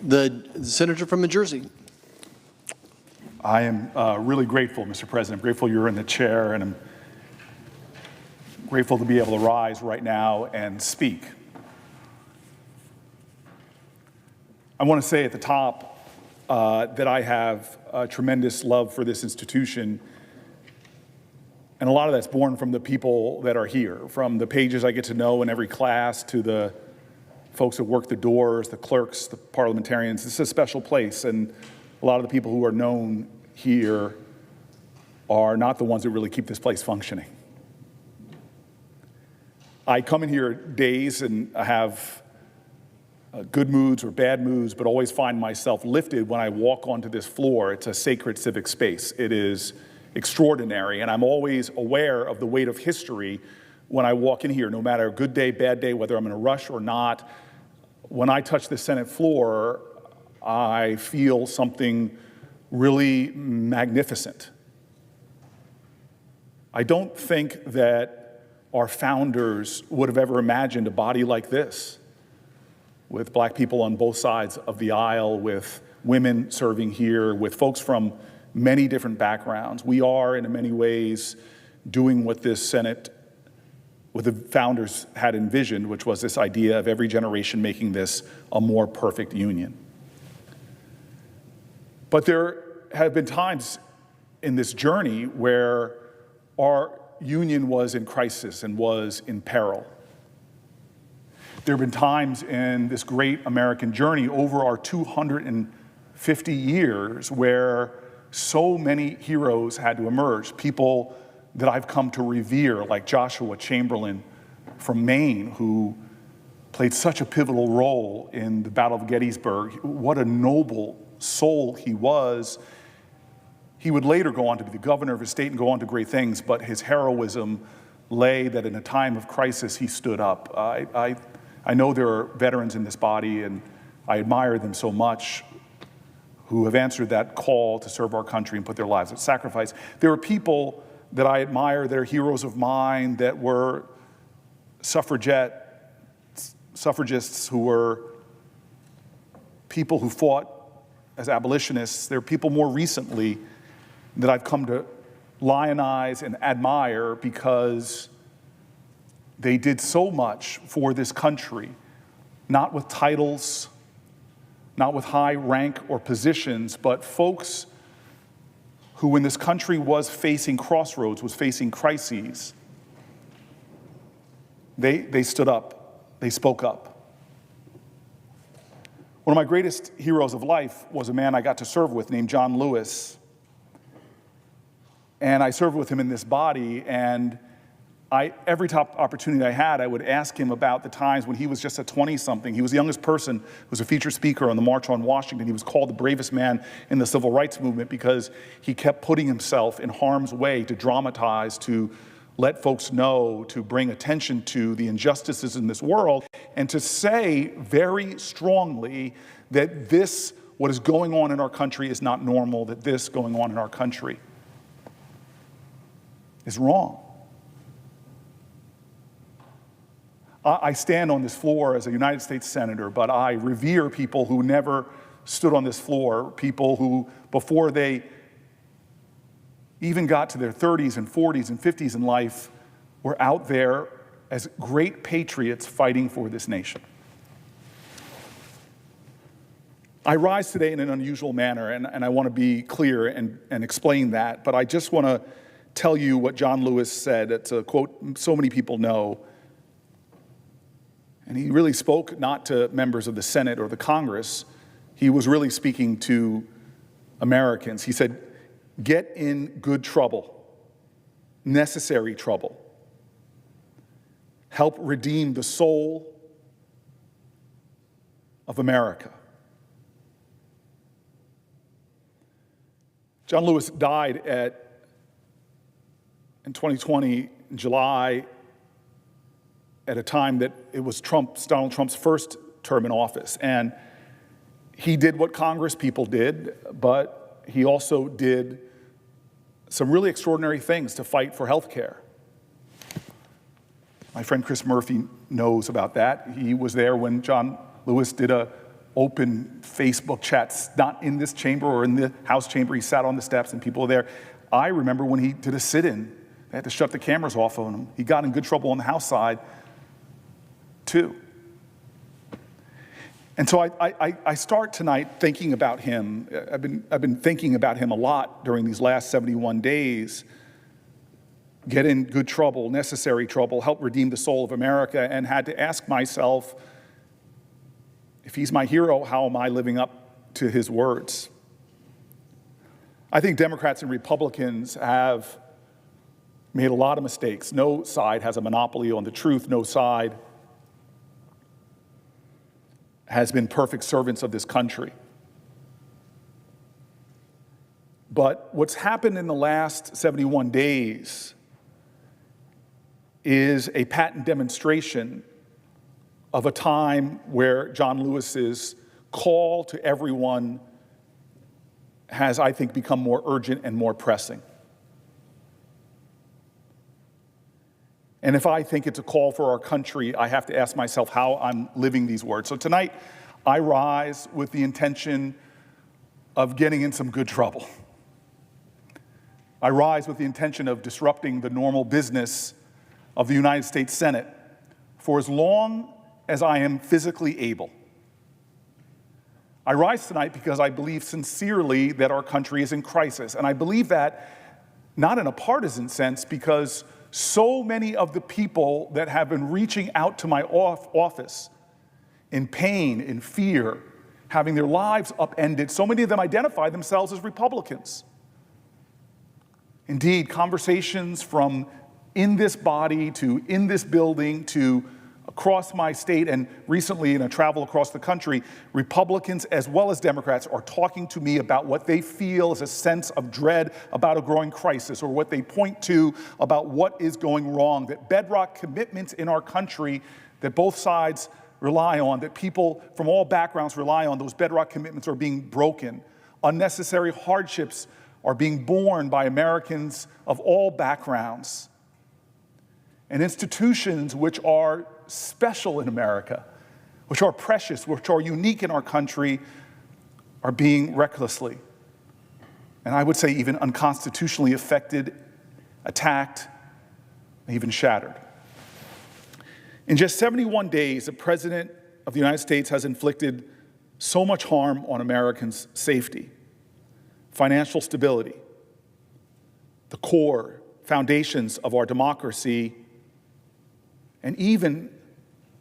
The senator from New Jersey. I am really grateful, Mr. President. I'm grateful you're in the chair, and I'm grateful to be able to rise right now and speak. I want to say at the top that I have a tremendous love for this institution, and a lot of that's born from the people that are here, from the pages I get to know in every class to the folks that work the doors, the clerks, the parliamentarians. This is a special place, and a lot of the people who are known here are not the ones that really keep this place functioning. I come in here days and I have good moods or bad moods, but always find myself lifted when I walk onto this floor. It's a sacred civic space. It is extraordinary, and I'm always aware of the weight of history when I walk in here, no matter good day, bad day, whether I'm in a rush or not. When I touch the Senate floor, I feel something really magnificent. I don't think that our founders would have ever imagined a body like this, with black people on both sides of the aisle, with women serving here, with folks from many different backgrounds. We are, in many ways, doing what this Senate, what the founders had envisioned, which was this idea of every generation making this a more perfect union. But there have been times in this journey where our union was in crisis and was in peril. There have been times in this great American journey over our 250 years where so many heroes had to emerge, people that I've come to revere, like Joshua Chamberlain from Maine, who played such a pivotal role in the Battle of Gettysburg. What a noble soul he was. He would later go on to be the governor of his state and go on to great things, but his heroism lay that in a time of crisis, he stood up. I know there are veterans in this body, and I admire them so much, who have answered that call to serve our country and put their lives at sacrifice. There are people that I admire, that are heroes of mine, that were suffragists who were people who fought as abolitionists. There are people more recently that I've come to lionize and admire because they did so much for this country, not with titles, not with high rank or positions, but folks who, when this country was facing crossroads, was facing crises, they stood up, they spoke up. One of my greatest heroes of life was a man I got to serve with named John Lewis. And I served with him in this body, and every top opportunity I had, I would ask him about the times when he was just a 20-something. He was the youngest person who was a featured speaker on the March on Washington. He was called the bravest man in the civil rights movement because he kept putting himself in harm's way to dramatize, to let folks know, to bring attention to the injustices in this world, and to say very strongly that this, what is going on in our country, is not normal, that this going on in our country is wrong. I stand on this floor as a United States Senator, but I revere people who never stood on this floor, people who, before they even got to their 30s and 40s and 50s in life, were out there as great patriots fighting for this nation. I rise today in an unusual manner, and I want to be clear and explain that, but I just want to tell you what John Lewis said. It's a quote so many people know. And he really spoke not to members of the Senate or the Congress. He was really speaking to Americans. He said, "Get in good trouble, necessary trouble. Help redeem the soul of America." John Lewis died in 2020, in July, at a time that it was Donald Trump's first term in office. And he did what Congress people did, but he also did some really extraordinary things to fight for health care. My friend Chris Murphy knows about that. He was there when John Lewis did an open Facebook chats, not in this chamber or in the House chamber. He sat on the steps and people were there. I remember when he did a sit-in, they had to shut the cameras off on him. He got in good trouble on the House side, too. And so I start tonight thinking about him. I've been thinking about him a lot during these last 71 days. Get in good trouble, necessary trouble, help redeem the soul of America, and had to ask myself, if he's my hero, how am I living up to his words? I think Democrats and Republicans have made a lot of mistakes. No side has a monopoly on the truth. No side has been perfect servants of this country. But what's happened in the last 71 days is a patent demonstration of a time where John Lewis's call to everyone has, I think, become more urgent and more pressing. And if I think it's a call for our country, I have to ask myself how I'm living these words. So tonight, I rise with the intention of getting in some good trouble. I rise with the intention of disrupting the normal business of the United States Senate for as long as I am physically able. I rise tonight because I believe sincerely that our country is in crisis. And I believe that not in a partisan sense, because so many of the people that have been reaching out to my office in pain, in fear, having their lives upended, so many of them identify themselves as Republicans. Indeed, conversations from in this body to in this building to across my state and recently in a travel across the country, Republicans as well as Democrats are talking to me about what they feel is a sense of dread about a growing crisis, or what they point to about what is going wrong, that bedrock commitments in our country that both sides rely on, that people from all backgrounds rely on, those bedrock commitments are being broken. Unnecessary hardships are being borne by Americans of all backgrounds. And institutions which are special in America, which are precious, which are unique in our country, are being recklessly, and I would say even unconstitutionally affected, attacked, and even shattered. In just 71 days, the President of the United States has inflicted so much harm on Americans' safety, financial stability, the core foundations of our democracy, and even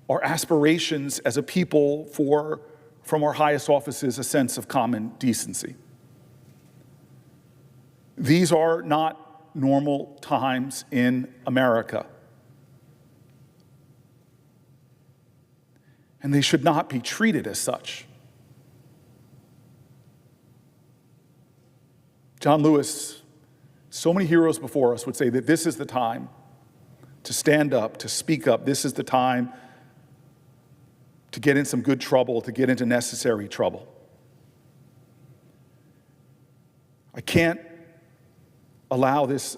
our aspirations as a people for, from our highest offices, a sense of common decency. These are not normal times in America. And they should not be treated as such. John Lewis, so many heroes before us would say that this is the time to stand up, to speak up. This is the time to get in some good trouble, to get into necessary trouble. I can't allow this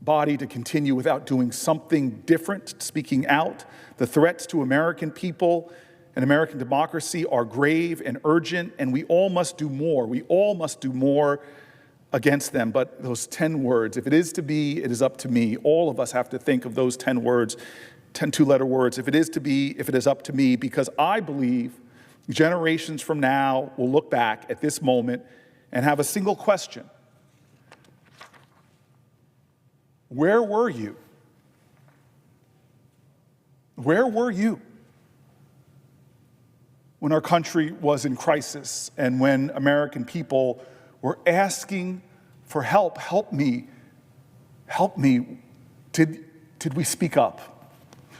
body to continue without doing something different, speaking out. The threats to American people and American democracy are grave and urgent, and we all must do more. We all must do more against them. But those 10 words, if it is to be, it is up to me. All of us have to think of those 10 words, 10 two-letter words. If it is to be, if it is up to me, because I believe generations from now will look back at this moment and have a single question. Where were you? Where were you when our country was in crisis and when American people were asking for help? Help me. Help me. Did we speak up?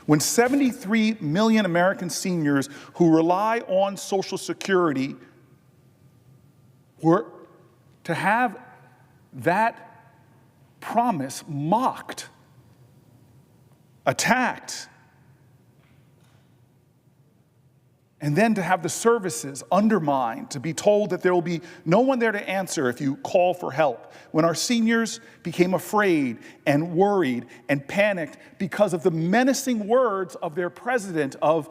When 73 million American seniors who rely on Social Security were to have that promise mocked, attacked, and then to have the services undermined, to be told that there will be no one there to answer if you call for help. When our seniors became afraid and worried and panicked because of the menacing words of their president, of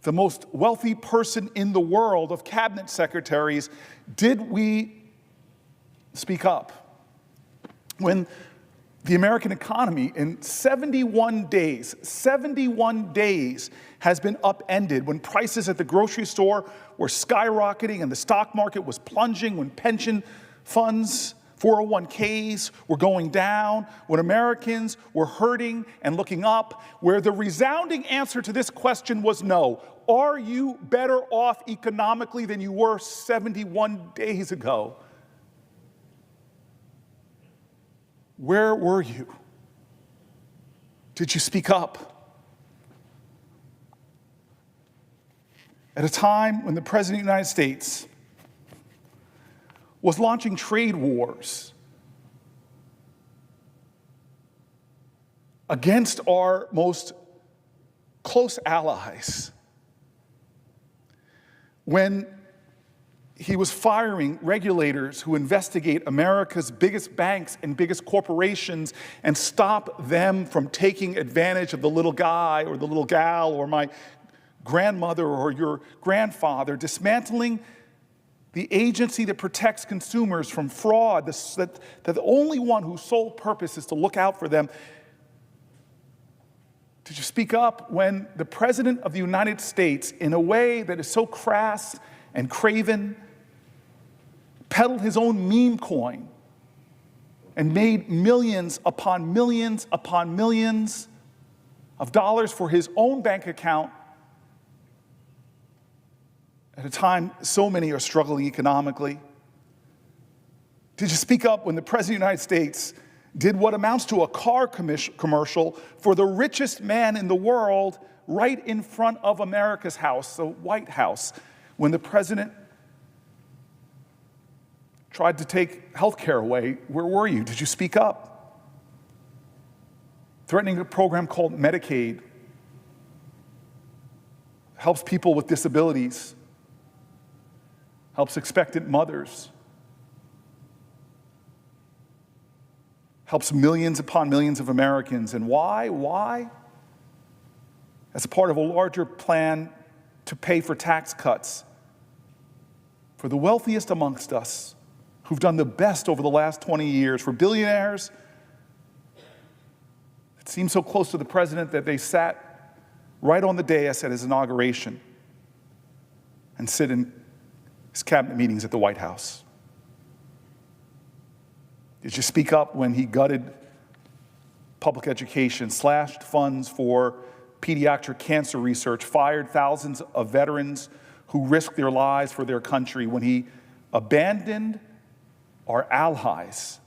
the most wealthy person in the world of cabinet secretaries, did we speak up? When the American economy in 71 days has been upended, when prices at the grocery store were skyrocketing and the stock market was plunging, when pension funds, 401ks were going down, when Americans were hurting and looking up, where the resounding answer to this question was no. Are you better off economically than you were 71 days ago? Where were you? Did you speak up? At a time when the President of the United States was launching trade wars against our most close allies, when he was firing regulators who investigate America's biggest banks and biggest corporations and stop them from taking advantage of the little guy or the little gal or my grandmother or your grandfather, dismantling the agency that protects consumers from fraud, that the only one whose sole purpose is to look out for them. Did you speak up when the President of the United States, in a way that is so crass and craven, peddled his own meme coin and made millions upon millions upon millions of dollars for his own bank account at a time so many are struggling economically? Did you speak up when the President of the United States did what amounts to a car commercial for the richest man in the world right in front of America's house, the White House, when the President tried to take health care away? Where were you? Did you speak up? Threatening a program called Medicaid helps people with disabilities, helps expectant mothers, helps millions upon millions of Americans. And why? Why? As a part of a larger plan to pay for tax cuts for the wealthiest amongst us, who've done the best over the last 20 years, for billionaires. It seemed so close to the president that they sat right on the dais at his inauguration and sit in his cabinet meetings at the White House. Did you speak up when he gutted public education, slashed funds for pediatric cancer research, fired thousands of veterans who risked their lives for their country, when he abandoned our allies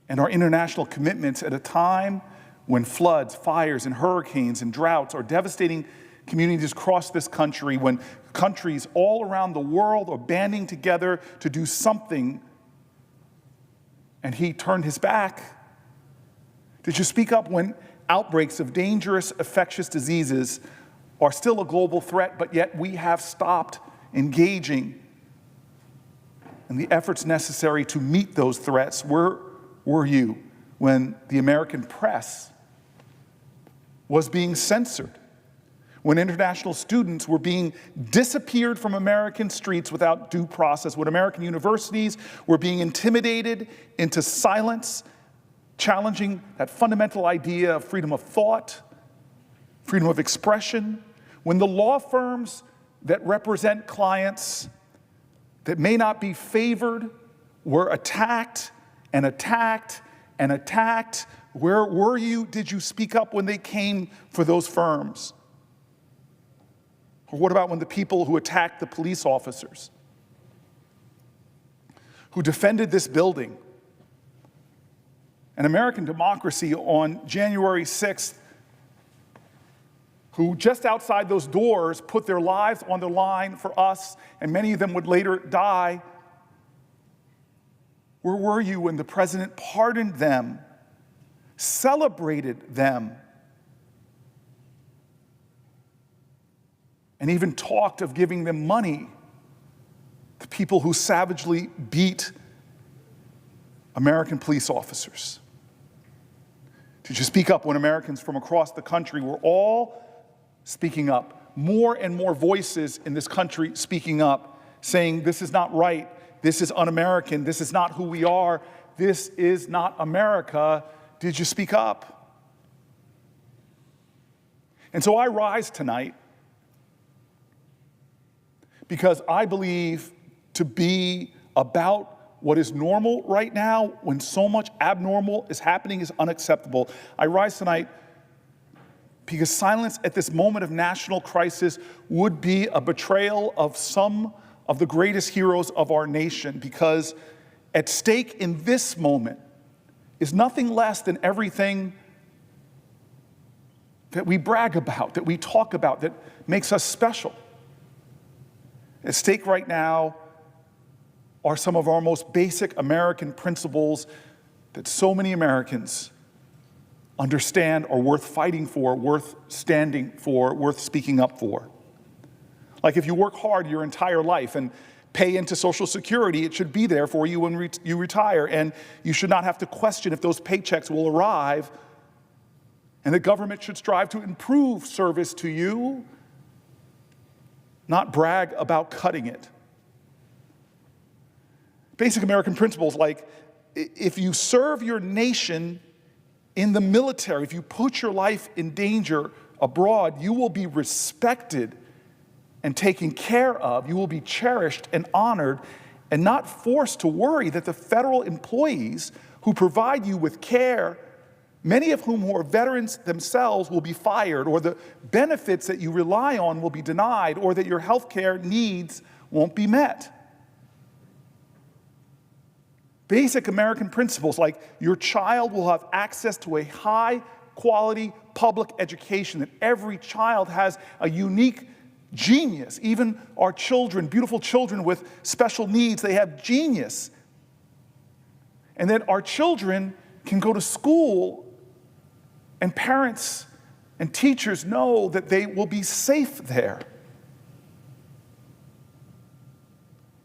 and our international commitments at a time when floods, fires, and hurricanes and droughts are devastating communities across this country, when countries all around the world are banding together to do something, and he turned his back? Did you speak up when outbreaks of dangerous infectious diseases are still a global threat, but yet we have stopped engaging in the efforts necessary to meet those threats? Where were you when the American press was being censored, when international students were being disappeared from American streets without due process, when American universities were being intimidated into silence, challenging that fundamental idea of freedom of thought, freedom of expression, when the law firms that represent clients that may not be favored were attacked and attacked and attacked? Where were you? Did you speak up when they came for those firms? Or what about when the people who attacked the police officers, who defended this building and American democracy on January 6th, who just outside those doors put their lives on the line for us, and many of them would later die? Where were you when the president pardoned them, celebrated them, and even talked of giving them money, the people who savagely beat American police officers? Did you speak up when Americans from across the country were all speaking up, more and more voices in this country speaking up, saying this is not right, this is un-American, this is not who we are, this is not America. Did you speak up? And so I rise tonight because I believe to be about what is normal right now, when so much abnormal is happening, is unacceptable. I rise tonight because silence at this moment of national crisis would be a betrayal of some of the greatest heroes of our nation, because at stake in this moment is nothing less than everything that we brag about, that we talk about, that makes us special. At stake right now are some of our most basic American principles that so many Americans understand are worth fighting for, worth standing for, worth speaking up for. Like if you work hard your entire life and pay into Social Security, it should be there for you when you retire, and you should not have to question if those paychecks will arrive, and the government should strive to improve service to you, not brag about cutting it. Basic American principles like if you serve your nation in the military, if you put your life in danger abroad, you will be respected and taken care of. You will be cherished and honored and not forced to worry that the federal employees who provide you with care, many of whom are veterans themselves, will be fired, or the benefits that you rely on will be denied, or that your health care needs won't be met. Basic American principles like your child will have access to a high-quality public education, that every child has a unique genius. Even our children, beautiful children with special needs, they have genius. And that our children can go to school and parents and teachers know that they will be safe there.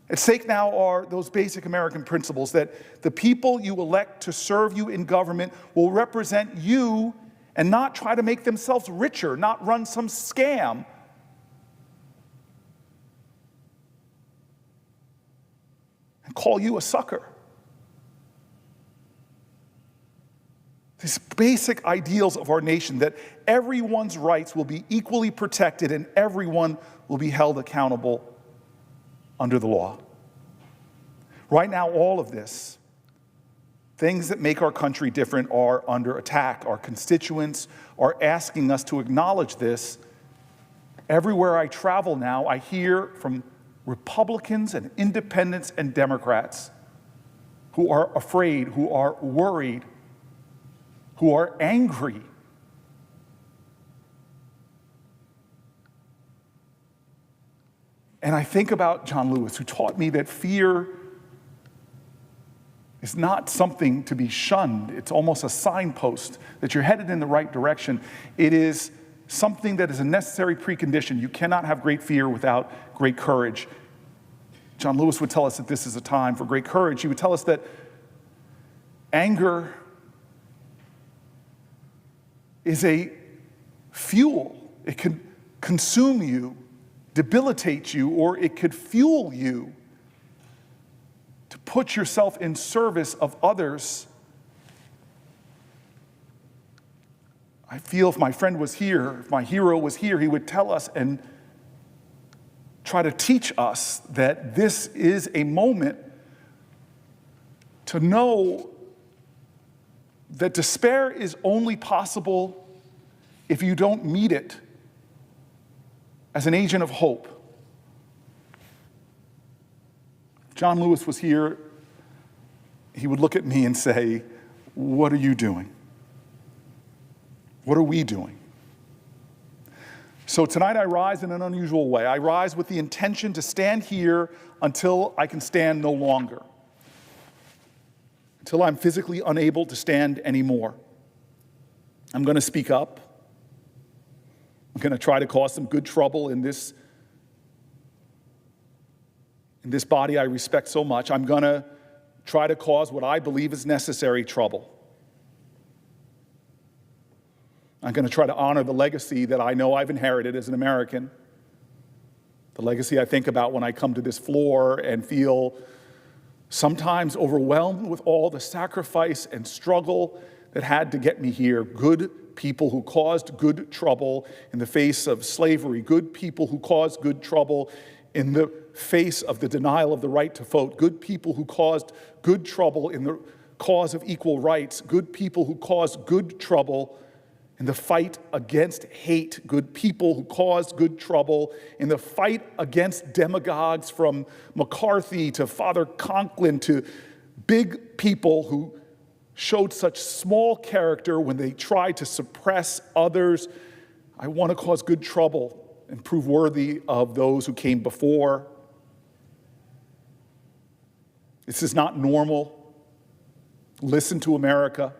At stake now are those basic American principles that the people you elect to serve you in government will represent you and not try to make themselves richer, not run some scam. And call you a sucker. These basic ideals of our nation, that everyone's rights will be equally protected and everyone will be held accountable under the law. Right now, all of this, things that make our country different, are under attack. Our constituents are asking us to acknowledge this. Everywhere I travel now, I hear from Republicans and independents and Democrats who are afraid, who are worried, who are angry. And I think about John Lewis, who taught me that fear is not something to be shunned. It's almost a signpost that you're headed in the right direction. It is something that is a necessary precondition. You cannot have great fear without great courage. John Lewis would tell us that this is a time for great courage. He would tell us that anger is a fuel. It can consume you, debilitate you, or it could fuel you to put yourself in service of others. I feel if my friend was here, if my hero was here, he would tell us and try to teach us that this is a moment to know that despair is only possible if you don't meet it as an agent of hope. If John Lewis was here, he would look at me and say, "What are you doing? What are we doing?" So tonight I rise in an unusual way. I rise with the intention to stand here until I can stand no longer, until I'm physically unable to stand anymore. I'm going to speak up. I'm going to try to cause some good trouble in this body I respect so much. I'm going to try to cause what I believe is necessary trouble. I'm going to try to honor the legacy that I know I've inherited as an American, the legacy I think about when I come to this floor and feel sometimes overwhelmed with all the sacrifice and struggle that had to get me here. Good people who caused good trouble in the face of slavery, good people who caused good trouble in the face of the denial of the right to vote, good people who caused good trouble in the cause of equal rights, good people who caused good trouble in the fight against hate, good people who caused good trouble in the fight against demagogues from McCarthy to Father Conklin to big people who showed such small character when they tried to suppress others. I want to cause good trouble and prove worthy of those who came before. This is not normal. Listen to America.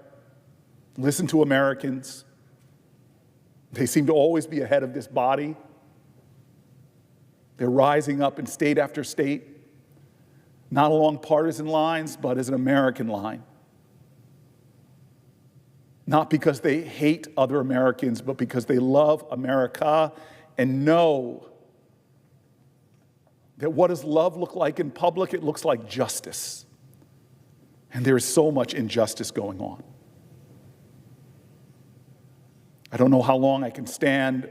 Listen to Americans. They seem to always be ahead of this body. They're rising up in state after state, not along partisan lines, but as an American line. Not because they hate other Americans, but because they love America and know that what does love look like in public? It looks like justice. And there is so much injustice going on. I don't know how long I can stand,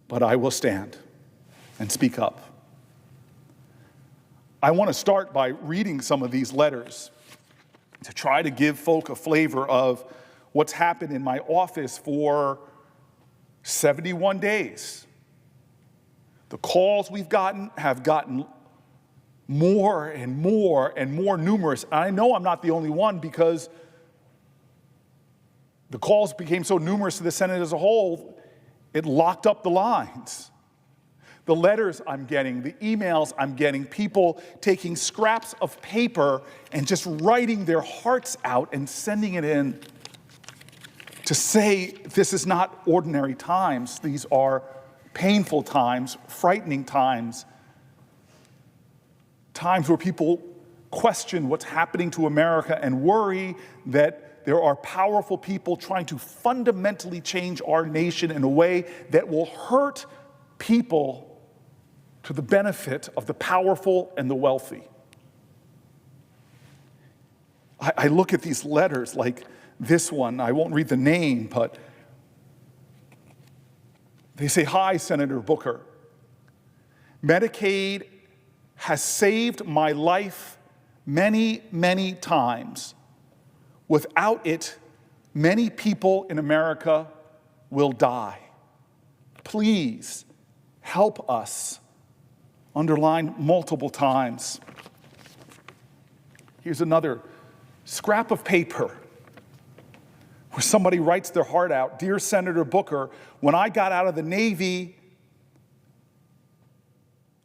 but I will stand and speak up. I want to start by reading some of these letters to try to give folk a flavor of what's happened in my office for 71 days. The calls we've gotten have gotten more and more and more numerous. I know I'm not the only one because the calls became so numerous to the Senate as a whole, it locked up the lines. The letters I'm getting, the emails I'm getting, people taking scraps of paper and just writing their hearts out and sending it in to say this is not ordinary times. These are painful times, frightening times, times where people question what's happening to America and worry that there are powerful people trying to fundamentally change our nation in a way that will hurt people to the benefit of the powerful and the wealthy. I look at these letters like this one. I won't read the name, but they say, "Hi, Senator Booker. Medicaid has saved my life many, many times. Without it, many people in America will die. Please help us." Underlined multiple times. Here's another scrap of paper where somebody writes their heart out. "Dear Senator Booker, when I got out of the Navy,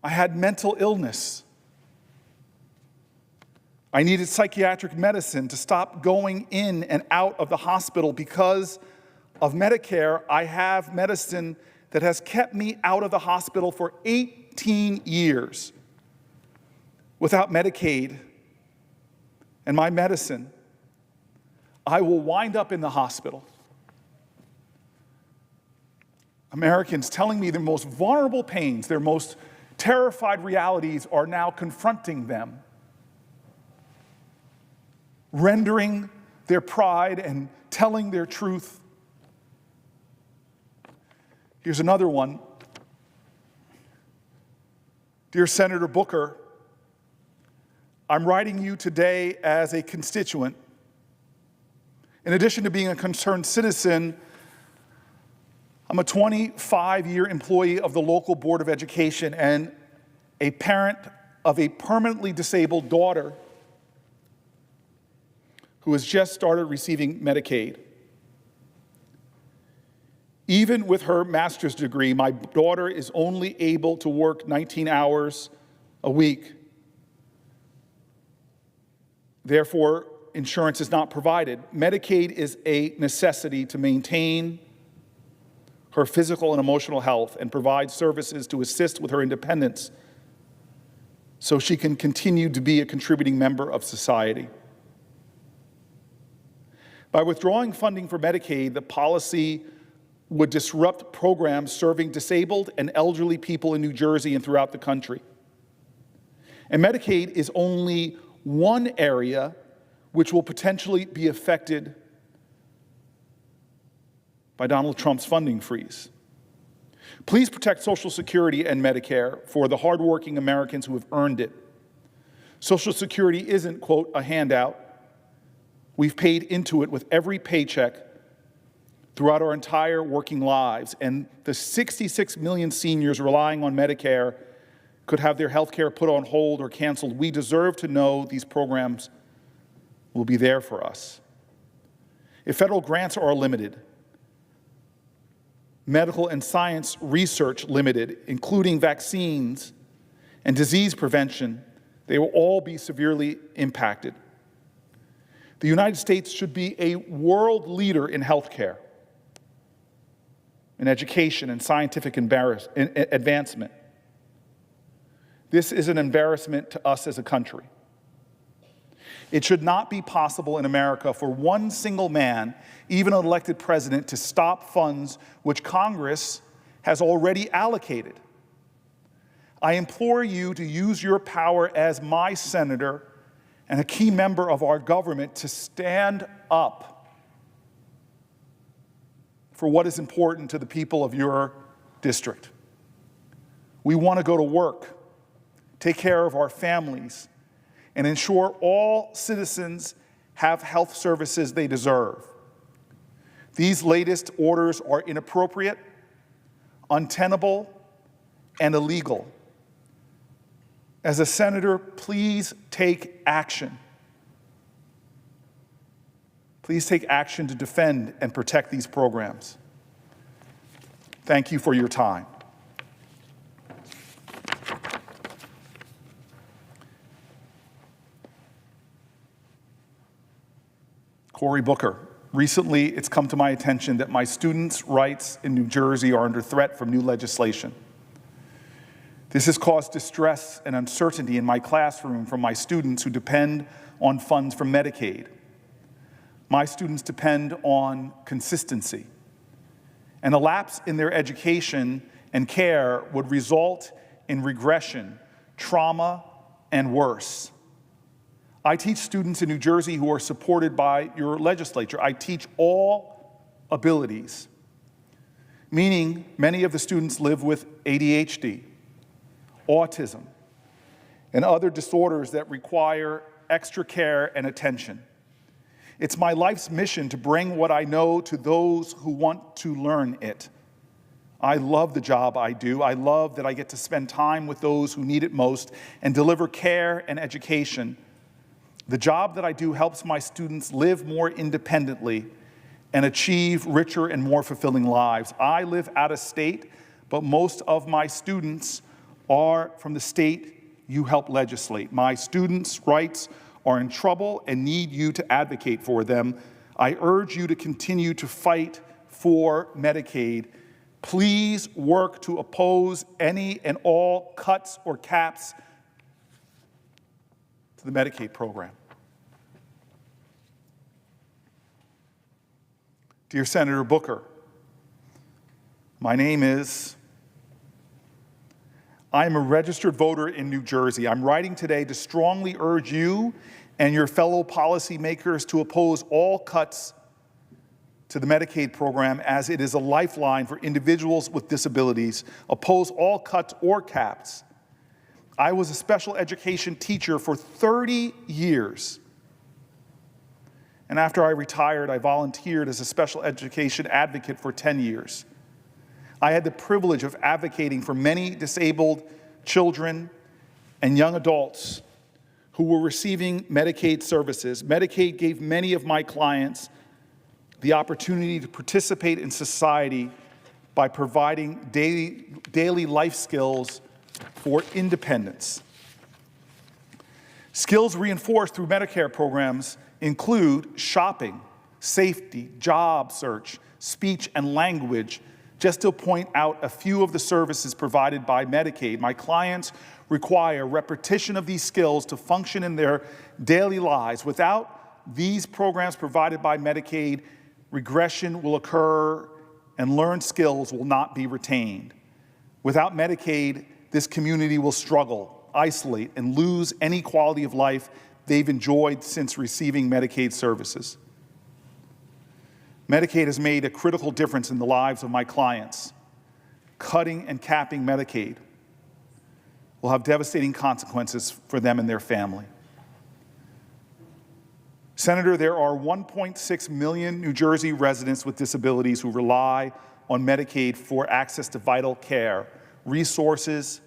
I had mental illness. I needed psychiatric medicine to stop going in and out of the hospital. Because of Medicare, I have medicine that has kept me out of the hospital for 18 years. Without Medicaid and my medicine, I will wind up in the hospital." Americans telling me their most vulnerable pains, their most terrified realities are now confronting them, rendering their pride and telling their truth. Here's another one. "Dear Senator Booker, I'm writing you today as a constituent. In addition to being a concerned citizen, I'm a 25-year employee of the local Board of Education and a parent of a permanently disabled daughter who has just started receiving Medicaid. Even with her master's degree, my daughter is only able to work 19 hours a week. Therefore, insurance is not provided. Medicaid is a necessity to maintain her physical and emotional health and provide services to assist with her independence so she can continue to be a contributing member of society. By withdrawing funding for Medicaid, the policy would disrupt programs serving disabled and elderly people in New Jersey and throughout the country. And Medicaid is only one area which will potentially be affected by Donald Trump's funding freeze. Please protect Social Security and Medicare for the hardworking Americans who have earned it. Social Security isn't, quote, a handout. We've paid into it with every paycheck throughout our entire working lives, and the 66 million seniors relying on Medicare could have their health care put on hold or canceled. We deserve to know these programs will be there for us. If federal grants are limited, medical and science research limited, including vaccines and disease prevention, they will all be severely impacted. The United States should be a world leader in healthcare, in education and scientific advancement. This is an embarrassment to us as a country. It should not be possible in America for one single man, even an elected president, to stop funds which Congress has already allocated. I implore you to use your power as my senator and a key member of our government to stand up for what is important to the people of your district. We want to go to work, take care of our families, and ensure all citizens have health services they deserve. These latest orders are inappropriate, untenable, and illegal. As a senator, please take action. Please take action to defend and protect these programs. Thank you for your time. Cory Booker. Recently, it's come to my attention that my students' rights in New Jersey are under threat from new legislation. This has caused distress and uncertainty in my classroom from my students who depend on funds from Medicaid. My students depend on consistency. And a lapse in their education and care would result in regression, trauma, and worse. I teach students in New Jersey who are supported by your legislature. I teach all abilities, meaning many of the students live with ADHD, autism, and other disorders that require extra care and attention. It's my life's mission to bring what I know to those who want to learn it. I love the job I do. I love that I get to spend time with those who need it most and deliver care and education. The job that I do helps my students live more independently and achieve richer and more fulfilling lives. I live out of state, but most of my students are from the state you help legislate. My students' rights are in trouble and need you to advocate for them. I urge you to continue to fight for Medicaid. Please work to oppose any and all cuts or caps to the Medicaid program. Dear Senator Booker, my name is, I'm a registered voter in New Jersey. I'm writing today to strongly urge you and your fellow policymakers to oppose all cuts to the Medicaid program, as it is a lifeline for individuals with disabilities. Oppose all cuts or caps. I was a special education teacher for 30 years. And after I retired, I volunteered as a special education advocate for 10 years. I had the privilege of advocating for many disabled children and young adults who were receiving Medicaid services. Medicaid gave many of my clients the opportunity to participate in society by providing daily life skills for independence. Skills reinforced through Medicare programs include shopping, safety, job search, speech and language, just to point out a few of the services provided by Medicaid. My clients require repetition of these skills to function in their daily lives. Without these programs provided by Medicaid, regression will occur and learned skills will not be retained. Without Medicaid, this community will struggle, isolate, and lose any quality of life they've enjoyed since receiving Medicaid services. Medicaid has made a critical difference in the lives of my clients. Cutting and capping Medicaid will have devastating consequences for them and their family. Senator, there are 1.6 million New Jersey residents with disabilities who rely on Medicaid for access to vital care, resources,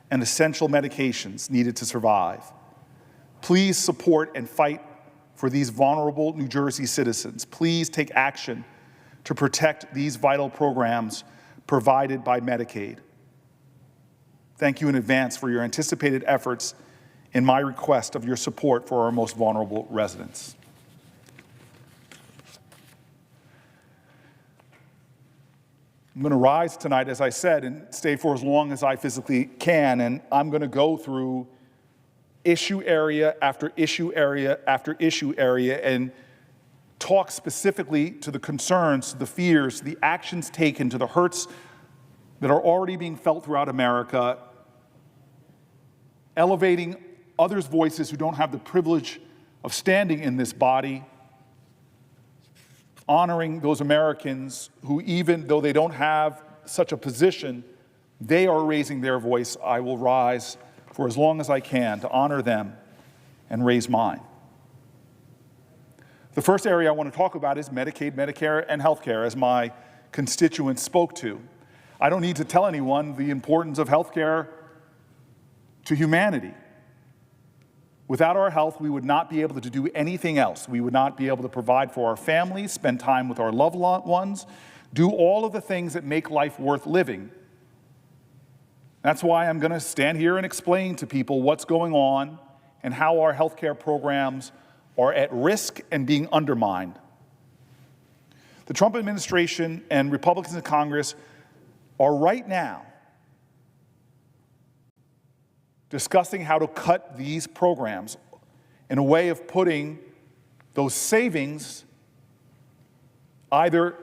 and essential medications needed to survive. Please support and fight for these vulnerable New Jersey citizens. Please take action to protect these vital programs provided by Medicaid. Thank you in advance for your anticipated efforts in my request of your support for our most vulnerable residents. I'm going to rise tonight, as I said, and stay for as long as I physically can, and I'm going to go through issue area after issue area after issue area and talk specifically to the concerns, the fears, the actions taken, to the hurts that are already being felt throughout America, elevating others' voices who don't have the privilege of standing in this body, honoring those Americans who, even though they don't have such a position, they are raising their voice. I will rise for as long as I can to honor them and raise mine. The first area I want to talk about is Medicaid, Medicare, and healthcare, as my constituents spoke to. I don't need to tell anyone the importance of healthcare to humanity. Without our health, we would not be able to do anything else. We would not be able to provide for our families, spend time with our loved ones, do all of the things that make life worth living. That's why I'm going to stand here and explain to people what's going on and how our healthcare programs are at risk and being undermined. The Trump administration and Republicans in Congress are right now discussing how to cut these programs in a way of putting those savings either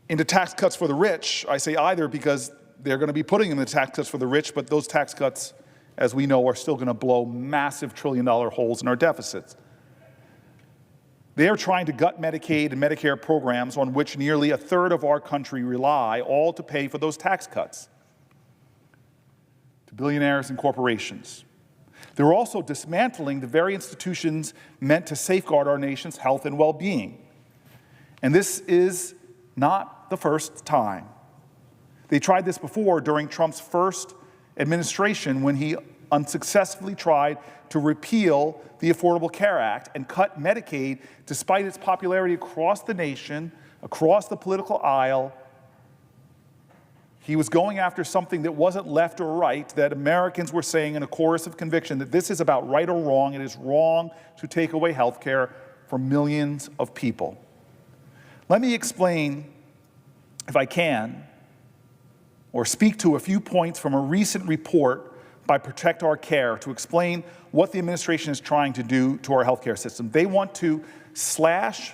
into tax cuts for the rich. I say either because they're going to be putting them in the tax cuts for the rich, but those tax cuts, as we know, are still going to blow massive trillion-dollar holes in our deficits. They are trying to gut Medicaid and Medicare programs on which nearly a third of our country rely, all to pay for those tax cuts to billionaires and corporations. They're also dismantling the very institutions meant to safeguard our nation's health and well-being. And this is not the first time. They tried this before during Trump's first administration when he unsuccessfully tried to repeal the Affordable Care Act and cut Medicaid despite its popularity across the nation, across the political aisle. He was going after something that wasn't left or right, that Americans were saying in a chorus of conviction that this is about right or wrong. It is wrong to take away health care from millions of people. Let me explain, if I can, or speak to a few points from a recent report by Protect Our Care to explain what the administration is trying to do to our healthcare system. They want to slash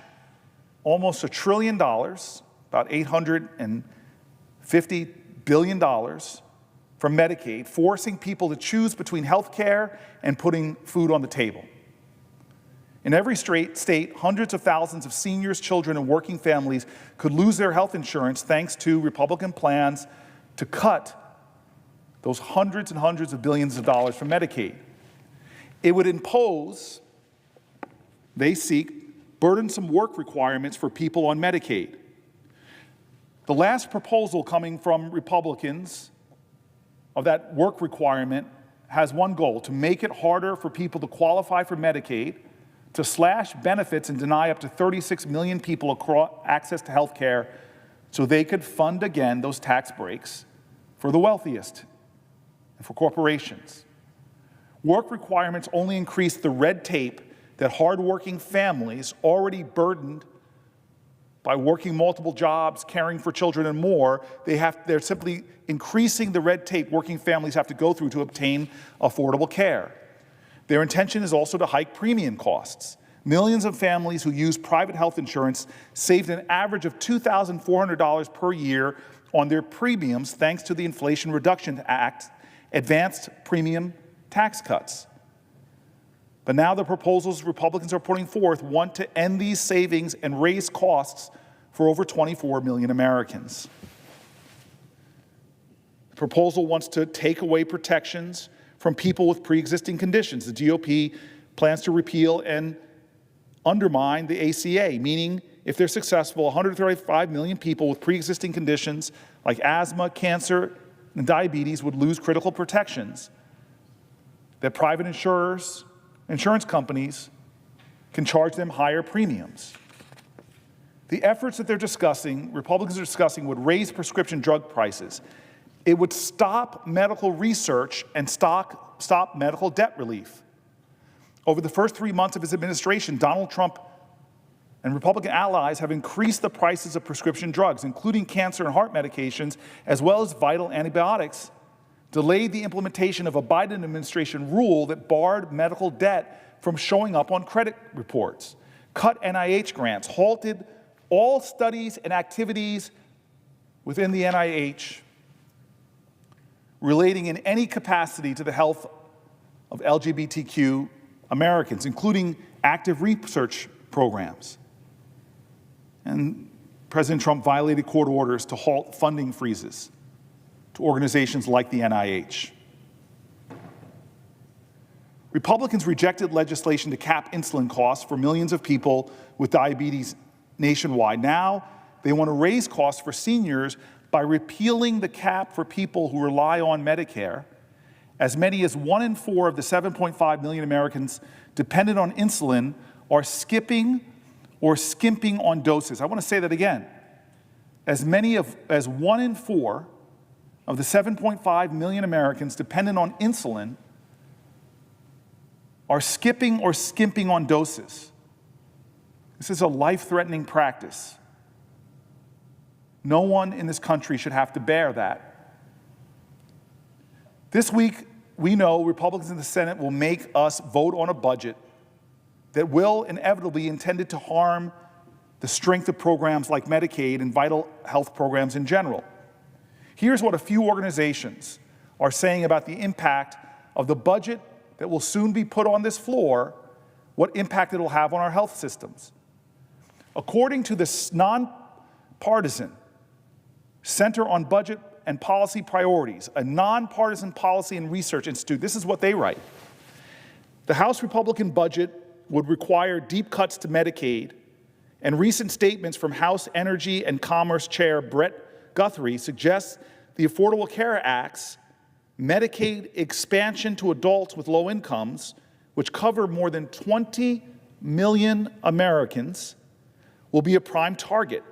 almost $1 trillion, about $850 billion from Medicaid, forcing people to choose between health care and putting food on the table. In every state, hundreds of thousands of seniors, children, and working families could lose their health insurance thanks to Republican plans to cut those hundreds and hundreds of billions of dollars from Medicaid. It would impose, they seek, burdensome work requirements for people on Medicaid. The last proposal coming from Republicans of that work requirement has one goal: to make it harder for people to qualify for Medicaid, to slash benefits and deny up to 36 million people access to health care so they could fund again those tax breaks for the wealthiest and for corporations. Work requirements only increase the red tape that hardworking families, already burdened by working multiple jobs, caring for children, and more, they're simply increasing the red tape working families have to go through to obtain affordable care. Their intention is also to hike premium costs. millions of families who use private health insurance saved an average of $2,400 per year on their premiums thanks to the Inflation Reduction Act advanced premium tax cuts. But now the proposals Republicans are putting forth want to end these savings and raise costs for over 24 million Americans. The proposal wants to take away protections from people with pre-existing conditions. The GOP plans to repeal and undermine the ACA, meaning if they're successful, 135 million people with pre-existing conditions like asthma, cancer, and diabetes would lose critical protections that private insurance companies can charge them higher premiums. The efforts that Republicans are discussing, would raise prescription drug prices. It would stop medical research and stop medical debt relief. Over the first 3 months of his administration, Donald Trump and Republican allies have increased the prices of prescription drugs, including cancer and heart medications, as well as vital antibiotics, delayed the implementation of a Biden administration rule that barred medical debt from showing up on credit reports, cut NIH grants, halted all studies and activities within the NIH relating in any capacity to the health of LGBTQ Americans, including active research programs. And President Trump violated court orders to halt funding freezes to organizations like the NIH. Republicans rejected legislation to cap insulin costs for millions of people with diabetes nationwide. Now they want to raise costs for seniors by repealing the cap for people who rely on Medicare. As many as 1 in 4 of the 7.5 million Americans dependent on insulin are skipping or skimping on doses. I want to say that again. As 1 in 4 of the 7.5 million Americans dependent on insulin are skipping or skimping on doses. This is a life-threatening practice. No one in this country should have to bear that. This week, we know Republicans in the Senate will make us vote on a budget that will inevitably be intended to harm the strength of programs like Medicaid and vital health programs in general. Here's what a few organizations are saying about the impact of the budget that will soon be put on this floor, what impact it will have on our health systems. According to this nonpartisan Center on Budget and Policy Priorities, a nonpartisan policy and research institute, this is what they write. The House Republican budget would require deep cuts to Medicaid, and recent statements from House Energy and Commerce Chair Brett Guthrie suggest the Affordable Care Act's Medicaid expansion to adults with low incomes, which cover more than 20 million Americans, will be a prime target.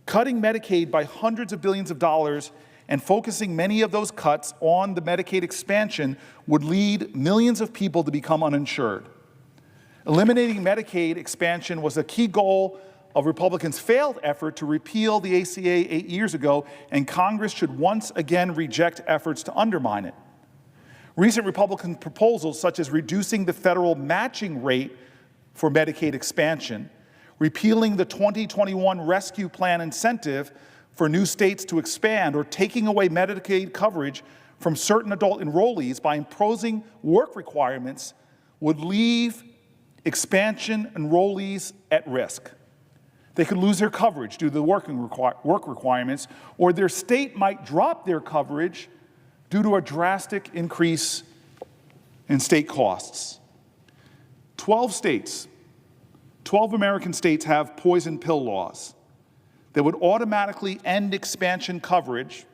Cutting Medicaid by hundreds of billions of dollars and focusing many of those cuts on the Medicaid expansion would lead millions of people to become uninsured. Eliminating Medicaid expansion was a key goal of Republicans' failed effort to repeal the ACA 8 years ago, and Congress should once again reject efforts to undermine it. Recent Republican proposals, such as reducing the federal matching rate for Medicaid expansion, repealing the 2021 Rescue Plan incentive for new states to expand, or taking away Medicaid coverage from certain adult enrollees by imposing work requirements, would leave expansion enrollees at risk. They could lose their coverage due to the work requirements, or their state might drop their coverage due to a drastic increase in state costs. 12 American states have poison pill laws that would automatically end expansion coverage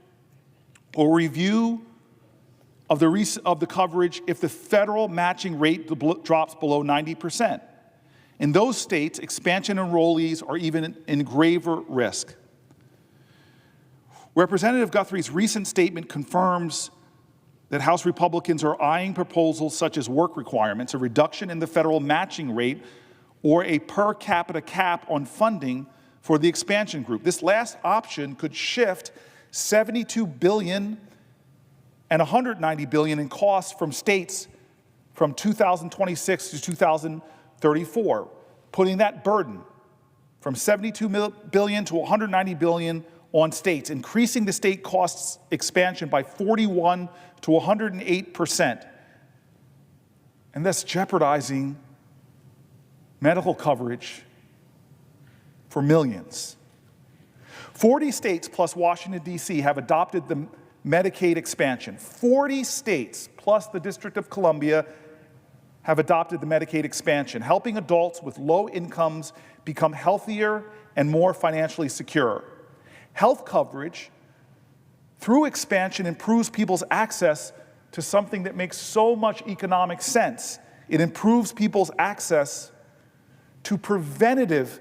or review of the coverage if the federal matching rate drops below 90%. In those states, expansion enrollees are even in graver risk. Representative Guthrie's recent statement confirms that House Republicans are eyeing proposals such as work requirements, a reduction in the federal matching rate, or a per capita cap on funding for the expansion group. This last option could shift $72 billion and $190 billion in costs from states from 2026 to 34, putting that burden from $72 billion to $190 billion on states, increasing the state costs expansion by 41 to 108%, and thus jeopardizing medical coverage for millions. 40 states plus Washington, D.C. have adopted the Medicaid expansion. 40 states plus the District of Columbia have adopted the Medicaid expansion, helping adults with low incomes become healthier and more financially secure. Health coverage through expansion improves people's access to something that makes so much economic sense. It improves people's access to preventative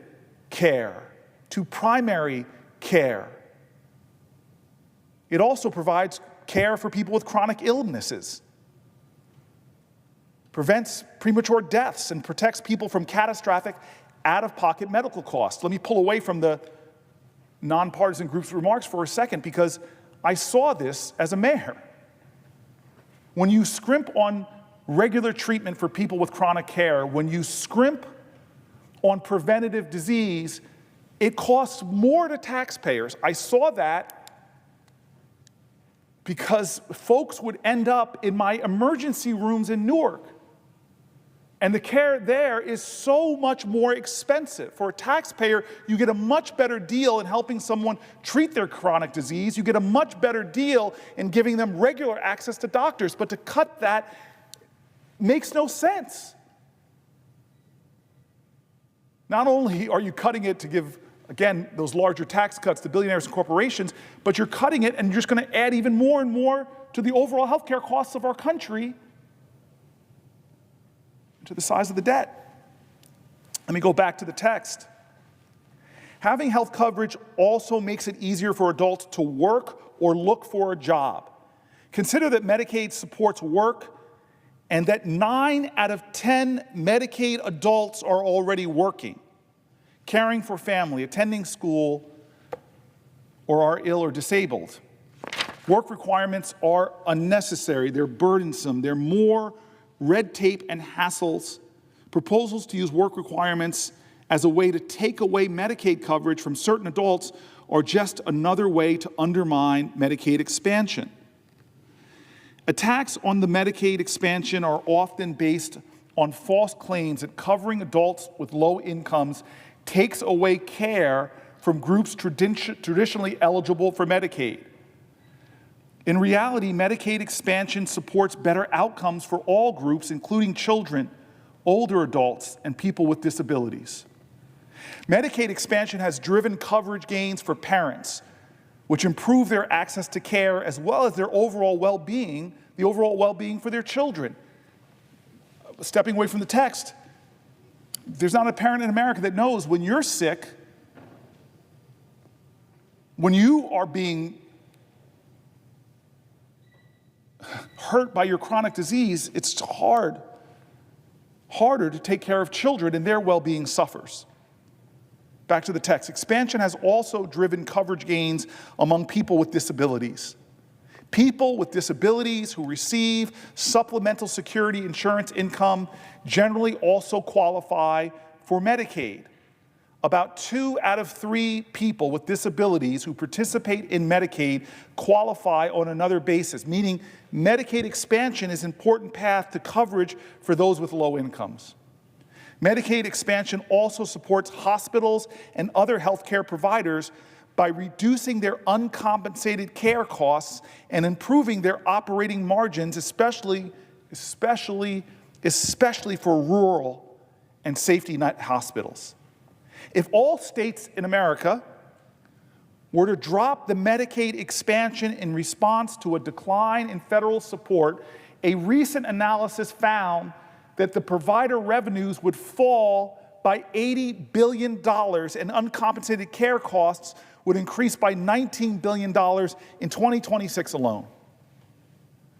care, to primary care. It also provides care for people with chronic illnesses, prevents premature deaths, and protects people from catastrophic out-of-pocket medical costs. Let me pull away from the nonpartisan group's remarks for a second, because I saw this as a mayor. When you scrimp on regular treatment for people with chronic care, when you scrimp on preventative disease, it costs more to taxpayers. I saw that because folks would end up in my emergency rooms in Newark. And the care there is so much more expensive. For a taxpayer, you get a much better deal in helping someone treat their chronic disease. You get a much better deal in giving them regular access to doctors. But to cut that makes no sense. Not only are you cutting it to give, again, those larger tax cuts to billionaires and corporations, but you're cutting it and you're just going to add even more and more to the overall healthcare costs of our country, to the size of the debt. Let me go back to the text. Having health coverage also makes it easier for adults to work or look for a job. Consider that Medicaid supports work and that 9 out of 10 Medicaid adults are already working, caring for family, attending school, or are ill or disabled. Work requirements are unnecessary, they're burdensome, they're more red tape and hassles. Proposals to use work requirements as a way to take away Medicaid coverage from certain adults are just another way to undermine Medicaid expansion. Attacks on the Medicaid expansion are often based on false claims that covering adults with low incomes takes away care from groups traditionally eligible for Medicaid. In reality, Medicaid expansion supports better outcomes for all groups, including children, older adults, and people with disabilities. Medicaid expansion has driven coverage gains for parents, which improve their access to care as well as their overall well-being, the overall well-being for their children. Stepping away from the text, there's not a parent in America that knows when you're sick, when you are being hurt by your chronic disease, it's harder to take care of children, and their well-being suffers. Back to the text. Expansion has also driven coverage gains among people with disabilities. People with disabilities who receive supplemental security insurance income generally also qualify for Medicaid. About 2 out of 3 people with disabilities who participate in Medicaid qualify on another basis, meaning Medicaid expansion is an important path to coverage for those with low incomes. Medicaid expansion also supports hospitals and other healthcare providers by reducing their uncompensated care costs and improving their operating margins, especially for rural and safety net hospitals. If all states in America were to drop the Medicaid expansion in response to a decline in federal support, a recent analysis found that the provider revenues would fall by $80 billion and uncompensated care costs would increase by $19 billion in 2026 alone.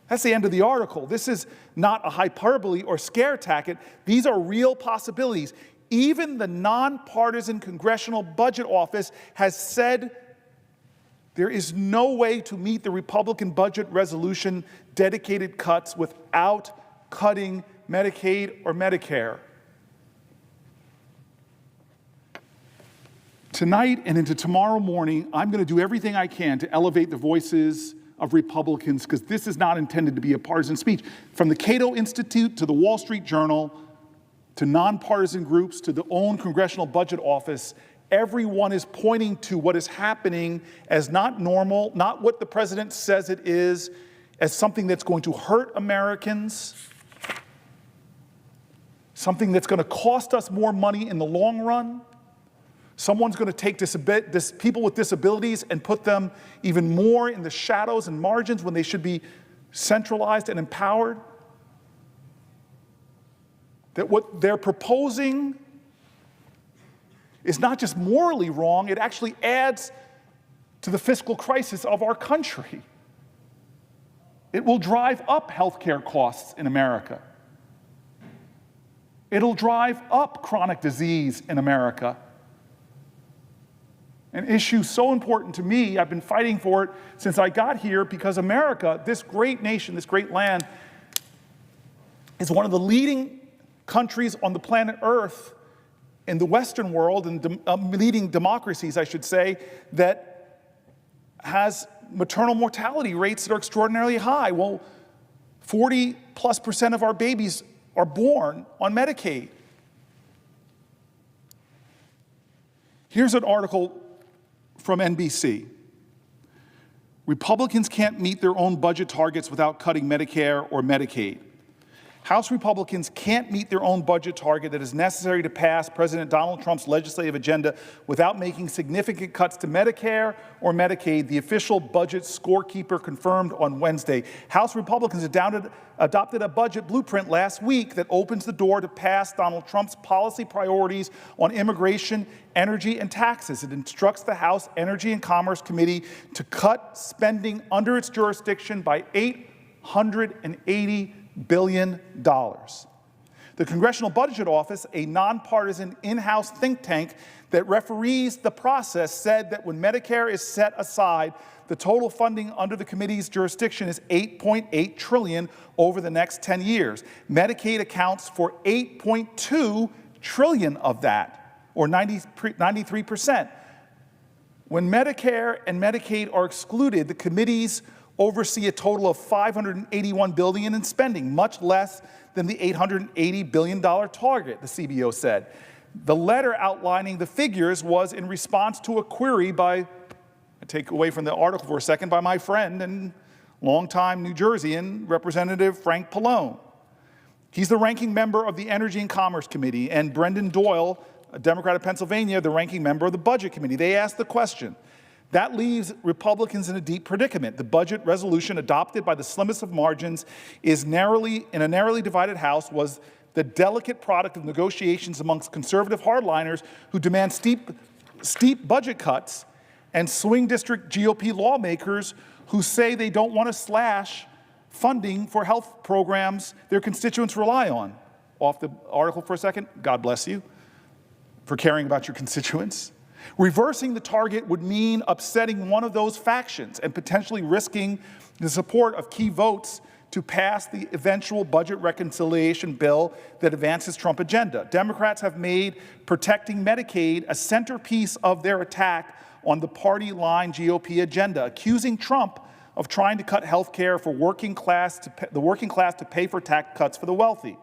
That's the end of the article. This is not a hyperbole or scare tactic. These are real possibilities. Even the nonpartisan Congressional Budget Office has said there is no way to meet the Republican budget resolution dedicated cuts without cutting Medicaid or Medicare. Tonight and into tomorrow morning, I'm going to do everything I can to elevate the voices of Republicans, because this is not intended to be a partisan speech. From the Cato Institute to the Wall Street Journal, to nonpartisan groups, to the own Congressional Budget Office, everyone is pointing to what is happening as not normal, not what the president says it is, as something that's going to hurt Americans, something that's going to cost us more money in the long run. Someone's going to take people with disabilities and put them even more in the shadows and margins when they should be centralized and empowered. That what they're proposing is not just morally wrong, it actually adds to the fiscal crisis of our country. It will drive up healthcare costs in America. It'll drive up chronic disease in America. An issue so important to me, I've been fighting for it since I got here, because America, this great nation, this great land, is one of the leading countries on the planet Earth in the Western world, and leading democracies, I should say, that has maternal mortality rates that are extraordinarily high. Well, 40+% of our babies are born on Medicaid. Here's an article from NBC. Republicans can't meet their own budget targets without cutting Medicare or Medicaid. House Republicans can't meet their own budget target that is necessary to pass President Donald Trump's legislative agenda without making significant cuts to Medicare or Medicaid, the official budget scorekeeper confirmed on Wednesday. House Republicans adopted a budget blueprint last week that opens the door to pass Donald Trump's policy priorities on immigration, energy, and taxes. It instructs the House Energy and Commerce Committee to cut spending under its jurisdiction by $880 billion. The Congressional Budget Office, a nonpartisan in-house think tank that referees the process, said that when Medicare is set aside, the total funding under the committee's jurisdiction is $8.8 trillion over the next 10 years. Medicaid accounts for $8.2 trillion of that, or 93%. When Medicare and Medicaid are excluded, the committees oversee a total of $581 billion in spending, much less than the $880 billion target, the CBO said. The letter outlining the figures was in response to a query by, I take away from the article for a second, by my friend and longtime New Jerseyan, Representative Frank Pallone. He's the ranking member of the Energy and Commerce Committee, and Brendan Doyle, a Democrat of Pennsylvania, the ranking member of the Budget Committee. They asked the question. That leaves Republicans in a deep predicament. The budget resolution adopted by the slimmest of margins in a narrowly divided House was the delicate product of negotiations amongst conservative hardliners who demand steep budget cuts, and swing district GOP lawmakers who say they don't want to slash funding for health programs their constituents rely on. Off the article for a second, God bless you for caring about your constituents. Reversing the target would mean upsetting one of those factions and potentially risking the support of key votes to pass the eventual budget reconciliation bill that advances Trump agenda. Democrats have made protecting Medicaid a centerpiece of their attack on the party line GOP agenda, accusing Trump of trying to cut health care for the working class to pay for tax cuts for the wealthy.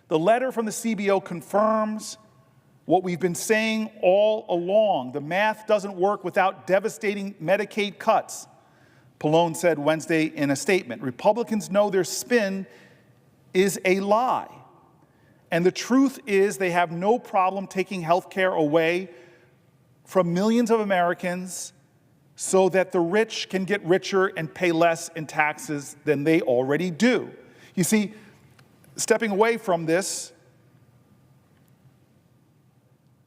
The letter from the CBO confirms what we've been saying all along. The math doesn't work without devastating Medicaid cuts, Pallone said Wednesday in a statement. Republicans know their spin is a lie. And the truth is they have no problem taking health care away from millions of Americans so that the rich can get richer and pay less in taxes than they already do. You see, stepping away from this,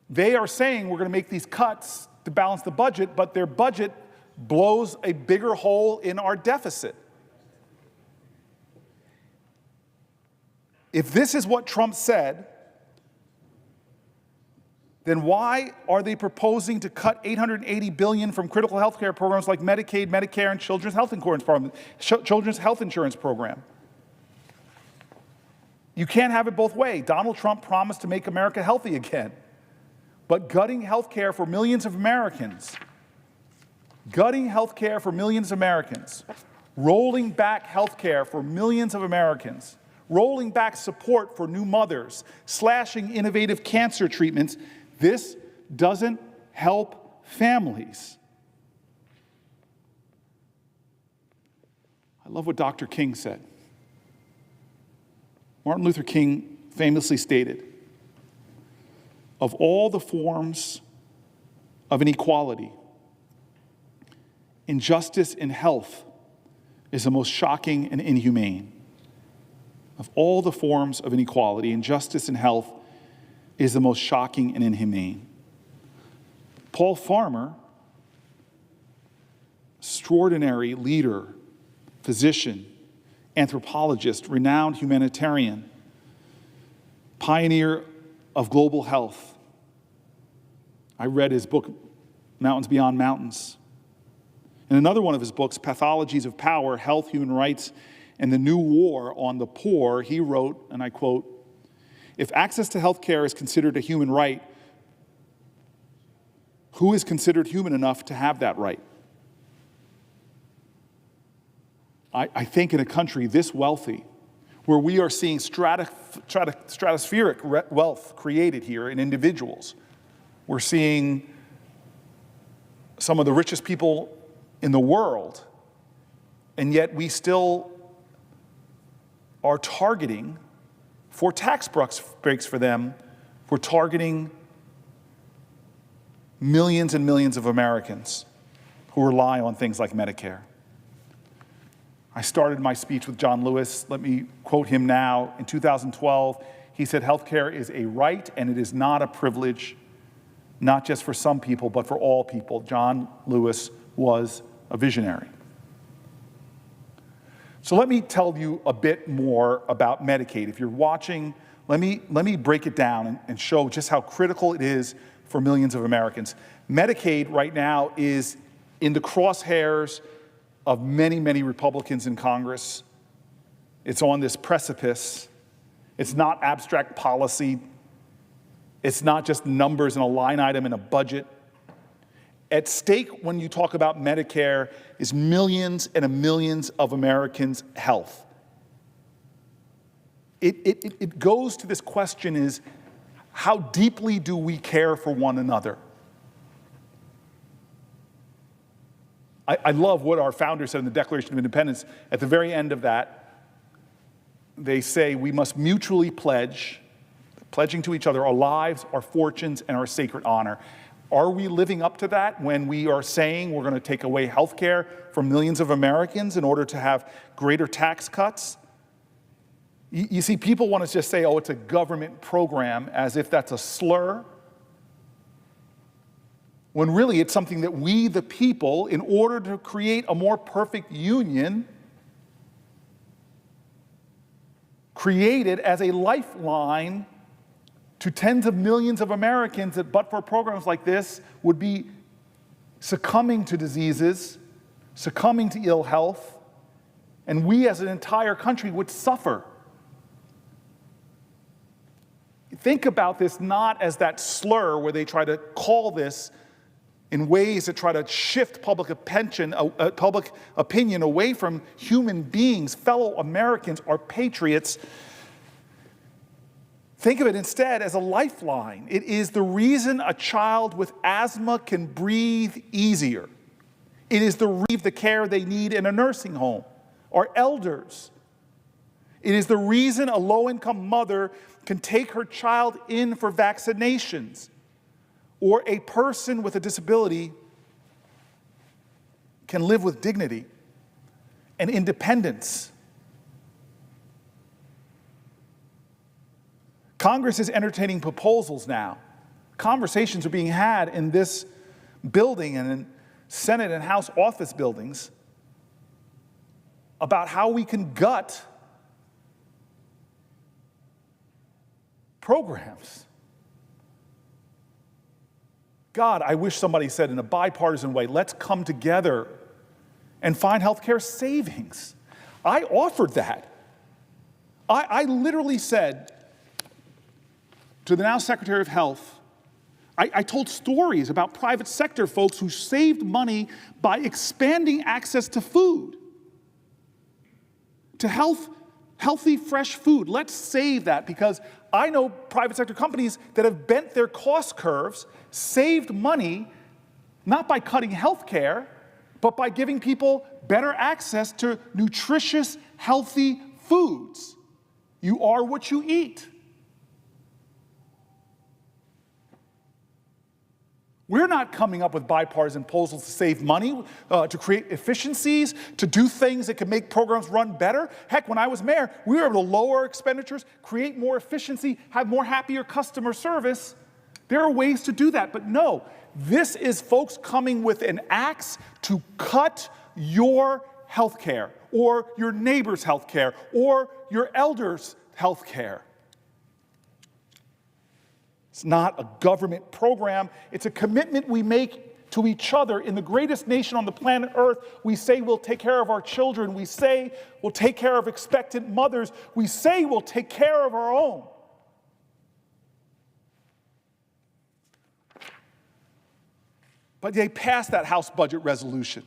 they are saying we're going to make these cuts to balance the budget, but their budget blows a bigger hole in our deficit. If this is what Trump said, then why are they proposing to cut $880 billion from critical health care programs like Medicaid, Medicare, and Children's Health Insurance Program? You can't have it both ways. Donald Trump promised to make America healthy again. but gutting health care for millions of Americans, gutting health care for millions of Americans, rolling back health care for millions of Americans, rolling back support for new mothers, slashing innovative cancer treatments, this doesn't help families. I love what Dr. King said. Martin Luther King famously stated, of all the forms of inequality, injustice in health is the most shocking and inhumane. Of all the forms of inequality, injustice in health is the most shocking and inhumane. Paul Farmer, extraordinary leader, physician, anthropologist, renowned humanitarian, pioneer of global health. I read his book, Mountains Beyond Mountains. In another one of his books, Pathologies of Power, Health, Human Rights, and the New War on the Poor, he wrote, and I quote, "If access to health care is considered a human right, who is considered human enough to have that right?" I think in a country this wealthy, where we are seeing stratospheric wealth created here in individuals, we're seeing some of the richest people in the world, and yet we still are targeting, for tax breaks for them, we're targeting millions and millions of Americans who rely on things like Medicare. I started my speech with John Lewis. Let me quote him now. In 2012, he said, "Healthcare is a right and it is not a privilege, not just for some people, but for all people." John Lewis was a visionary. So let me tell you a bit more about Medicaid. If you're watching, let me break it down and show just how critical it is for millions of Americans. Medicaid right now is in the crosshairs of many, many Republicans in Congress. It's on this precipice. It's not abstract policy. It's not just numbers in a line item in a budget. At stake when you talk about Medicare is millions and millions of Americans' health. It goes to this question is, how deeply do we care for one another? I love what our founders said in the Declaration of Independence. At the very end of that, they say we must mutually pledging to each other our lives, our fortunes, and our sacred honor. Are we living up to that when we are saying we're going to take away health care from millions of Americans in order to have greater tax cuts? You see, people want to just say, oh, it's a government program, as if that's a slur, when really it's something that we, the people, in order to create a more perfect union, created as a lifeline to tens of millions of Americans that, but for programs like this, would be succumbing to diseases, succumbing to ill health, and we as an entire country would suffer. Think about this not as that slur where they try to call this in ways that try to shift public opinion away from human beings, fellow Americans, our patriots. Think of it instead as a lifeline. It is the reason a child with asthma can breathe easier. It is the care they need in a nursing home, our elders. It is the reason a low-income mother can take her child in for vaccinations, or a person with a disability can live with dignity and independence. Congress is entertaining proposals now. Conversations are being had in this building and in Senate and House office buildings about how we can gut programs. God, I wish somebody said in a bipartisan way, let's come together and find healthcare savings. I offered that. I literally said to the now Secretary of Health, I told stories about private sector folks who saved money by expanding access to food, to healthy, fresh food. Let's save that, because I know private sector companies that have bent their cost curves, saved money, not by cutting health care, but by giving people better access to nutritious, healthy foods. You are what you eat. We're not coming up with bipartisan proposals to save money, to create efficiencies, to do things that can make programs run better. Heck, when I was mayor, we were able to lower expenditures, create more efficiency, have more happier customer service. There are ways to do that, but no, this is folks coming with an axe to cut your health care, or your neighbor's health care, or your elder's health care. It's not a government program. It's a commitment we make to each other. In the greatest nation on the planet Earth, we say we'll take care of our children. We say we'll take care of expectant mothers. We say we'll take care of our own. But they passed that House budget resolution.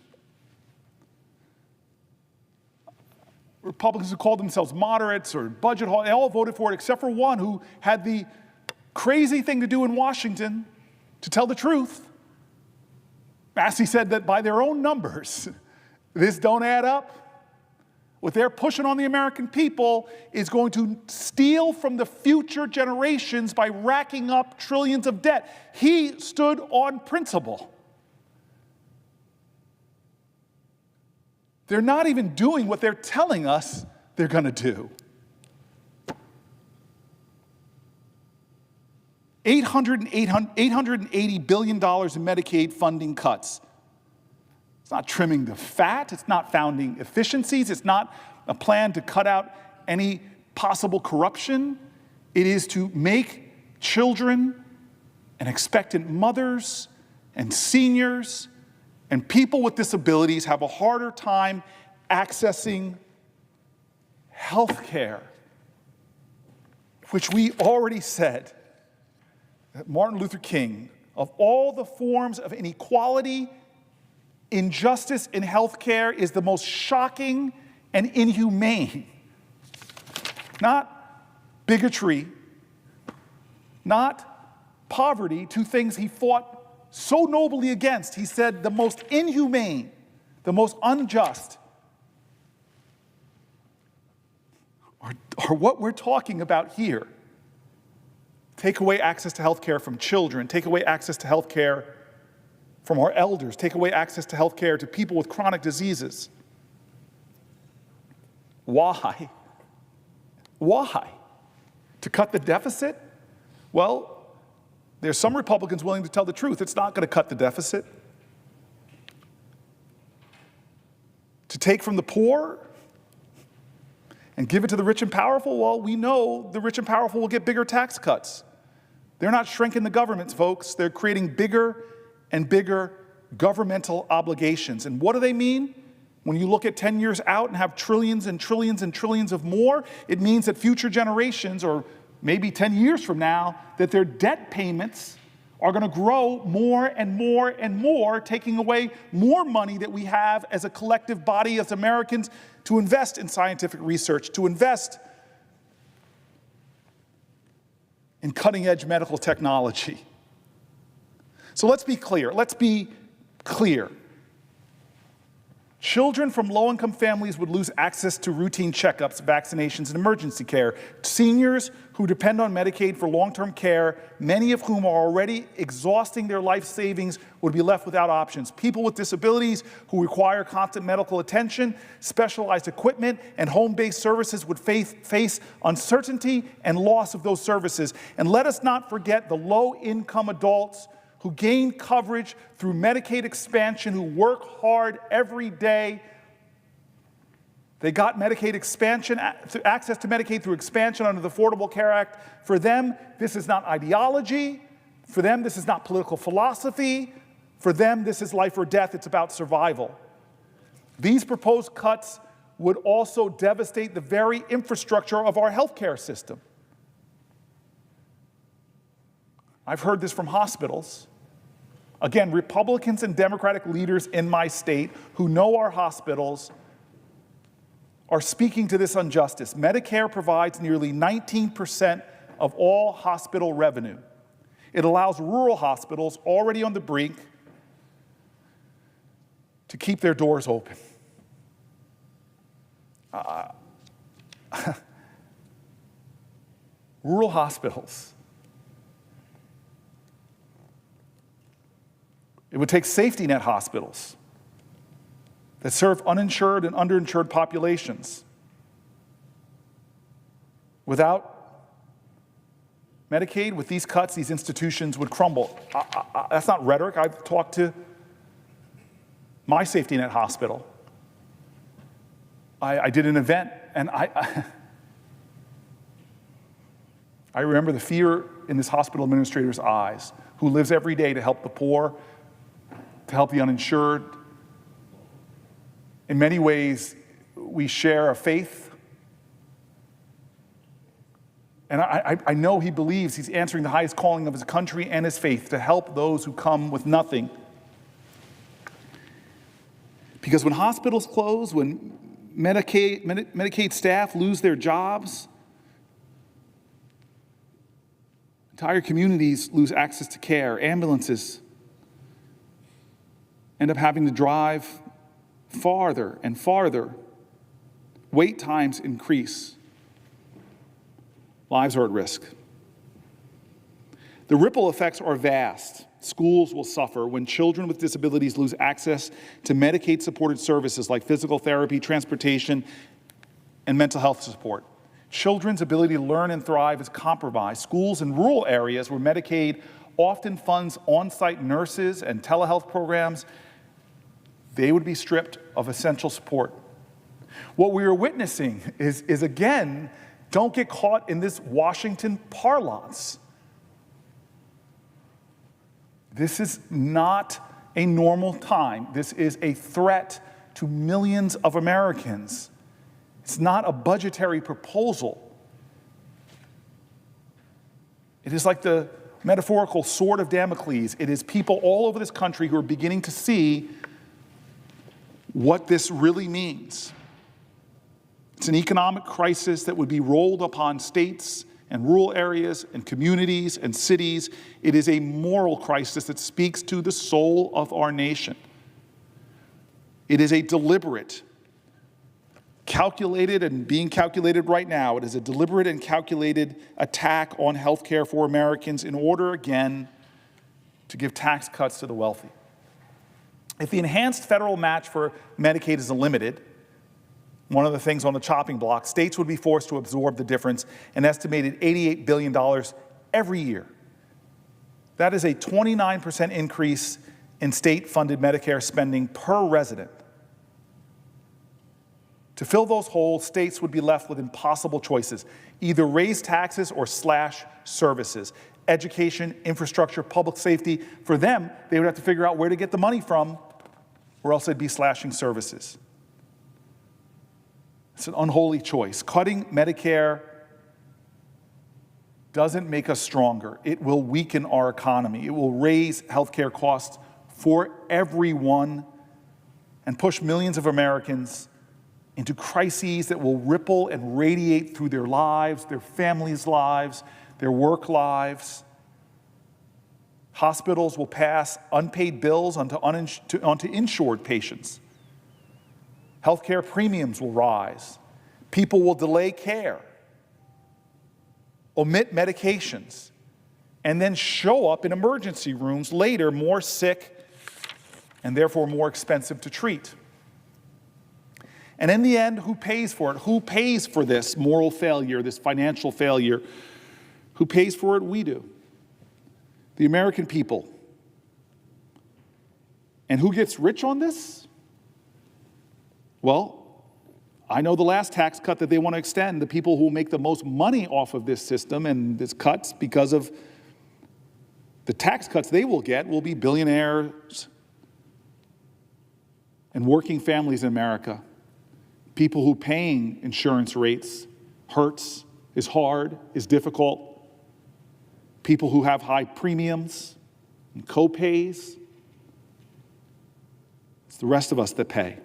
Republicans who called themselves moderates or budget hawks, they all voted for it except for one who had the crazy thing to do in Washington, to tell the truth. Massey said that by their own numbers, this don't add up. What they're pushing on the American people is going to steal from the future generations by racking up trillions of debt. He stood on principle. They're not even doing what they're telling us they're going to do. $880 billion in Medicaid funding cuts. It's not trimming the fat. It's not finding efficiencies. It's not a plan to cut out any possible corruption. It is to make children and expectant mothers and seniors and people with disabilities have a harder time accessing health care, which we already said that Martin Luther King, of all the forms of inequality, injustice in health care, is the most shocking and inhumane. Not bigotry, not poverty, two things he fought so nobly against. He said the most inhumane, the most unjust are what we're talking about here. Take away access to health care from children, take away access to health care from our elders, take away access to health care to people with chronic diseases. Why? Why? To cut the deficit? Well, there's some Republicans willing to tell the truth. It's not going to cut the deficit. To take from the poor and give it to the rich and powerful? Well, we know the rich and powerful will get bigger tax cuts. They're not shrinking the governments, folks. They're creating bigger and bigger governmental obligations. And what do they mean? When you look at 10 years out and have trillions and trillions and trillions of more, it means that future generations, or maybe 10 years from now, that their debt payments are going to grow more and more and more, taking away more money that we have as a collective body as Americans to invest in scientific research, to invest in cutting-edge medical technology. So let's be clear. Let's be clear. Children from low-income families would lose access to routine checkups, vaccinations, and emergency care. Seniors who depend on Medicaid for long-term care, many of whom are already exhausting their life savings, would be left without options. People with disabilities who require constant medical attention, specialized equipment, and home-based services would face uncertainty and loss of those services. And let us not forget the low-income adults who gain coverage through Medicaid expansion, who work hard every day. They got Medicaid expansion, access to Medicaid through expansion under the Affordable Care Act. For them, this is not ideology. For them, this is not political philosophy. For them, this is life or death. It's about survival. These proposed cuts would also devastate the very infrastructure of our healthcare system. I've heard this from hospitals. Again, Republicans and Democratic leaders in my state who know our hospitals are speaking to this injustice. Medicare provides nearly 19% of all hospital revenue. It allows rural hospitals already on the brink to keep their doors open. Rural hospitals. It would take safety net hospitals that serve uninsured and underinsured populations. Without Medicaid, with these cuts, these institutions would crumble. That's not rhetoric. I've talked to my safety net hospital. I did an event, and I remember the fear in this hospital administrator's eyes, who lives every day to help the poor, to help the uninsured. In many ways, we share a faith. And I know he believes he's answering the highest calling of his country and his faith, to help those who come with nothing. Because when hospitals close, when Medicaid staff lose their jobs, entire communities lose access to care. Ambulances end up having to drive farther and farther. Wait times increase. Lives are at risk. The ripple effects are vast. Schools will suffer when children with disabilities lose access to Medicaid-supported services like physical therapy, transportation, and mental health support. Children's ability to learn and thrive is compromised. Schools in rural areas where Medicaid often funds on-site nurses and telehealth programs, they would be stripped of essential support. What we are witnessing is again, don't get caught in this Washington parlance. This is not a normal time. This is a threat to millions of Americans. It's not a budgetary proposal. It is like the metaphorical sword of Damocles. It is people all over this country who are beginning to see what this really means. It's an economic crisis that would be rolled upon states and rural areas and communities and cities. It is a moral crisis that speaks to the soul of our nation. It is a deliberate, calculated and being calculated right now, it is a deliberate and calculated attack on health care for Americans in order, again, to give tax cuts to the wealthy. If the enhanced federal match for Medicaid is limited, one of the things on the chopping block, states would be forced to absorb the difference, an estimated $88 billion every year. That is a 29% increase in state-funded Medicare spending per resident. To fill those holes, states would be left with impossible choices, either raise taxes or slash services. Education, infrastructure, public safety. For them, they would have to figure out where to get the money from, or else they'd be slashing services. It's an unholy choice. Cutting Medicare doesn't make us stronger. It will weaken our economy. It will raise healthcare costs for everyone and push millions of Americans into crises that will ripple and radiate through their lives, their families' lives, their work lives. Hospitals will pass unpaid bills onto insured patients. Healthcare premiums will rise. People will delay care, omit medications, and then show up in emergency rooms later more sick and therefore more expensive to treat. And in the end, who pays for it? Who pays for this moral failure, this financial failure? Who pays for it? We do. The American people. And who gets rich on this? Well, I know the last tax cut that they want to extend, the people who make the most money off of this system and this cuts because of the tax cuts they will get will be billionaires and working families in America. People who paying insurance rates hurts, is hard, is difficult. people who have high premiums and co-pays. It's the rest of us that pay.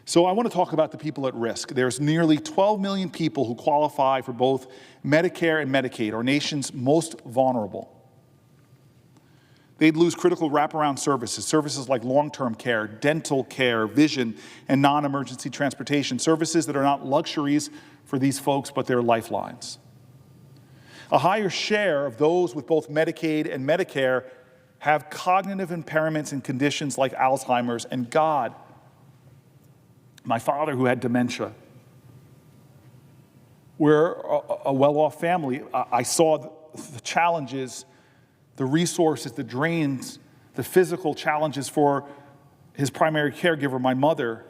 So I want to talk about the people at risk. There's nearly 12 million people who qualify for both Medicare and Medicaid, our nation's most vulnerable. They'd lose critical wraparound services like long-term care, dental care, vision, and non-emergency transportation, services that are not luxuries for these folks, but they're lifelines. A higher share of those with both Medicaid and Medicare have cognitive impairments and conditions like Alzheimer's, and God, my father who had dementia. We're a well-off family. I saw the challenges, the resources, the drains, the physical challenges for his primary caregiver, my mother.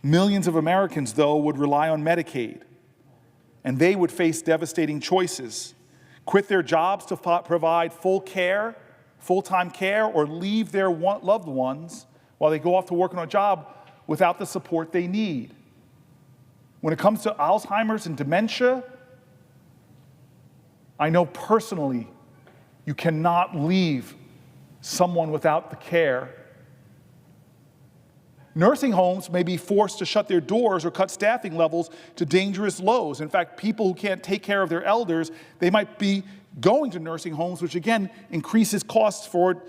Millions of Americans, though, would rely on Medicaid, and they would face devastating choices. Quit their jobs to provide full-time care, or leave their loved ones while they go off to work on a job without the support they need. When it comes to Alzheimer's and dementia, I know personally you cannot leave someone without the care. Nursing homes may be forced to shut their doors or cut staffing levels to dangerous lows. In fact, people who can't take care of their elders, they might be going to nursing homes, which again increases costs for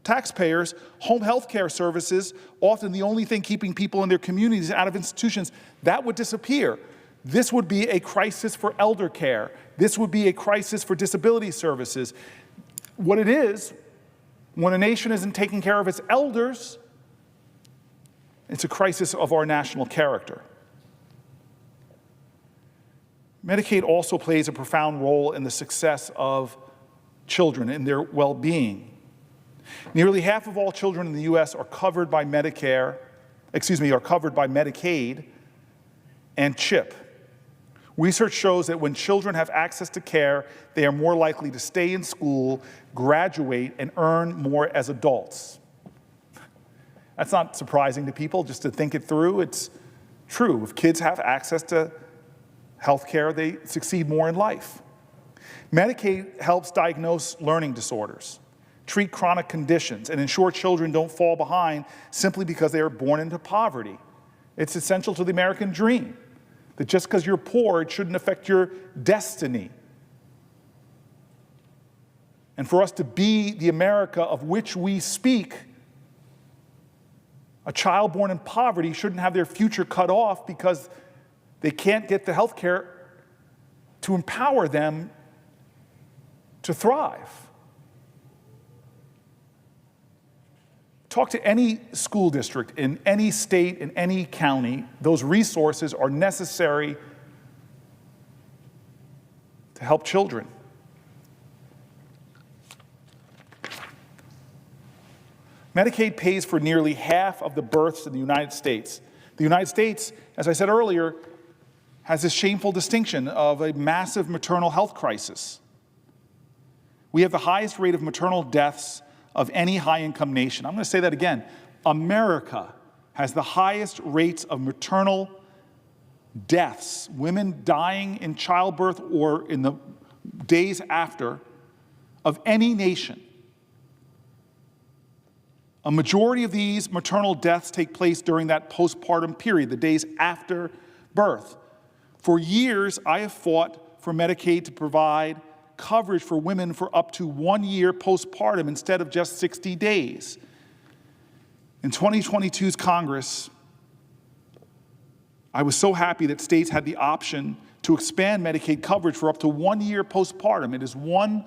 taxpayers. Home health care services, often the only thing keeping people in their communities out of institutions, that would disappear. This would be a crisis for elder care. This would be a crisis for disability services. What it is, when a nation isn't taking care of its elders, it's a crisis of our national character. Medicaid also plays a profound role in the success of children and their well-being. Nearly half of all children in the U.S. are covered by Medicaid and CHIP. Research shows that when children have access to care, they are more likely to stay in school, graduate, and earn more as adults. That's not surprising to people, just to think it through. It's true. If kids have access to health care, they succeed more in life. Medicaid helps diagnose learning disorders, treat chronic conditions, and ensure children don't fall behind simply because they are born into poverty. It's essential to the American dream, that just because you're poor, it shouldn't affect your destiny. And for us to be the America of which we speak, a child born in poverty shouldn't have their future cut off because they can't get the health care to empower them to thrive. Talk to any school district in any state, in any county. Those resources are necessary to help children. Medicaid pays for nearly half of the births in the United States. The United States, as I said earlier, has this shameful distinction of a massive maternal health crisis. We have the highest rate of maternal deaths of any high-income nation. I'm going to say that again. America has the highest rates of maternal deaths, women dying in childbirth or in the days after, of any nation. A majority of these maternal deaths take place during that postpartum period, the days after birth. For years, I have fought for Medicaid to provide coverage for women for up to 1 year postpartum instead of just 60 days. In 2022's Congress, I was so happy that states had the option to expand Medicaid coverage for up to 1 year postpartum. It is one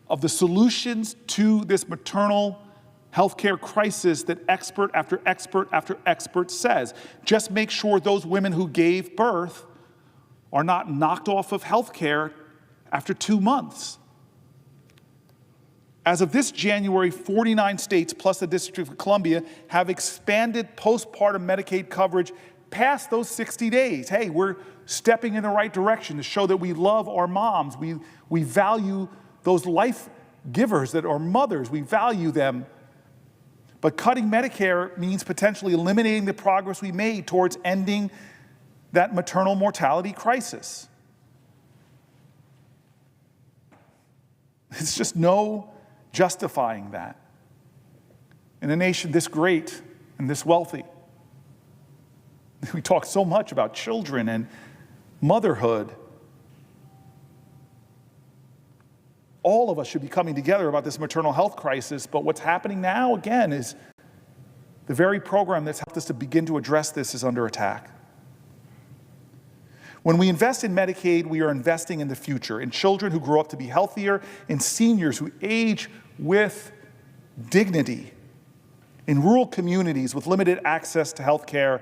of the solutions to this maternal healthcare crisis that expert after expert after expert says. Just make sure those women who gave birth are not knocked off of healthcare after 2 months. As of this January, 49 states plus the District of Columbia have expanded postpartum Medicaid coverage past those 60 days. Hey, we're stepping in the right direction to show that we love our moms. We value those life givers that are mothers. We value them. But cutting Medicare means potentially eliminating the progress we made towards ending that maternal mortality crisis. There's just no justifying that. In a nation this great and this wealthy, we talk so much about children and motherhood. All of us should be coming together about this maternal health crisis, but what's happening now, again, is the very program that's helped us to begin to address this is under attack. When we invest in Medicaid, we are investing in the future, in children who grow up to be healthier, in seniors who age with dignity, in rural communities with limited access to health care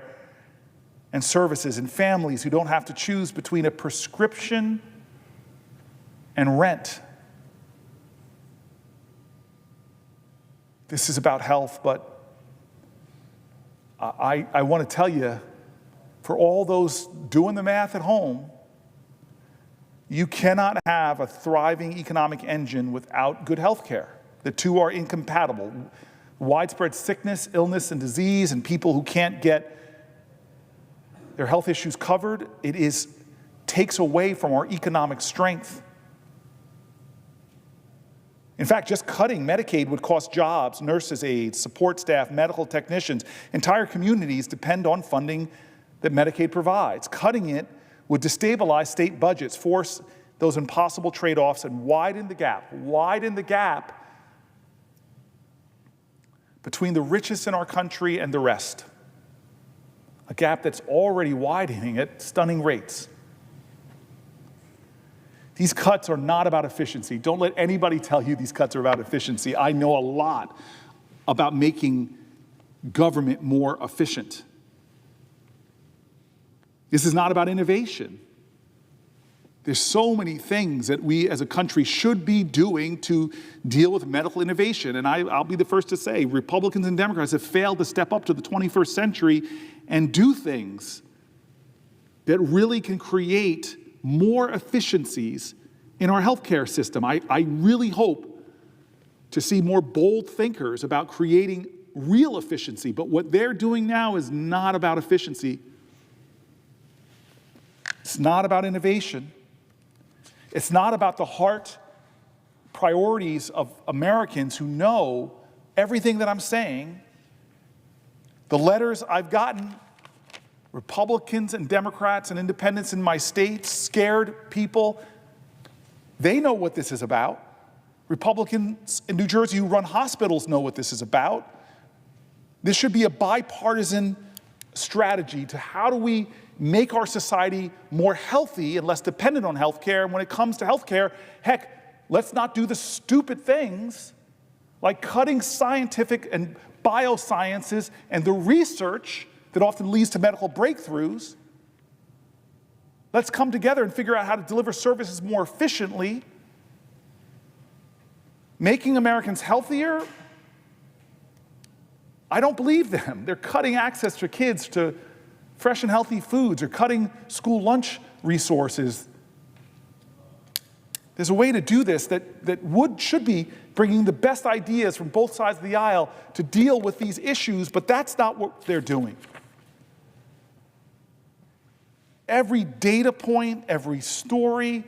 and services, in families who don't have to choose between a prescription and rent. This is about health, but I want to tell you, for all those doing the math at home, you cannot have a thriving economic engine without good health care. The two are incompatible. Widespread sickness, illness, and disease, and people who can't get their health issues covered, takes away from our economic strength. In fact, just cutting Medicaid would cost jobs, nurses' aides, support staff, medical technicians. Entire communities depend on funding that Medicaid provides. Cutting it would destabilize state budgets, force those impossible trade-offs, and widen the gap between the richest in our country and the rest. A gap that's already widening at stunning rates. These cuts are not about efficiency. Don't let anybody tell you these cuts are about efficiency. I know a lot about making government more efficient. This is not about innovation. There's so many things that we as a country should be doing to deal with medical innovation. And I'll be the first to say, Republicans and Democrats have failed to step up to the 21st century and do things that really can create more efficiencies in our healthcare system. I really hope to see more bold thinkers about creating real efficiency. But what they're doing now is not about efficiency. It's not about innovation. It's not about the heart priorities of Americans who know everything that I'm saying. The letters I've gotten, Republicans and Democrats and independents in my state, scared people, they know what this is about. Republicans in New Jersey who run hospitals know what this is about. This should be a bipartisan strategy to how do we make our society more healthy and less dependent on health care. And when it comes to health care, heck, let's not do the stupid things like cutting scientific and biosciences and the research that often leads to medical breakthroughs. Let's come together and figure out how to deliver services more efficiently. Making Americans healthier, I don't believe them. They're cutting access for kids to fresh and healthy foods, or cutting school lunch resources. There's a way to do this that should be bringing the best ideas from both sides of the aisle to deal with these issues, but that's not what they're doing. Every data point, every story,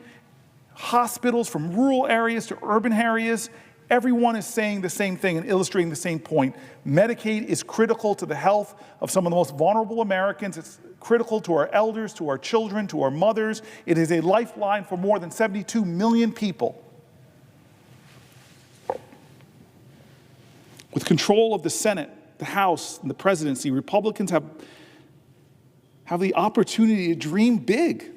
hospitals from rural areas to urban areas, everyone is saying the same thing and illustrating the same point. Medicaid is critical to the health of some of the most vulnerable Americans. It's critical to our elders, to our children, to our mothers. It is a lifeline for more than 72 million people. With control of the Senate, the House, and the presidency, Republicans have the opportunity to dream big.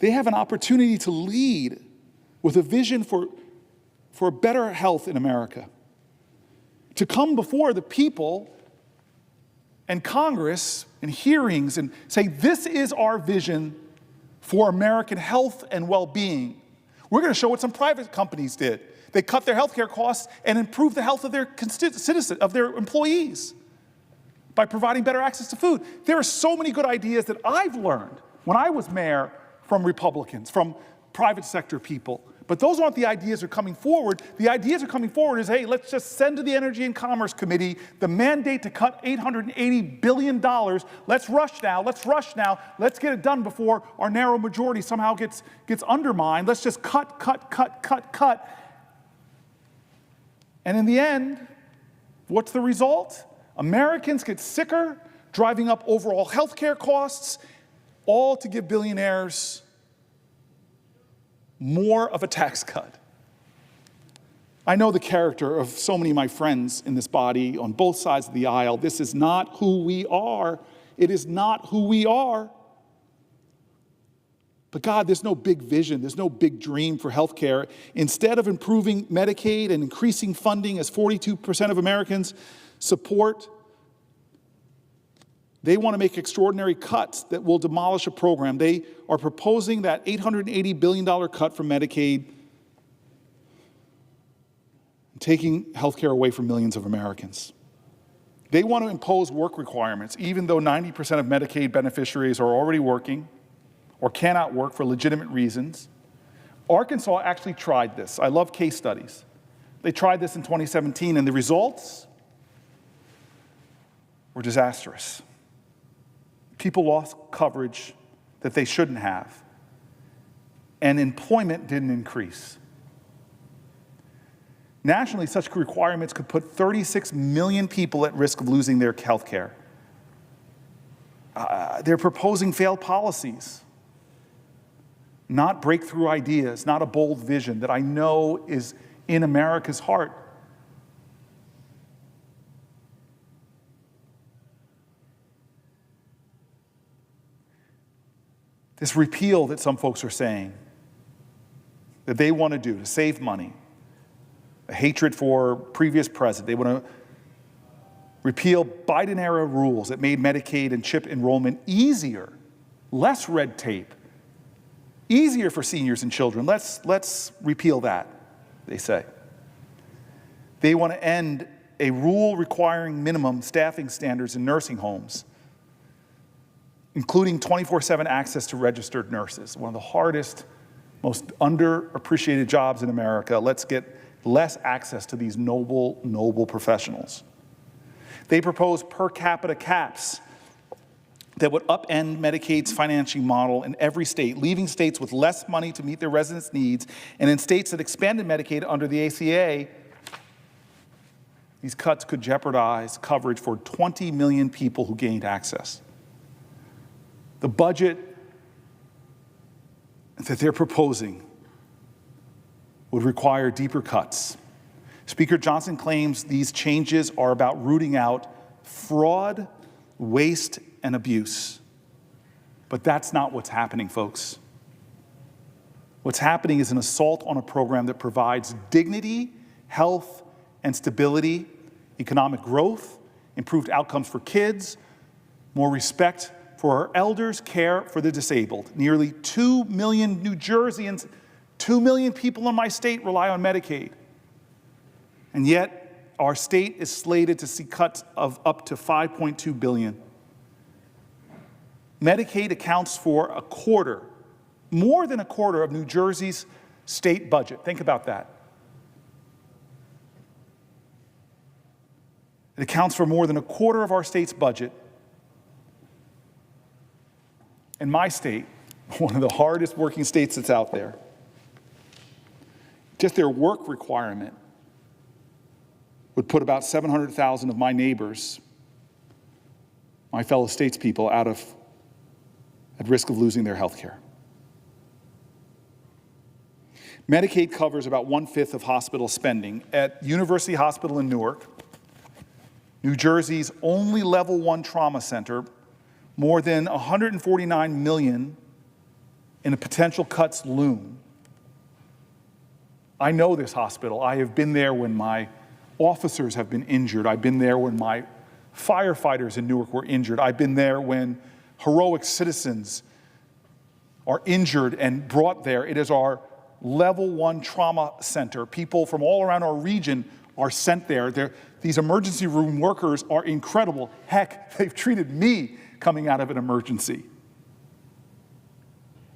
They have an opportunity to lead with a vision for better health in America, to come before the people and Congress and hearings and say, this is our vision for American health and well-being. We're going to show what some private companies did. They cut their health care costs and improved the health of their citizens, of their employees, by providing better access to food. There are so many good ideas that I've learned when I was mayor from Republicans, from private sector people. But those aren't the ideas that are coming forward. The ideas that are coming forward is, hey, let's just send to the Energy and Commerce Committee the mandate to cut $880 billion. Let's rush now. Let's get it done before our narrow majority somehow gets undermined. Let's just cut. And in the end, what's the result? Americans get sicker, driving up overall healthcare costs, all to give billionaires more of a tax cut. I know the character of so many of my friends in this body on both sides of the aisle. This is not who we are. It is not who we are. But God, there's no big vision. There's no big dream for healthcare. Instead of improving Medicaid and increasing funding, as 42% of Americans support, they want to make extraordinary cuts that will demolish a program. They are proposing that $880 billion cut from Medicaid, taking health care away from millions of Americans. They want to impose work requirements, even though 90% of Medicaid beneficiaries are already working or cannot work for legitimate reasons. Arkansas actually tried this. I love case studies. They tried this in 2017, and the results were disastrous. People lost coverage that they shouldn't have, and employment didn't increase. Nationally, such requirements could put 36 million people at risk of losing their health care. They're proposing failed policies, not breakthrough ideas, not a bold vision that I know is in America's heart. This repeal that some folks are saying that they want to do to save money, a hatred for previous president. They want to repeal Biden-era rules that made Medicaid and CHIP enrollment easier, less red tape, easier for seniors and children. Let's repeal that, they say. They want to end a rule requiring minimum staffing standards in nursing homes, including 24/7 access to registered nurses, one of the hardest, most underappreciated jobs in America. Let's get less access to these noble professionals. They propose per capita caps that would upend Medicaid's financing model in every state, leaving states with less money to meet their residents' needs. And in states that expanded Medicaid under the ACA, these cuts could jeopardize coverage for 20 million people who gained access. The budget that they're proposing would require deeper cuts. Speaker Johnson claims these changes are about rooting out fraud, waste, and abuse. But that's not what's happening, folks. What's happening is an assault on a program that provides dignity, health, and stability, economic growth, improved outcomes for kids, more respect for our elders, care for the disabled. Nearly 2 million New Jerseyans, 2 million people in my state rely on Medicaid. And yet, our state is slated to see cuts of up to $5.2 billion. Medicaid accounts for a quarter, more than a quarter of New Jersey's state budget. Think about that. It accounts for more than a quarter of our state's budget. In my state, one of the hardest working states that's out there, just their work requirement would put about 700,000 of my neighbors, my fellow statespeople, at risk of losing their health care. Medicaid covers about 1/5 of hospital spending. At University Hospital in Newark, New Jersey's only level 1 trauma center, more than $149 million in potential cuts loom. I know this hospital. I have been there when my officers have been injured. I've been there when my firefighters in Newark were injured. I've been there when heroic citizens are injured and brought there. It is our level 1 trauma center. People from all around our region are sent there. These emergency room workers are incredible. Heck, they've treated me coming out of an emergency.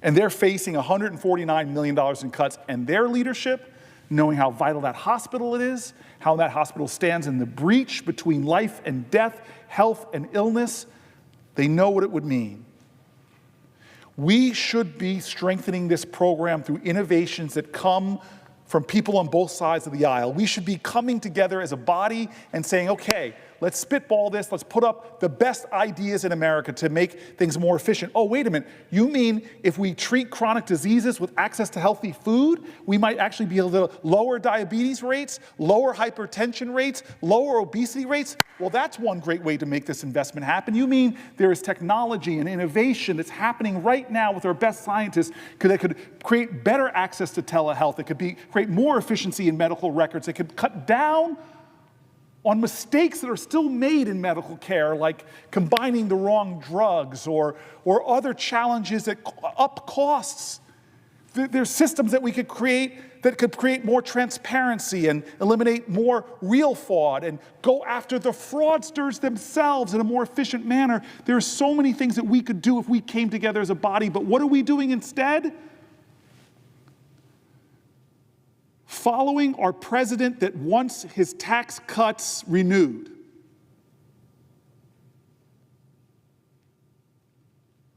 And they're facing $149 million in cuts, and their leadership, knowing how vital that hospital is, how that hospital stands in the breach between life and death, health and illness, they know what it would mean. We should be strengthening this program through innovations that come from people on both sides of the aisle. We should be coming together as a body and saying, okay, let's spitball this, let's put up the best ideas in America to make things more efficient. Oh, wait a minute, you mean if we treat chronic diseases with access to healthy food, we might actually be able to lower diabetes rates, lower hypertension rates, lower obesity rates? Well, that's one great way to make this investment happen. You mean there is technology and innovation that's happening right now with our best scientists that could create better access to telehealth, it could create more efficiency in medical records, it could cut down on mistakes that are still made in medical care, like combining the wrong drugs or other challenges that up costs. There's systems that we could create that could create more transparency and eliminate more real fraud and go after the fraudsters themselves in a more efficient manner. There are so many things that we could do if we came together as a body, but what are we doing instead? Following our president that wants his tax cuts renewed.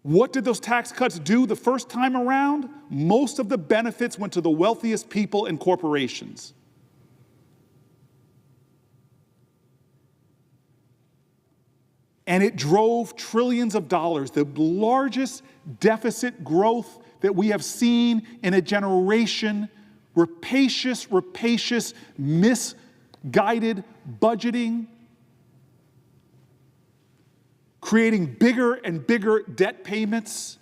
What did those tax cuts do the first time around? Most of the benefits went to the wealthiest people and corporations. And it drove trillions of dollars, the largest deficit growth that we have seen in a generation. Rapacious, misguided budgeting, creating bigger and bigger debt payments.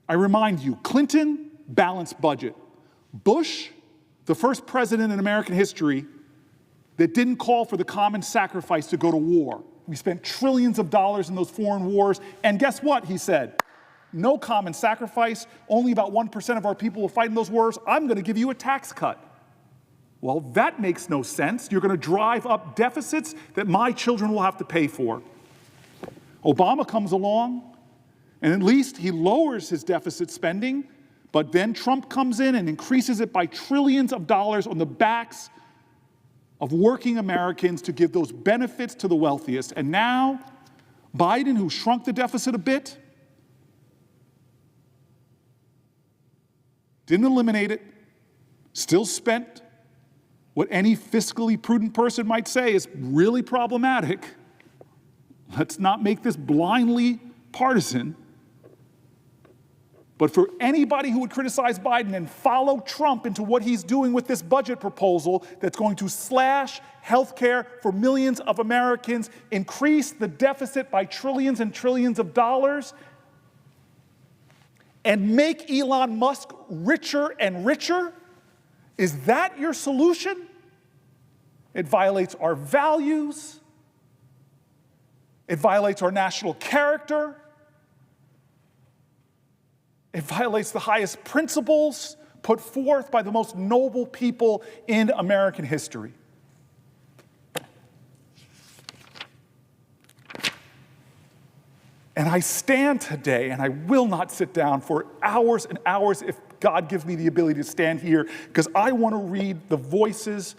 I remind you, Clinton, balanced budget. Bush, the first president in American history that didn't call for the common sacrifice to go to war. We spent trillions of dollars in those foreign wars, and guess what, he said? No common sacrifice, only about 1% of our people will fight in those wars. I'm going to give you a tax cut. Well, that makes no sense. You're going to drive up deficits that my children will have to pay for. Obama comes along, and at least he lowers his deficit spending, but then Trump comes in and increases it by trillions of dollars on the backs of working Americans to give those benefits to the wealthiest. And now, Biden, who shrunk the deficit a bit, didn't eliminate it, still spent what any fiscally prudent person might say is really problematic. Let's not make this blindly partisan. But for anybody who would criticize Biden and follow Trump into what he's doing with this budget proposal that's going to slash health care for millions of Americans, increase the deficit by trillions and trillions of dollars, and make Elon Musk richer and richer? Is that your solution? It violates our values. It violates our national character. It violates the highest principles put forth by the most noble people in American history. And I stand today, and I will not sit down for hours and hours if God gives me the ability to stand here, because I want to read the voices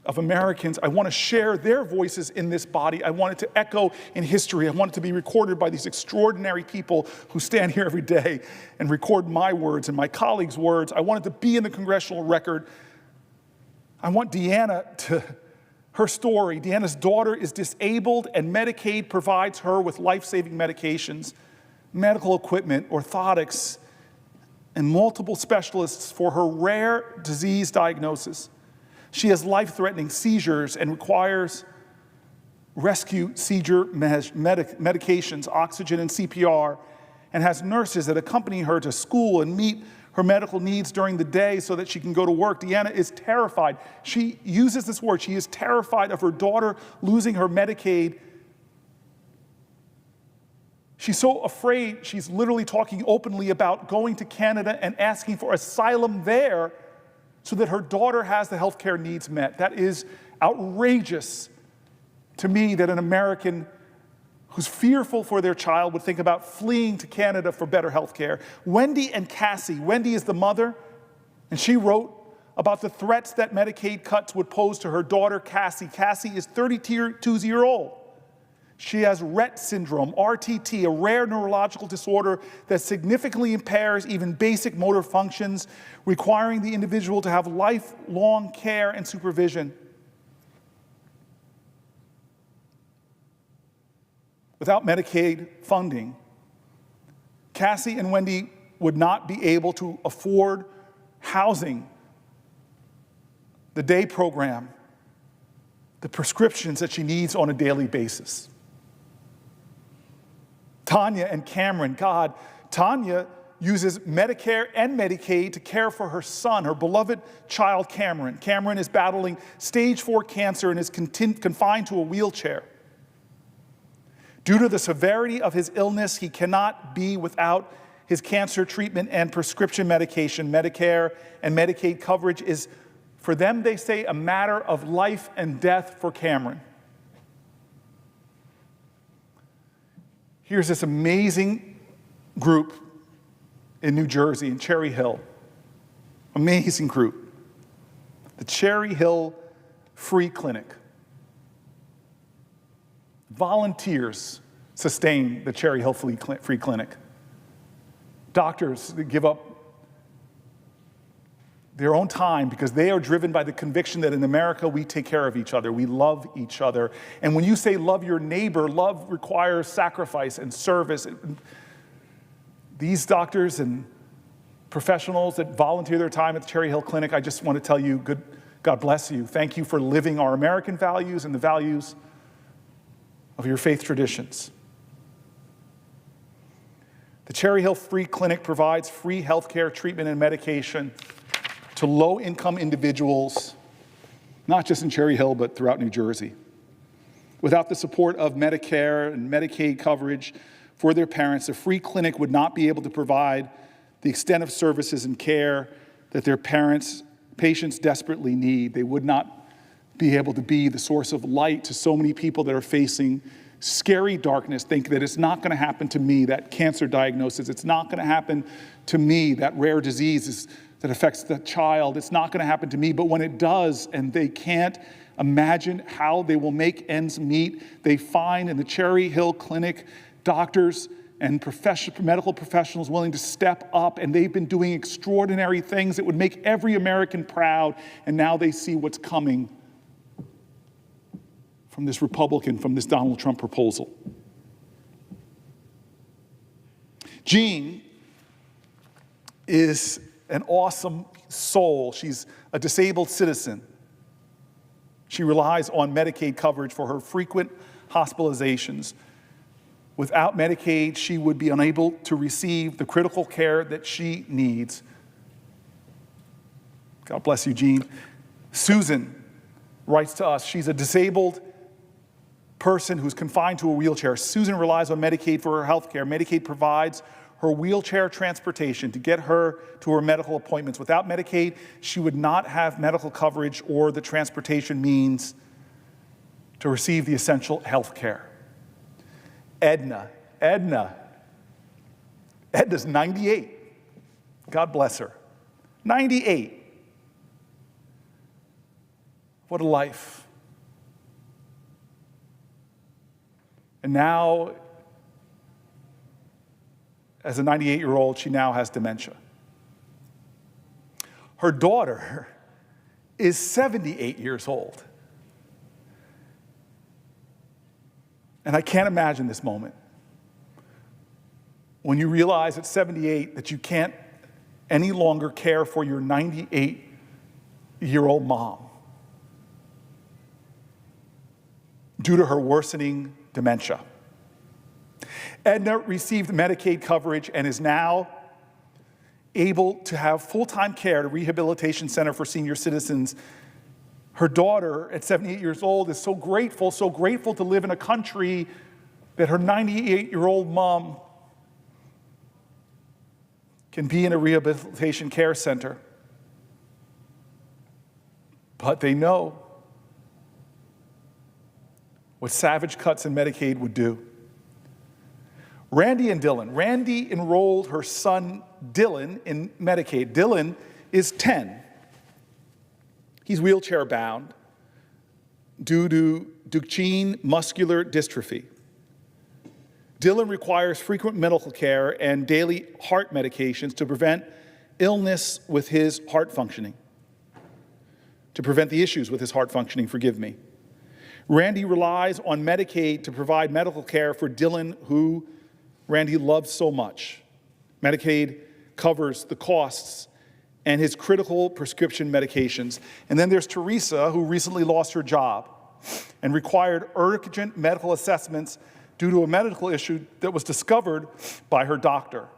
of Americans. I want to share their voices in this body. I want it to echo in history. I want it to be recorded by these extraordinary people who stand here every day and record my words and my colleagues' words. I want it to be in the congressional record. I want Deanna to... Her story, Deanna's daughter is disabled and Medicaid provides her with life-saving medications, medical equipment, orthotics, and multiple specialists for her rare disease diagnosis. She has life-threatening seizures and requires rescue seizure medications, oxygen and CPR, and has nurses that accompany her to school and meet her medical needs during the day so that she can go to work. Deanna is terrified. She uses this word. She is terrified of her daughter losing her Medicaid. She's so afraid, she's literally talking openly about going to Canada and asking for asylum there so that her daughter has the health care needs met. That is outrageous to me that an American who's fearful for their child would think about fleeing to Canada for better health care. Wendy and Cassie. Wendy is the mother, and she wrote about the threats that Medicaid cuts would pose to her daughter, Cassie. Cassie is 32 years old. She has Rett syndrome, RTT, a rare neurological disorder that significantly impairs even basic motor functions, requiring the individual to have lifelong care and supervision. Without Medicaid funding, Cassie and Wendy would not be able to afford housing, the day program, the prescriptions that she needs on a daily basis. Tanya and Cameron, Tanya uses Medicare and Medicaid to care for her son, her beloved child Cameron. Cameron is battling stage 4 cancer and is confined to a wheelchair. Due to the severity of his illness, he cannot be without his cancer treatment and prescription medication. Medicare and Medicaid coverage is, for them, they say, a matter of life and death for Cameron. Here's this amazing group in New Jersey, in Cherry Hill. Amazing group. The Cherry Hill Free Clinic. Volunteers sustain the Cherry Hill Free Clinic. Doctors give up their own time because they are driven by the conviction that in America we take care of each other, we love each other. And when you say love your neighbor, love requires sacrifice and service. These doctors and professionals that volunteer their time at the Cherry Hill Clinic, I just want to tell you, God bless you. Thank you for living our American values and the values of your faith traditions. The Cherry Hill Free Clinic provides free health care, treatment, and medication to low-income individuals, not just in Cherry Hill, but throughout New Jersey. Without the support of Medicare and Medicaid coverage for their parents, the free clinic would not be able to provide the extent of services and care that their patients desperately need. They would not be able to be the source of light to so many people that are facing scary darkness, think that it's not going to happen to me, that cancer diagnosis. It's not going to happen to me, that rare disease that affects the child. It's not going to happen to me. But when it does, and they can't imagine how they will make ends meet, they find in the Cherry Hill Clinic doctors and medical professionals willing to step up, and they've been doing extraordinary things that would make every American proud, and now they see what's coming from this Donald Trump proposal. Jean is an awesome soul. She's a disabled citizen. She relies on Medicaid coverage for her frequent hospitalizations. Without Medicaid, she would be unable to receive the critical care that she needs. God bless you, Jean. Susan writes to us. She's a disabled person who's confined to a wheelchair. Susan relies on Medicaid for her health care. Medicaid provides her wheelchair transportation to get her to her medical appointments. Without Medicaid, she would not have medical coverage or the transportation means to receive the essential health care. Edna's 98. God bless her. 98. What a life. And now, as a 98-year-old, she now has dementia. Her daughter is 78 years old. And I can't imagine this moment when you realize at 78 that you can't any longer care for your 98-year-old mom due to her worsening dementia. Edna received Medicaid coverage and is now able to have full-time care at a rehabilitation center for senior citizens. Her daughter, at 78 years old, is so grateful to live in a country that her 98-year-old mom can be in a rehabilitation care center. But they know what savage cuts in Medicaid would do. Randy and Dylan. Randy enrolled her son Dylan in Medicaid. Dylan is 10. He's wheelchair bound due to Duchenne muscular dystrophy. Dylan requires frequent medical care and daily heart medications to prevent illness with his heart functioning, to prevent the issues with his heart functioning, forgive me. Randy relies on Medicaid to provide medical care for Dylan, who Randy loves so much. Medicaid covers the costs and his critical prescription medications. And then there's Teresa, who recently lost her job and required urgent medical assessments due to a medical issue that was discovered by her doctor.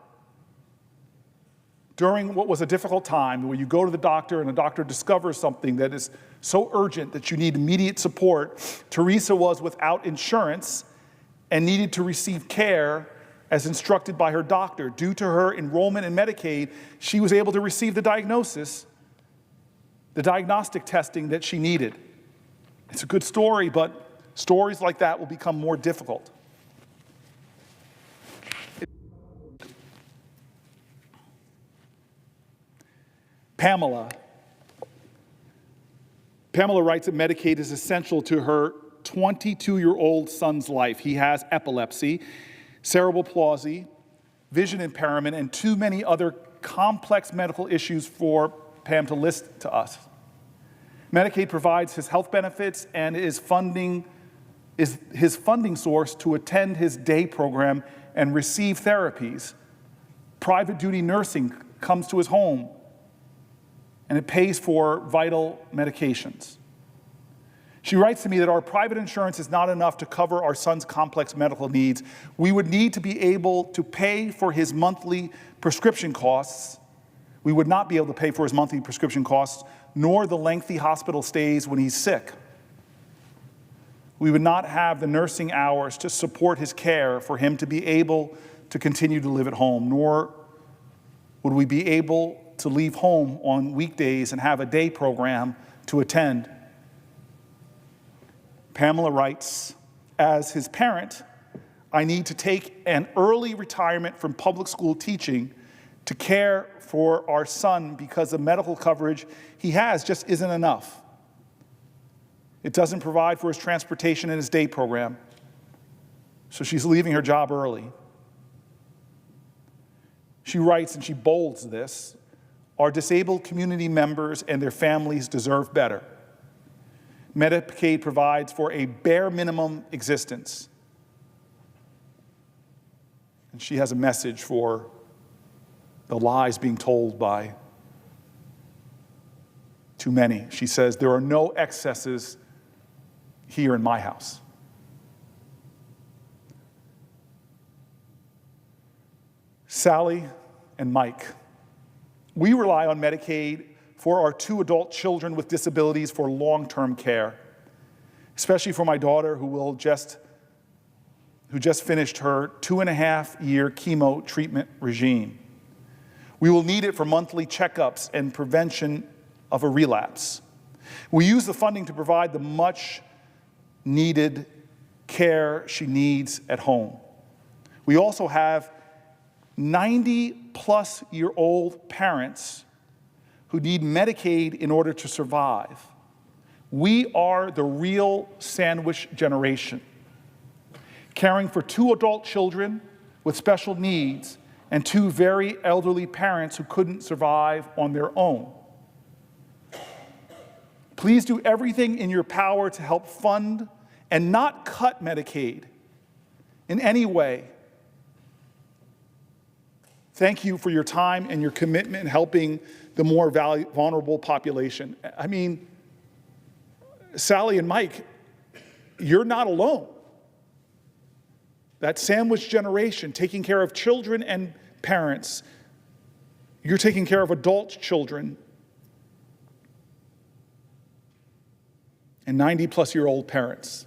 During what was a difficult time, where you go to the doctor and the doctor discovers something that is so urgent that you need immediate support, Teresa was without insurance and needed to receive care as instructed by her doctor. Due to her enrollment in Medicaid, she was able to receive the diagnostic testing that she needed. It's a good story, but stories like that will become more difficult. Pamela writes that Medicaid is essential to her 22-year-old son's life. He has epilepsy, cerebral palsy, vision impairment, and too many other complex medical issues for Pam to list to us. Medicaid provides his health benefits and is his funding source to attend his day program and receive therapies. Private duty nursing comes to his home, and it pays for vital medications. She writes to me that our private insurance is not enough to cover our son's complex medical needs. We would need to be able to pay for his monthly prescription costs. We would not be able to pay for his monthly prescription costs, nor the lengthy hospital stays when he's sick. We would not have the nursing hours to support his care for him to be able to continue to live at home, nor would we be able to leave home on weekdays and have a day program to attend. Pamela writes, as his parent, I need to take an early retirement from public school teaching to care for our son because the medical coverage he has just isn't enough. It doesn't provide for his transportation and his day program. So she's leaving her job early. She writes, and she bolds this, our disabled community members and their families deserve better. Medicaid provides for a bare minimum existence. And she has a message for the lies being told by too many. She says, there are no excesses here in my house. Sally and Mike. We rely on Medicaid for our 2 adult children with disabilities for long-term care, especially for my daughter who just finished her 2.5-year chemo treatment regime. We will need it for monthly checkups and prevention of a relapse. We use the funding to provide the much-needed care she needs at home. We also have 90-plus-year-old parents who need Medicaid in order to survive. We are the real sandwich generation, caring for 2 adult children with special needs and 2 very elderly parents who couldn't survive on their own. Please do everything in your power to help fund and not cut Medicaid in any way. Thank you for your time and your commitment in helping the more vulnerable population. I mean, Sally and Mike, you're not alone. That sandwich generation, taking care of children and parents, you're taking care of adult children and 90-plus-year-old parents.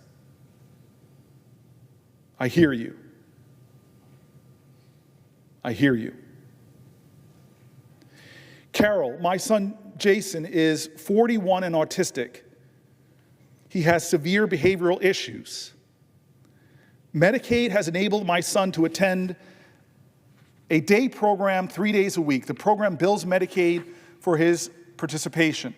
I hear you. I hear you. Carol, my son Jason is 41 and autistic. He has severe behavioral issues. Medicaid has enabled my son to attend a day program 3 days a week. The program bills Medicaid for his participation.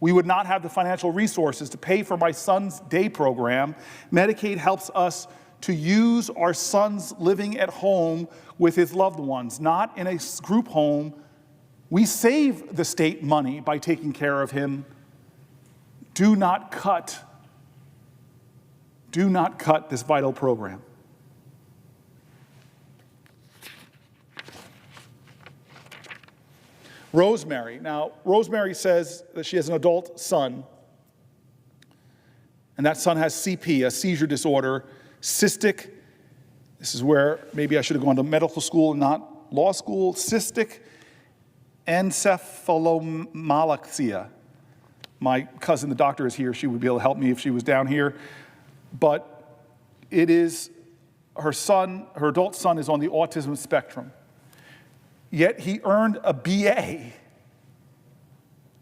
We would not have the financial resources to pay for my son's day program. Medicaid helps us to use our son's living at home with his loved ones, not in a group home. We save the state money by taking care of him. Do not cut this vital program. Rosemary. Now, Rosemary says that she has an adult son, and that son has CP, a seizure disorder, cystic. This is where maybe I should have gone to medical school and not law school. Cystic encephalomalacia. My cousin, the doctor, is here. She would be able to help me if she was down here. But it is her adult son is on the autism spectrum. Yet he earned a BA.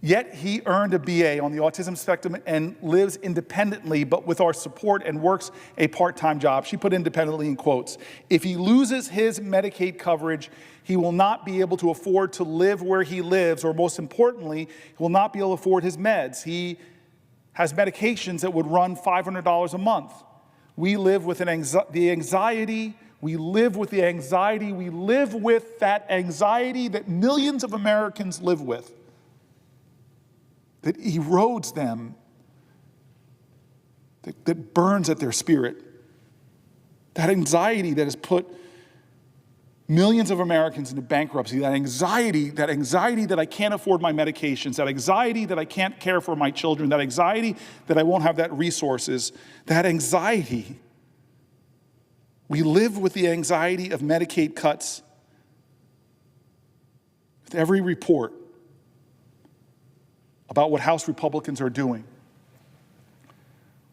Yet he earned a BA on the autism spectrum and lives independently, but with our support, and works a part-time job. She put independently in quotes. If he loses his Medicaid coverage, he will not be able to afford to live where he lives, or most importantly, he will not be able to afford his meds. He has medications that would run $500 a month. We live with the anxiety. We live with the anxiety. We live with that anxiety that millions of Americans live with, that erodes them, that burns at their spirit. That anxiety that has put millions of Americans into bankruptcy, that anxiety that I can't afford my medications, that anxiety that I can't care for my children, that anxiety that I won't have that resources, that anxiety. We live with the anxiety of Medicaid cuts. With every report about what House Republicans are doing,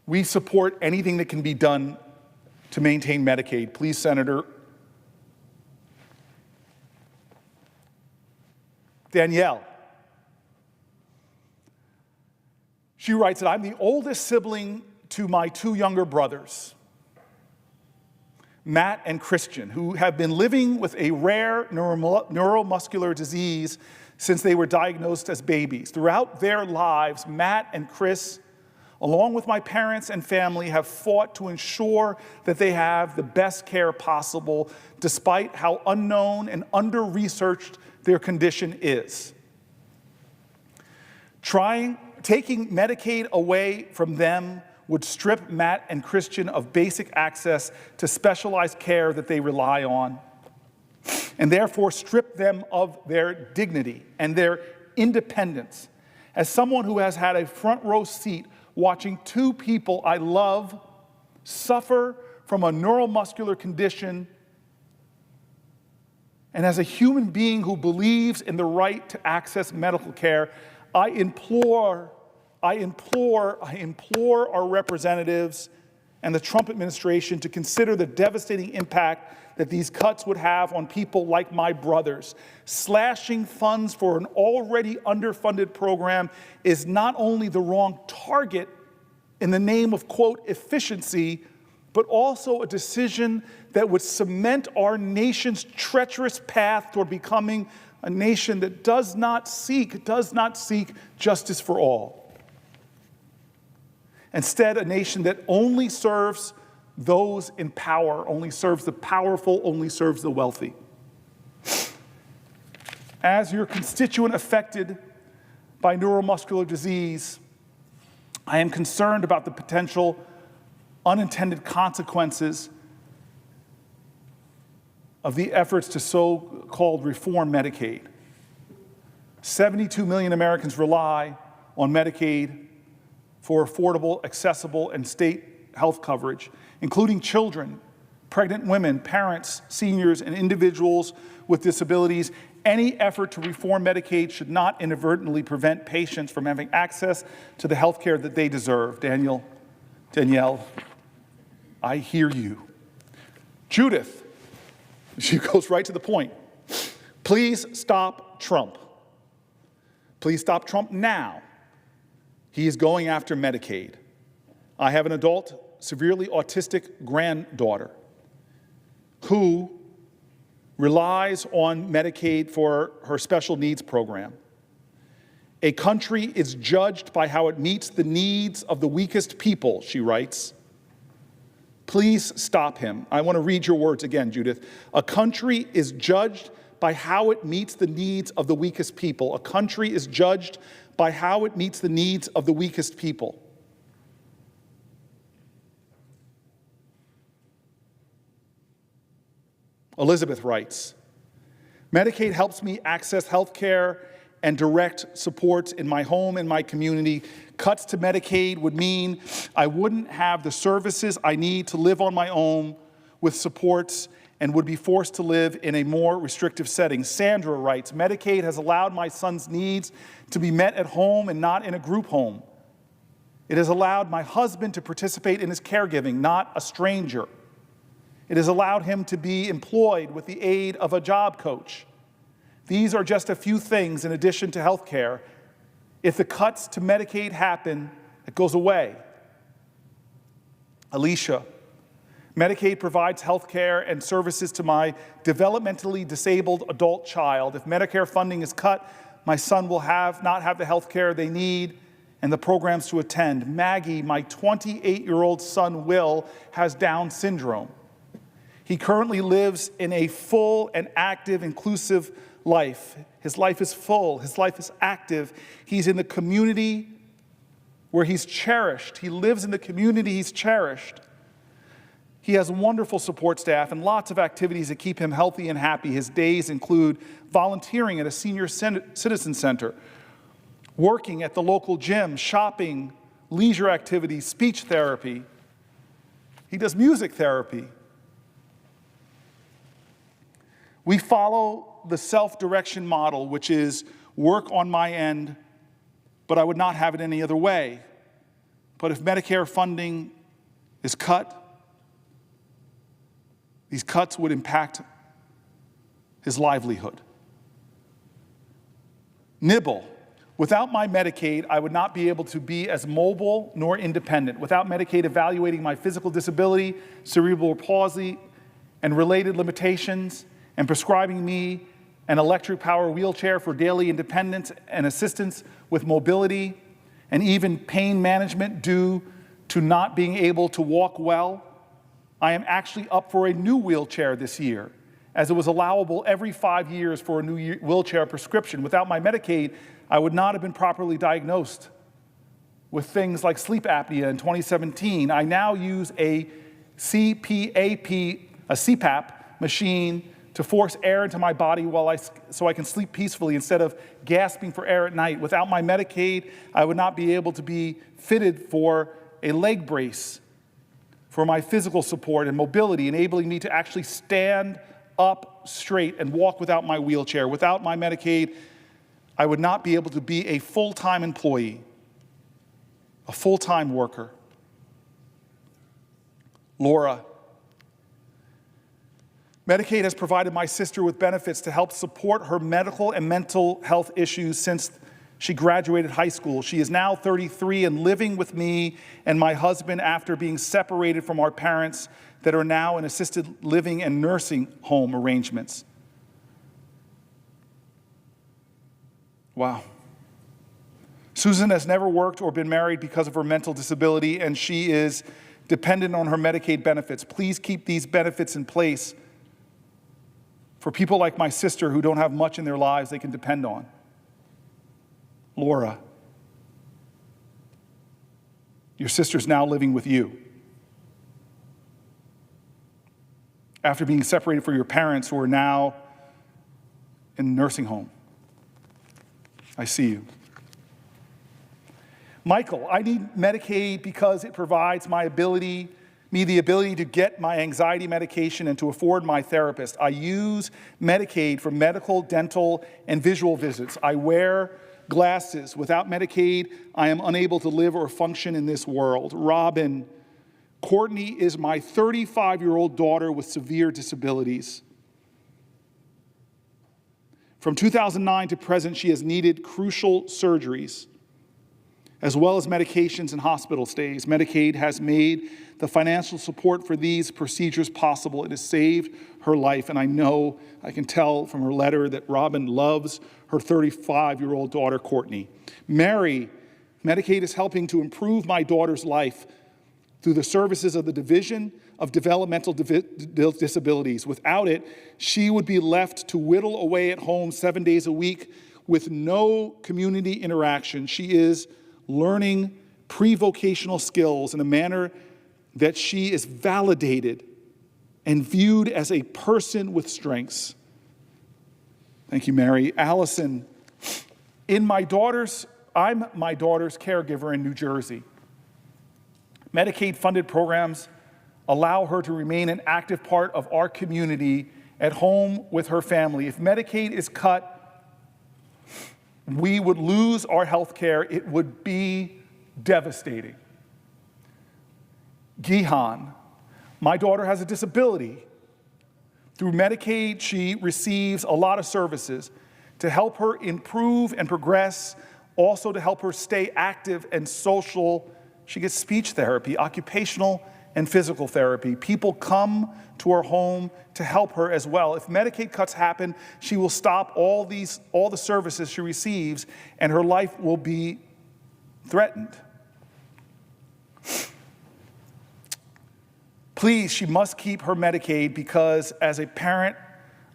we support anything that can be done to maintain Medicaid. Please, Senator. Danielle. She writes that I'm the oldest sibling to my two younger brothers, Matt and Christian, who have been living with a rare neuromuscular disease since they were diagnosed as babies. Throughout their lives, Matt and Chris, along with my parents and family, have fought to ensure that they have the best care possible, despite how unknown and under-researched their condition is. Taking Medicaid away from them would strip Matt and Christian of basic access to specialized care that they rely on, and therefore strip them of their dignity and their independence. As someone who has had a front row seat watching two people I love suffer from a neuromuscular condition, and as a human being who believes in the right to access medical care, I implore our representatives and the Trump administration to consider the devastating impact that these cuts would have on people like my brothers. Slashing funds for an already underfunded program is not only the wrong target in the name of, quote, efficiency, but also a decision that would cement our nation's treacherous path toward becoming a nation that does not seek justice for all. Instead, a nation that only serves those in power, only serves the powerful, only serves the wealthy. As your constituent affected by neuromuscular disease, I am concerned about the potential unintended consequences of the efforts to so-called reform Medicaid. 72 million Americans rely on Medicaid for affordable, accessible, and state health coverage, including children, pregnant women, parents, seniors, and individuals with disabilities. Any effort to reform Medicaid should not inadvertently prevent patients from having access to the health care that they deserve. Danielle, I hear you. Judith, she goes right to the point. Please stop Trump. Please stop Trump now. He is going after Medicaid. I have an adult, severely autistic granddaughter who relies on Medicaid for her special needs program. A country is judged by how it meets the needs of the weakest people, she writes. Please stop him. I want to read your words again, Judith. A country is judged by how it meets the needs of the weakest people. A country is judged by how it meets the needs of the weakest people. Elizabeth writes, Medicaid helps me access health care and direct supports in my home and my community. Cuts to Medicaid would mean I wouldn't have the services I need to live on my own with supports and would be forced to live in a more restrictive setting. Sandra writes, Medicaid has allowed my son's needs to be met at home and not in a group home. It has allowed my husband to participate in his caregiving, not a stranger. It has allowed him to be employed with the aid of a job coach. These are just a few things in addition to health care. If the cuts to Medicaid happen, it goes away. Alicia, Medicaid provides health care and services to my developmentally disabled adult child. If Medicare funding is cut, my son will not have the health care they need and the programs to attend. Maggie, my 28-year-old son, Will, has Down syndrome. He currently lives in a full and active, inclusive life. His life is full. His life is active. He's in the community where he's cherished. He lives in the community he's cherished. He has wonderful support staff and lots of activities that keep him healthy and happy. His days include volunteering at a senior citizen center, working at the local gym, shopping, leisure activities, speech therapy. He does music therapy. We follow the self-direction model, which is work on my end, but I would not have it any other way. But if Medicare funding is cut, these cuts would impact his livelihood. Nibble. Without my Medicaid, I would not be able to be as mobile nor independent. Without Medicaid evaluating my physical disability, cerebral palsy, and related limitations, and prescribing me an electric power wheelchair for daily independence and assistance with mobility, and even pain management due to not being able to walk well, I am actually up for a new wheelchair this year, as it was allowable every 5 years for a new wheelchair prescription. Without my Medicaid, I would not have been properly diagnosed with things like sleep apnea in 2017. I now use a CPAP machine to force air into my body so I can sleep peacefully instead of gasping for air at night. Without my Medicaid, I would not be able to be fitted for a leg brace for my physical support and mobility, enabling me to actually stand up straight and walk without my wheelchair. Without my Medicaid, I would not be able to be a full-time employee, a full-time worker. Laura, Medicaid has provided my sister with benefits to help support her medical and mental health issues since she graduated high school. She is now 33 and living with me and my husband after being separated from our parents that are now in assisted living and nursing home arrangements. Wow. Susan has never worked or been married because of her mental disability, and she is dependent on her Medicaid benefits. Please keep these benefits in place for people like my sister who don't have much in their lives they can depend on. Laura, your sister's now living with you. After being separated from your parents who are now in a nursing home. I see you. Michael, I need Medicaid because it provides me the ability to get my anxiety medication and to afford my therapist. I use Medicaid for medical, dental, and visual visits. I wear glasses. Without Medicaid, I am unable to live or function in this world. Robin, Courtney is my 35-year-old daughter with severe disabilities. From 2009 to present, she has needed crucial surgeries. as well as medications and hospital stays. Medicaid has made the financial support for these procedures possible. It has saved her life, and I can tell from her letter that Robin loves her 35-year-old daughter, Courtney. Mary, Medicaid is helping to improve my daughter's life through the services of the Division of Developmental Disabilities. Without it, she would be left to whittle away at home 7 days a week with no community interaction. She is learning pre-vocational skills in a manner that she is validated and viewed as a person with strengths. Thank you, Mary. Allison, I'm my daughter's caregiver in New Jersey. Medicaid-funded programs allow her to remain an active part of our community at home with her family. If Medicaid is cut, we would lose our health care. It would be devastating. Gihan, my daughter has a disability. Through Medicaid, she receives a lot of services to help her improve and progress, also to help her stay active and social. She gets speech therapy, occupational and physical therapy. People come to her home to help her as well. If Medicaid cuts happen, she will stop all the services she receives, and her life will be threatened. Please, she must keep her Medicaid, because as a parent,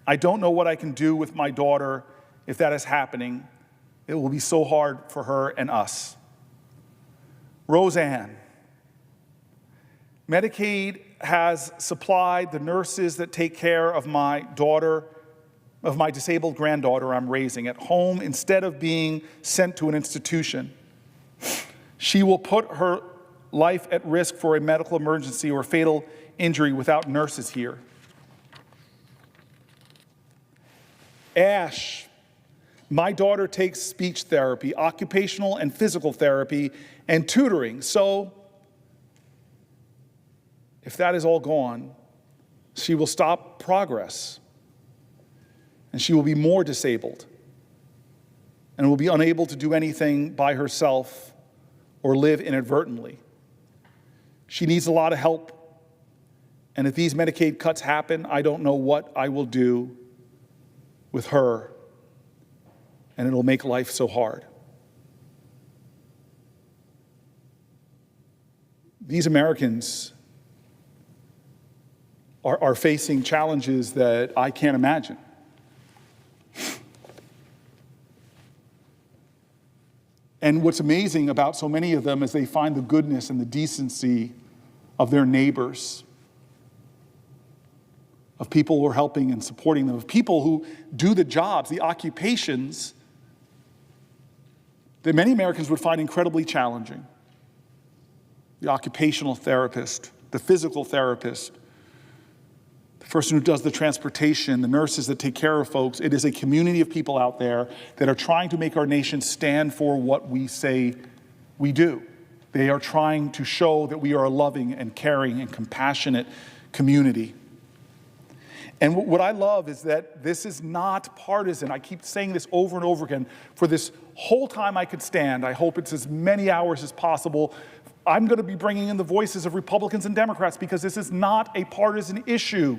I don't know what I can do with my daughter if that is happening. It will be so hard for her and us. Roseanne, Medicaid has supplied the nurses that take care of my daughter, of my disabled granddaughter I'm raising at home instead of being sent to an institution. She will put her life at risk for a medical emergency or fatal injury without nurses here. Ash, my daughter takes speech therapy, occupational and physical therapy, and tutoring. So if that is all gone, she will stop progress, and she will be more disabled and will be unable to do anything by herself or live inadvertently. She needs a lot of help, and if these Medicaid cuts happen, I don't know what I will do with her, and it'll make life so hard. These Americans are facing challenges that I can't imagine. And what's amazing about so many of them is they find the goodness and the decency of their neighbors, of people who are helping and supporting them, of people who do the jobs, the occupations that many Americans would find incredibly challenging. The occupational therapist, the physical therapist, the person who does the transportation, the nurses that take care of folks. It is a community of people out there that are trying to make our nation stand for what we say we do. They are trying to show that we are a loving and caring and compassionate community. And what I love is that this is not partisan. I keep saying this over and over again. For this whole time I could stand, I hope it's as many hours as possible, I'm going to be bringing in the voices of Republicans and Democrats, because this is not a partisan issue.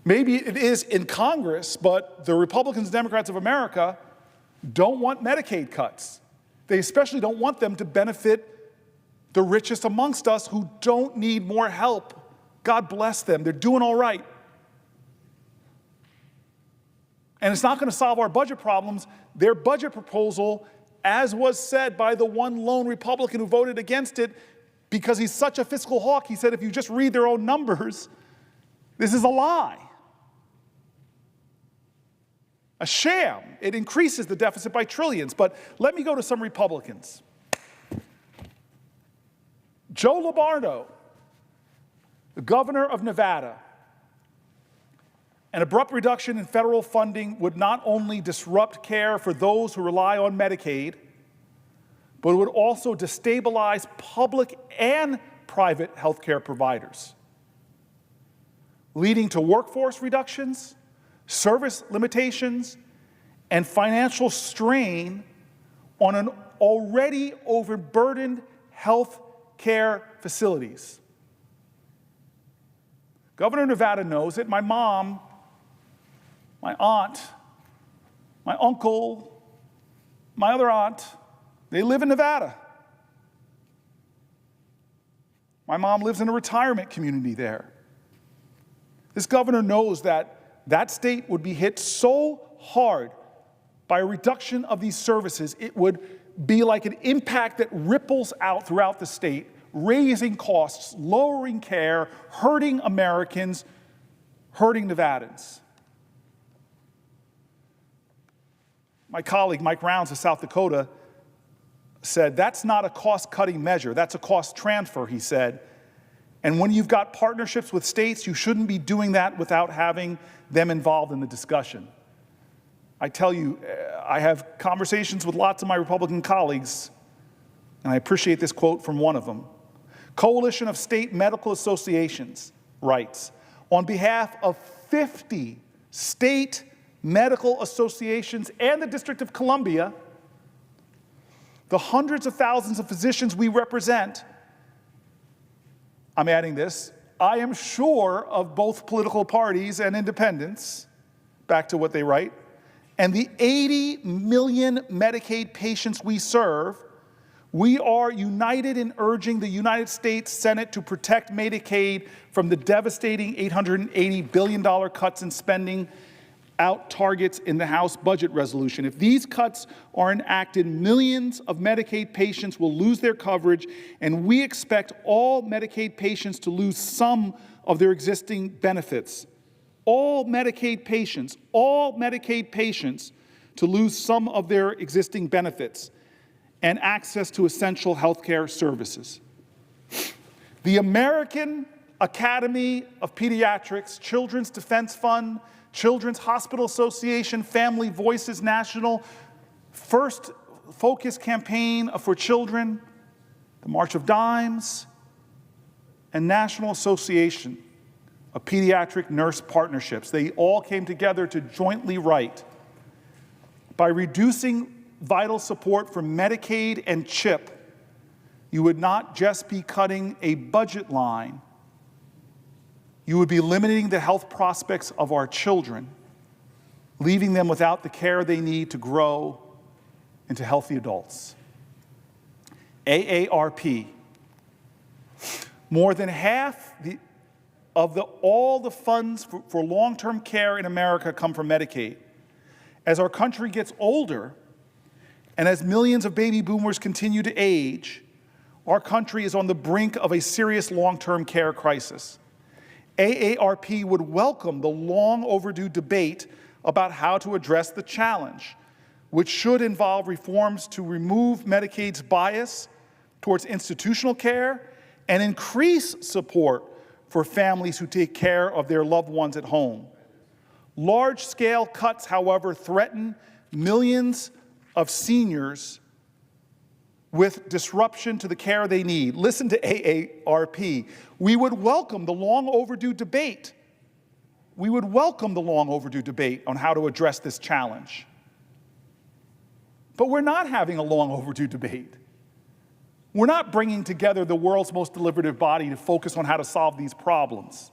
Maybe it is in Congress, but the Republicans and Democrats of America don't want Medicaid cuts. They especially don't want them to benefit the richest amongst us who don't need more help. God bless them. They're doing all right. And it's not going to solve our budget problems. Their budget proposal, as was said by the one lone Republican who voted against it, because he's such a fiscal hawk, he said, if you just read their own numbers, this is a lie. A sham. It increases the deficit by trillions. But let me go to some Republicans. Joe Lombardo, the governor of Nevada. An abrupt reduction in federal funding would not only disrupt care for those who rely on Medicaid, but it would also destabilize public and private health care providers, leading to workforce reductions, service limitations, and financial strain on an already overburdened health care facilities. Governor of Nevada knows it. My mom, my aunt, my uncle, my other aunt, they live in Nevada. My mom lives in a retirement community there. This governor knows that that state would be hit so hard by a reduction of these services, it would be like an impact that ripples out throughout the state, raising costs, lowering care, hurting Americans, hurting Nevadans. My colleague, Mike Rounds of South Dakota, said, that's not a cost-cutting measure, that's a cost transfer, he said. And when you've got partnerships with states, you shouldn't be doing that without having them involved in the discussion. I tell you, I have conversations with lots of my Republican colleagues, and I appreciate this quote from one of them. Coalition of State Medical Associations writes, on behalf of 50 state medical associations and the District of Columbia, the hundreds of thousands of physicians we represent, I'm adding this, I am sure of both political parties and independents, back to what they write, and the 80 million Medicaid patients we serve, we are united in urging the United States Senate to protect Medicaid from the devastating $880 billion cuts in spending out targets in the House budget resolution. If these cuts are enacted, millions of Medicaid patients will lose their coverage, and we expect all Medicaid patients to lose some of their existing benefits. All Medicaid patients to lose some of their existing benefits and access to essential health care services. The American Academy of Pediatrics, Children's Defense Fund, Children's Hospital Association, Family Voices National, First Focus Campaign for Children, the March of Dimes, and National Association of Pediatric Nurse Partnerships. They all came together to jointly write, by reducing vital support for Medicaid and CHIP, you would not just be cutting a budget line, you would be limiting the health prospects of our children, leaving them without the care they need to grow into healthy adults. AARP, more than half all the funds for long-term care in America come from Medicaid. As our country gets older, and as millions of baby boomers continue to age, our country is on the brink of a serious long-term care crisis. AARP would welcome the long overdue debate about how to address the challenge, which should involve reforms to remove Medicaid's bias towards institutional care and increase support for families who take care of their loved ones at home. Large-scale cuts, however, threaten millions of seniors with disruption to the care they need. Listen to AARP. We would welcome the long overdue debate. We would welcome the long overdue debate on how to address this challenge. But we're not having a long overdue debate. We're not bringing together the world's most deliberative body to focus on how to solve these problems.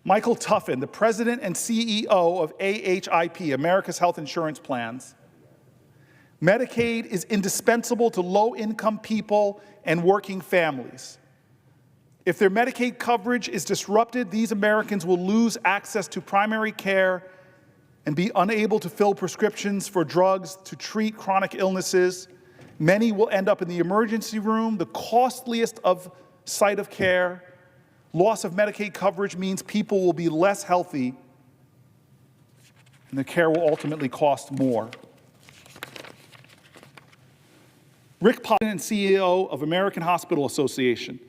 Michael Tuffin, the president and CEO of AHIP, America's Health Insurance Plans, Medicaid is indispensable to low-income people and working families. If their Medicaid coverage is disrupted, these Americans will lose access to primary care and be unable to fill prescriptions for drugs to treat chronic illnesses. Many will end up in the emergency room, the costliest of site of care. Loss of Medicaid coverage means people will be less healthy, and the care will ultimately cost more. Rick Potvin, CEO of American Hospital Association,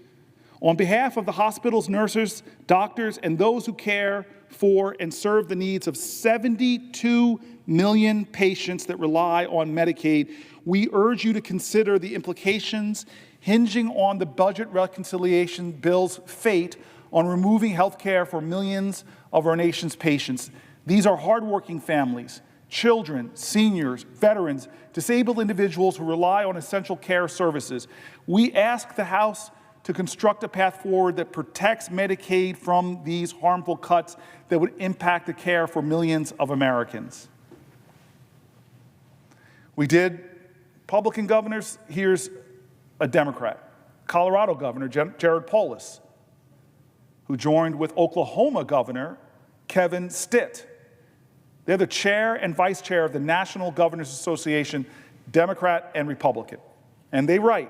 on behalf of the hospital's nurses, doctors, and those who care for and serve the needs of 72 million patients that rely on Medicaid, we urge you to consider the implications hinging on the budget reconciliation bill's fate on removing health care for millions of our nation's patients. These are hardworking families, children, seniors, veterans, disabled individuals who rely on essential care services. We ask the House to construct a path forward that protects Medicaid from these harmful cuts that would impact the care for millions of Americans. We did Republican governors. Here's a Democrat. Colorado Governor Jared Polis, who joined with Oklahoma Governor Kevin Stitt. They're the chair and vice chair of the National Governors Association, Democrat and Republican. And they write,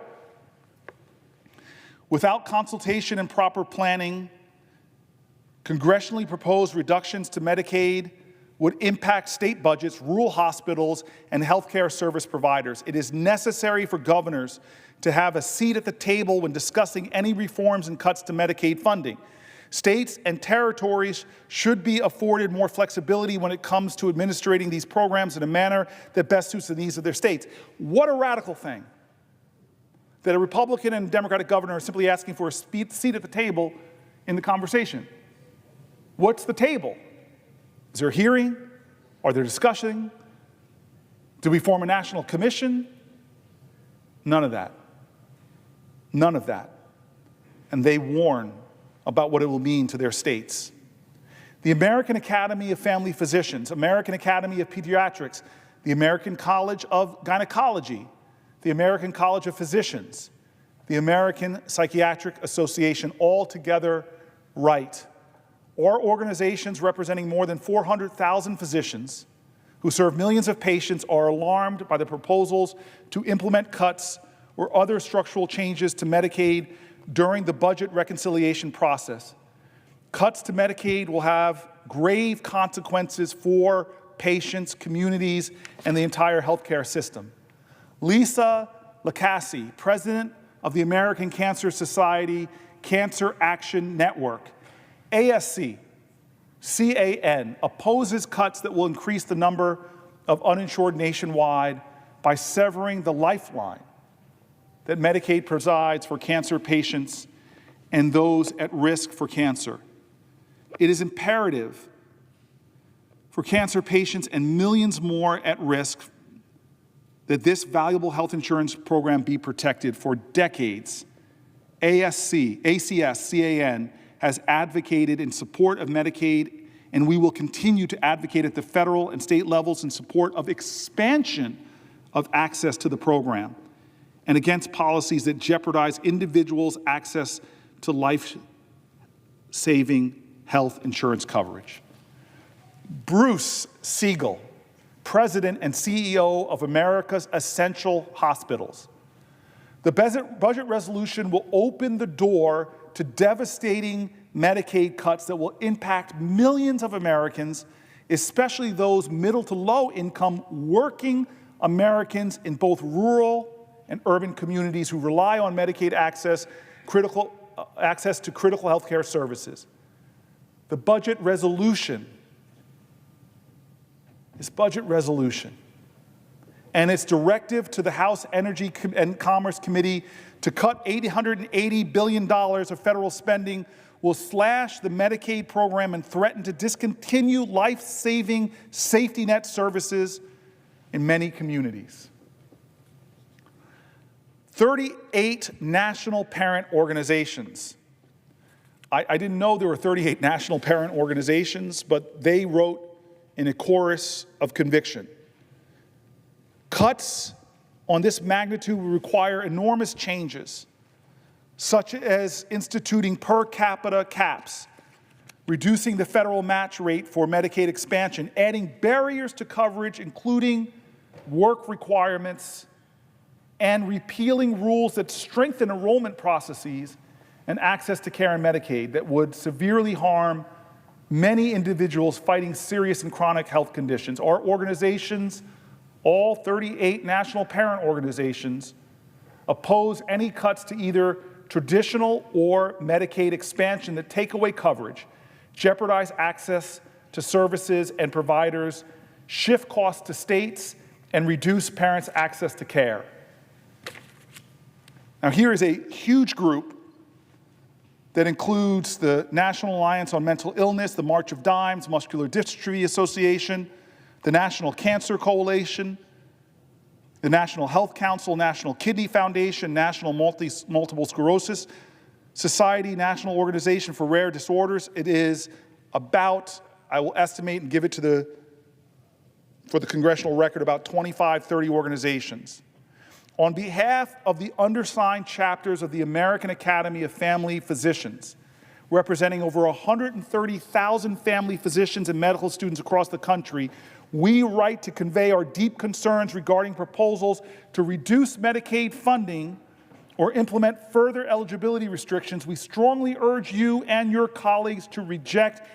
without consultation and proper planning, congressionally proposed reductions to Medicaid would impact state budgets, rural hospitals, and healthcare service providers. It is necessary for governors to have a seat at the table when discussing any reforms and cuts to Medicaid funding. States and territories should be afforded more flexibility when it comes to administrating these programs in a manner that best suits the needs of their states. What a radical thing, that a Republican and Democratic governor are simply asking for a seat at the table in the conversation. What's the table? Is there a hearing? Are there discussions? Do we form a national commission? None of that. None of that. And they warn about what it will mean to their states. The American Academy of Family Physicians, American Academy of Pediatrics, the American College of Gynecology, the American College of Physicians, the American Psychiatric Association, all together write, our organizations representing more than 400,000 physicians who serve millions of patients are alarmed by the proposals to implement cuts or other structural changes to Medicaid during the budget reconciliation process. Cuts to Medicaid will have grave consequences for patients, communities, and the entire healthcare system. Lisa Lacassie, president of the American Cancer Society Cancer Action Network, ASC, CAN, opposes cuts that will increase the number of uninsured nationwide by severing the lifeline that Medicaid provides for cancer patients and those at risk for cancer. It is imperative for cancer patients and millions more at risk that this valuable health insurance program be protected. For decades, ACS, CAN, has advocated in support of Medicaid, and we will continue to advocate at the federal and state levels in support of expansion of access to the program and against policies that jeopardize individuals' access to life-saving health insurance coverage. Bruce Siegel, president and CEO of America's Essential Hospitals. The budget resolution will open the door to devastating Medicaid cuts that will impact millions of Americans, especially those middle to low income working Americans in both rural and urban communities who rely on Medicaid access to critical healthcare services. The budget resolution is budget resolution. And its directive to the House Energy and Commerce Committee to cut $880 billion of federal spending will slash the Medicaid program and threaten to discontinue life-saving safety net services in many communities. 38 national parent organizations. I didn't know there were 38 national parent organizations, but they wrote in a chorus of conviction. Cuts on this magnitude will require enormous changes, such as instituting per capita caps, reducing the federal match rate for Medicaid expansion, adding barriers to coverage, including work requirements, and repealing rules that strengthen enrollment processes and access to care in Medicaid that would severely harm many individuals fighting serious and chronic health conditions. Our organizations, all 38 national parent organizations, oppose any cuts to either traditional or Medicaid expansion that take away coverage, jeopardize access to services and providers, shift costs to states, and reduce parents' access to care. Now, here is a huge group that includes the National Alliance on Mental Illness, the March of Dimes, Muscular Dystrophy Association, the National Cancer Coalition, the National Health Council, National Kidney Foundation, National Multiple Sclerosis Society, National Organization for Rare Disorders. It is about, I will estimate and give it to for the congressional record, about 25, 30 organizations. On behalf of the undersigned chapters of the American Academy of Family Physicians, representing over 130,000 family physicians and medical students across the country, we write to convey our deep concerns regarding proposals to reduce Medicaid funding or implement further eligibility restrictions. We strongly urge you and your colleagues to reject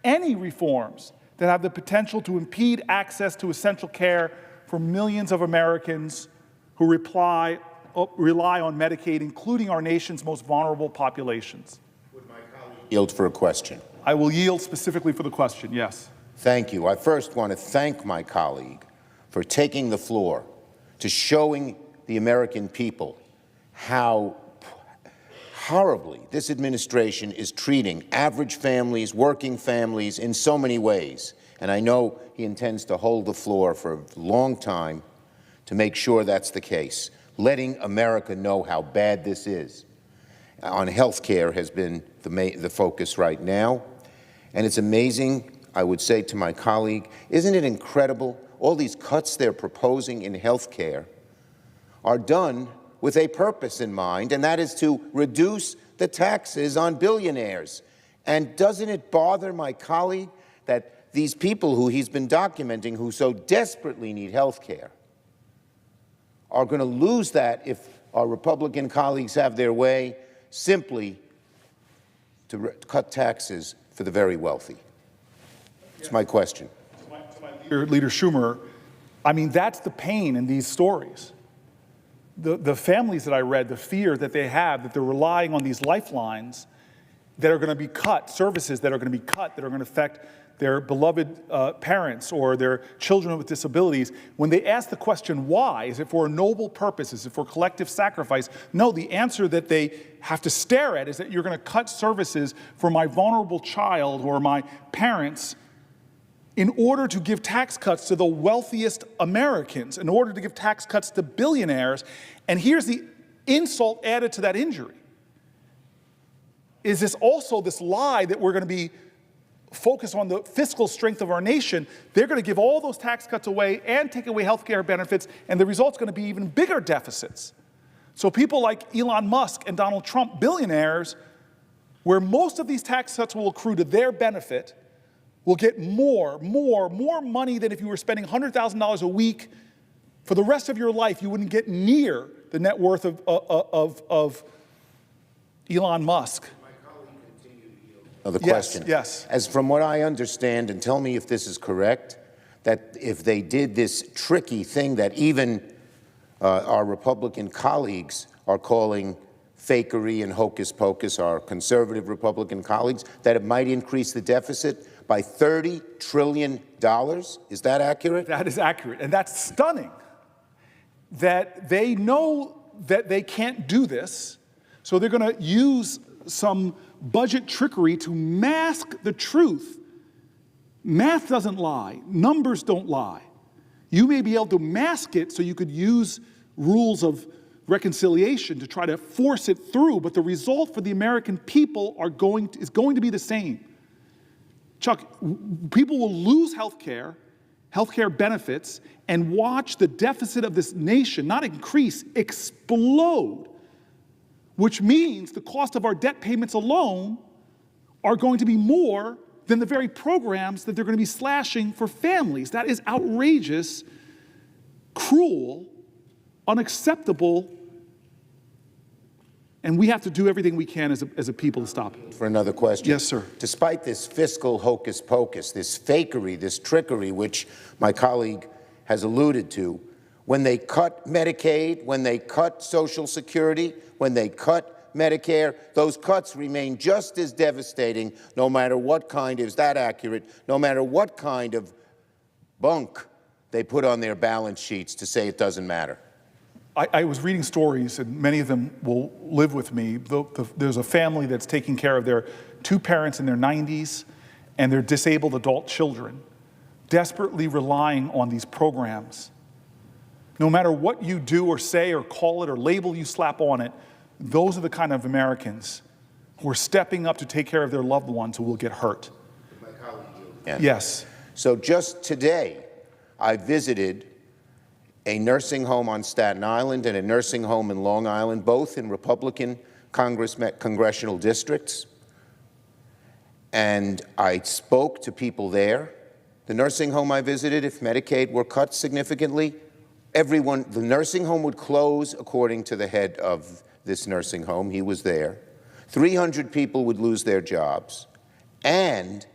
any reforms that have the potential to impede access to essential care for millions of Americans who rely on Medicaid, including our nation's most vulnerable populations. Would my colleague yield for a question? I will yield specifically for the question, yes. Thank you. I first want to thank my colleague for taking the floor, to showing the American people how horribly this administration is treating average families, working families in so many ways. And I know he intends to hold the floor for a long time to make sure that's the case, letting America know how bad this is. On health care has been the focus right now. And it's amazing, I would say to my colleague, isn't it incredible? All these cuts they're proposing in health care are done with a purpose in mind, and that is to reduce the taxes on billionaires. And doesn't it bother my colleague that these people who he's been documenting, who so desperately need health care, are going to lose that if our Republican colleagues have their way, simply to cut taxes for the very wealthy? It's my question. To my Leader Schumer, I mean, that's the pain in these stories. The families that I read, the fear that they have, that they're relying on these lifelines that are going to be cut, services that are going to be cut, that are going to affect their beloved parents or their children with disabilities. When they ask the question, why? Is it for a noble purpose? Is it for collective sacrifice? No, the answer that they have to stare at is that you're going to cut services for my vulnerable child or my parents in order to give tax cuts to the wealthiest Americans, in order to give tax cuts to billionaires. And here's the insult added to that injury. Is this also this lie that we're going to be focused on the fiscal strength of our nation? They're going to give all those tax cuts away and take away health care benefits, and the result's going to be even bigger deficits. So people like Elon Musk and Donald Trump, billionaires, where most of these tax cuts will accrue to their benefit, will get more money than if you were spending $100,000 a week for the rest of your life. You wouldn't get near the net worth of Elon Musk. The question. Yes. As from what I understand, and tell me if this is correct, that if they did this tricky thing that even our Republican colleagues are calling fakery and hocus pocus, our conservative Republican colleagues, that it might increase the deficit by $30 trillion. Is that accurate? That is accurate, and that's stunning. That they know that they can't do this, so they're going to use some budget trickery to mask the truth. Math doesn't lie. Numbers don't lie. You may be able to mask it so you could use rules of reconciliation to try to force it through, but the result for the American people is going to be the same. Chuck, people will lose health care benefits, and watch the deficit of this nation not increase, explode, which means the cost of our debt payments alone are going to be more than the very programs that they're going to be slashing for families. That is outrageous, cruel, unacceptable, and we have to do everything we can as a people to stop it. For another question. Yes, sir. Despite this fiscal hocus pocus, this fakery, this trickery, which my colleague has alluded to, when they cut Medicaid, when they cut Social Security, when they cut Medicare, those cuts remain just as devastating no matter what kind, is that accurate, no matter what kind of bunk they put on their balance sheets to say it doesn't matter. I was reading stories, and many of them will live with me. There's a family that's taking care of their two parents in their 90s and their disabled adult children. desperately relying on these programs. No matter what you do or say or call it or label you slap on it, those are the kind of Americans who are stepping up to take care of their loved ones who will get hurt. Yes. So just today, I visited a nursing home on Staten Island and a nursing home in Long Island, both in Republican congressional districts. And I spoke to people there. The nursing home I visited, if Medicaid were cut significantly, the nursing home would close, according to the head of this nursing home. He was there. 300 people would lose their jobs. And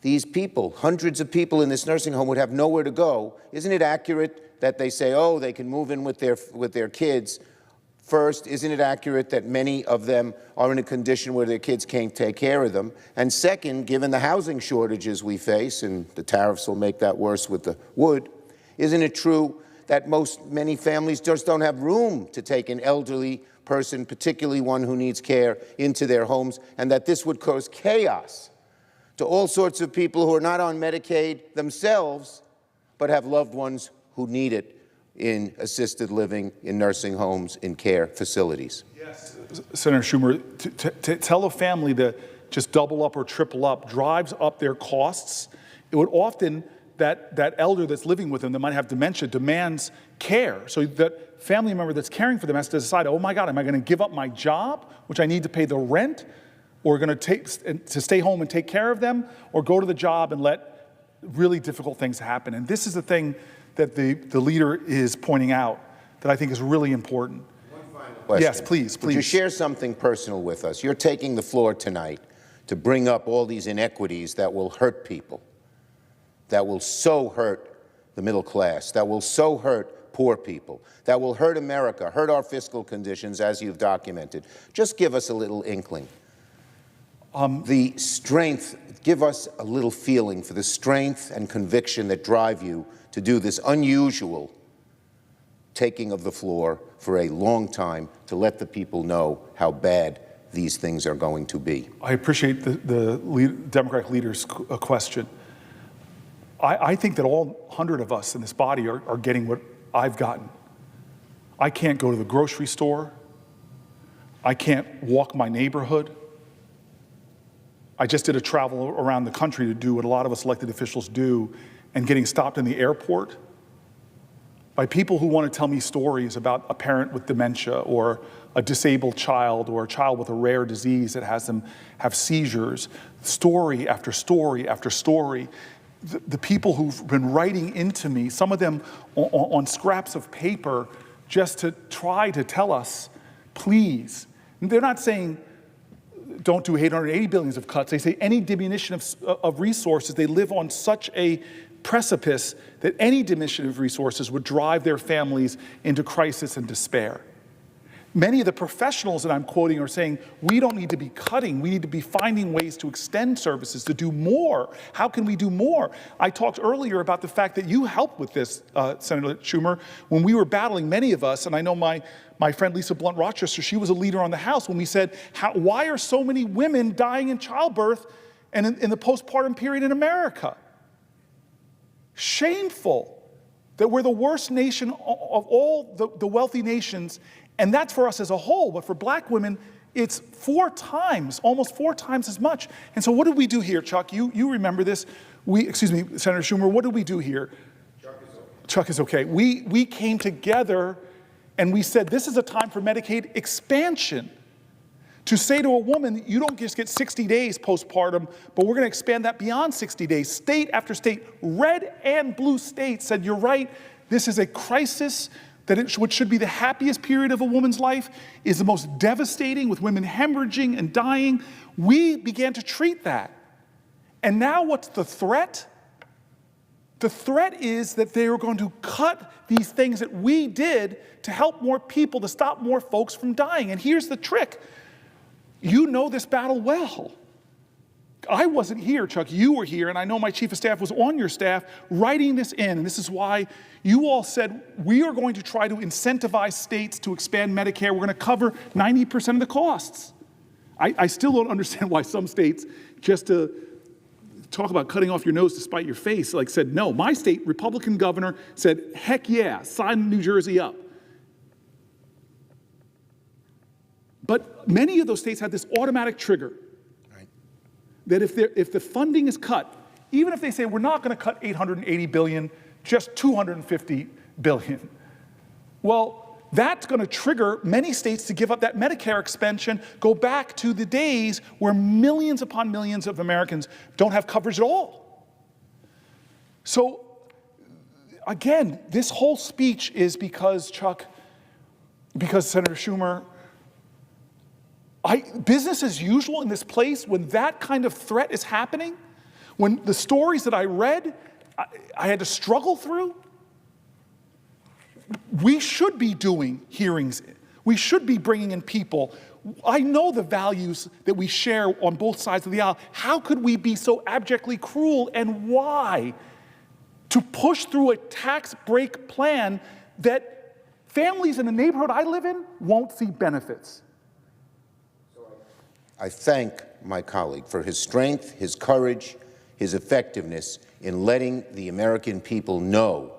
these people, hundreds of people in this nursing home, would have nowhere to go. Isn't it accurate that they say, oh, they can move in with their kids? First, isn't it accurate that many of them are in a condition where their kids can't take care of them? And second, given the housing shortages we face, and the tariffs will make that worse with the wood, isn't it true that many families just don't have room to take an elderly person, particularly one who needs care, into their homes, and that this would cause chaos to all sorts of people who are not on Medicaid themselves, but have loved ones who need it in assisted living, in nursing homes, in care facilities? Yes, Senator Schumer, to tell a family to just double up or triple up drives up their costs. It would often, that elder that's living with them that might have dementia demands care. So that family member that's caring for them has to decide, oh my God, am I going to give up my job, which I need to pay the rent, or going to stay home and take care of them, or go to the job and let really difficult things happen? And this is the thing that the leader is pointing out that I think is really important. One final question. Yes, please. Would you share something personal with us? You're taking the floor tonight to bring up all these inequities that will hurt people, that will so hurt the middle class, that will so hurt poor people, that will hurt America, hurt our fiscal conditions, as you've documented. Just give us a little inkling. The strength, give us a little feeling for the strength and conviction that drive you to do this unusual taking of the floor for a long time, to let the people know how bad these things are going to be. I appreciate the Democratic leader's question. I think that all 100 of us in this body are getting what I've gotten. I can't go to the grocery store. I can't walk my neighborhood. I just did a travel around the country to do what a lot of us elected officials do, and getting stopped in the airport by people who want to tell me stories about a parent with dementia, or a disabled child, or a child with a rare disease that has them have seizures. Story after story after story. The people who've been writing into me, some of them on scraps of paper, just to try to tell us, please. And they're not saying, don't do 880 billion of cuts. They say any diminution of resources. They live on such a precipice that any diminution of resources would drive their families into crisis and despair. Many of the professionals that I'm quoting are saying, we don't need to be cutting. We need to be finding ways to extend services, to do more. How can we do more? I talked earlier about the fact that you helped with this, Senator Schumer, when we were battling, many of us, and I know my friend Lisa Blunt Rochester, she was a leader on the House, when we said, why are so many women dying in childbirth and in the postpartum period in America? Shameful that we're the worst nation of all the wealthy nations, and that's for us as a whole. But for black women, it's almost four times as much. And so what did we do here, Chuck? You remember this. Excuse me, Senator Schumer, what did we do here? Chuck is okay. We came together and we said, this is a time for Medicaid expansion. To say to a woman, you don't just get 60 days postpartum, but we're going to expand that beyond 60 days. State after state, red and blue states said, you're right, this is a crisis, that what should be the happiest period of a woman's life is the most devastating, with women hemorrhaging and dying. We began to treat that. And now what's the threat? The threat is that they are going to cut these things that we did to help more people, to stop more folks from dying. And here's the trick. You know this battle well. I wasn't here, Chuck, you were here, and I know my chief of staff was on your staff writing this in, and this is why you all said, we are going to try to incentivize states to expand Medicare. We're going to cover 90% of the costs. I still don't understand why some states, just to talk about cutting off your nose to spite your face, like said, no, my state Republican governor said, heck yeah, sign New Jersey up. But many of those states had this automatic trigger that if the funding is cut, even if they say we're not going to cut $880 billion, just $250 billion, well, that's going to trigger many states to give up that Medicare expansion, go back to the days where millions upon millions of Americans don't have coverage at all. So, again, this whole speech is because Senator Schumer, business as usual in this place when that kind of threat is happening, when the stories that I read, I had to struggle through. We should be doing hearings. We should be bringing in people. I know the values that we share on both sides of the aisle. How could we be so abjectly cruel, and why? To push through a tax break plan that families in the neighborhood I live in won't see benefits. I thank my colleague for his strength, his courage, his effectiveness in letting the American people know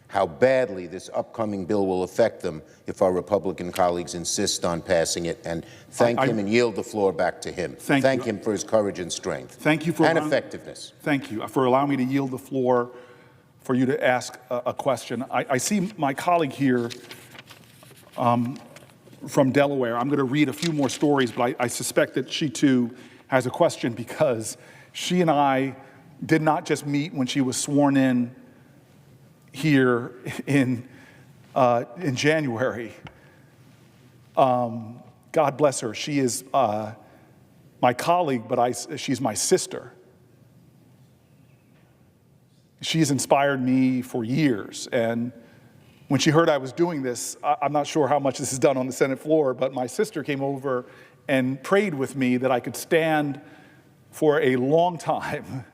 how badly this upcoming bill will affect them if our Republican colleagues insist on passing it, and thank him and yield the floor back to him. Thank him for his courage and strength. Thank you for effectiveness. Thank you for allowing me to yield the floor for you to ask a question. I see my colleague here from Delaware. I'm going to read a few more stories, but I suspect that she too has a question, because she and I did not just meet when she was sworn in here in January. God bless her. She is my colleague, but she's my sister. She has inspired me for years. And when she heard I was doing this, I'm not sure how much this is done on the Senate floor, but my sister came over and prayed with me that I could stand for a long time,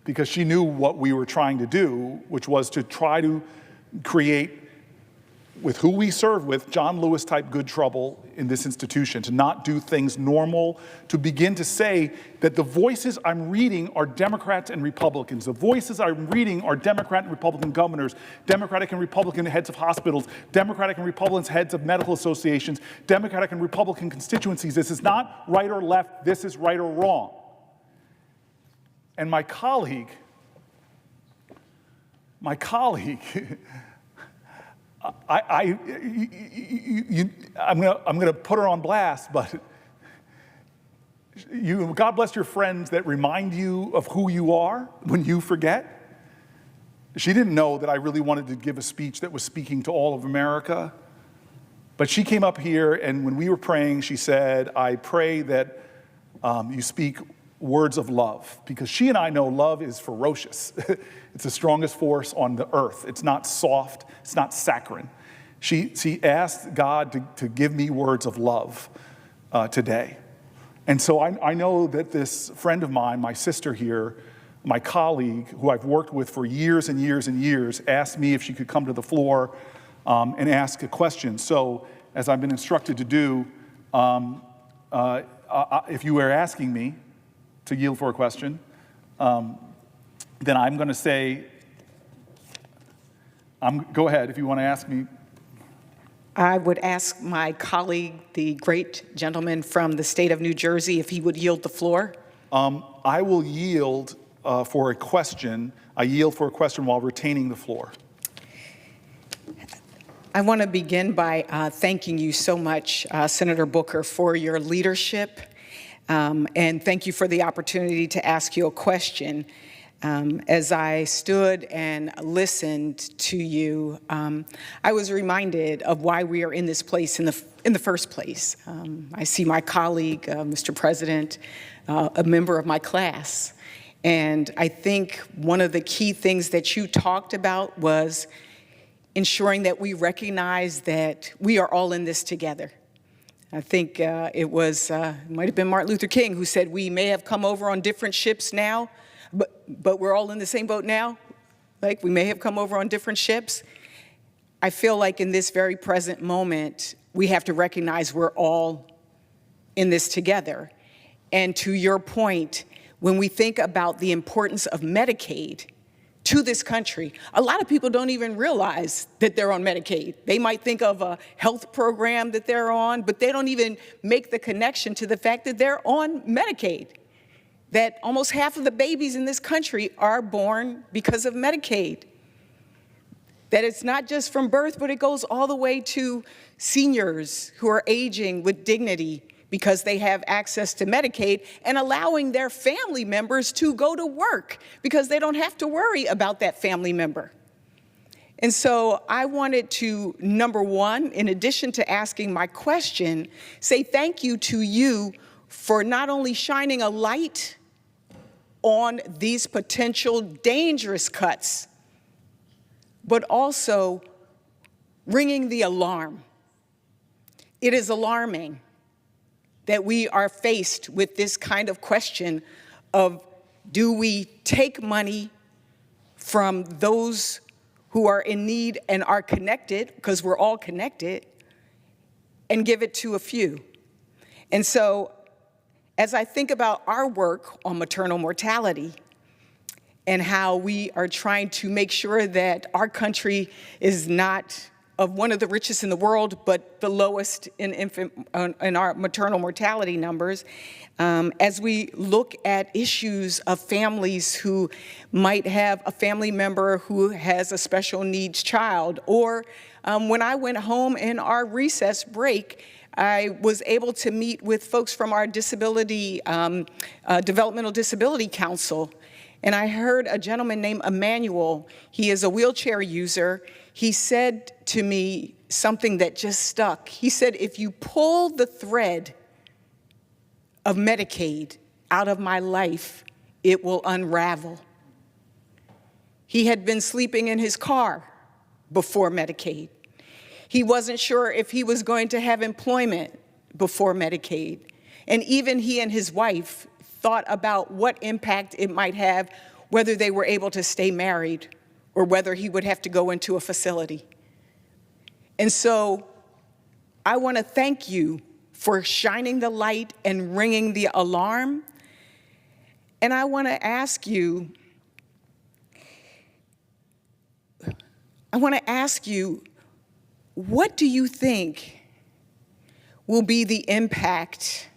because she knew what we were trying to do, which was to try to create, with who we serve with, John Lewis type good trouble in this institution, to not do things normal, to begin to say that the voices I'm reading are Democrats and Republicans. The voices I'm reading are Democrat and Republican governors, Democratic and Republican heads of hospitals, Democratic and Republican heads of medical associations, Democratic and Republican constituencies. This is not right or left, this is right or wrong. And my colleague, I'm going to put her on blast, but God bless your friends that remind you of who you are when you forget. She didn't know that I really wanted to give a speech that was speaking to all of America. But she came up here, and when we were praying, she said, I pray that you speak words of love, because she and I know love is ferocious. It's the strongest force on the earth. It's not soft. It's not saccharine. She asked God to give me words of love today. And so I know that this friend of mine, my sister here, my colleague, who I've worked with for years and years and years, asked me if she could come to the floor and ask a question. So, as I've been instructed to do, if you were asking me to yield for a question, then I'm going to say, go ahead if you want to ask me. I would ask my colleague, the great gentleman from the state of New Jersey, if he would yield the floor. I will yield for a question. I yield for a question while retaining the floor. I want to begin by thanking you so much, Senator Booker, for your leadership. And thank you for the opportunity to ask you a question. As I stood and listened to you, I was reminded of why we are in this place in the first place. I see my colleague, Mr. President, a member of my class. And I think one of the key things that you talked about was ensuring that we recognize that we are all in this together. I think it might have been Martin Luther King who said, we may have come over on different ships now, but we're all in the same boat now. Like, we may have come over on different ships. I feel like in this very present moment, we have to recognize we're all in this together. And to your point, when we think about the importance of Medicaid to this country. A lot of people don't even realize that they're on Medicaid. They might think of a health program that they're on, but they don't even make the connection to the fact that they're on Medicaid. That almost half of the babies in this country are born because of Medicaid. That it's not just from birth, but it goes all the way to seniors who are aging with dignity because they have access to Medicaid, and allowing their family members to go to work because they don't have to worry about that family member. And so I wanted to, number one, in addition to asking my question, say thank you to you for not only shining a light on these potential dangerous cuts, but also ringing the alarm. It is alarming that we are faced with this kind of question of, do we take money from those who are in need and are connected, because we're all connected, and give it to a few? And so, as I think about our work on maternal mortality and how we are trying to make sure that our country is not of one of the richest in the world, but the lowest in our maternal mortality numbers, as we look at issues of families who might have a family member who has a special needs child, or when I went home in our recess break, I was able to meet with folks from our disability, Developmental Disability Council. And I heard a gentleman named Emmanuel. He is a wheelchair user. He said to me something that just stuck. He said, if you pull the thread of Medicaid out of my life, it will unravel. He had been sleeping in his car before Medicaid. He wasn't sure if he was going to have employment before Medicaid. And even he and his wife thought about what impact it might have, whether they were able to stay married or whether he would have to go into a facility. And so I want to thank you for shining the light and ringing the alarm. And I want to ask you, what do you think will be the impact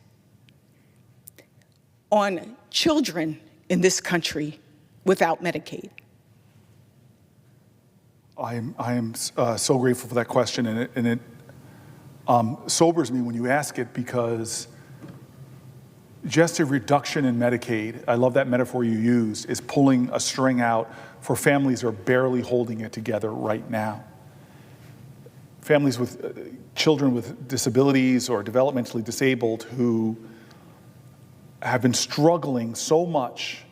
on children in this country without Medicaid? I am so grateful for that question, and it sobers me when you ask it, because just a reduction in Medicaid, I love that metaphor you used, is pulling a string out for families who are barely holding it together right now. Families with children with disabilities or developmentally disabled who have been struggling so much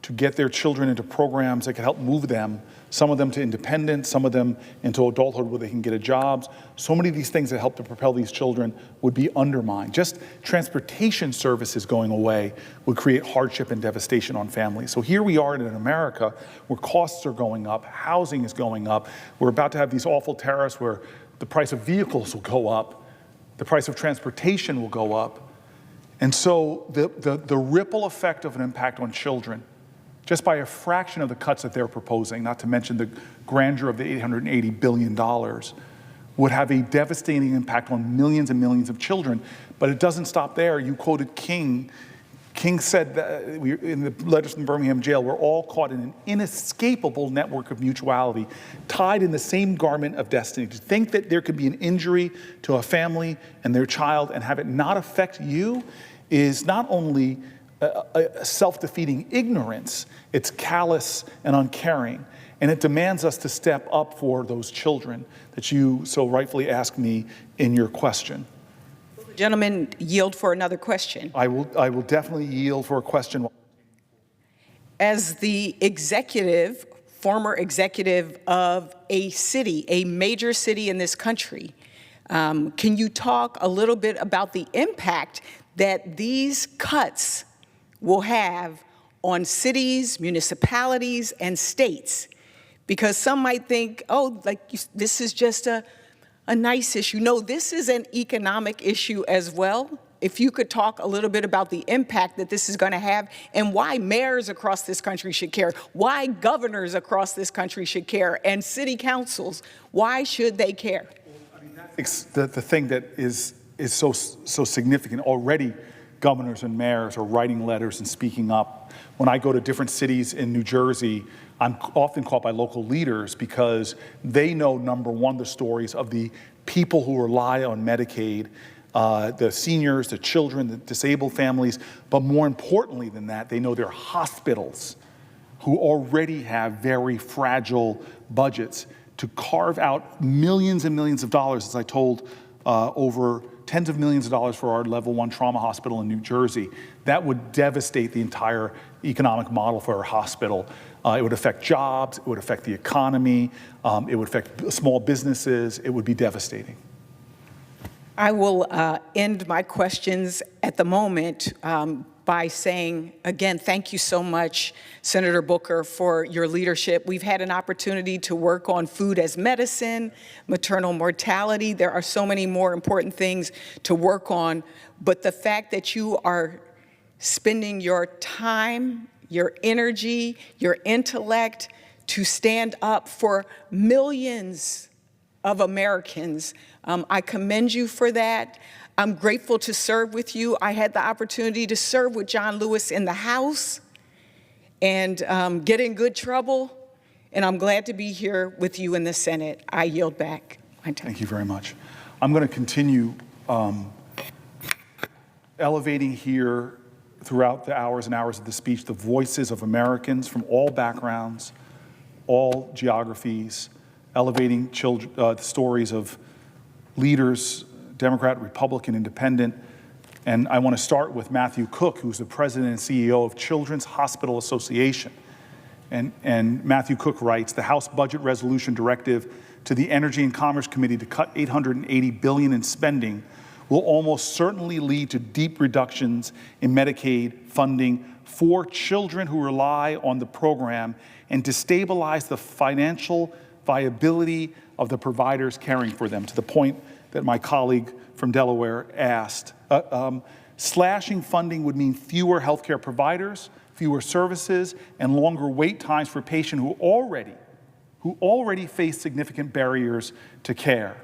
to get their children into programs that can help move them, some of them to independence, some of them into adulthood where they can get a job. So many of these things that help to propel these children would be undermined. Just transportation services going away would create hardship and devastation on families. So here we are in America where costs are going up, housing is going up. We're about to have these awful tariffs where the price of vehicles will go up, the price of transportation will go up. And so the ripple effect of an impact on children, just by a fraction of the cuts that they're proposing, not to mention the grandeur of the $880 billion, would have a devastating impact on millions and millions of children. But it doesn't stop there. You quoted King. King said that in the letters from Birmingham jail, we're all caught in an inescapable network of mutuality, tied in the same garment of destiny. To think that there could be an injury to a family and their child and have it not affect you is not only a self-defeating ignorance, it's callous and uncaring. And it demands us to step up for those children that you so rightfully asked me in your question. Will the gentleman yield for another question? I will definitely yield for a question. As the executive, former executive of a city, a major city in this country, can you talk a little bit about the impact that these cuts will have on cities, municipalities, and states? Because some might think, oh, this is just a nice issue. No, this is an economic issue as well. if you could talk a little bit about the impact that this is going to have and why mayors across this country should care, why governors across this country should care, and city councils, why should they care? It's the thing that is so significant. Already, governors and mayors are writing letters and speaking up. When I go to different cities in New Jersey, I'm often called by local leaders because they know, number one, the stories of the people who rely on Medicaid, the seniors, the children, the disabled families, but more importantly than that, they know their hospitals who already have very fragile budgets to carve out millions and millions of dollars, as I told, over tens of millions of dollars for our level 1 trauma hospital in New Jersey. That would devastate the entire economic model for our hospital. It would affect jobs, it would affect the economy, it would affect small businesses, it would be devastating. I will end my questions at the moment by saying, again, thank you so much, Senator Booker, for your leadership. We've had an opportunity to work on food as medicine, maternal mortality. There are so many more important things to work on, but the fact that you are spending your time, your energy, your intellect to stand up for millions of Americans, I commend you for that. I'm grateful to serve with you. I had the opportunity to serve with John Lewis in the House and get in good trouble, and I'm glad to be here with you in the Senate. I yield back my time. Thank you very much. I'm going to continue elevating here throughout the hours and hours of the speech the voices of Americans from all backgrounds, all geographies, elevating the stories of leaders, Democrat, Republican, Independent. And I want to start with Matthew Cook, who's the president and CEO of Children's Hospital Association. And Matthew Cook writes, the House Budget Resolution Directive to the Energy and Commerce Committee to cut $880 billion in spending will almost certainly lead to deep reductions in Medicaid funding for children who rely on the program and destabilize the financial viability of the providers caring for them, to the point that my colleague from Delaware asked. Slashing funding would mean fewer healthcare providers, fewer services, and longer wait times for patients who already face significant barriers to care.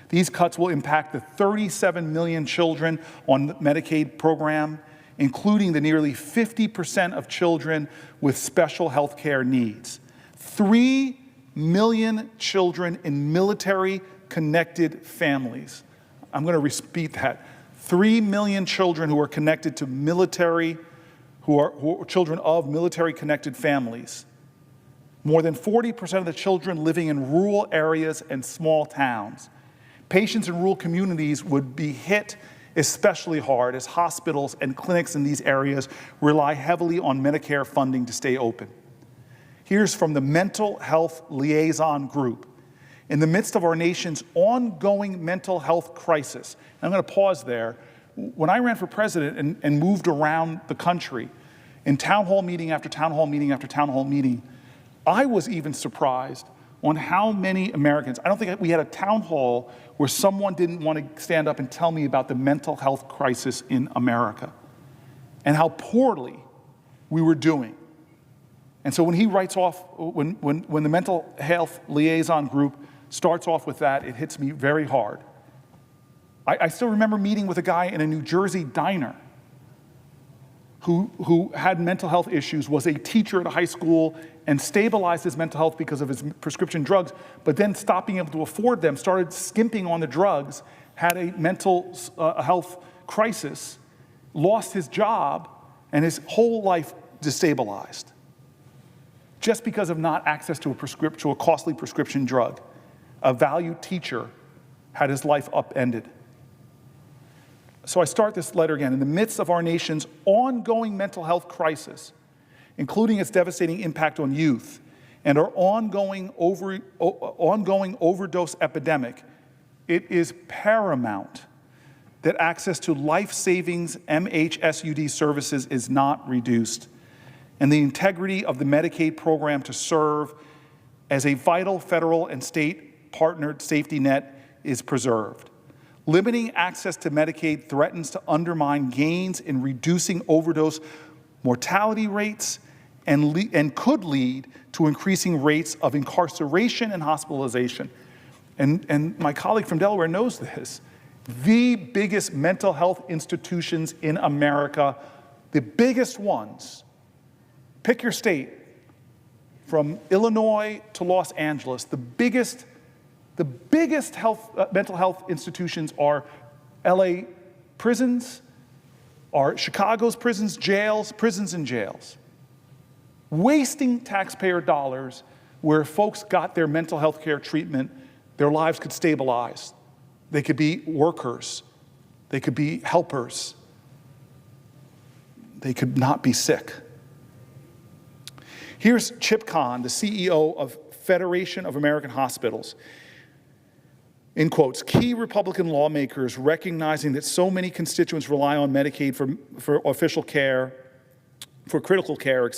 These cuts will impact the 37 million children on the Medicaid program, including the nearly 50% of children with special health care needs. 3 million children in military-connected families. I'm going to repeat that. 3 million children who are connected to military, who are children of military-connected families. More than 40% of the children living in rural areas and small towns. Patients in rural communities would be hit especially hard as hospitals and clinics in these areas rely heavily on Medicare funding to stay open. Here's from the Mental Health Liaison Group. In the midst of our nation's ongoing mental health crisis, and I'm going to pause there. When I ran for president and moved around the country, in town hall meeting after town hall meeting after town hall meeting, I was even surprised on how many Americans, I don't think we had a town hall where someone didn't want to stand up and tell me about the mental health crisis in America and how poorly we were doing. And so when he writes off, when the Mental Health Liaison Group starts off with that, it hits me very hard. I still remember meeting with a guy in a New Jersey diner who had mental health issues, was a teacher at a high school, and stabilized his mental health because of his prescription drugs, but then stopped being able to afford them, started skimping on the drugs, had a mental health crisis, lost his job, and his whole life destabilized, just because of not access to a costly prescription drug. A valued teacher had his life upended. So I start this letter again. In the midst of our nation's ongoing mental health crisis, including its devastating impact on youth and our ongoing overdose epidemic, it is paramount that access to life-saving MHSUD services is not reduced, and the integrity of the Medicaid program to serve as a vital federal and state partnered safety net is preserved. Limiting access to Medicaid threatens to undermine gains in reducing overdose mortality rates and could lead to increasing rates of incarceration and hospitalization. And my colleague from Delaware knows this. The biggest mental health institutions in America, the biggest ones, pick your state, from Illinois to Los Angeles, the biggest mental health institutions are LA prisons, are Chicago's prisons, prisons and jails. Wasting taxpayer dollars where folks got their mental health care treatment, their lives could stabilize. They could be workers. They could be helpers. They could not be sick. Here's Chip Kahn, the CEO of Federation of American Hospitals. In quotes, key Republican lawmakers recognizing that so many constituents rely on Medicaid for official care, for critical care,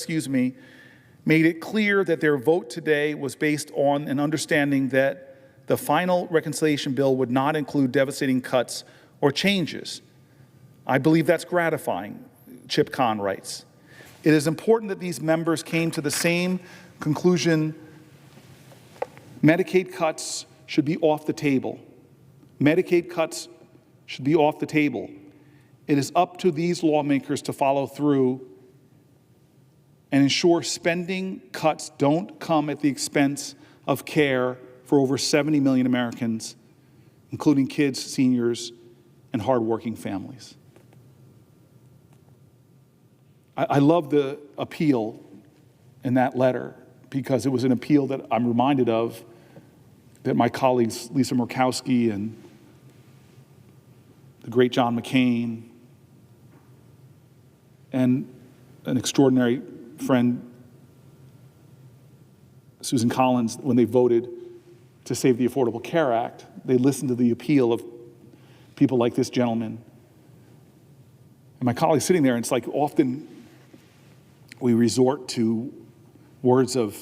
made it clear that their vote today was based on an understanding that the final reconciliation bill would not include devastating cuts or changes. I believe that's gratifying, Chip Kahn writes. It is important that these members came to the same conclusion. Medicaid cuts should be off the table. Medicaid cuts should be off the table. It is up to these lawmakers to follow through and ensure spending cuts don't come at the expense of care for over 70 million Americans, including kids, seniors, and hardworking families. I love the appeal in that letter because it was an appeal that I'm reminded of that my colleagues Lisa Murkowski and the great John McCain and an extraordinary friend, Susan Collins, when they voted to save the Affordable Care Act, they listened to the appeal of people like this gentleman. And my colleagues sitting there, and it's like often we resort to words of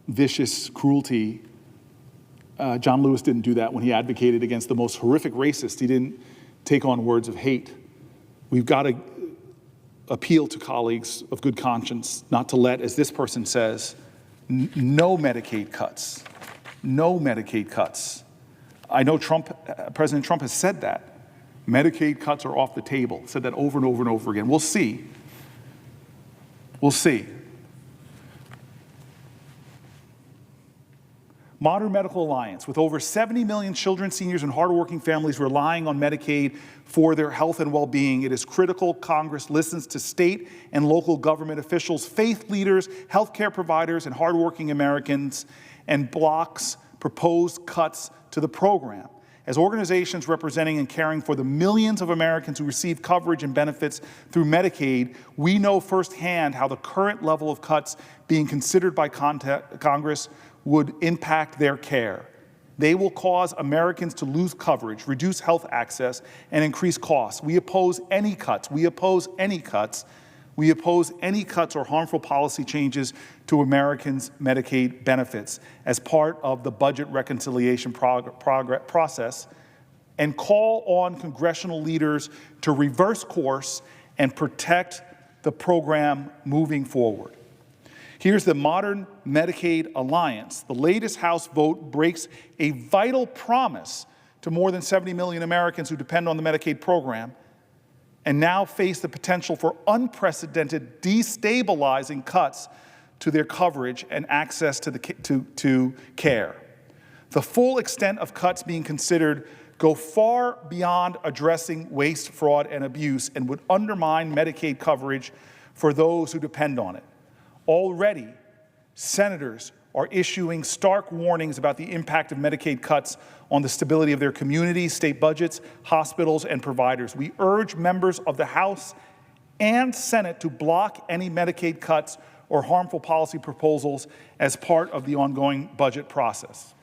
vicious cruelty. John Lewis didn't do that when he advocated against the most horrific racist. He didn't take on words of hate. We've got to appeal to colleagues of good conscience not to let, as this person says, no Medicaid cuts. No Medicaid cuts. I know President Trump has said that. Medicaid cuts are off the table. Said that over and over and over again. We'll see. We'll see. Modern Medical Alliance, with over 70 million children, seniors, and hardworking families relying on Medicaid for their health and well-being, it is critical Congress listens to state and local government officials, faith leaders, healthcare providers, and hardworking Americans, and blocks proposed cuts to the program. As organizations representing and caring for the millions of Americans who receive coverage and benefits through Medicaid, we know firsthand how the current level of cuts being considered by Congress would impact their care. They will cause Americans to lose coverage, reduce health access, and increase costs. We oppose any cuts. We oppose any cuts. We oppose any cuts or harmful policy changes to Americans' Medicaid benefits as part of the budget reconciliation process, and call on congressional leaders to reverse course and protect the program moving forward. Here's the Modern Medicaid Alliance. The latest House vote breaks a vital promise to more than 70 million Americans who depend on the Medicaid program and now face the potential for unprecedented, destabilizing cuts to their coverage and access to care. The full extent of cuts being considered go far beyond addressing waste, fraud, and abuse and would undermine Medicaid coverage for those who depend on it. Already, senators are issuing stark warnings about the impact of Medicaid cuts on the stability of their communities, state budgets, hospitals, and providers. We urge members of the House and Senate to block any Medicaid cuts or harmful policy proposals as part of the ongoing budget process.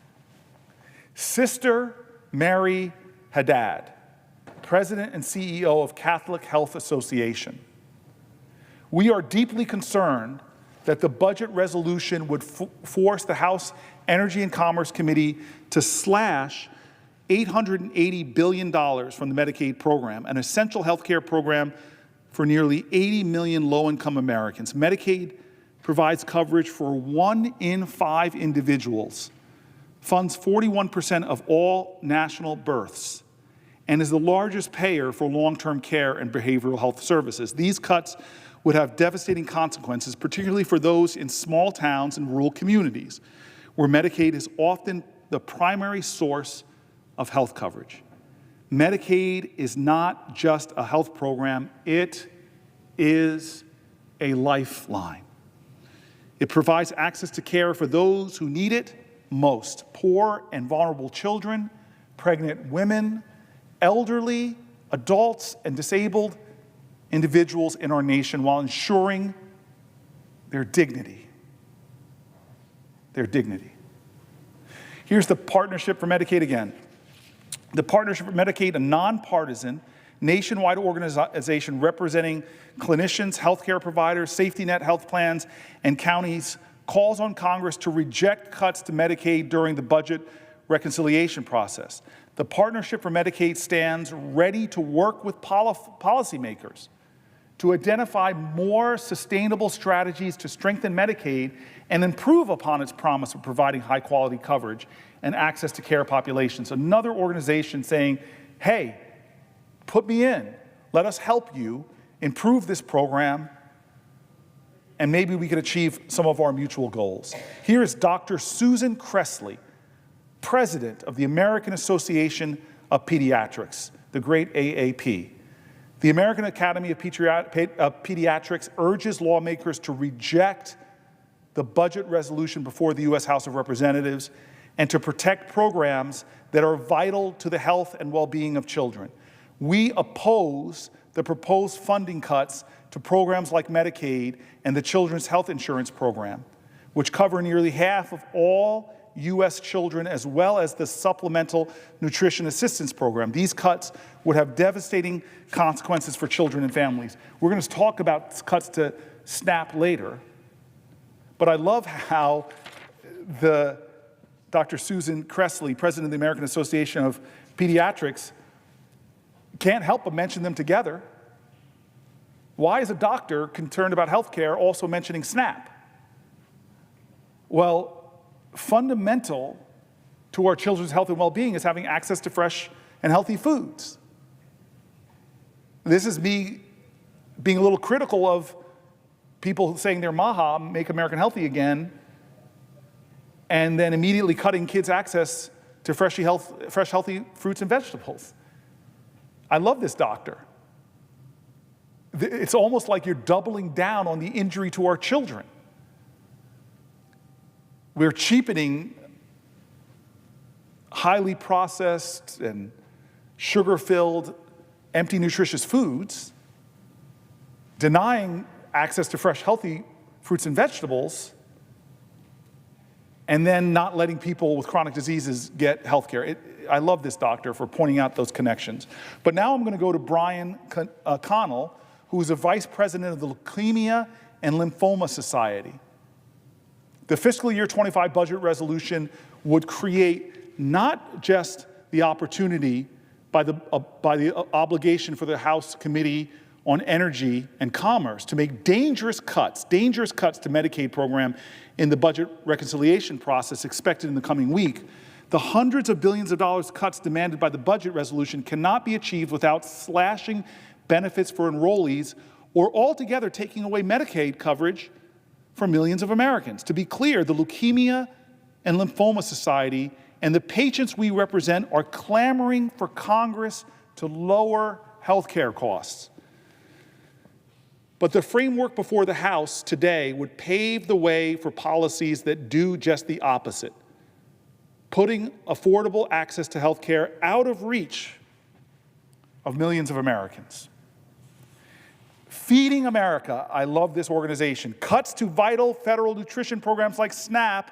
Sister Mary Haddad, President and CEO of Catholic Health Association. We are deeply concerned that the budget resolution would force the House Energy and Commerce Committee to slash $880 billion from the Medicaid program, an essential health care program for nearly 80 million low-income Americans. Medicaid provides coverage for 1 in 5 individuals, funds 41% of all national births, and is the largest payer for long-term care and behavioral health services. These cuts would have devastating consequences, particularly for those in small towns and rural communities, where Medicaid is often the primary source of health coverage. Medicaid is not just a health program, it is a lifeline. It provides access to care for those who need it most: poor and vulnerable children, pregnant women, elderly, adults, and disabled individuals in our nation, while ensuring their dignity. Their dignity. Here's the Partnership for Medicaid again. The Partnership for Medicaid, a nonpartisan, nationwide organization representing clinicians, healthcare providers, safety net health plans, and counties, calls on Congress to reject cuts to Medicaid during the budget reconciliation process. The Partnership for Medicaid stands ready to work with policymakers to identify more sustainable strategies to strengthen Medicaid and improve upon its promise of providing high-quality coverage and access to care populations. Another organization saying, hey, put me in. Let us help you improve this program, and maybe we could achieve some of our mutual goals. Here is Dr. Susan Cressley, president of the American Association of Pediatrics, the great AAP. The American Academy of Pediatrics urges lawmakers to reject the budget resolution before the U.S. House of Representatives and to protect programs that are vital to the health and well-being of children. We oppose the proposed funding cuts to programs like Medicaid and the Children's Health Insurance Program, which cover nearly half of all U.S. children, as well as the Supplemental Nutrition Assistance Program. These cuts would have devastating consequences for children and families. We're going to talk about cuts to SNAP later, but I love how Dr. Susan Cressley, president of the American Association of Pediatrics, can't help but mention them together. Why is a doctor concerned about health care also mentioning SNAP? Well, fundamental to our children's health and well-being is having access to fresh and healthy foods. This is me being a little critical of people saying they're MAHA, Make America Healthy Again, and then immediately cutting kids' access to fresh, healthy fruits and vegetables. I love this doctor. It's almost like you're doubling down on the injury to our children. We're cheapening highly processed and sugar-filled, empty, nutritious foods, denying access to fresh, healthy fruits and vegetables, and then not letting people with chronic diseases get health care. I love this doctor for pointing out those connections. But now I'm going to go to Brian Connell, who is a vice president of the Leukemia and Lymphoma Society. The fiscal year 25 budget resolution would create not just the opportunity by the obligation for the House Committee on Energy and Commerce to make dangerous cuts to Medicaid program in the budget reconciliation process expected in the coming week. The hundreds of billions of dollars cuts demanded by the budget resolution cannot be achieved without slashing benefits for enrollees or altogether taking away Medicaid coverage for millions of Americans. To be clear, the Leukemia and Lymphoma Society and the patients we represent are clamoring for Congress to lower health care costs. But the framework before the House today would pave the way for policies that do just the opposite, putting affordable access to health care out of reach of millions of Americans. Feeding America, I love this organization. Cuts to vital federal nutrition programs like SNAP,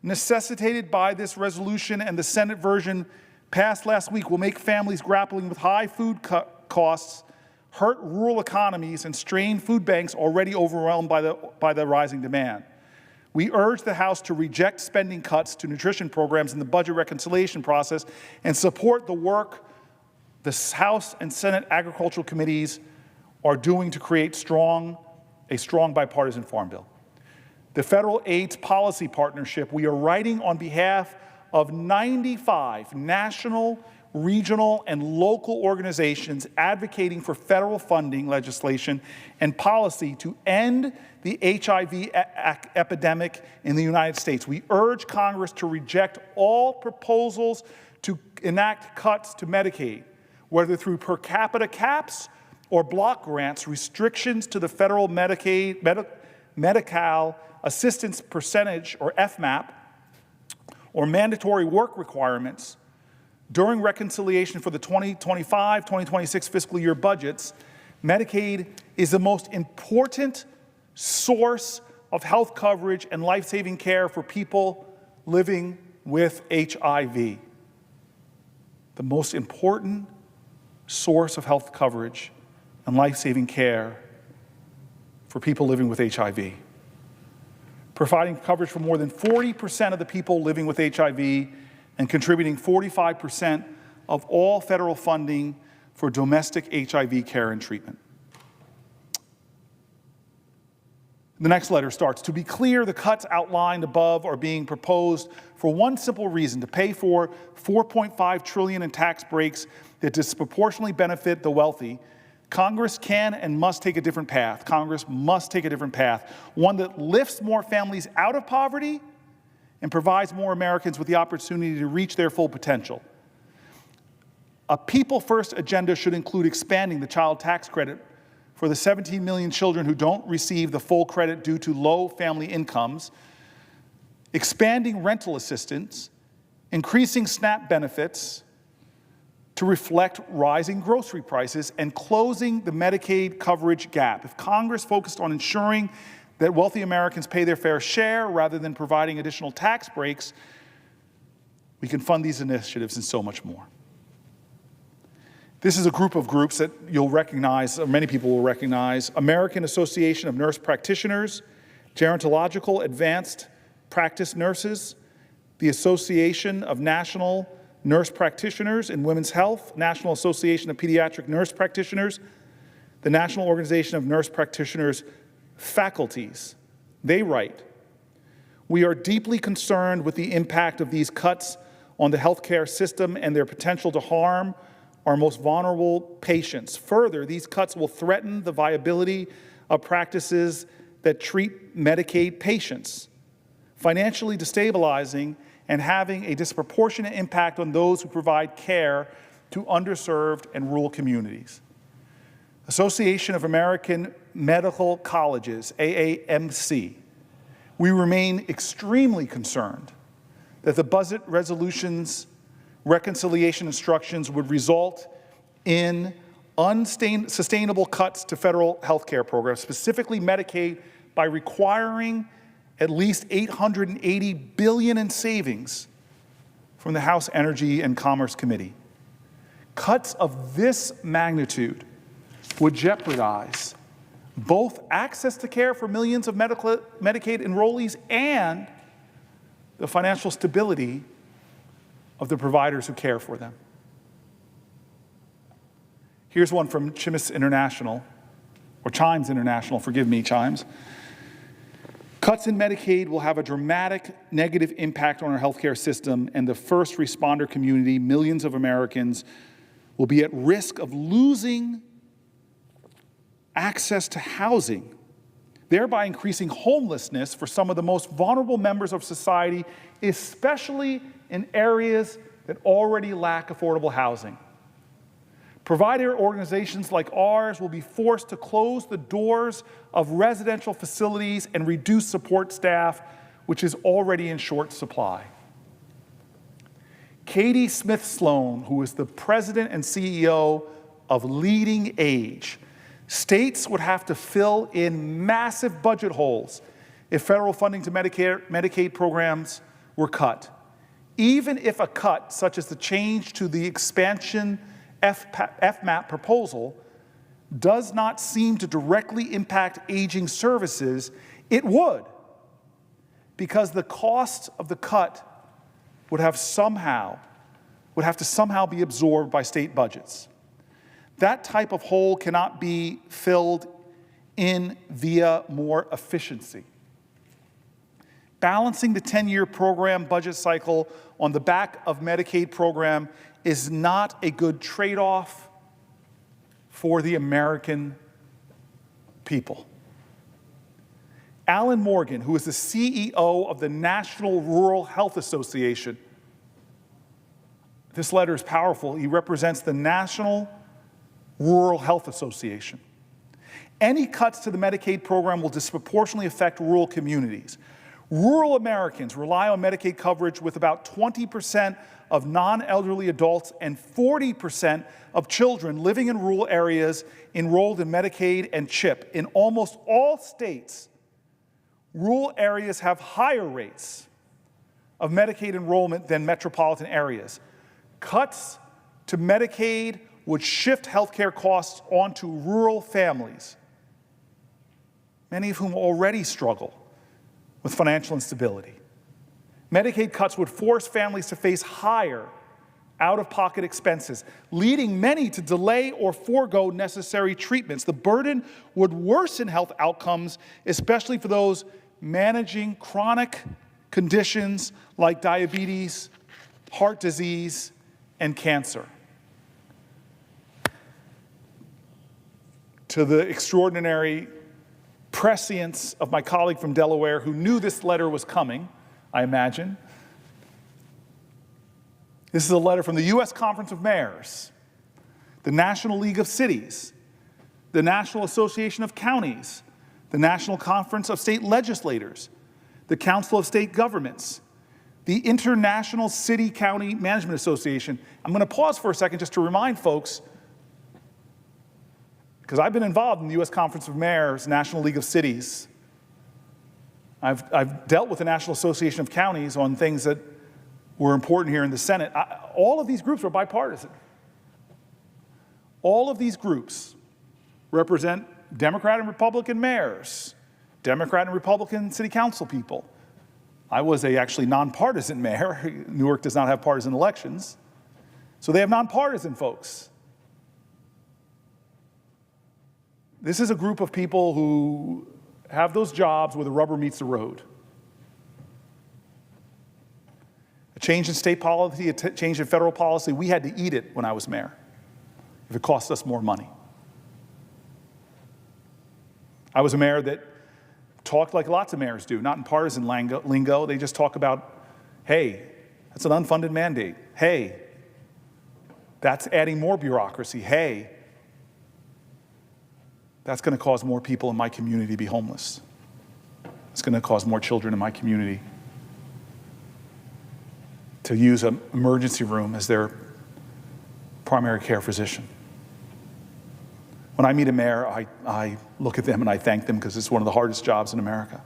necessitated by this resolution and the Senate version passed last week, will make families grappling with high food costs, hurt rural economies, and strain food banks already overwhelmed by the rising demand. We urge the House to reject spending cuts to nutrition programs in the budget reconciliation process and support the work the House and Senate Agricultural Committees are doing to create a strong bipartisan farm bill. The Federal AIDS Policy Partnership, we are writing on behalf of 95 national, regional, and local organizations advocating for federal funding legislation and policy to end the HIV epidemic in the United States. We urge Congress to reject all proposals to enact cuts to Medicaid, whether through per capita caps or block grants, restrictions to the federal Medi-Cal assistance percentage, or FMAP, or mandatory work requirements during reconciliation for the 2025-2026 fiscal year budgets. Medicaid is the most important source of health coverage and life-saving care for people living with HIV. The most important source of health coverage and life-saving care for people living with HIV. Providing coverage for more than 40% of the people living with HIV and contributing 45% of all federal funding for domestic HIV care and treatment. The next letter starts, to be clear, the cuts outlined above are being proposed for one simple reason, to pay for $4.5 trillion in tax breaks that disproportionately benefit the wealthy. Congress can and must take a different path. Congress must take a different path, one that lifts more families out of poverty and provides more Americans with the opportunity to reach their full potential. A people-first agenda should include expanding the child tax credit for the 17 million children who don't receive the full credit due to low family incomes, expanding rental assistance, increasing SNAP benefits to reflect rising grocery prices, and closing the Medicaid coverage gap. If Congress focused on ensuring that wealthy Americans pay their fair share rather than providing additional tax breaks, we can fund these initiatives and so much more. This is a group of groups that you'll recognize, or many people will recognize: American Association of Nurse Practitioners, Gerontological Advanced Practice Nurses, the Association of National Nurse Practitioners in Women's Health, National Association of Pediatric Nurse Practitioners, the National Organization of Nurse Practitioners Faculties. They write, "We are deeply concerned with the impact of these cuts on the healthcare system and their potential to harm our most vulnerable patients. Further, these cuts will threaten the viability of practices that treat Medicaid patients, financially destabilizing and having a disproportionate impact on those who provide care to underserved and rural communities." Association of American Medical Colleges, AAMC. We remain extremely concerned that the budget resolution's reconciliation instructions would result in unsustainable cuts to federal health care programs, specifically Medicaid, by requiring at least $880 billion in savings from the House Energy and Commerce Committee. Cuts of this magnitude would jeopardize both access to care for millions of Medicaid enrollees and the financial stability of the providers who care for them. Here's one from Chimes International, or Chimes International, forgive me, Chimes. Cuts in Medicaid will have a dramatic negative impact on our healthcare system and the first responder community. Millions of Americans will be at risk of losing access to housing, thereby increasing homelessness for some of the most vulnerable members of society, especially in areas that already lack affordable housing. Provider organizations like ours will be forced to close the doors of residential facilities and reduce support staff, which is already in short supply. Katie Smith Sloan, who is the president and CEO of Leading Age, states would have to fill in massive budget holes if federal funding to Medicaid programs were cut. Even if a cut, such as the change to the expansion FMAP proposal, does not seem to directly impact aging services, it would. because the cost of the cut would have to somehow be absorbed by state budgets. That type of hole cannot be filled in via more efficiency. Balancing the 10-year program budget cycle on the back of Medicaid program is not a good trade-off for the American people. Alan Morgan, who is the CEO of the National Rural Health Association, this letter is powerful. He represents the National Rural Health Association. Any cuts to the Medicaid program will disproportionately affect rural communities. Rural Americans rely on Medicaid coverage, with about 20% of non-elderly adults and 40% of children living in rural areas enrolled in Medicaid and CHIP. In almost all states, rural areas have higher rates of Medicaid enrollment than metropolitan areas. Cuts to Medicaid would shift healthcare costs onto rural families, many of whom already struggle with financial instability. Medicaid cuts would force families to face higher out-of-pocket expenses, leading many to delay or forego necessary treatments. The burden would worsen health outcomes, especially for those managing chronic conditions like diabetes, heart disease, and cancer. To the extraordinary prescience of my colleague from Delaware, who knew this letter was coming, I imagine. This is a letter from the U.S. Conference of Mayors, the National League of Cities, the National Association of Counties, the National Conference of State Legislators, the Council of State Governments, the International City-County Management Association. I'm going to pause for a second just to remind folks, because I've been involved in the U.S. Conference of Mayors, National League of Cities. I've dealt with the National Association of Counties on things that were important here in the Senate. All of these groups are bipartisan. All of these groups represent Democrat and Republican mayors, Democrat and Republican city council people. I was actually nonpartisan mayor. Newark does not have partisan elections. So they have nonpartisan folks. This is a group of people who have those jobs where the rubber meets the road. A change in state policy, a change in federal policy, we had to eat it when I was mayor, if it cost us more money. I was a mayor that talked like lots of mayors do, not in partisan lingo. They just talk about, hey, that's an unfunded mandate. Hey, that's adding more bureaucracy. Hey, that's going to cause more people in my community to be homeless. It's going to cause more children in my community to use an emergency room as their primary care physician. When I meet a mayor, I look at them and I thank them, because it's one of the hardest jobs in America.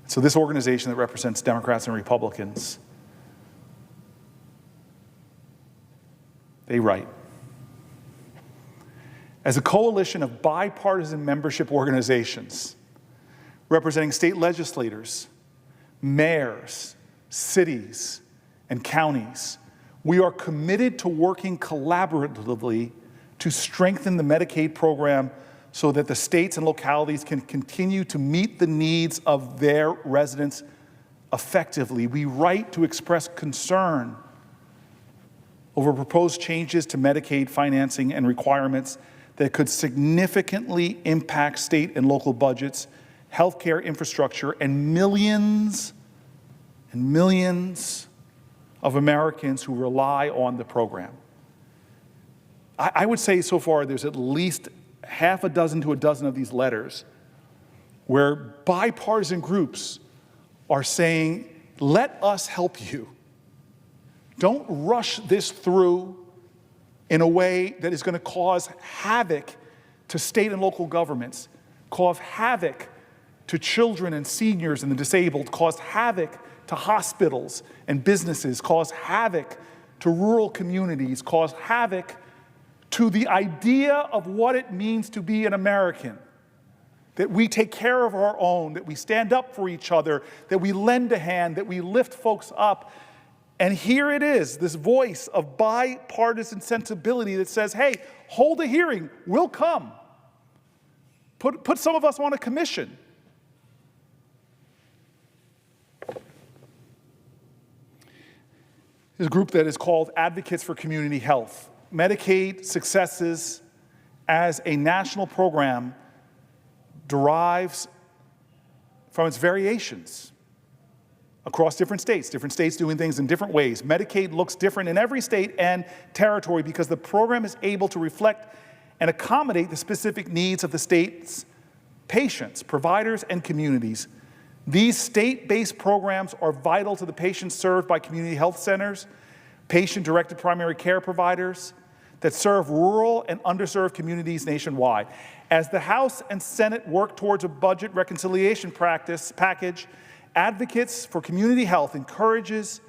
So this organization that represents Democrats and Republicans, they write, as a coalition of bipartisan membership organizations representing state legislators, mayors, cities, and counties, we are committed to working collaboratively to strengthen the Medicaid program so that the states and localities can continue to meet the needs of their residents effectively. We write to express concern over proposed changes to Medicaid financing and requirements that could significantly impact state and local budgets, healthcare infrastructure, and millions of Americans who rely on the program. I would say so far there's at least half a dozen to a dozen of these letters where bipartisan groups are saying, let us help you. Don't rush this through in a way that is going to cause havoc to state and local governments, cause havoc to children and seniors and the disabled, cause havoc to hospitals and businesses, cause havoc to rural communities, cause havoc to the idea of what it means to be an American. that we take care of our own, that we stand up for each other, that we lend a hand, that we lift folks up. And here it is, this voice of bipartisan sensibility that says, hey, hold a hearing, we'll come. Put some of us on a commission. There's a group that is called Advocates for Community Health. Medicaid successes as a national program derives from its variations across different states doing things in different ways. Medicaid looks different in every state and territory because the program is able to reflect and accommodate the specific needs of the state's patients, providers, and communities. These state-based programs are vital to the patients served by community health centers, patient-directed primary care providers that serve rural and underserved communities nationwide. As the House and Senate work towards a budget reconciliation package, Advocates for Community Health encourages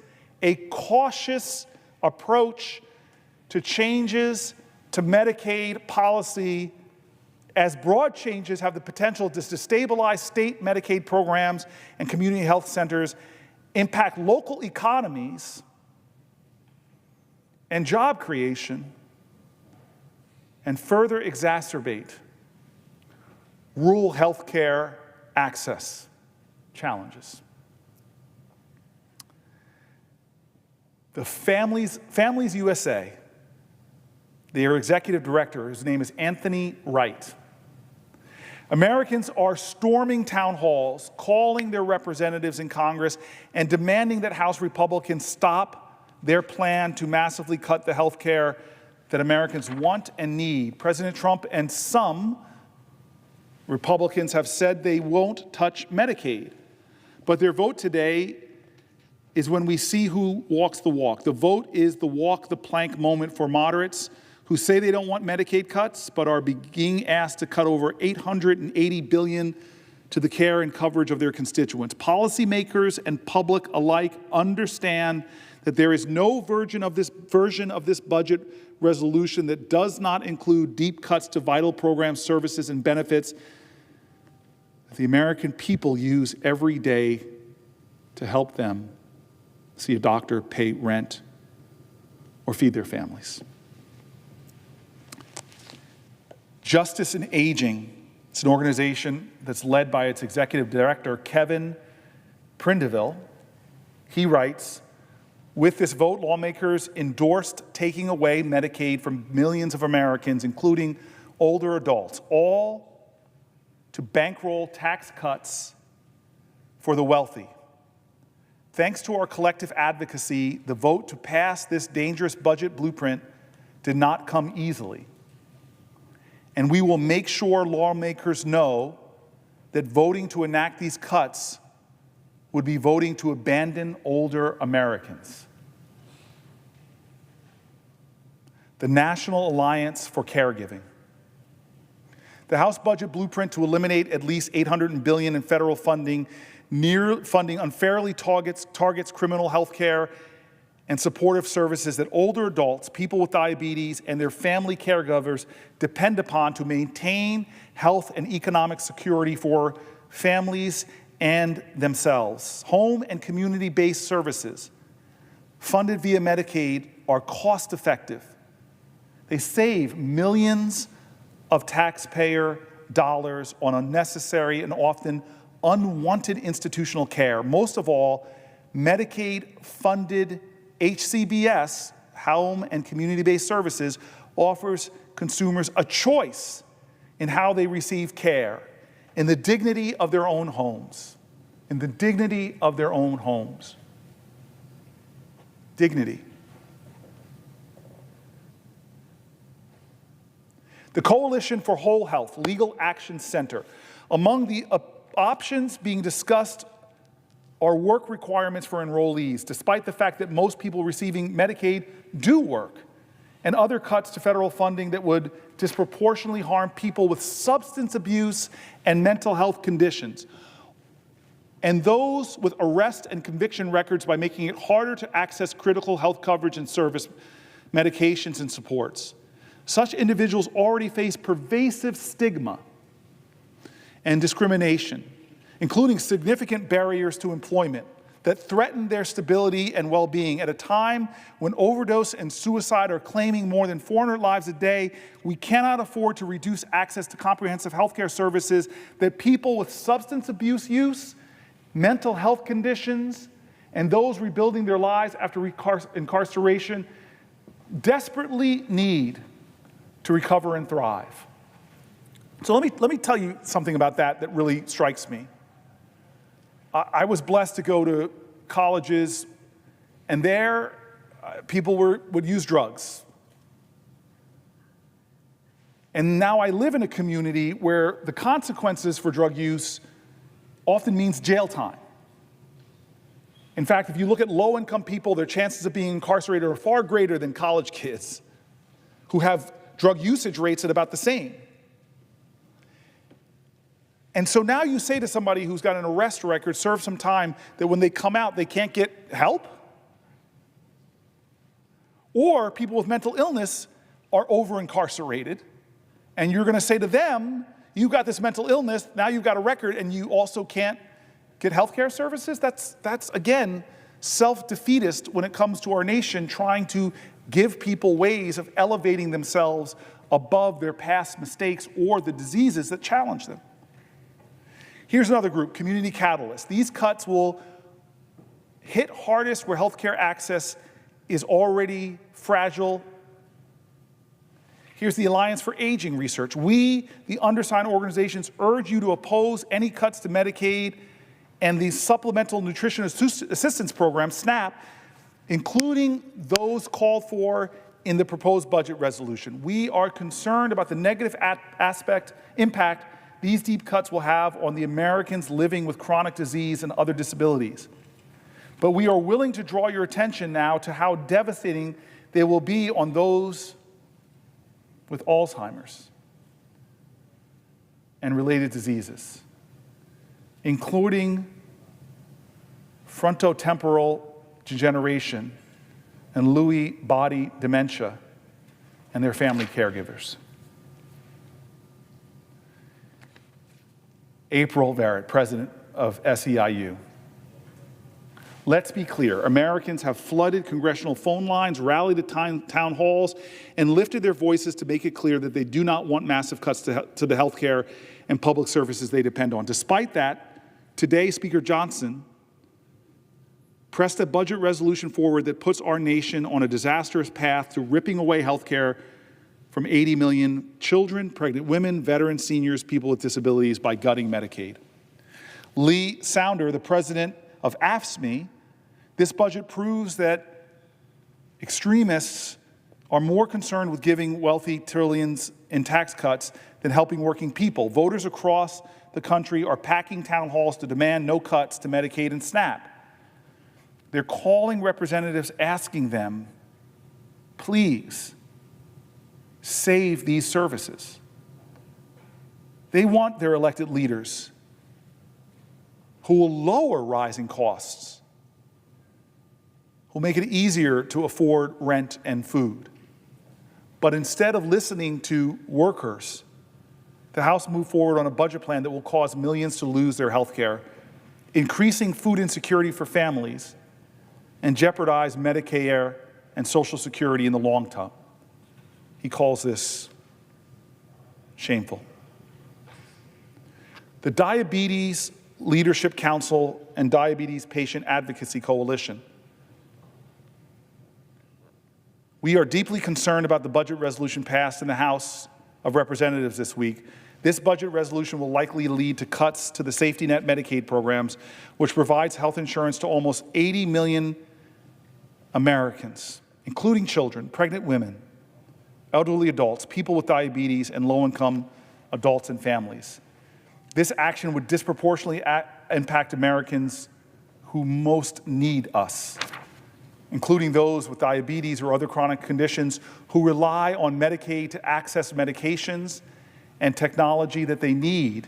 a cautious approach to changes to Medicaid policy, as broad changes have the potential to destabilize state Medicaid programs and community health centers, impact local economies and job creation, and further exacerbate rural health care access challenges. The Families USA, their executive director, whose name is Anthony Wright. Americans are storming town halls, calling their representatives in Congress, and demanding that House Republicans stop their plan to massively cut the health care that Americans want and need. President Trump and some Republicans have said they won't touch Medicaid, but their vote today is when we see who walks the walk. The vote is the walk the plank moment for moderates who say they don't want Medicaid cuts, but are being asked to cut over $880 billion to the care and coverage of their constituents. Policymakers and public alike understand that there is no version of this budget resolution that does not include deep cuts to vital programs, services, and benefits that the American people use every day to help them see a doctor, pay rent, or feed their families. Justice in Aging, it's an organization that's led by its executive director, Kevin Prindiville. He writes, with this vote, lawmakers endorsed taking away Medicaid from millions of Americans, including older adults, all to bankroll tax cuts for the wealthy. Thanks to our collective advocacy, the vote to pass this dangerous budget blueprint did not come easily. And we will make sure lawmakers know that voting to enact these cuts would be voting to abandon older Americans. The National Alliance for Caregiving. The House budget blueprint to eliminate at least $800 billion in federal funding unfairly targets criminal health care and supportive services that older adults, people with diabetes, and their family caregivers depend upon to maintain health and economic security for families and themselves. Home and community-based services funded via Medicaid are cost-effective. They save millions of taxpayer dollars on unnecessary and often unwanted institutional care. Most of all, Medicaid-funded HCBS, home and community-based services, offers consumers a choice in how they receive care, in the dignity of their own homes. In the dignity of their own homes. Dignity. The Coalition for Whole Health Legal Action Center. Among the options being discussed are work requirements for enrollees, despite the fact that most people receiving Medicaid do work, and other cuts to federal funding that would disproportionately harm people with substance abuse and mental health conditions, and those with arrest and conviction records by making it harder to access critical health coverage and service, medications, and supports. Such individuals already face pervasive stigma and discrimination, including significant barriers to employment that threaten their stability and well-being. At a time when overdose and suicide are claiming more than 400 lives a day, we cannot afford to reduce access to comprehensive healthcare services that people with substance abuse use, mental health conditions, and those rebuilding their lives after incarceration desperately need to recover and thrive. So let me tell you something about that really strikes me. I was blessed to go to colleges, and there people would use drugs. And now I live in a community where the consequences for drug use often means jail time. In fact, if you look at low-income people, their chances of being incarcerated are far greater than college kids who have drug usage rates at about the same. And so now you say to somebody who's got an arrest record, serve some time, that when they come out, they can't get help? Or people with mental illness are over-incarcerated, and you're going to say to them, you've got this mental illness, now you've got a record, and you also can't get health care services? That's again, self-defeatist when it comes to our nation trying to give people ways of elevating themselves above their past mistakes or the diseases that challenge them. Here's another group, community catalysts. These cuts will hit hardest where healthcare access is already fragile. Here's the Alliance for Aging Research. We, the undersigned organizations, urge you to oppose any cuts to Medicaid and the Supplemental Nutrition Assistance Program, SNAP, including those called for in the proposed budget resolution. We are concerned about the negative impact these deep cuts will have on the Americans living with chronic disease and other disabilities. But we are willing to draw your attention now to how devastating they will be on those with Alzheimer's and related diseases, including frontotemporal degeneration and Lewy body dementia and their family caregivers. April Verrett, president of SEIU. Let's be clear, Americans have flooded congressional phone lines, rallied at town halls, and lifted their voices to make it clear that they do not want massive cuts to the health care and public services they depend on. Despite that, today Speaker Johnson pressed a budget resolution forward that puts our nation on a disastrous path to ripping away health care from 80 million children, pregnant women, veterans, seniors, people with disabilities by gutting Medicaid. Lee Sounder, the president of AFSCME, this budget proves that extremists are more concerned with giving wealthy trillions in tax cuts than helping working people. Voters across the country are packing town halls to demand no cuts to Medicaid and SNAP. They're calling representatives asking them, please, save these services. They want their elected leaders who will lower rising costs, who will make it easier to afford rent and food. But instead of listening to workers, the House moved forward on a budget plan that will cause millions to lose their health care, increasing food insecurity for families, and jeopardize Medicare and Social Security in the long term. He calls this shameful. The Diabetes Leadership Council and Diabetes Patient Advocacy Coalition. We are deeply concerned about the budget resolution passed in the House of Representatives this week. This budget resolution will likely lead to cuts to the safety net Medicaid programs, which provides health insurance to almost 80 million Americans, including children, pregnant women, elderly adults, people with diabetes, and low-income adults and families. This action would disproportionately impact Americans who most need us, including those with diabetes or other chronic conditions who rely on Medicaid to access medications and technology that they need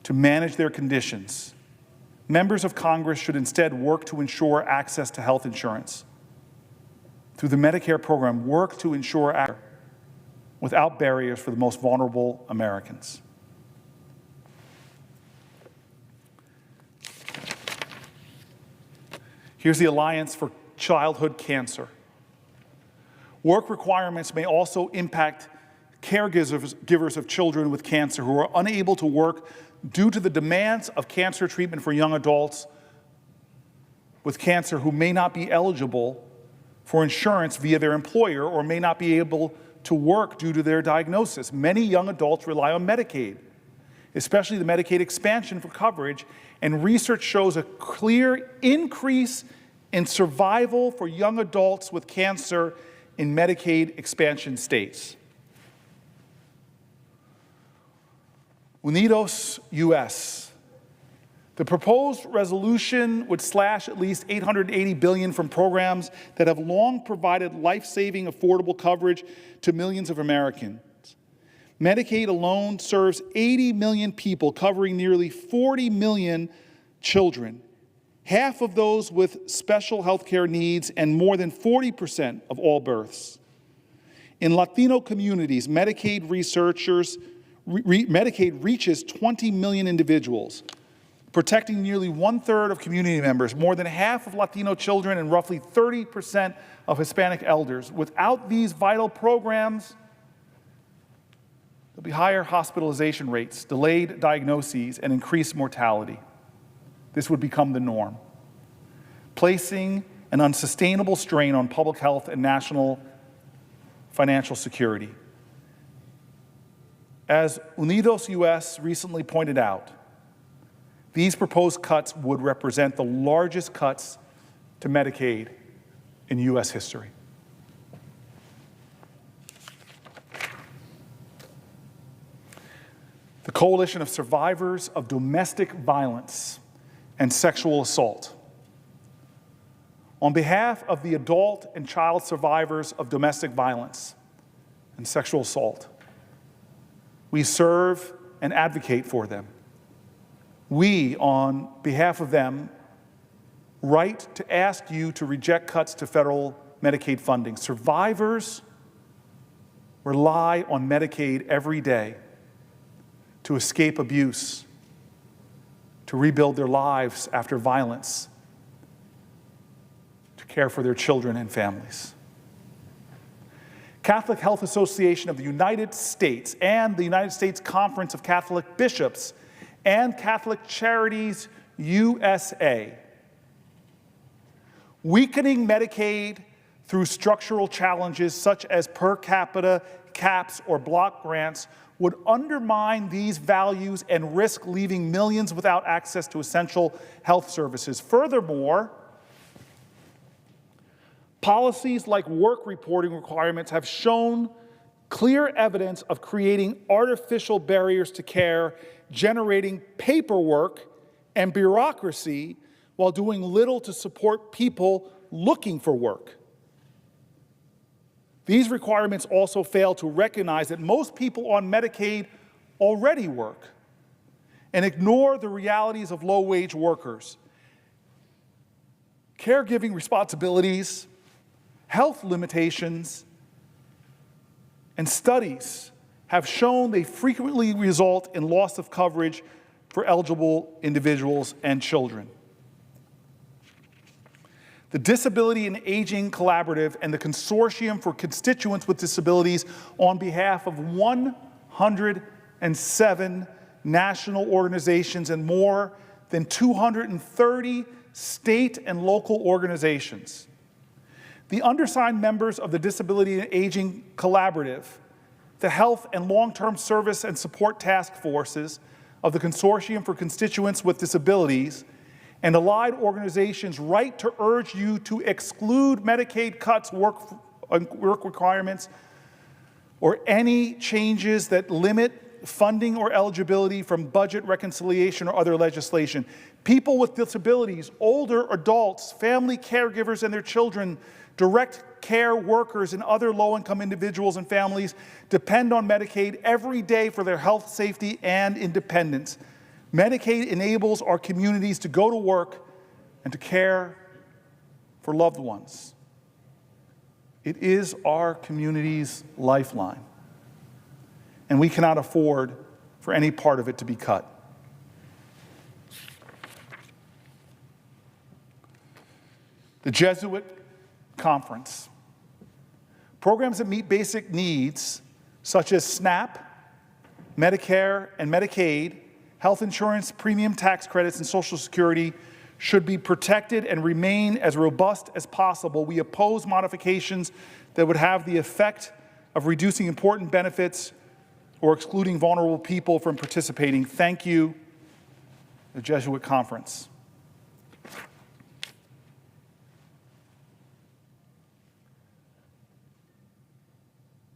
to manage their conditions. Members of Congress should instead work to ensure access to health insurance. Through the Medicare program, work to ensure access without barriers for the most vulnerable Americans. Here's the Alliance for Childhood Cancer. Work requirements may also impact caregivers of children with cancer who are unable to work due to the demands of cancer treatment for young adults with cancer who may not be eligible for insurance via their employer or may not be able to work due to their diagnosis. Many young adults rely on Medicaid, especially the Medicaid expansion for coverage, and research shows a clear increase in survival for young adults with cancer in Medicaid expansion states. Unidos US. The proposed resolution would slash at least $880 billion from programs that have long provided life-saving, affordable coverage to millions of Americans. Medicaid alone serves 80 million people, covering nearly 40 million children, half of those with special health care needs and more than 40% of all births. In Latino communities, Medicaid reaches 20 million individuals, protecting nearly 1/3 of community members, more than half of Latino children, and roughly 30% of Hispanic elders. Without these vital programs, there'll be higher hospitalization rates, delayed diagnoses, and increased mortality. This would become the norm, placing an unsustainable strain on public health and national financial security. As Unidos US recently pointed out, these proposed cuts would represent the largest cuts to Medicaid in US history. The Coalition of Survivors of Domestic Violence and Sexual Assault. On behalf of the adult and child survivors of domestic violence and sexual assault, we serve and advocate for them. We, on behalf of them, write to ask you to reject cuts to federal Medicaid funding. Survivors rely on Medicaid every day to escape abuse, to rebuild their lives after violence, to care for their children and families. Catholic Health Association of the United States and the United States Conference of Catholic Bishops and Catholic Charities USA. Weakening Medicaid through structural challenges such as per capita caps or block grants would undermine these values and risk leaving millions without access to essential health services. Furthermore, policies like work reporting requirements have shown clear evidence of creating artificial barriers to care, generating paperwork and bureaucracy while doing little to support people looking for work. These requirements also fail to recognize that most people on Medicaid already work and ignore the realities of low-wage workers. Caregiving responsibilities, health limitations, and studies have shown they frequently result in loss of coverage for eligible individuals and children. The Disability and Aging Collaborative and the Consortium for Constituents with Disabilities, on behalf of 107 national organizations and more than 230 state and local organizations. The undersigned members of the Disability and Aging Collaborative, the Health and Long-Term Service and Support Task Forces of the Consortium for Constituents with Disabilities, and allied organizations write to urge you to exclude Medicaid cuts, work requirements, or any changes that limit funding or eligibility from budget reconciliation or other legislation. People with disabilities, older adults, family caregivers and their children, direct care workers, and other low-income individuals and families depend on Medicaid every day for their health, safety, and independence. Medicaid enables our communities to go to work and to care for loved ones. It is our community's lifeline, and we cannot afford for any part of it to be cut. the Jesuit Conference. Programs that meet basic needs, such as SNAP, Medicare and Medicaid, health insurance, premium tax credits, and Social Security, should be protected and remain as robust as possible. We oppose modifications that would have the effect of reducing important benefits or excluding vulnerable people from participating. Thank you, the Jesuit Conference.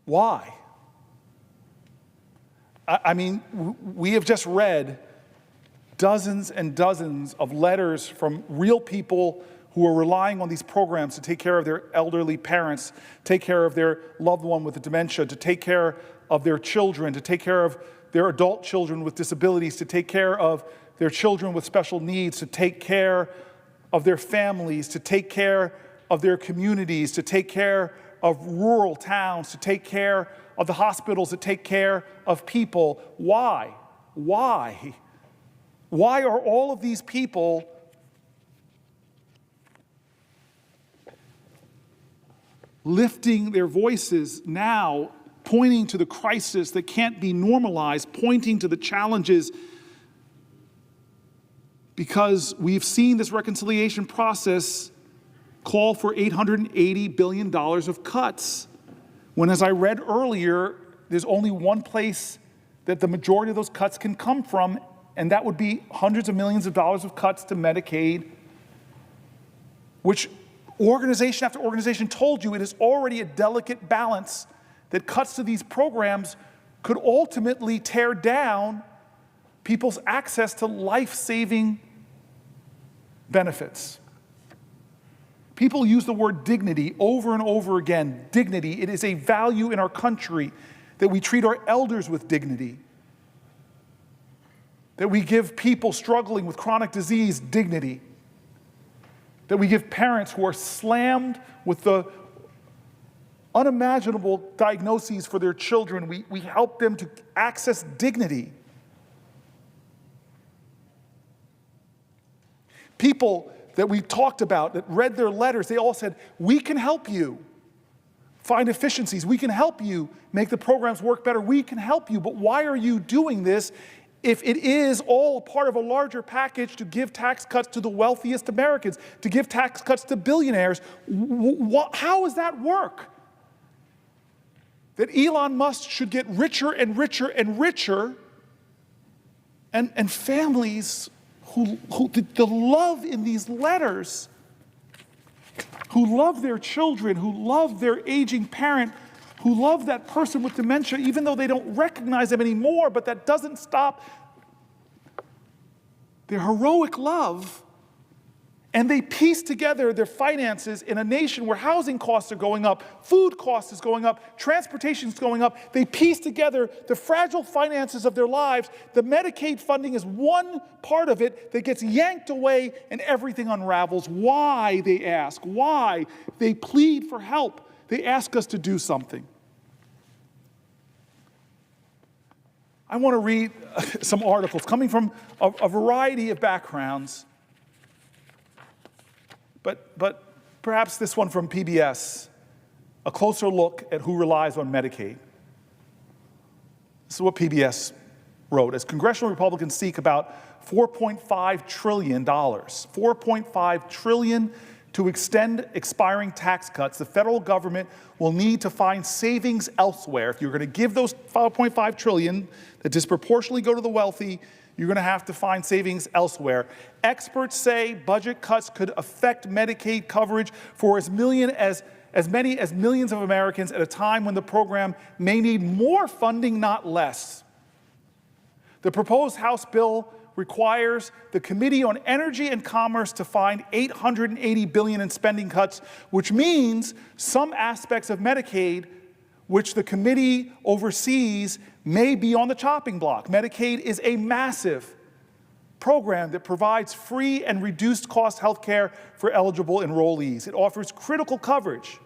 Why? I mean, we have just read dozens and dozens of letters from real people who are relying on these programs to take care of their elderly parents, take care of their loved one with dementia, to take care of their children, to take care of their adult children with disabilities, to take care of their children with special needs, to take care of their families, to take care of their communities, to take care of rural towns, to take care of the hospitals, to take care of people. Why? Why? Why are all of these people lifting their voices now, pointing to the crisis that can't be normalized, pointing to the challenges? Because we've seen this reconciliation process call for $880 billion of cuts, when, as I read earlier, there's only one place that the majority of those cuts can come from, and that would be hundreds of millions of dollars of cuts to Medicaid, which organization after organization told you it is already a delicate balance, that cuts to these programs could ultimately tear down people's access to life-saving benefits. People use the word dignity over and over again. Dignity, it is a value in our country that we treat our elders with dignity, that we give people struggling with chronic disease dignity, that we give parents who are slammed with the unimaginable diagnoses for their children, we help them to access dignity. People that we talked about, that read their letters, they all said, we can help you find efficiencies. We can help you make the programs work better. We can help you, but why are you doing this if it is all part of a larger package to give tax cuts to the wealthiest Americans, to give tax cuts to billionaires? How does that work? That Elon Musk should get richer and richer and richer, and families who the love in these letters, who love their children, who love their aging parent, who love that person with dementia, even though they don't recognize them anymore, but that doesn't stop their heroic love. And they piece together their finances in a nation where housing costs are going up, food costs is going up, transportation is going up. They piece together the fragile finances of their lives. The Medicaid funding is one part of it that gets yanked away and everything unravels. Why, they ask? Why? They plead for help. They ask us to do something. I want to read some articles coming from a variety of backgrounds. But perhaps this one from PBS, a closer look at who relies on Medicaid. This is what PBS wrote. As congressional Republicans seek about $4.5 trillion, $4.5 trillion to extend expiring tax cuts, the federal government will need to find savings elsewhere. If you're going to give those $5.5 trillion that disproportionately go to the wealthy, you're going to have to find savings elsewhere. Experts say budget cuts could affect Medicaid coverage for as many as millions of Americans at a time when the program may need more funding, not less. The proposed House bill requires the Committee on Energy and Commerce to find $880 billion in spending cuts, which means some aspects of Medicaid, which the committee oversees, may be on the chopping block. Medicaid is a massive program that provides free and reduced cost health care for eligible enrollees. It offers critical coverage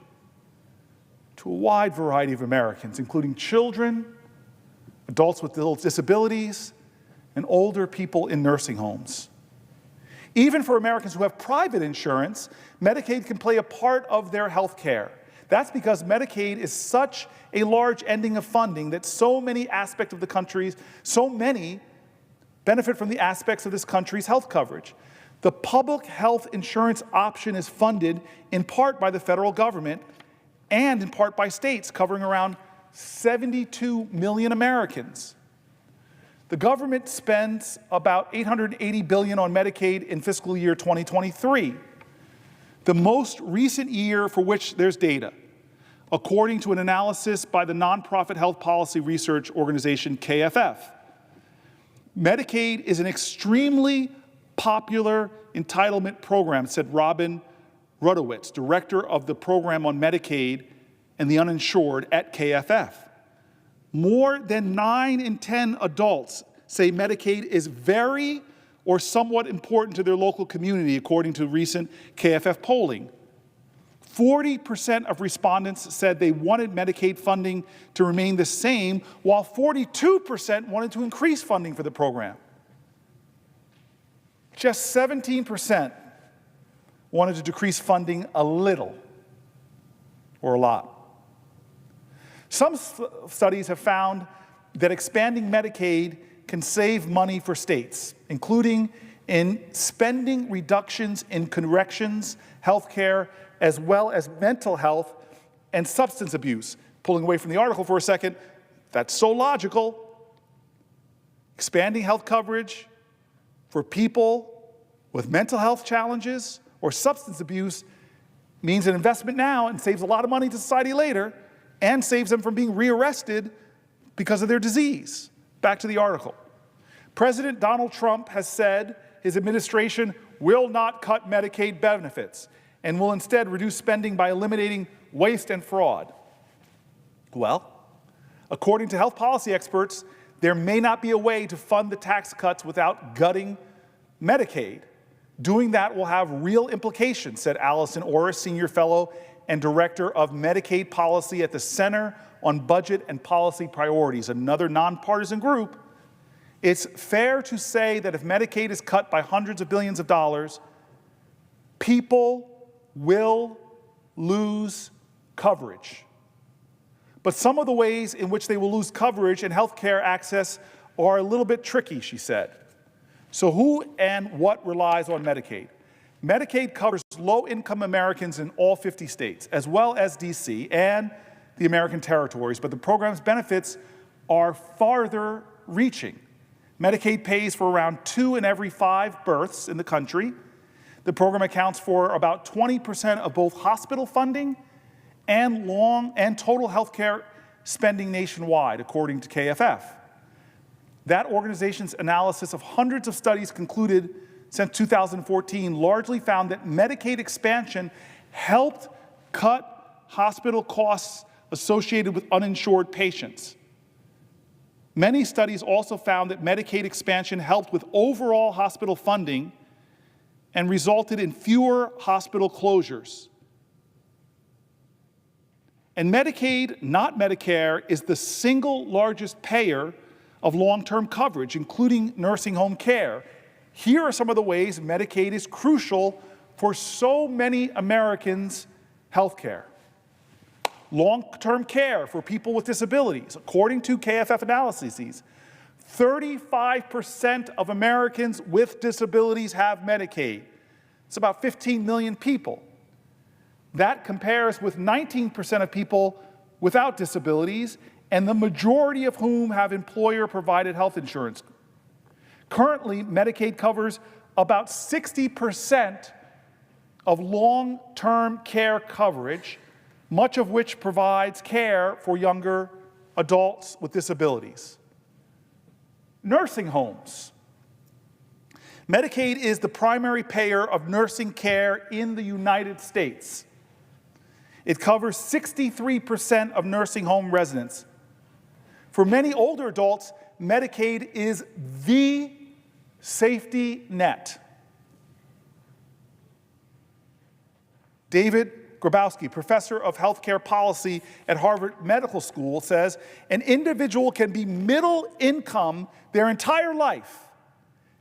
to a wide variety of Americans, including children, adults with disabilities, and older people in nursing homes. Even for Americans who have private insurance, Medicaid can play a part of their health care. That's because Medicaid is such a large ending of funding that so many aspects of the country's, so many benefit from the aspects of this country's health coverage. The public health insurance option is funded in part by the federal government and in part by states, covering around 72 million Americans. The government spends about $880 billion on Medicaid in fiscal year 2023, the most recent year for which there's data, according to an analysis by the nonprofit health policy research organization KFF. Medicaid is an extremely popular entitlement program, said Robin Rudowitz, director of the program on Medicaid and the uninsured at KFF. More than 9 in 10 adults say Medicaid is very or somewhat important to their local community, according to recent KFF polling. 40% of respondents said they wanted Medicaid funding to remain the same, while 42% wanted to increase funding for the program. Just 17% wanted to decrease funding a little or a lot. Some studies have found that expanding Medicaid can save money for states, including in spending reductions in corrections, healthcare, as well as mental health and substance abuse. Pulling away from the article for a second, that's so logical. Expanding health coverage for people with mental health challenges or substance abuse means an investment now and saves a lot of money to society later, and saves them from being rearrested because of their disease. Back to the article. President Donald Trump has said his administration will not cut Medicaid benefits and will instead reduce spending by eliminating waste and fraud. Well, according to health policy experts, there may not be a way to fund the tax cuts without gutting Medicaid. Doing that will have real implications, said Allison Orris, senior fellow and director of Medicaid policy at the Center on Budget and Policy Priorities, another nonpartisan group. It's fair to say that if Medicaid is cut by hundreds of billions of dollars, people will lose coverage. But some of the ways in which they will lose coverage and health care access are a little bit tricky, she said. So who and what relies on Medicaid? Medicaid covers low-income Americans in all 50 states, as well as D.C. and the American territories, but the program's benefits are farther reaching. Medicaid pays for around 2 in every 5 births in the country. The program accounts for about 20% of both hospital funding and total health care spending nationwide, according to KFF. That organization's analysis of hundreds of studies concluded since 2014 largely found that Medicaid expansion helped cut hospital costs associated with uninsured patients. Many studies also found that Medicaid expansion helped with overall hospital funding and resulted in fewer hospital closures. And Medicaid, not Medicare, is the single largest payer of long-term coverage, including nursing home care. Here are some of the ways Medicaid is crucial for so many Americans' health care. Long-term care for people with disabilities. According to KFF analyses, 35% of Americans with disabilities have Medicaid. It's about 15 million people. That compares with 19% of people without disabilities, and the majority of whom have employer-provided health insurance. Currently, Medicaid covers about 60% of long-term care coverage, much of which provides care for younger adults with disabilities. Nursing homes. Medicaid is the primary payer of nursing care in the United States. It covers 63% of nursing home residents. For many older adults, Medicaid is the safety net. David Grabowski, professor of healthcare policy at Harvard Medical School, says an individual can be middle income their entire life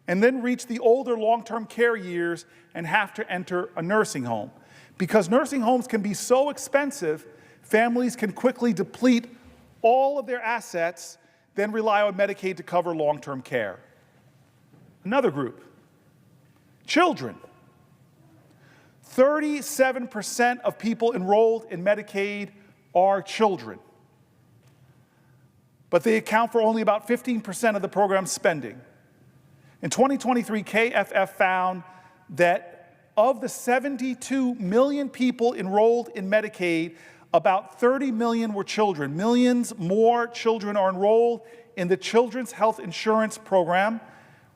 and then reach the older long-term care years and have to enter a nursing home. Because nursing homes can be so expensive, families can quickly deplete all of their assets, then rely on Medicaid to cover long-term care. Another group, children. 37% of people enrolled in Medicaid are children, but they account for only about 15% of the program's spending. In 2023, KFF found that of the 72 million people enrolled in Medicaid, about 30 million were children. Millions more children are enrolled in the Children's Health Insurance Program,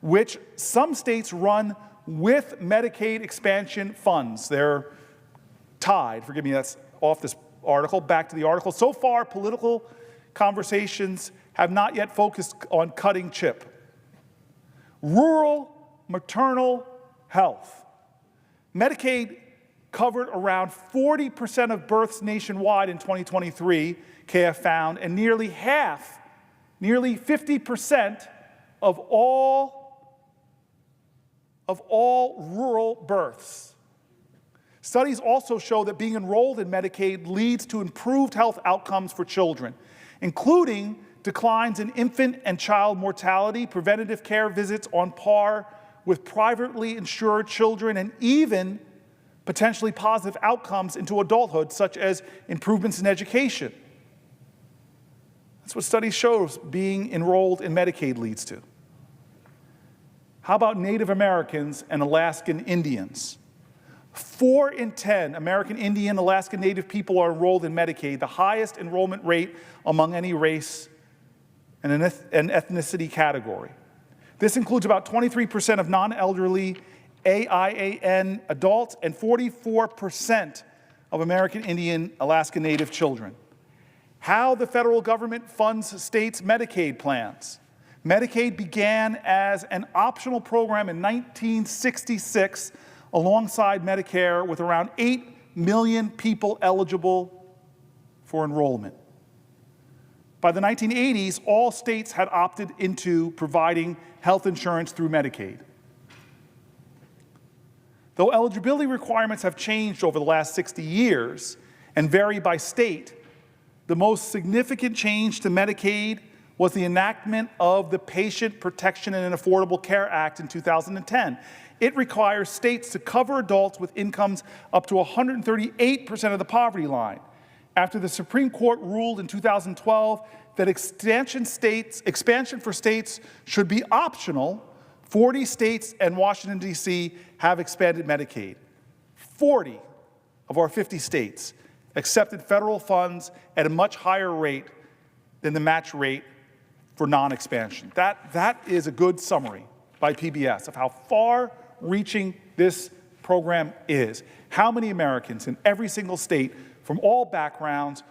which some states run with Medicaid expansion funds. They're tied. Forgive me, that's off this article. Back to the article. So far, political conversations have not yet focused on cutting CHIP. Rural maternal health. Medicaid covered around 40% of births nationwide in 2023, KF found, and nearly 50% of all rural births. Studies also show that being enrolled in Medicaid leads to improved health outcomes for children, including declines in infant and child mortality, preventative care visits on par with privately insured children, and even potentially positive outcomes into adulthood, such as improvements in education. That's what studies show being enrolled in Medicaid leads to. How about Native Americans and Alaskan Indians? 4 in 10 American Indian, Alaskan Native people are enrolled in Medicaid, the highest enrollment rate among any race and an ethnicity category. This includes about 23% of non-elderly AIAN adults and 44% of American Indian, Alaska Native children. How the federal government funds states' Medicaid plans. Medicaid began as an optional program in 1966 alongside Medicare, with around 8 million people eligible for enrollment. By the 1980s, all states had opted into providing health insurance through Medicaid. Though eligibility requirements have changed over the last 60 years and vary by state, the most significant change to Medicaid was the enactment of the Patient Protection and Affordable Care Act in 2010. It requires states to cover adults with incomes up to 138% of the poverty line. After the Supreme Court ruled in 2012 that expansion for states should be optional, 40 states and Washington, D.C. have expanded Medicaid. 40 of our 50 states accepted federal funds at a much higher rate than the match rate for non-expansion. That is a good summary by PBS of how far-reaching this program is. How many Americans in every single state from all backgrounds,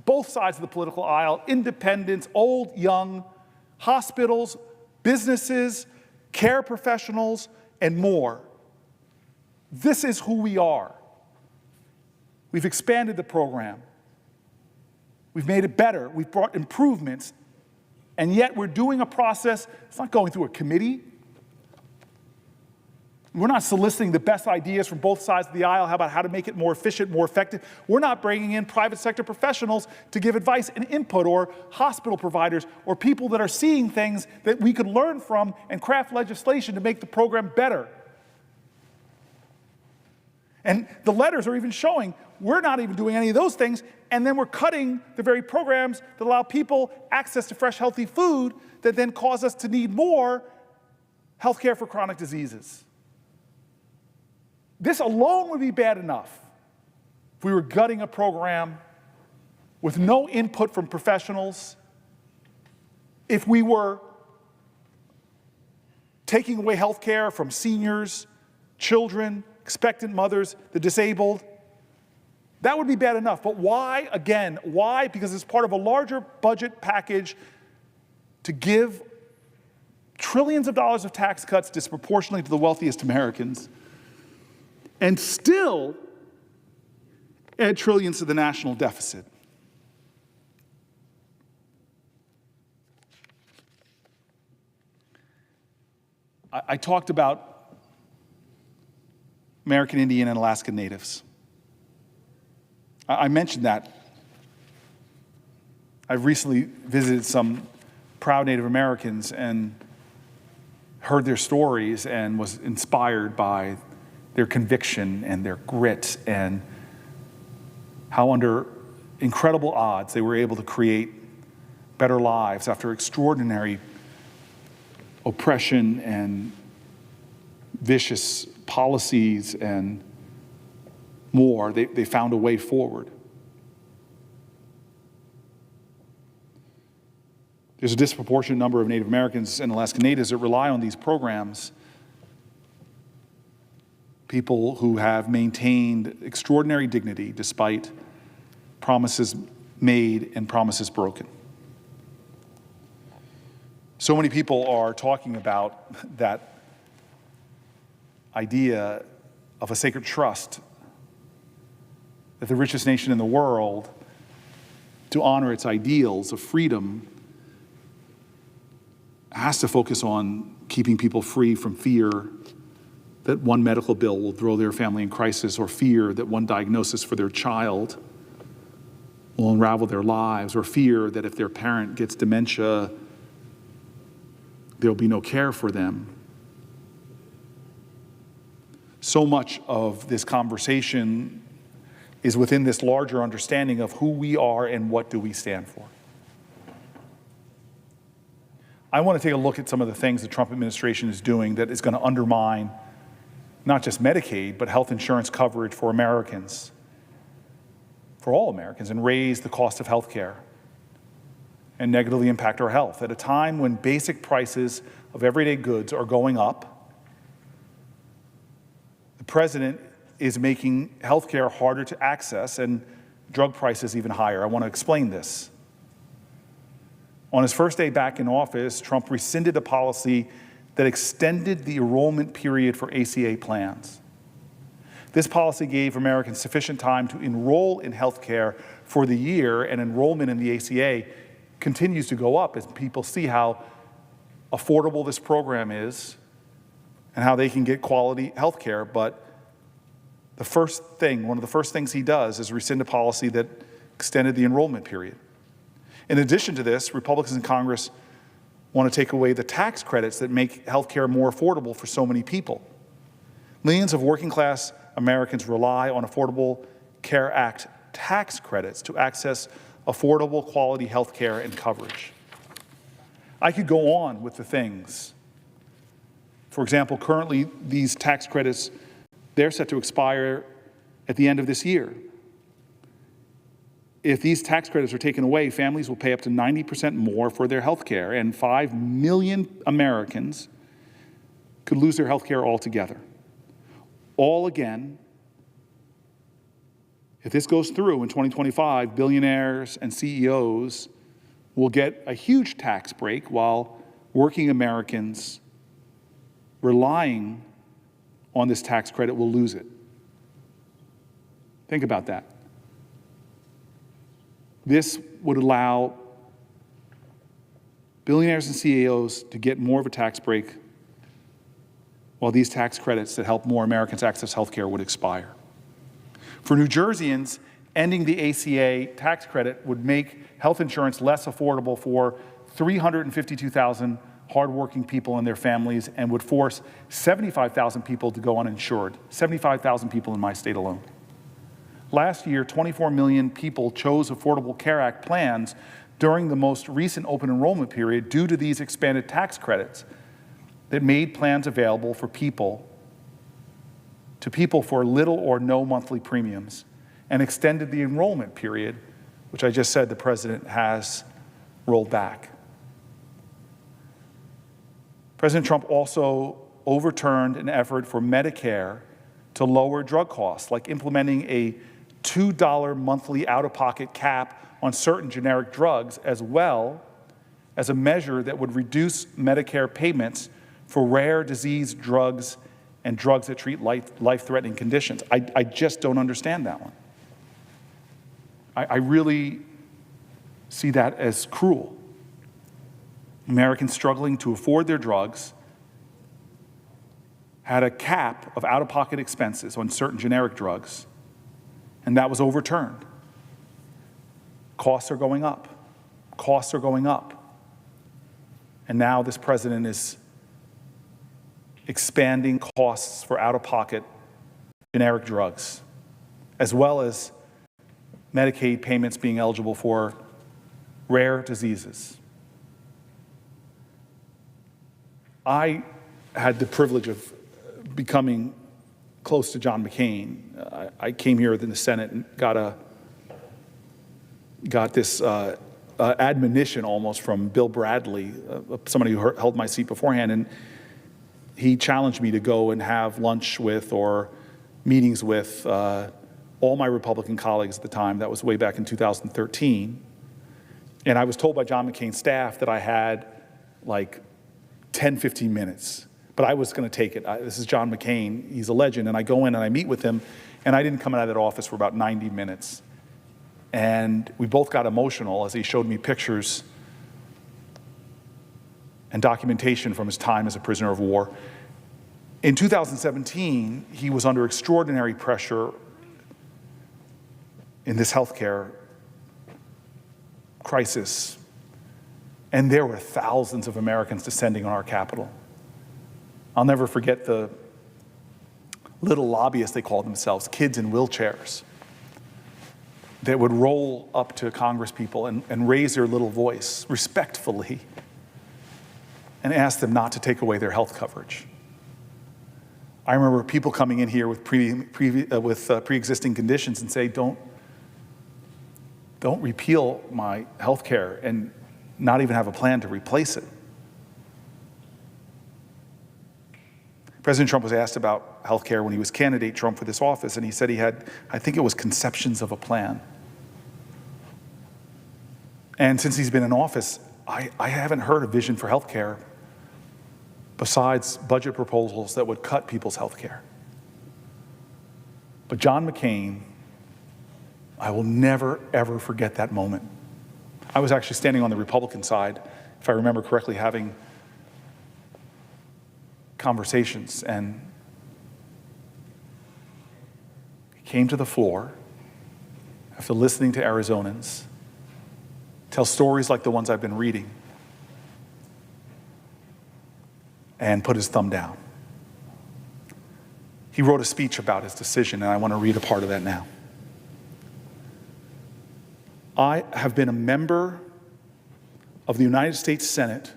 both sides of the political aisle, independents, old, young, hospitals, businesses, care professionals, and more. This is who we are. We've expanded the program. We've made it better. We've brought improvements. And yet we're doing a process, it's not going through a committee. We're not soliciting the best ideas from both sides of the aisle about how to make it more efficient, more effective. We're not bringing in private sector professionals to give advice and input, or hospital providers, or people that are seeing things that we could learn from and craft legislation to make the program better. And the letters are even showing we're not even doing any of those things, and then we're cutting the very programs that allow people access to fresh, healthy food that then cause us to need more health care for chronic diseases. This alone would be bad enough if we were gutting a program with no input from professionals, if we were taking away health care from seniors, children, expectant mothers, the disabled. That would be bad enough. But why, again, why? Because it's part of a larger budget package to give trillions of dollars of tax cuts disproportionately to the wealthiest Americans, and still add trillions to the national deficit. I talked about American Indian and Alaska Natives. I mentioned that. I've recently visited some proud Native Americans and heard their stories and was inspired by their conviction and their grit and how under incredible odds they were able to create better lives after extraordinary oppression and vicious policies and more. They found a way forward. There's a disproportionate number of Native Americans and Alaska Natives that rely on these programs, people who have maintained extraordinary dignity despite promises made and promises broken. So many people are talking about that idea of a sacred trust that the richest nation in the world, to honor its ideals of freedom, has to focus on keeping people free from fear that one medical bill will throw their family in crisis, or fear that one diagnosis for their child will unravel their lives, or fear that if their parent gets dementia, there'll be no care for them. So much of this conversation is within this larger understanding of who we are and what do we stand for. I want to take a look at some of the things the Trump administration is doing that is going to undermine not just Medicaid, but health insurance coverage for Americans, for all Americans, and raise the cost of health care and negatively impact our health. At a time when basic prices of everyday goods are going up, the president is making health care harder to access and drug prices even higher. I want to explain this. On his first day back in office, Trump rescinded a policy that extended the enrollment period for ACA plans. This policy gave Americans sufficient time to enroll in health care for the year, and enrollment in the ACA continues to go up as people see how affordable this program is and how they can get quality health care. But one of the first things he does is rescind a policy that extended the enrollment period. In addition to this, Republicans in Congress want to take away the tax credits that make health care more affordable for so many people. Millions of working class Americans rely on Affordable Care Act tax credits to access affordable quality health care and coverage. I could go on with the things. For example, currently these tax credits, they're set to expire at the end of this year. If these tax credits are taken away, families will pay up to 90% more for their health care, and 5 million Americans could lose their health care altogether. All again, if this goes through in 2025, billionaires and CEOs will get a huge tax break while working Americans relying on this tax credit will lose it. Think about that. This would allow billionaires and CEOs to get more of a tax break while these tax credits that help more Americans access health care would expire. For New Jerseyans, ending the ACA tax credit would make health insurance less affordable for 352,000 hardworking people and their families, and would force 75,000 people to go uninsured, 75,000 people in my state alone. Last year, 24 million people chose Affordable Care Act plans during the most recent open enrollment period due to these expanded tax credits that made plans available for people for little or no monthly premiums, and extended the enrollment period, which I just said the president has rolled back. President Trump also overturned an effort for Medicare to lower drug costs, like implementing a $2 monthly out-of-pocket cap on certain generic drugs, as well as a measure that would reduce Medicare payments for rare disease drugs and drugs that treat life-threatening conditions. I just don't understand that one. I really see that as cruel. Americans struggling to afford their drugs had a cap of out-of-pocket expenses on certain generic drugs, and that was overturned. Costs are going up. Costs are going up. And now this president is expanding costs for out-of-pocket generic drugs, as well as Medicaid payments being eligible for rare diseases. I had the privilege of becoming close to John McCain. I came here in the Senate and got this admonition almost from Bill Bradley, somebody who held my seat beforehand, and he challenged me to go and have lunch with or meetings with all my Republican colleagues at the time. That was way back in 2013. And I was told by John McCain's staff that I had like 10, 15 minutes. But I was going to take it. This is John McCain. He's a legend. And I go in and I meet with him. And I didn't come out of that office for about 90 minutes. And we both got emotional as he showed me pictures and documentation from his time as a prisoner of war. In 2017, he was under extraordinary pressure in this healthcare crisis. And there were thousands of Americans descending on our Capitol. I'll never forget the little lobbyists, they called themselves, kids in wheelchairs, that would roll up to Congress people and raise their little voice respectfully and ask them not to take away their health coverage. I remember people coming in here with pre-existing conditions and say, don't repeal my health care, and not even have a plan to replace it. President Trump was asked about health care when he was candidate Trump for this office, and he said he had, I think it was conceptions of a plan. And since he's been in office, I haven't heard a vision for health care besides budget proposals that would cut people's health care. But John McCain, I will never, ever forget that moment. I was actually standing on the Republican side, if I remember correctly, having conversations, and he came to the floor after listening to Arizonans tell stories like the ones I've been reading and put his thumb down. He wrote a speech about his decision, and I want to read a part of that now. I have been a member of the United States Senate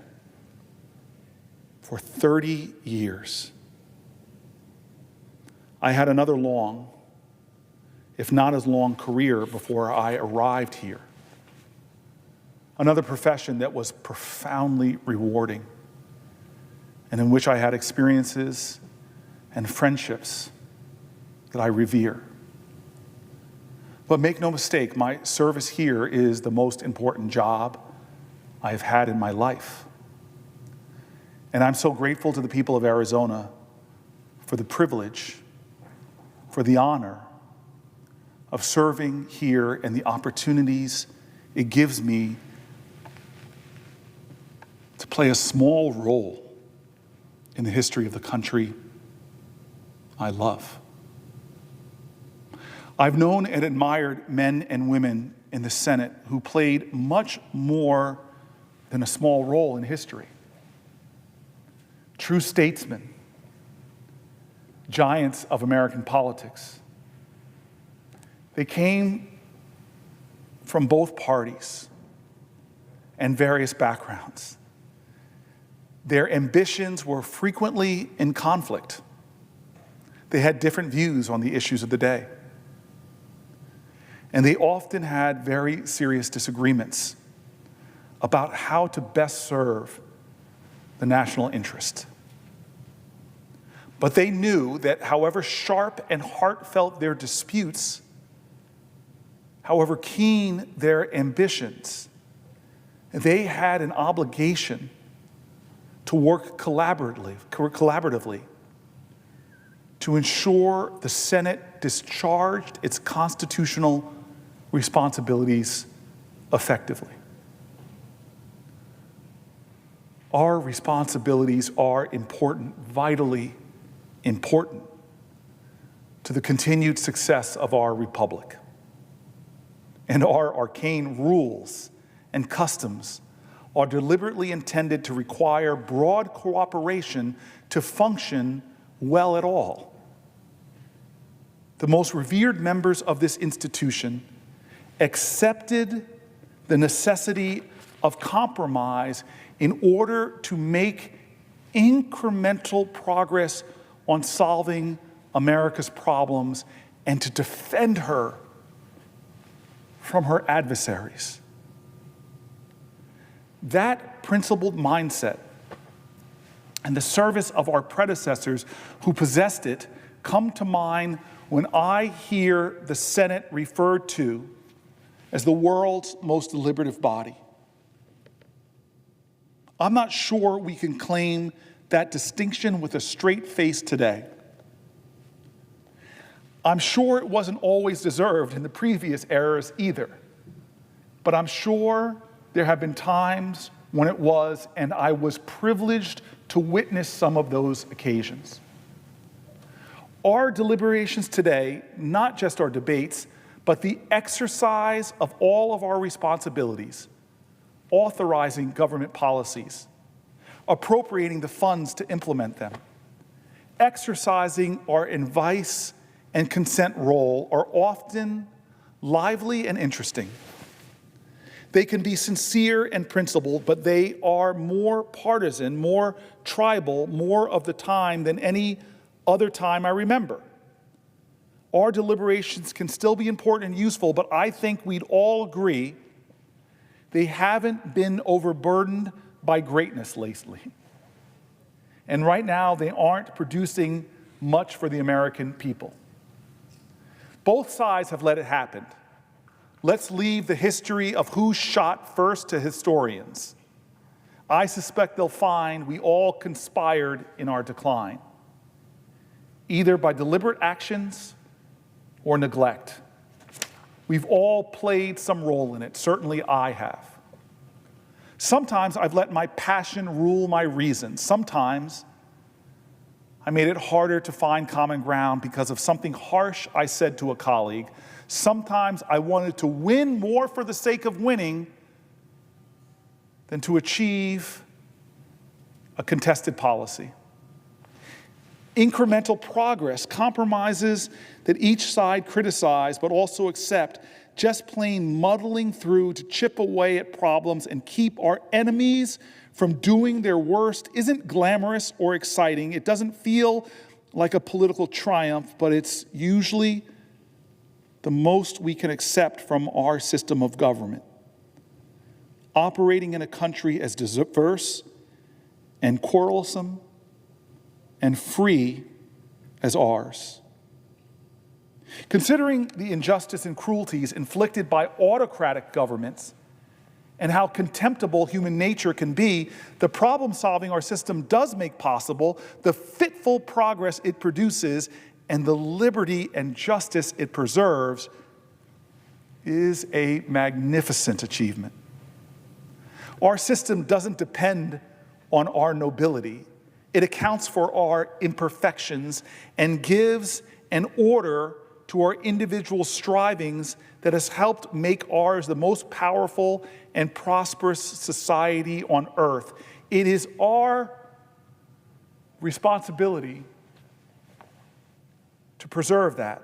for 30 years. I had another long, if not as long, career before I arrived here. Another profession that was profoundly rewarding and in which I had experiences and friendships that I revere. But make no mistake, my service here is the most important job I've had in my life. And I'm so grateful to the people of Arizona for the privilege, for the honor of serving here and the opportunities it gives me to play a small role in the history of the country I love. I've known and admired men and women in the Senate who played much more than a small role in history. True statesmen, giants of American politics. They came from both parties and various backgrounds. Their ambitions were frequently in conflict. They had different views on the issues of the day. And they often had very serious disagreements about how to best serve the national interest. But they knew that however sharp and heartfelt their disputes, however keen their ambitions, they had an obligation to work collaboratively to ensure the Senate discharged its constitutional responsibilities effectively. Our responsibilities are important, vitally important to the continued success of our republic. And our arcane rules and customs are deliberately intended to require broad cooperation to function well at all. The most revered members of this institution accepted the necessity of compromise in order to make incremental progress on solving America's problems and to defend her from her adversaries. That principled mindset and the service of our predecessors who possessed it come to mind when I hear the Senate referred to as the world's most deliberative body. I'm not sure we can claim that distinction with a straight face today. I'm sure it wasn't always deserved in the previous eras either, but I'm sure there have been times when it was, and I was privileged to witness some of those occasions. Our deliberations today, not just our debates, but the exercise of all of our responsibilities, authorizing government policies, appropriating the funds to implement them, exercising our advice and consent role are often lively and interesting. They can be sincere and principled, but they are more partisan, more tribal, more of the time than any other time I remember. Our deliberations can still be important and useful, but I think we'd all agree they haven't been overburdened by greatness lately. And right now, they aren't producing much for the American people. Both sides have let it happen. Let's leave the history of who shot first to historians. I suspect they'll find we all conspired in our decline, either by deliberate actions or neglect. We've all played some role in it. Certainly I have. Sometimes I've let my passion rule my reason. Sometimes I made it harder to find common ground because of something harsh I said to a colleague. Sometimes I wanted to win more for the sake of winning than to achieve a contested policy. Incremental progress, compromises that each side criticize but also accept, just plain muddling through to chip away at problems and keep our enemies from doing their worst, isn't glamorous or exciting. It doesn't feel like a political triumph, but it's usually the most we can accept from our system of government. Operating in a country as diverse and quarrelsome and free as ours. Considering the injustice and cruelties inflicted by autocratic governments and how contemptible human nature can be, the problem-solving our system does make possible, the fitful progress it produces, and the liberty and justice it preserves is a magnificent achievement. Our system doesn't depend on our nobility. It accounts for our imperfections and gives an order to our individual strivings that has helped make ours the most powerful and prosperous society on earth. It is our responsibility to preserve that,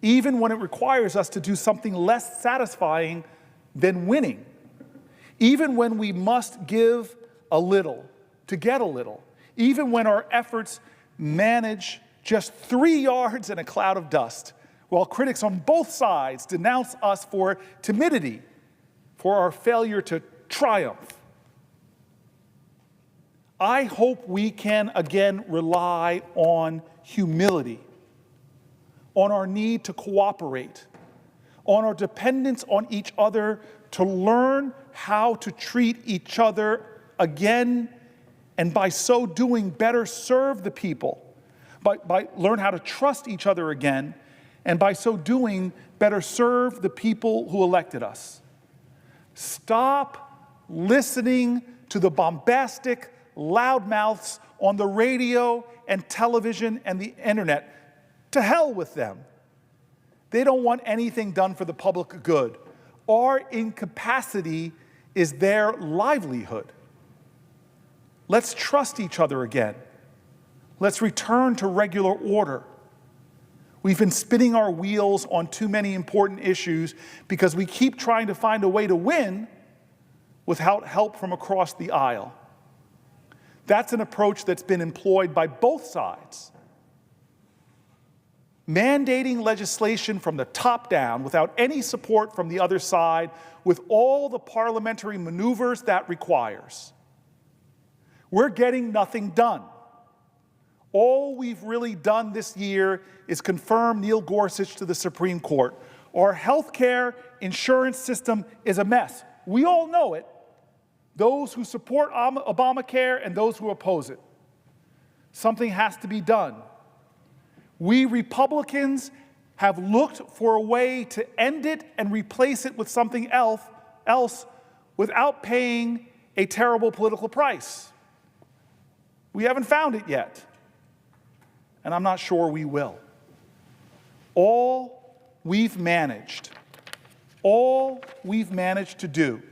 even when it requires us to do something less satisfying than winning, even when we must give a little to get a little, even when our efforts manage just 3 yards in a cloud of dust, while critics on both sides denounce us for timidity, for our failure to triumph. I hope we can again rely on humility, on our need to cooperate, on our dependence on each other to learn how to treat each other again, and by so doing better serve the people, by learn how to trust each other again, and by so doing better serve the people who elected us. Stop listening to the bombastic loudmouths on the radio and television and the internet. To hell with them. They don't want anything done for the public good. Our incapacity is their livelihood. Let's trust each other again. Let's return to regular order. We've been spinning our wheels on too many important issues because we keep trying to find a way to win without help from across the aisle. That's an approach that's been employed by both sides. Mandating legislation from the top down without any support from the other side, with all the parliamentary maneuvers that requires. We're getting nothing done. All we've really done this year is confirm Neil Gorsuch to the Supreme Court. Our healthcare insurance system is a mess. We all know it. Those who support Obamacare and those who oppose it. Something has to be done. We Republicans have looked for a way to end it and replace it with something else without paying a terrible political price. We haven't found it yet, and I'm not sure we will. All we've managed to do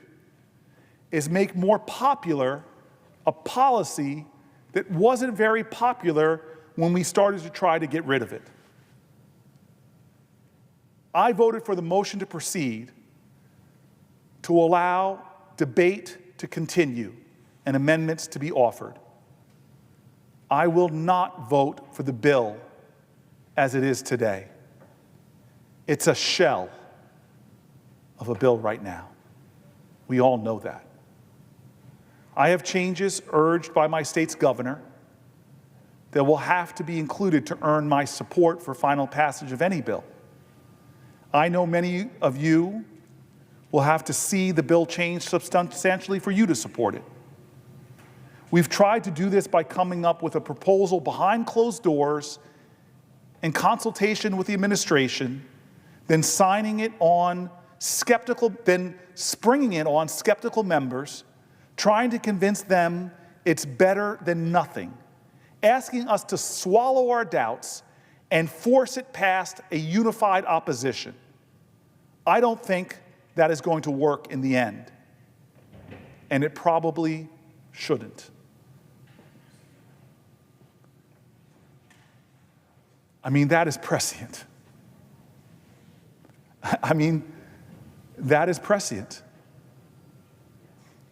is make more popular a policy that wasn't very popular when we started to try to get rid of it. I voted for the motion to proceed to allow debate to continue and amendments to be offered. I will not vote for the bill as it is today. It's a shell of a bill right now. We all know that. I have changes urged by my state's governor that will have to be included to earn my support for final passage of any bill. I know many of you will have to see the bill change substantially for you to support it. We've tried to do this by coming up with a proposal behind closed doors in consultation with the administration, then springing it on skeptical members, trying to convince them it's better than nothing, asking us to swallow our doubts and force it past a unified opposition. I don't think that is going to work in the end, and it probably shouldn't. I mean, that is prescient. I mean, that is prescient.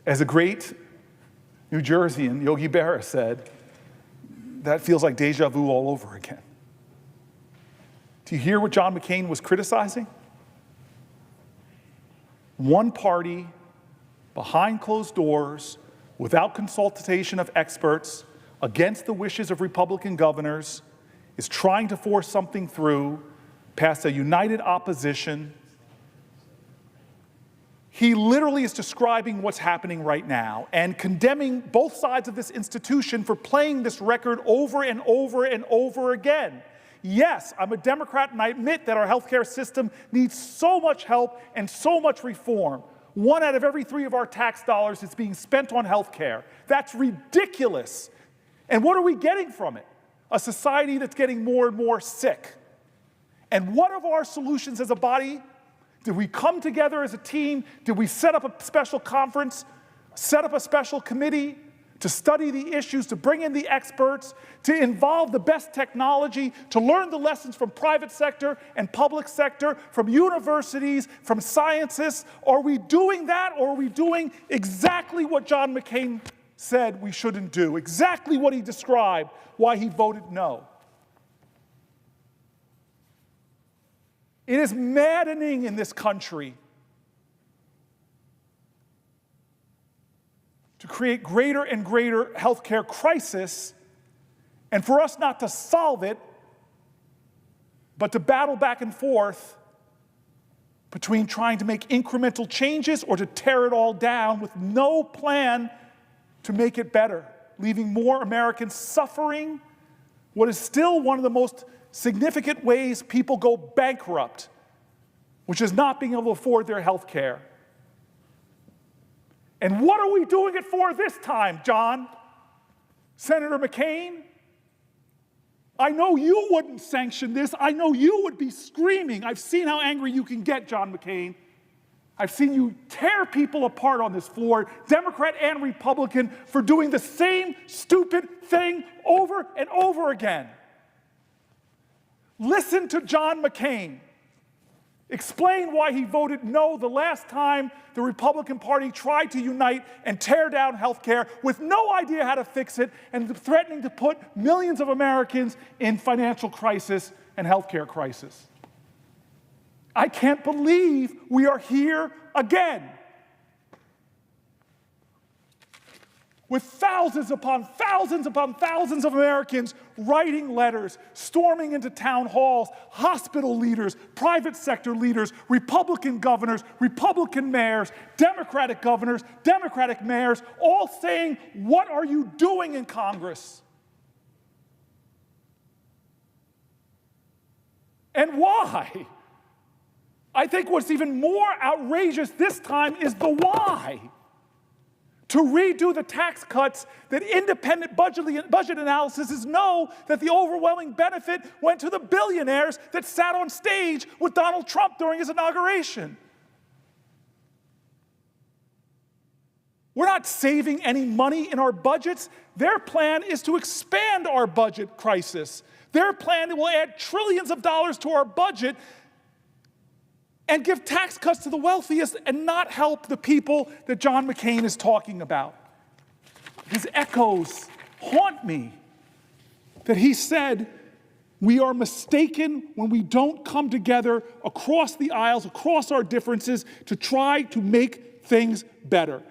As a great New Jerseyan, Yogi Berra, said, that feels like deja vu all over again. Do you hear what John McCain was criticizing? One party, behind closed doors, without consultation of experts, against the wishes of Republican governors, is trying to force something through past a united opposition. He literally is describing what's happening right now and condemning both sides of this institution for playing this record over and over and over again. Yes, I'm a Democrat, and I admit that our healthcare system needs so much help and so much reform. 1 out of every 3 of our tax dollars is being spent on healthcare. That's ridiculous. And what are we getting from it? A society that's getting more and more sick. And what of our solutions as a body? Did we come together as a team? Did we set up a special conference, set up a special committee to study the issues, to bring in the experts, to involve the best technology, to learn the lessons from private sector and public sector, from universities, from scientists? Are we doing that, or are we doing exactly what John McCain said we shouldn't do, exactly what he described, why he voted no? It is maddening in this country to create greater and greater healthcare crisis, and for us not to solve it, but to battle back and forth between trying to make incremental changes or to tear it all down with no plan to make it better, leaving more Americans suffering what is still one of the most significant ways people go bankrupt, which is not being able to afford their health care. And what are we doing it for this time, John? Senator McCain, I know you wouldn't sanction this. I know you would be screaming. I've seen how angry you can get, John McCain. I've seen you tear people apart on this floor, Democrat and Republican, for doing the same stupid thing over and over again. Listen to John McCain. Explain why he voted no the last time the Republican Party tried to unite and tear down health care with no idea how to fix it and threatening to put millions of Americans in financial crisis and health care crisis. I can't believe we are here again with thousands upon thousands upon thousands of Americans writing letters, storming into town halls, hospital leaders, private sector leaders, Republican governors, Republican mayors, Democratic governors, Democratic mayors, all saying, what are you doing in Congress? And why? I think what's even more outrageous this time is the why. To redo the tax cuts that independent budget analysis know that the overwhelming benefit went to the billionaires that sat on stage with Donald Trump during his inauguration. We're not saving any money in our budgets. Their plan is to expand our budget crisis. Their plan will add trillions of dollars to our budget and give tax cuts to the wealthiest and not help the people that John McCain is talking about. His echoes haunt me that he said, we are mistaken when we don't come together across the aisles, across our differences, to try to make things better.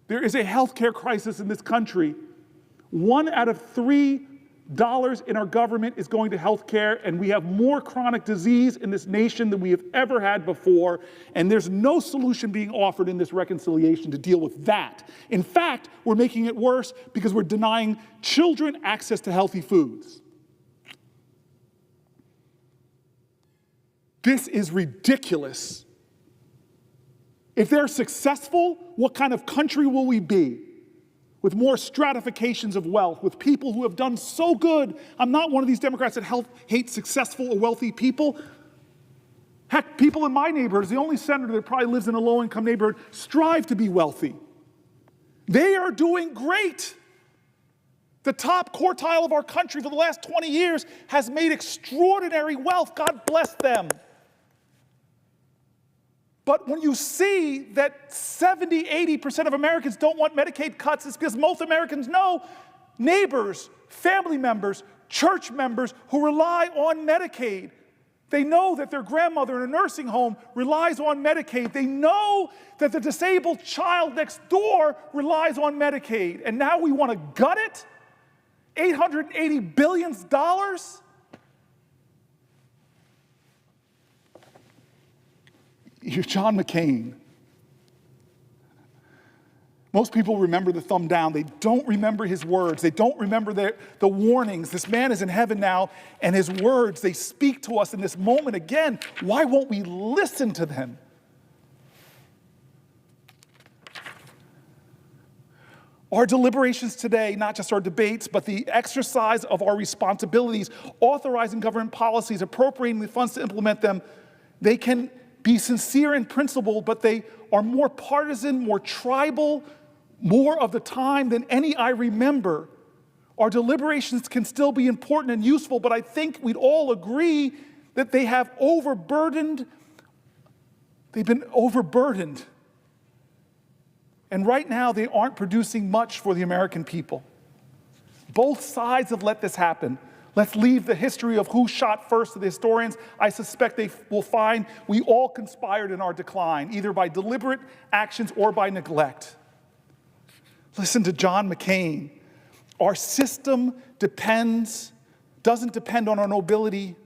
There is a healthcare crisis in this country. 1 out of 3 dollars in our government is going to health care, and we have more chronic disease in this nation than we have ever had before, and there's no solution being offered in this reconciliation to deal with that. In fact, we're making it worse because we're denying children access to healthy foods. This is ridiculous. If they're successful, what kind of country will we be? With more stratifications of wealth, with people who have done so good. I'm not one of these Democrats that hate successful or wealthy people. Heck, people in my neighborhood, the only senator that probably lives in a low-income neighborhood, strive to be wealthy. They are doing great. The top quartile of our country for the last 20 years has made extraordinary wealth. God bless them. But when you see that 70, 80% of Americans don't want Medicaid cuts, it's because most Americans know neighbors, family members, church members who rely on Medicaid. They know that their grandmother in a nursing home relies on Medicaid. They know that the disabled child next door relies on Medicaid. And now we want to gut it? $880 billion? You're John McCain. Most people remember the thumb down. They don't remember his words. They don't remember the warnings. This man is in heaven now, and his words, they speak to us in this moment again. Why won't we listen to them? Our deliberations today, not just our debates, but the exercise of our responsibilities, authorizing government policies, appropriating the funds to implement them, they can be sincere in principle, but they are more partisan, more tribal, more of the time than any I remember. Our deliberations can still be important and useful, but I think we'd all agree that they've been overburdened. And right now, they aren't producing much for the American people. Both sides have let this happen. Let's leave the history of who shot first to the historians. I suspect they will find we all conspired in our decline, either by deliberate actions or by neglect. Listen to John McCain. Our system doesn't depend on our nobility.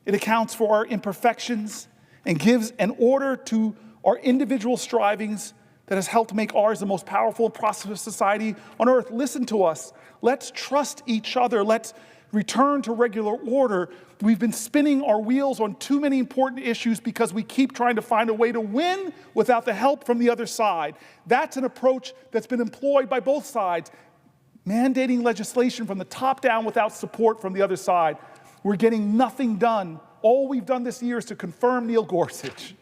It accounts for our imperfections and gives an order to our individual strivings that has helped make ours the most powerful and prosperous society on earth. Listen to us. Let's trust each other. Let's return to regular order. We've been spinning our wheels on too many important issues because we keep trying to find a way to win without the help from the other side. That's an approach that's been employed by both sides. mandating legislation from the top down without support from the other side. We're getting nothing done. All we've done this year is to confirm Neil Gorsuch.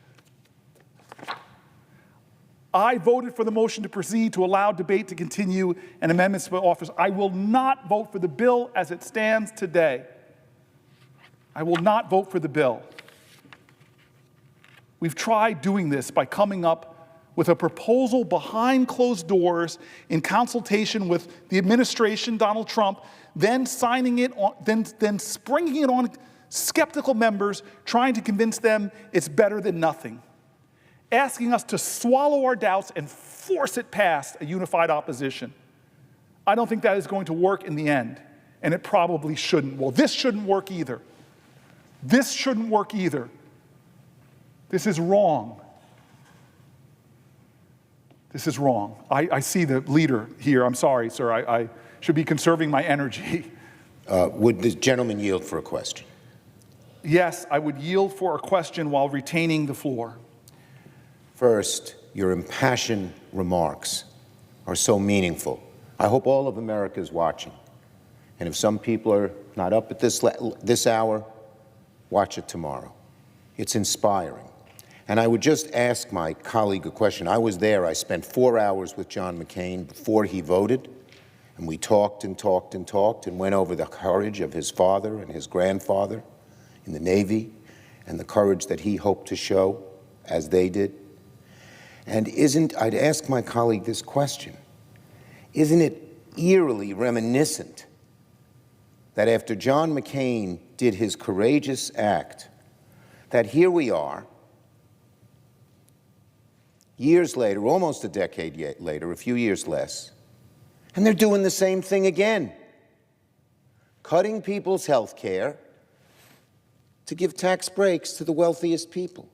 I voted for the motion to proceed to allow debate to continue and amendments to office. I will not vote for the bill as it stands today. I will not vote for the bill. We've tried doing this by coming up with a proposal behind closed doors in consultation with the administration, Donald Trump, then signing it on, then springing it on skeptical members, trying to convince them it's better than nothing, asking us to swallow our doubts and force it past a unified opposition. I don't think that is going to work in the end, and it probably shouldn't. Well, this shouldn't work either. This shouldn't work either. This is wrong. This is wrong. I see the leader here. I'm sorry, sir. I should be conserving my energy. Would the gentleman yield for a question? Yes, I would yield for a question while retaining the floor. First, your impassioned remarks are so meaningful. I hope all of America is watching. And if some people are not up at this hour, watch it tomorrow. It's inspiring. And I would just ask my colleague a question. I was there. I spent 4 hours with John McCain before he voted, and we talked and talked and talked and went over the courage of his father and his grandfather in the Navy and the courage that he hoped to show as they did. And I'd ask my colleague this question, isn't it eerily reminiscent that after John McCain did his courageous act, that here we are, years later, almost a decade later, a few years less, and they're doing the same thing again, cutting people's health care to give tax breaks to the wealthiest people.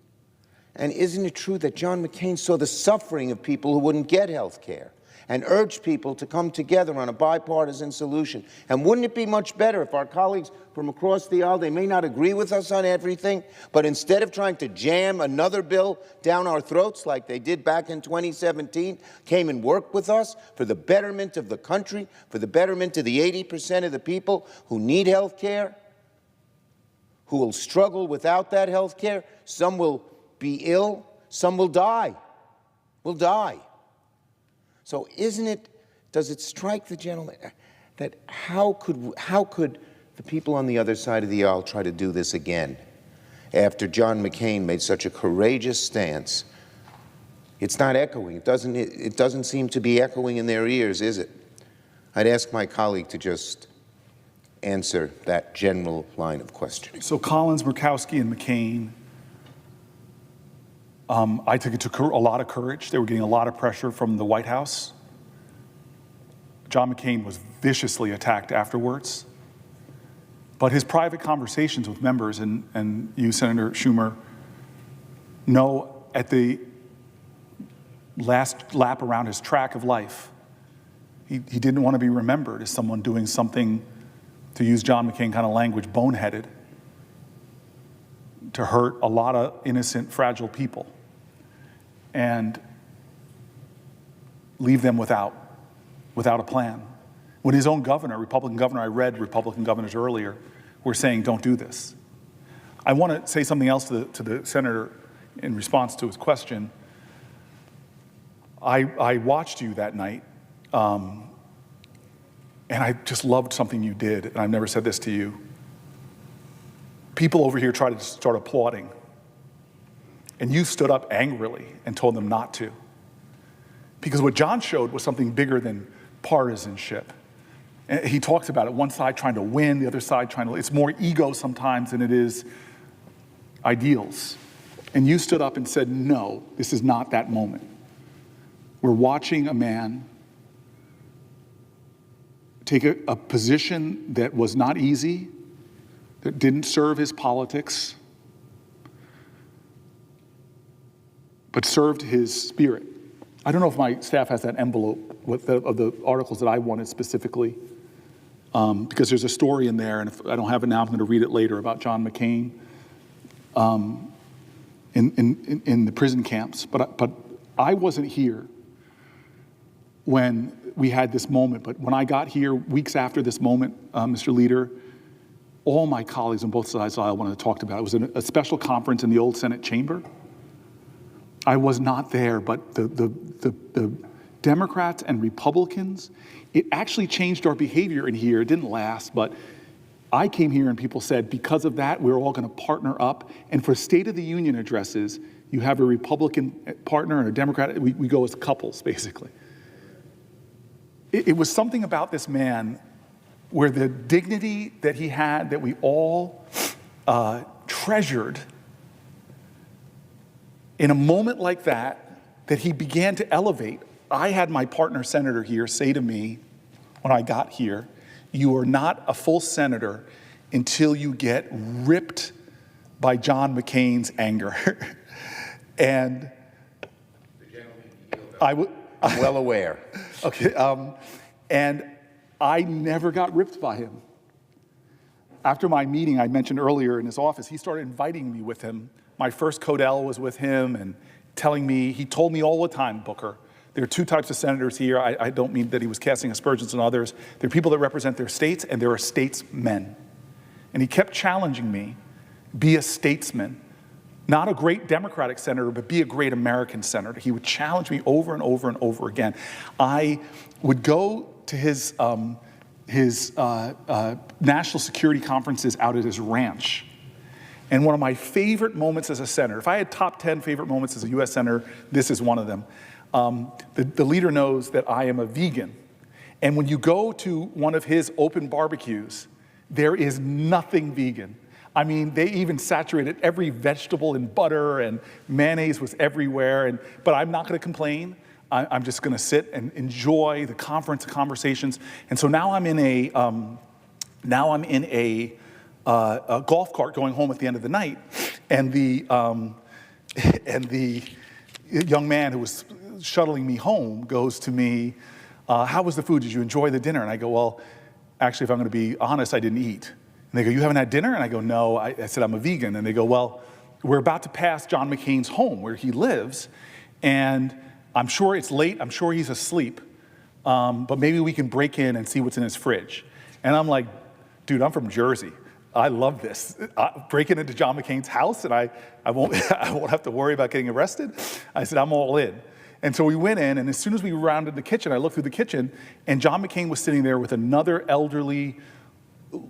And isn't it true that John McCain saw the suffering of people who wouldn't get health care and urged people to come together on a bipartisan solution? And wouldn't it be much better if our colleagues from across the aisle, they may not agree with us on everything, but instead of trying to jam another bill down our throats like they did back in 2017, came and worked with us for the betterment of the country, for the betterment of the 80% of the people who need health care, who will struggle without that health care? Some will be ill, some will die. So does it strike the gentleman that how could the people on the other side of the aisle try to do this again after John McCain made such a courageous stance? It's not echoing. It doesn't seem to be echoing in their ears, is it? I'd ask my colleague to just answer that general line of questioning. So Collins, Murkowski, and McCain, I think it took a lot of courage. They were getting a lot of pressure from the White House. John McCain was viciously attacked afterwards. But his private conversations with members, and you, Senator Schumer, know at the last lap around his track of life, he didn't want to be remembered as someone doing something, to use John McCain kind of language, boneheaded, to hurt a lot of innocent, fragile people and leave them without a plan. When his own governor, Republican governor, I read Republican governors earlier, were saying, don't do this. I want to say something else to the senator in response to his question. I watched you that night, and I just loved something you did, and I've never said this to you. People over here tried to start applauding, and you stood up angrily and told them not to. Because what John showed was something bigger than partisanship. And he talks about it, one side trying to win, the other side trying to, it's more ego sometimes than it is ideals. And you stood up and said, no, this is not that moment. We're watching a man take a position that was not easy, that didn't serve his politics, but served his spirit. I don't know if my staff has that envelope of the articles that I wanted specifically, because there's a story in there, and if I don't have it now, I'm going to read it later, about John McCain in the prison camps. But I wasn't here when we had this moment, but when I got here, weeks after this moment, Mr. Leader, all my colleagues on both sides of the aisle wanted to talk about it. It was a special conference in the old Senate chamber. I was not there, but the Democrats and Republicans, it actually changed our behavior in here. It didn't last, but I came here and people said, because of that, we're all going to partner up. And for State of the Union addresses, you have a Republican partner and a Democrat. We go as couples, basically. It was something about this man where the dignity that he had, that we all treasured, in a moment like that, that he began to elevate. I had my partner senator here say to me when I got here, you are not a full senator until you get ripped by John McCain's anger. And I'm well aware. Okay, and I never got ripped by him. After my meeting I mentioned earlier in his office, he started inviting me with him. My first Codell was with him and telling me, he told me all the time, Booker, there are two types of senators here. I don't mean that he was casting aspersions on others. There are people that represent their states, and there are statesmen. And he kept challenging me, be a statesman. Not a great Democratic senator, but be a great American senator. He would challenge me over and over and over again. I would go to his national security conferences out at his ranch. And one of my favorite moments as a senator, if I had top 10 favorite moments as a US senator, this is one of them. The leader knows that I am a vegan. And when you go to one of his open barbecues, there is nothing vegan. I mean, they even saturated every vegetable in butter, and mayonnaise was everywhere. But I'm not going to complain. I'm just going to sit and enjoy the conference, the conversations. And so now I'm in a golf cart going home at the end of the night, and the young man who was shuttling me home goes to me, how was the food? Did you enjoy the dinner? And I go, well, actually, if I'm going to be honest, I didn't eat. And they go, you haven't had dinner? And I go, no. I said, I'm a vegan. And they go, well, we're about to pass John McCain's home where he lives, and I'm sure it's late. I'm sure he's asleep, but maybe we can break in and see what's in his fridge. And I'm like, dude, I'm from Jersey. I love this. Breaking into John McCain's house, and I won't have to worry about getting arrested. I said, I'm all in. And so we went in, and as soon as we rounded the kitchen, I looked through the kitchen, and John McCain was sitting there with another elderly,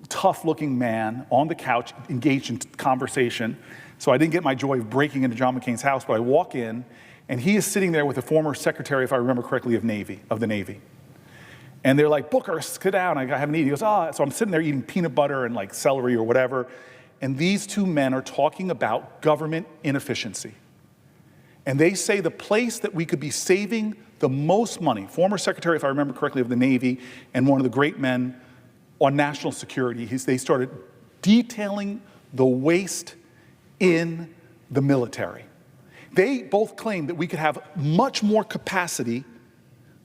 tough-looking man on the couch, engaged in conversation. So I didn't get my joy of breaking into John McCain's house, but I walk in, and he is sitting there with a former secretary, if I remember correctly, of the Navy. And they're like, Booker, sit down. I haven't eaten. He goes, So I'm sitting there eating peanut butter and like celery or whatever. And these two men are talking about government inefficiency. And they say the place that we could be saving the most money, former secretary, if I remember correctly, of the Navy, and one of the great men on national security, they started detailing the waste in the military. They both claimed that we could have much more capacity,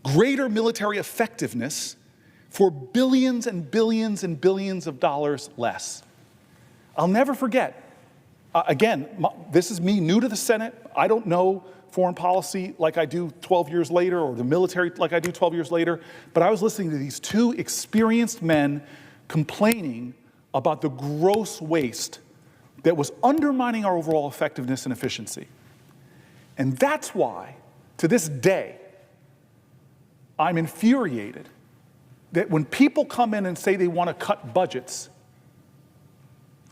greater military effectiveness for billions and billions and billions of dollars less. I'll never forget, again, this is me new to the Senate. I don't know foreign policy like I do 12 years later, or the military like I do 12 years later, but I was listening to these two experienced men complaining about the gross waste that was undermining our overall effectiveness and efficiency. And that's why, to this day, I'm infuriated that when people come in and say they want to cut budgets,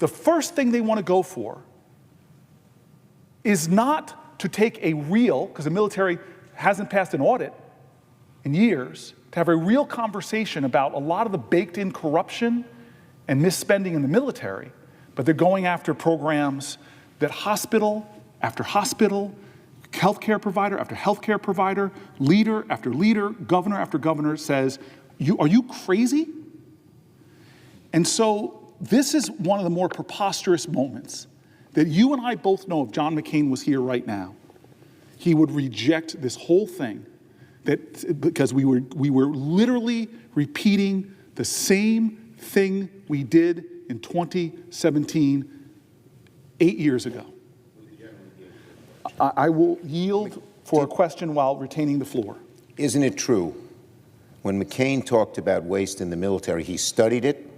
the first thing they want to go for is not to take a real, because the military hasn't passed an audit in years, to have a real conversation about a lot of the baked-in corruption and misspending in the military, but they're going after programs that hospital after hospital, healthcare provider after healthcare provider, leader after leader, governor after governor says, are you crazy? And so this is one of the more preposterous moments that you and I both know if John McCain was here right now, he would reject this whole thing, because we were literally repeating the same thing we did in 2017, 8 years ago. I will yield for a question while retaining the floor. Isn't it true when McCain talked about waste in the military, he studied it,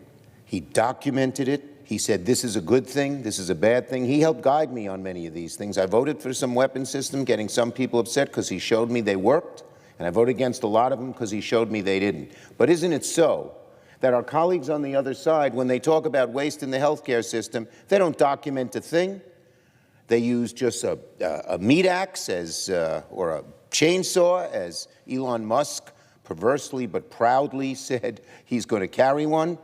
he documented it, he said this is a good thing, this is a bad thing. He helped guide me on many of these things. I voted for some weapon system, getting some people upset because he showed me they worked, and I voted against a lot of them because he showed me they didn't. But isn't it so that our colleagues on the other side, when they talk about waste in the healthcare system, they don't document a thing? They use just a meat axe or a chainsaw, as Elon Musk perversely but proudly said he's going to carry one.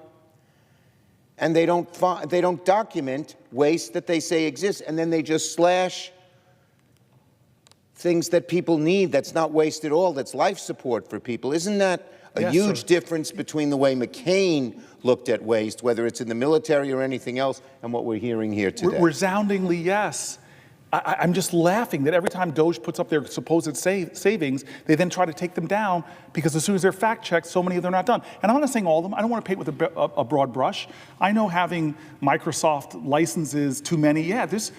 And they don't document waste that they say exists, and then they just slash things that people need. That's not waste at all. That's life support for people. Isn't that a huge difference between the way McCain looked at waste, whether it's in the military or anything else, and what we're hearing here today? Resoundingly, yes. I'm just laughing that every time DOJ puts up their supposed savings, they then try to take them down because as soon as they're fact-checked, so many of them are not done. And I'm not saying all of them. I don't want to paint with a broad brush. I know having Microsoft licenses too many, yeah, there's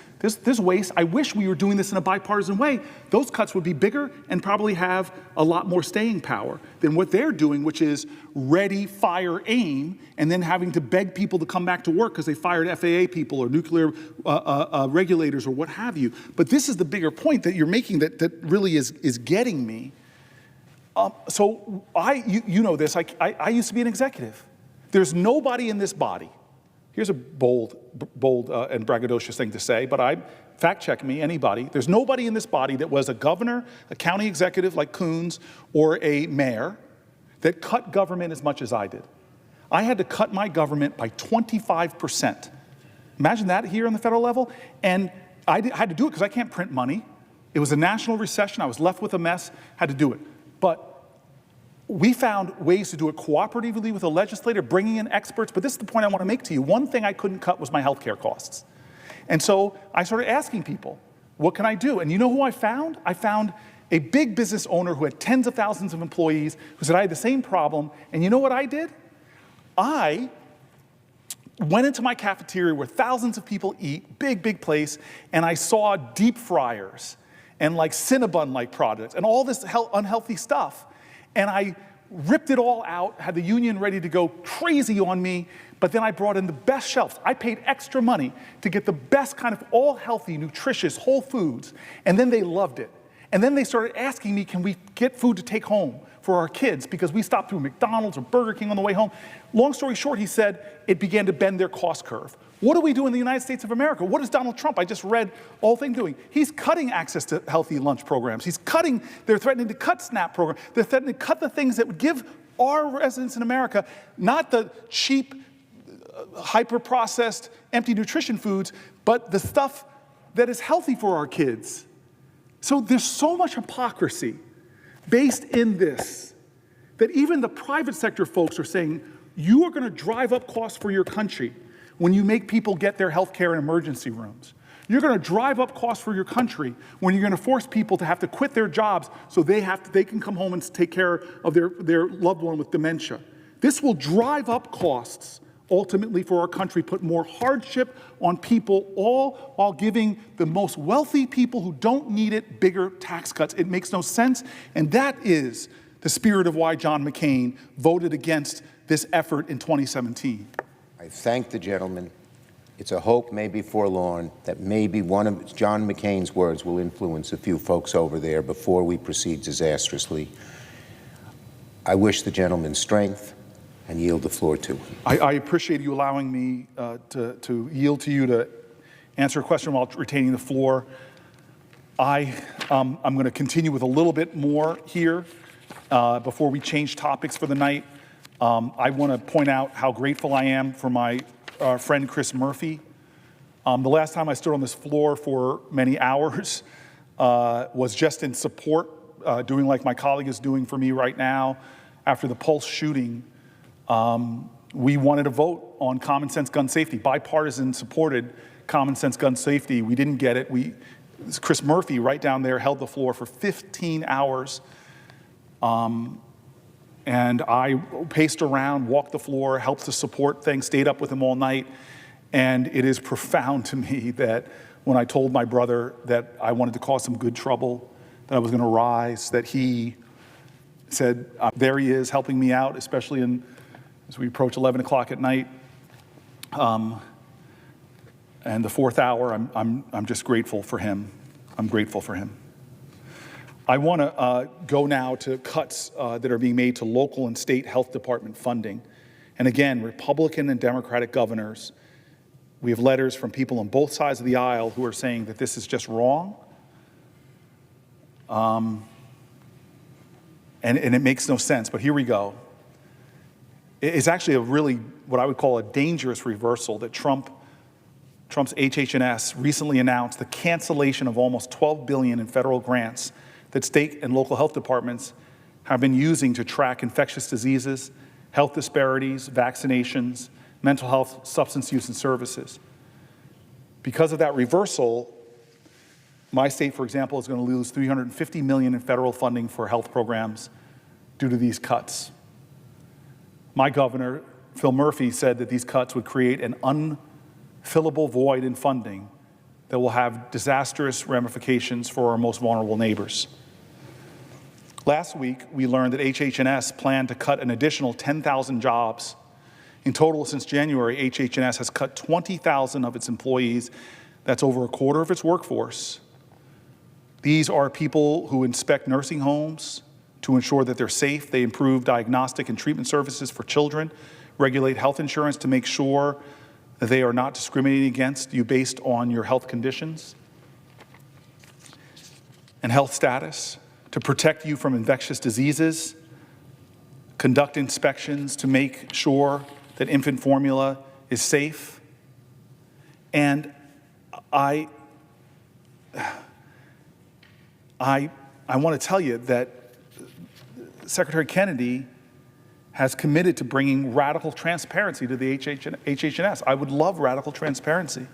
waste. I wish we were doing this in a bipartisan way. Those cuts would be bigger and probably have a lot more staying power than what they're doing, which is ready, fire, aim, and then having to beg people to come back to work because they fired FAA people or nuclear regulators or what have you. But this is the bigger point that you're making that really is getting me. So you know this, I used to be an executive. There's nobody in this body. Here's a bold and braggadocious thing to say, but fact-check me, anybody. There's nobody in this body that was a governor, a county executive like Coons, or a mayor that cut government as much as I did. I had to cut my government by 25%. Imagine that here on the federal level. And I had to do it because I can't print money. It was a national recession. I was left with a mess, had to do it. But we found ways to do it cooperatively with the legislator, bringing in experts. But this is the point I want to make to you. One thing I couldn't cut was my healthcare costs. And so I started asking people, what can I do? And you know who I found? I found a big business owner who had tens of thousands of employees who said, I had the same problem. And you know what I did? I went into my cafeteria where thousands of people eat, big place, and I saw deep fryers and like Cinnabon-like products and all this unhealthy stuff. And I ripped it all out, had the union ready to go crazy on me, but then I brought in the best shelves. I paid extra money to get the best kind of all healthy, nutritious, whole foods, and then they loved it. And then they started asking me, can we get food to take home for our kids? Because we stopped through McDonald's or Burger King on the way home. Long story short, he said, it began to bend their cost curve. What do we do in the United States of America? What is Donald Trump, I just read, all thing doing? He's cutting access to healthy lunch programs. They're threatening to cut SNAP programs. They're threatening to cut the things that would give our residents in America, not the cheap, hyper-processed, empty nutrition foods, but the stuff that is healthy for our kids. So there's so much hypocrisy based in this that even the private sector folks are saying, you are going to drive up costs for your country when you make people get their health care in emergency rooms. You're going to drive up costs for your country when you're going to force people to have to quit their jobs so they can come home and take care of their loved one with dementia. This will drive up costs ultimately for our country, put more hardship on people, all while giving the most wealthy people who don't need it bigger tax cuts. It makes no sense, and that is the spirit of why John McCain voted against this effort in 2017. I thank the gentleman. It's a hope, maybe forlorn, that maybe one of John McCain's words will influence a few folks over there before we proceed disastrously. I wish the gentleman strength and yield the floor to him. I appreciate you allowing me to yield to you to answer a question while retaining the floor. I'm going to continue with a little bit more here before we change topics for the night. I want to point out how grateful I am for my friend Chris Murphy. The last time I stood on this floor for many hours was just in support, doing like my colleague is doing for me right now after the Pulse shooting. We wanted to vote on common sense gun safety, bipartisan supported common sense gun safety. We didn't get it. Chris Murphy right down there held the floor for 15 hours. And I paced around, walked the floor, helped to support things, stayed up with him all night. And it is profound to me that when I told my brother that I wanted to cause some good trouble, that I was going to rise, that he said, there he is helping me out, especially as we approach 11 o'clock at night. And the fourth hour, I'm just grateful for him. I'm grateful for him. I want to go now to cuts that are being made to local and state health department funding. And again, Republican and Democratic governors, we have letters from people on both sides of the aisle who are saying that this is just wrong. And it makes no sense, but here we go. It's actually a really, what I would call a dangerous reversal that Trump's HH&S recently announced the cancellation of almost $12 billion in federal grants that state and local health departments have been using to track infectious diseases, health disparities, vaccinations, mental health, substance use, and services. Because of that reversal, my state, for example, is going to lose $350 million in federal funding for health programs due to these cuts. My governor, Phil Murphy, said that these cuts would create an unfillable void in funding that will have disastrous ramifications for our most vulnerable neighbors. Last week, we learned that HH&S planned to cut an additional 10,000 jobs. In total, since January, HH&S has cut 20,000 of its employees. That's over a quarter of its workforce. These are people who inspect nursing homes to ensure that they're safe. They improve diagnostic and treatment services for children, regulate health insurance to make sure that they are not discriminating against you based on your health conditions and health status, to protect you from infectious diseases, conduct inspections to make sure that infant formula is safe. And I want to tell you that Secretary Kennedy has committed to bringing radical transparency to the HH&S. I would love radical transparency.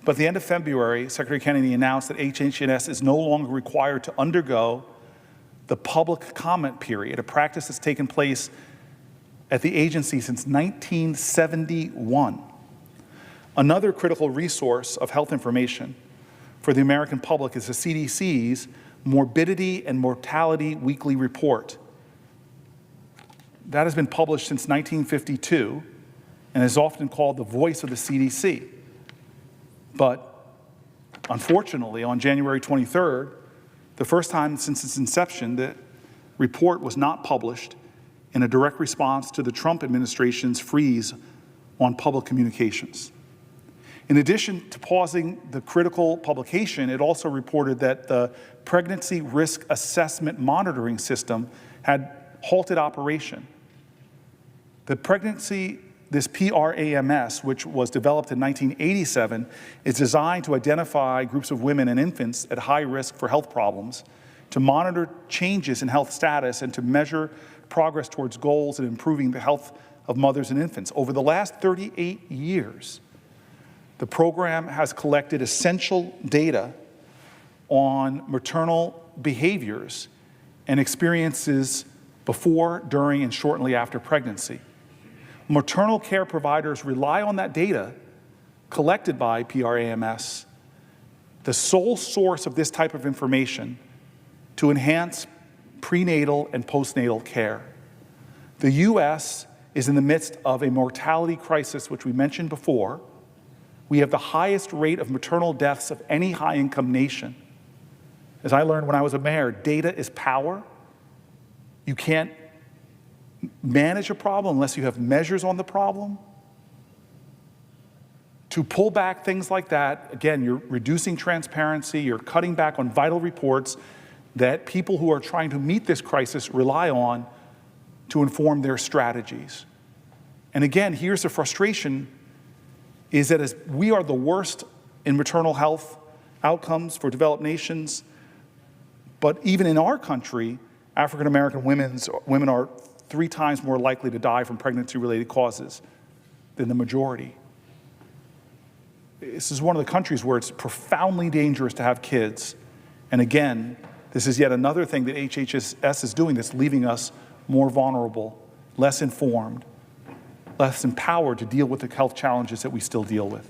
But at the end of February, Secretary Kennedy announced that HH&S is no longer required to undergo the public comment period, a practice that's taken place at the agency since 1971. Another critical resource of health information for the American public is the CDC's Morbidity and Mortality Weekly Report. That has been published since 1952 and is often called the voice of the CDC. But unfortunately, on January 23rd, the first time since its inception, the report was not published in a direct response to the Trump administration's freeze on public communications. In addition to pausing the critical publication, it also reported that the Pregnancy Risk Assessment Monitoring System had halted operation. This PRAMS, which was developed in 1987, is designed to identify groups of women and infants at high risk for health problems, to monitor changes in health status, and to measure progress towards goals in improving the health of mothers and infants. Over the last 38 years, the program has collected essential data on maternal behaviors and experiences before, during, and shortly after pregnancy. Maternal care providers rely on that data collected by PRAMS, the sole source of this type of information, to enhance prenatal and postnatal care. The U.S. is in the midst of a mortality crisis, which we mentioned before. We have the highest rate of maternal deaths of any high-income nation. As I learned when I was a mayor, data is power. You can't manage a problem unless you have measures on the problem. To pull back things like that, again, you're reducing transparency, you're cutting back on vital reports that people who are trying to meet this crisis rely on to inform their strategies. And again, here's the frustration, is that as we are the worst in maternal health outcomes for developed nations, but even in our country, African-American women are 3 times more likely to die from pregnancy-related causes than the majority. This is one of the countries where it's profoundly dangerous to have kids. And again, this is yet another thing that HHS is doing that's leaving us more vulnerable, less informed, less empowered to deal with the health challenges that we still deal with.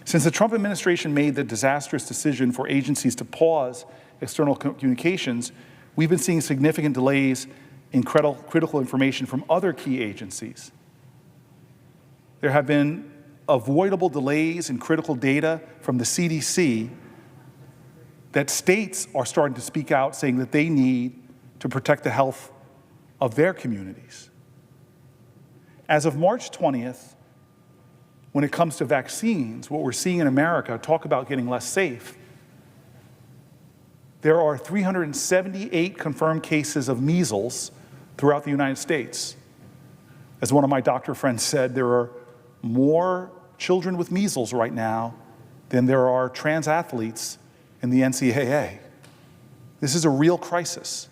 Since the Trump administration made the disastrous decision for agencies to pause external communications, We've been seeing significant delays in critical information from other key agencies. There have been avoidable delays in critical data from the CDC that states are starting to speak out saying that they need to protect the health of their communities. As of March 20th, when it comes to vaccines, what we're seeing in America, talk about getting less safe, there are 378 confirmed cases of measles throughout the United States. As one of my doctor friends said, there are more children with measles right now than there are trans athletes in the NCAA. This is a real crisis.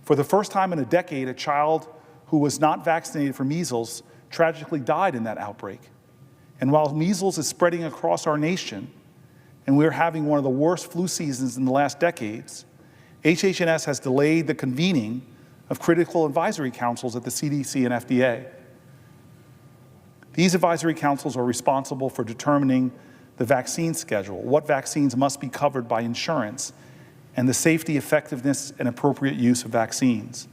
For the first time in a decade, a child who was not vaccinated for measles tragically died in that outbreak. And while measles is spreading across our nation, and we're having one of the worst flu seasons in the last decades, HHS has delayed the convening of critical advisory councils at the CDC and FDA. These advisory councils are responsible for determining the vaccine schedule, what vaccines must be covered by insurance, and the safety, effectiveness, and appropriate use of vaccines.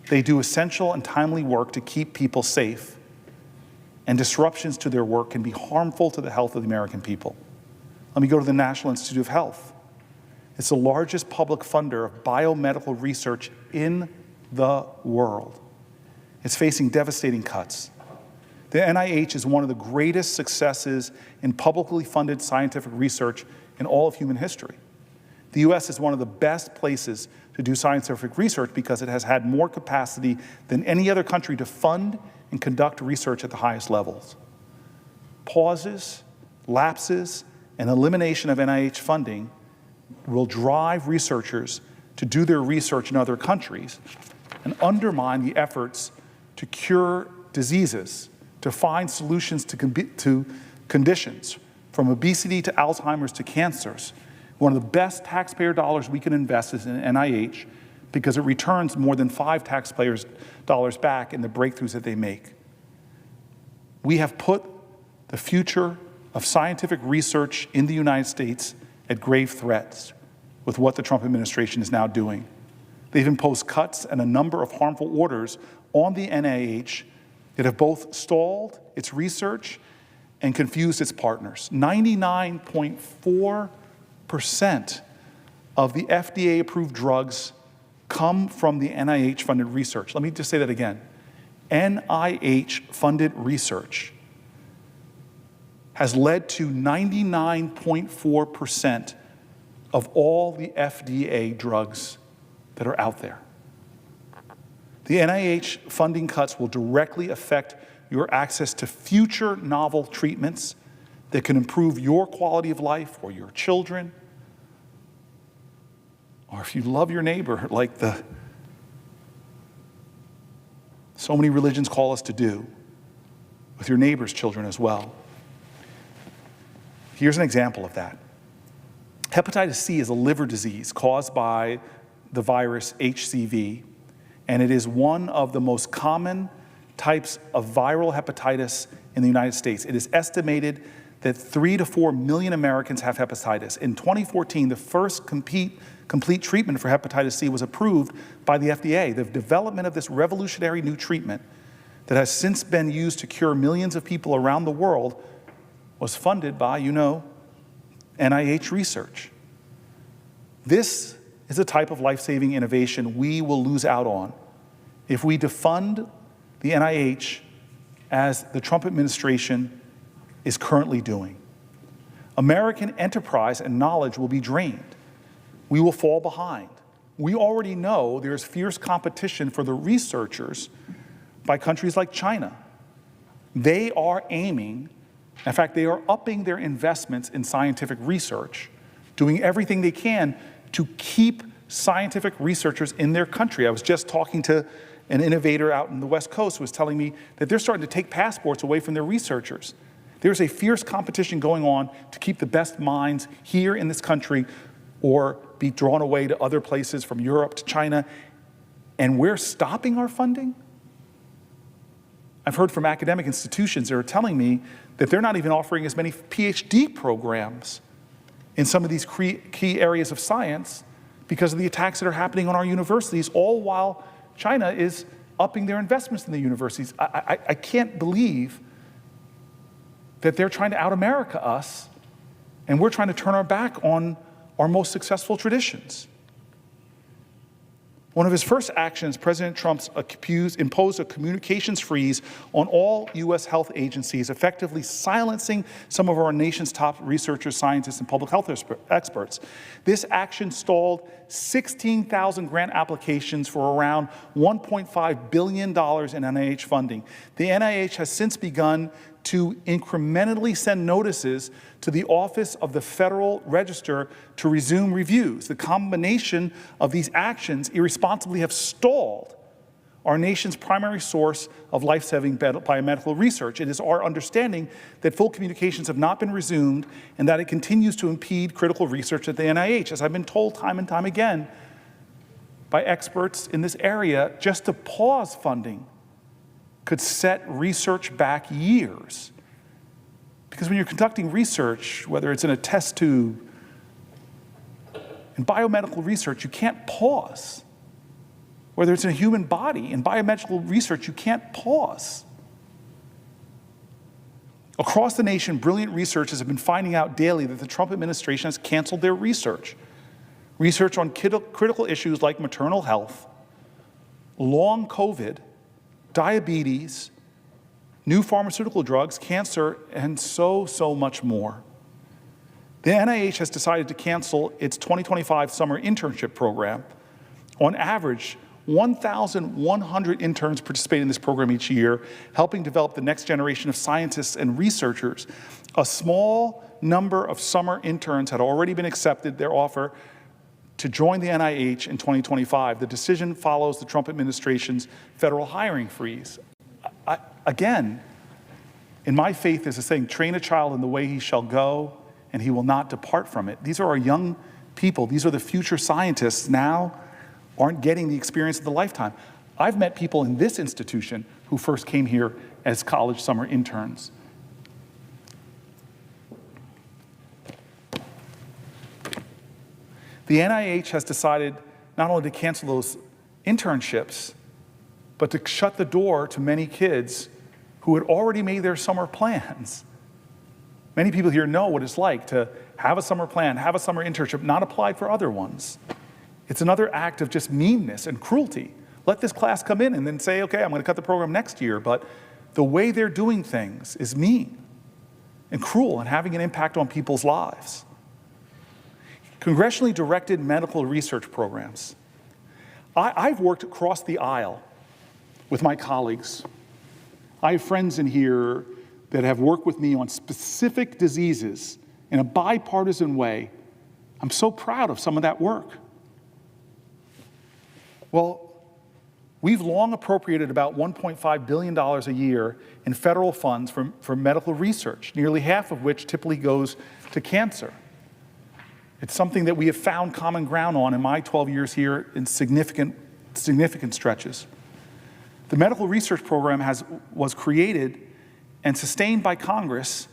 They do essential and timely work to keep people safe, and disruptions to their work can be harmful to the health of the American people. Let me go to the National Institute of Health. It's the largest public funder of biomedical research in the world. It's facing devastating cuts. The NIH is one of the greatest successes in publicly funded scientific research in all of human history. The US is one of the best places to do scientific research because it has had more capacity than any other country to fund and conduct research at the highest levels. Pauses, lapses, and elimination of NIH funding will drive researchers to do their research in other countries and undermine the efforts to cure diseases, to find solutions to conditions, from obesity to Alzheimer's to cancers. One of the best taxpayer dollars we can invest is in NIH because it returns more than 5 taxpayers' dollars back in the breakthroughs that they make. We have put the future of scientific research in the United States at grave threats with what the Trump administration is now doing. They've imposed cuts and a number of harmful orders on the NIH that have both stalled its research and confused its partners. 99.4% of the FDA-approved drugs come from the NIH-funded research. Let me just say that again. NIH-funded research has led to 99.4% of all the FDA drugs that are out there. The NIH funding cuts will directly affect your access to future novel treatments that can improve your quality of life or your children, or if you love your neighbor like so many religions call us to do, with your neighbor's children as well. Here's an example of that. Hepatitis C is a liver disease caused by the virus HCV, and it is one of the most common types of viral hepatitis in the United States. It is estimated that 3 to 4 million Americans have hepatitis. In 2014, the first complete treatment for hepatitis C was approved by the FDA. The development of this revolutionary new treatment that has since been used to cure millions of people around the world was funded by, NIH research. This is a type of life-saving innovation we will lose out on if we defund the NIH as the Trump administration is currently doing. American enterprise and knowledge will be drained. We will fall behind. We already know there's fierce competition for the researchers by countries like China. They are aiming, in fact, they are upping their investments in scientific research, doing everything they can to keep scientific researchers in their country. I was just talking to an innovator out in the West Coast who was telling me that they're starting to take passports away from their researchers. There's a fierce competition going on to keep the best minds here in this country or be drawn away to other places from Europe to China, and we're stopping our funding? I've heard from academic institutions that are telling me that they're not even offering as many PhD programs in some of these key areas of science because of the attacks that are happening on our universities, all while China is upping their investments in the universities. I can't believe that they're trying to out-America us, and we're trying to turn our back on our most successful traditions. One of his first actions, President Trump imposed a communications freeze on all U.S. health agencies, effectively silencing some of our nation's top researchers, scientists, and public health experts. This action stalled 16,000 grant applications for around $1.5 billion in NIH funding. The NIH has since begun to incrementally send notices to the Office of the Federal Register to resume reviews. The combination of these actions irresponsibly have stalled our nation's primary source of life-saving biomedical research. It is our understanding that full communications have not been resumed and that it continues to impede critical research at the NIH. As I've been told time and time again by experts in this area, just to pause funding could set research back years. Because when you're conducting research, whether it's in a test tube, in biomedical research, you can't pause. Whether it's in a human body, in biomedical research, you can't pause. Across the nation, brilliant researchers have been finding out daily that the Trump administration has canceled their research. Research on critical issues like maternal health, long COVID, diabetes, new pharmaceutical drugs, cancer, and so much more. The NIH has decided to cancel its 2025 summer internship program. On average, 1,100 interns participate in this program each year, helping develop the next generation of scientists and researchers. A small number of summer interns had already been accepted their offer to join the NIH in 2025. The decision follows the Trump administration's federal hiring freeze. Again, in my faith, there's a saying, train a child in the way he shall go, and he will not depart from it. These are our young people. These are the future scientists now aren't getting the experience of the lifetime. I've met people in this institution who first came here as college summer interns. The NIH has decided not only to cancel those internships, but to shut the door to many kids who had already made their summer plans. Many people here know what it's like to have a summer plan, have a summer internship, not apply for other ones. It's another act of just meanness and cruelty. Let this class come in and then say, okay, I'm going to cut the program next year, but the way they're doing things is mean and cruel and having an impact on people's lives. Congressionally directed medical research programs. I've worked across the aisle with my colleagues. I have friends in here that have worked with me on specific diseases in a bipartisan way. I'm so proud of some of that work. Well, we've long appropriated about $1.5 billion a year in federal funds for medical research, nearly half of which typically goes to cancer. It's something that we have found common ground on in my 12 years here in significant stretches. The medical research program was created and sustained by Congress,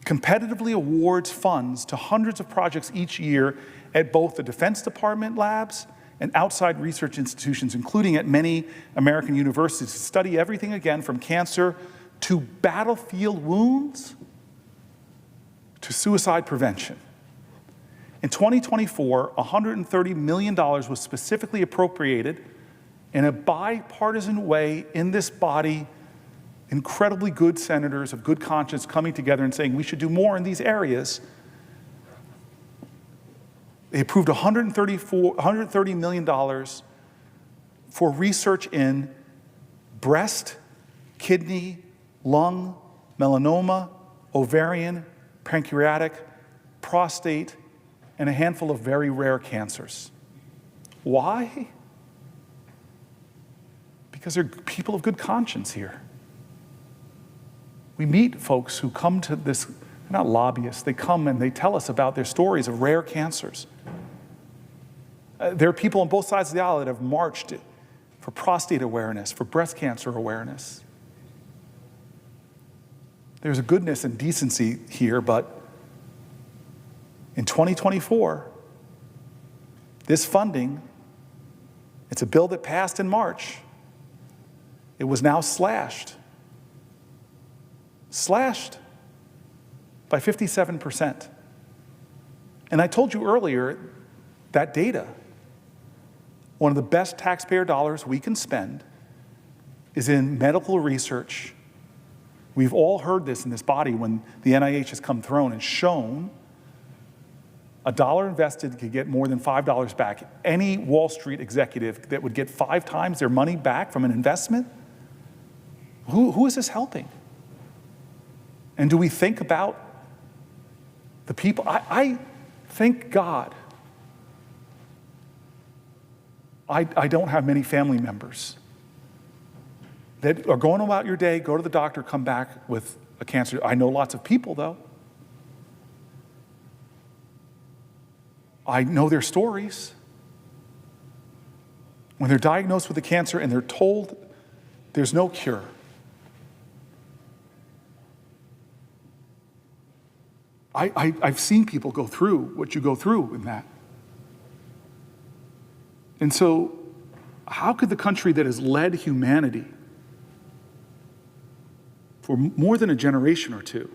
competitively awards funds to hundreds of projects each year at both the Defense Department labs and outside research institutions, including at many American universities, to study everything again from cancer to battlefield wounds to suicide prevention. In 2024, $130 million was specifically appropriated in a bipartisan way in this body, incredibly good senators of good conscience coming together and saying we should do more in these areas. They approved $130 million for research in breast, kidney, lung, melanoma, ovarian, pancreatic, prostate, and a handful of very rare cancers. Why? Because they're people of good conscience here. We meet folks who come to this, they're not lobbyists, they come and they tell us about their stories of rare cancers. There are people on both sides of the aisle that have marched for prostate awareness, for breast cancer awareness. There's a goodness and decency here, but in 2024, This funding, it's a bill that passed in March. It was now slashed by 57%. And I told you earlier, that data, one of the best taxpayer dollars we can spend is in medical research. We've all heard this in this body when the NIH has come through and shown a dollar invested could get more than $5 back. Any Wall Street executive that would get 5 times their money back from an investment, who is this helping? And do we think about the people? I thank God I don't have many family members that are going about your day, go to the doctor, come back with a cancer. I know lots of people, though. I know their stories. When they're diagnosed with a cancer and they're told there's no cure. I've seen people go through what you go through in that. And so, how could the country that has led humanity for more than a generation or two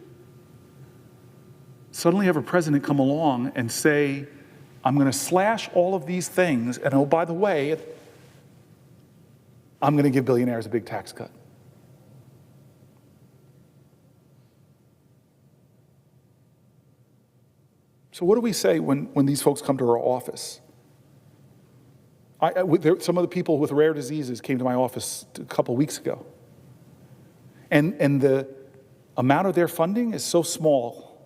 suddenly have a president come along and say, I'm going to slash all of these things, and oh, by the way, I'm going to give billionaires a big tax cut? So what do we say when these folks come to our office? Some of the people with rare diseases came to my office a couple weeks ago. And the amount of their funding is so small.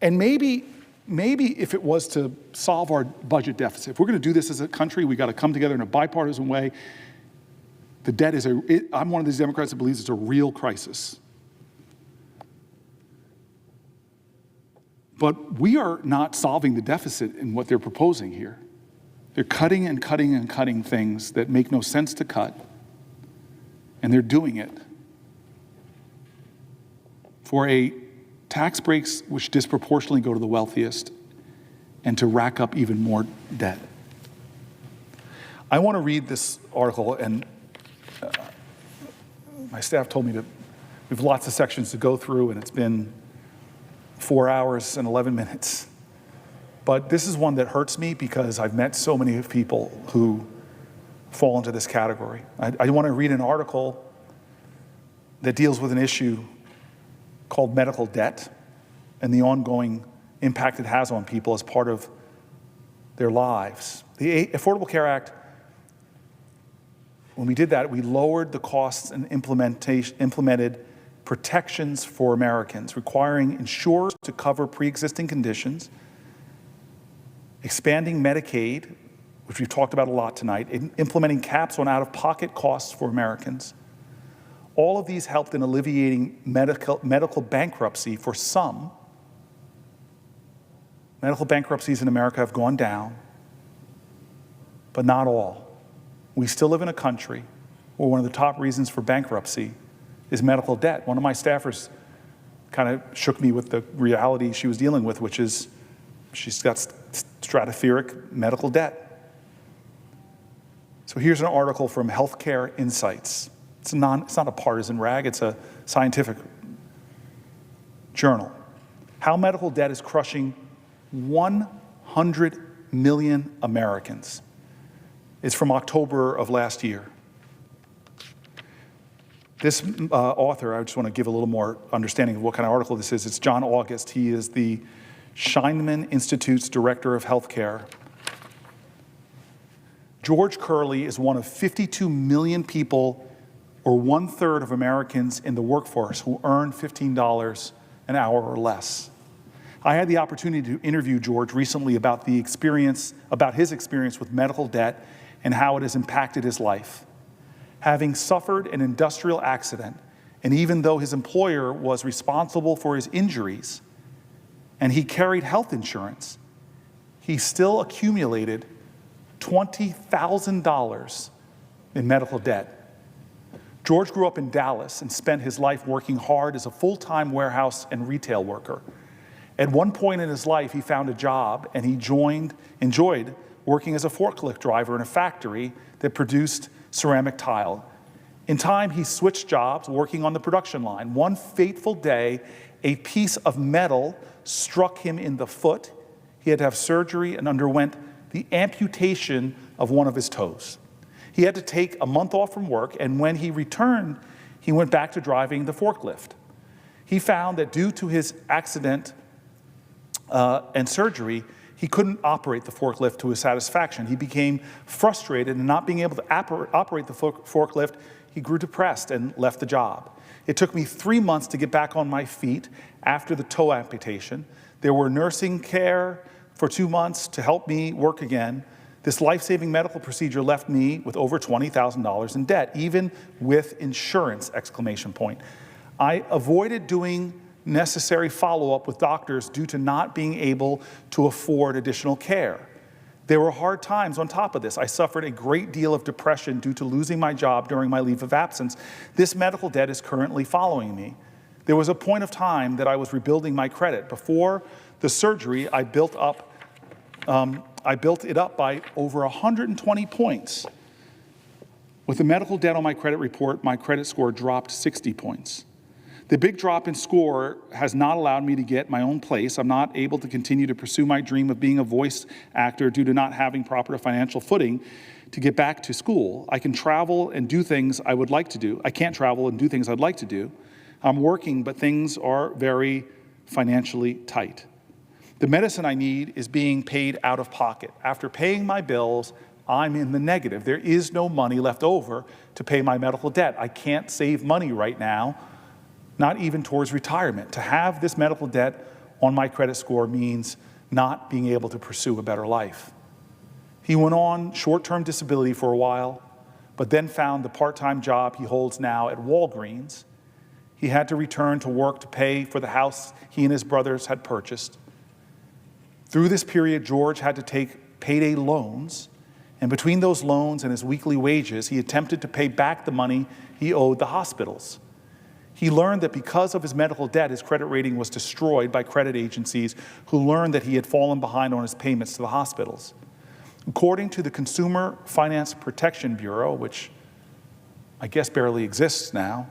And maybe if it was to solve our budget deficit, if we're going to do this as a country, we got to come together in a bipartisan way. The debt is I'm one of these Democrats that believes it's a real crisis. But we are not solving the deficit in what they're proposing here. They're cutting and cutting and cutting things that make no sense to cut. And they're doing it for tax breaks which disproportionately go to the wealthiest and to rack up even more debt. I want to read this article, and my staff told me we have lots of sections to go through, and it's been 4 hours and 11 minutes. But this is one that hurts me because I've met so many people who fall into this category. I want to read an article that deals with an issue called medical debt and the ongoing impact it has on people as part of their lives. The Affordable Care Act, when we did that, we lowered the costs and implemented protections for Americans, requiring insurers to cover pre-existing conditions, expanding Medicaid, which we've talked about a lot tonight, implementing caps on out-of-pocket costs for Americans. All of these helped in alleviating medical bankruptcy for some. Medical bankruptcies in America have gone down, but not all. We still live in a country where one of the top reasons for bankruptcy is medical debt. One of my staffers kind of shook me with the reality she was dealing with, which is she's got stratospheric medical debt. So here's an article from Healthcare Insights. It's not a partisan rag, it's a scientific journal. How medical debt is crushing 100 million Americans. It's from October of last year. This author, I just want to give a little more understanding of what kind of article this is. It's John August. He is the Scheinman Institute's Director of Healthcare. George Curley is one of 52 million people, or 1/3 of Americans in the workforce, who earn $15 an hour or less. I had the opportunity to interview George recently about his experience with medical debt and how it has impacted his life. Having suffered an industrial accident, and even though his employer was responsible for his injuries and he carried health insurance, he still accumulated $20,000 in medical debt. George grew up in Dallas and spent his life working hard as a full-time warehouse and retail worker. At one point in his life, he found a job and he enjoyed working as a forklift driver in a factory that produced ceramic tile. In time, he switched jobs, working on the production line. One fateful day, a piece of metal struck him in the foot. He had to have surgery and underwent the amputation of one of his toes. He had to take a month off from work, and when he returned, he went back to driving the forklift. He found that due to his accident and surgery, he couldn't operate the forklift to his satisfaction. He became frustrated, and not being able to operate the forklift, he grew depressed and left the job. It took me 3 months to get back on my feet after the toe amputation. There were nursing care for 2 months to help me work again. This life-saving medical procedure left me with over $20,000 in debt, even with insurance, exclamation point. I avoided doing necessary follow-up with doctors due to not being able to afford additional care. There were hard times on top of this. I suffered a great deal of depression due to losing my job during my leave of absence. This medical debt is currently following me. There was a point of time that I was rebuilding my credit. Before the surgery, I built it up by over 120 points. With the medical debt on my credit report, my credit score dropped 60 points. The big drop in score has not allowed me to get my own place. I'm not able to continue to pursue my dream of being a voice actor due to not having proper financial footing to get back to school. I can travel and do things I would like to do. I can't travel and do things I'd like to do. I'm working, but things are very financially tight. The medicine I need is being paid out of pocket. After paying my bills, I'm in the negative. There is no money left over to pay my medical debt. I can't save money right now, not even towards retirement. To have this medical debt on my credit score means not being able to pursue a better life. He went on short-term disability for a while, but then found the part-time job he holds now at Walgreens. He had to return to work to pay for the house he and his brothers had purchased. Through this period, George had to take payday loans, and between those loans and his weekly wages, he attempted to pay back the money he owed the hospitals. He learned that because of his medical debt, his credit rating was destroyed by credit agencies who learned that he had fallen behind on his payments to the hospitals. According to the Consumer Finance Protection Bureau, which I guess barely exists now,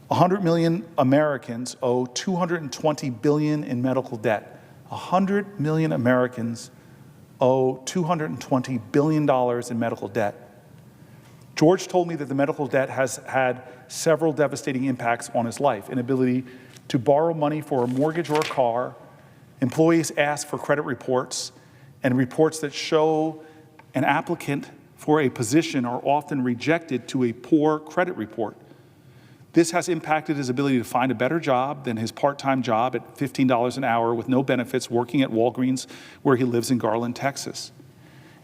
100 million Americans owe $220 billion in medical debt. 100 million Americans owe $220 billion in medical debt. George told me that the medical debt has had several devastating impacts on his life: inability to borrow money for a mortgage or a car. Employees ask for credit reports, and reports that show an applicant for a position are often rejected to a poor credit report. This has impacted his ability to find a better job than his part-time job at $15 an hour with no benefits working at Walgreens, where he lives in Garland, Texas.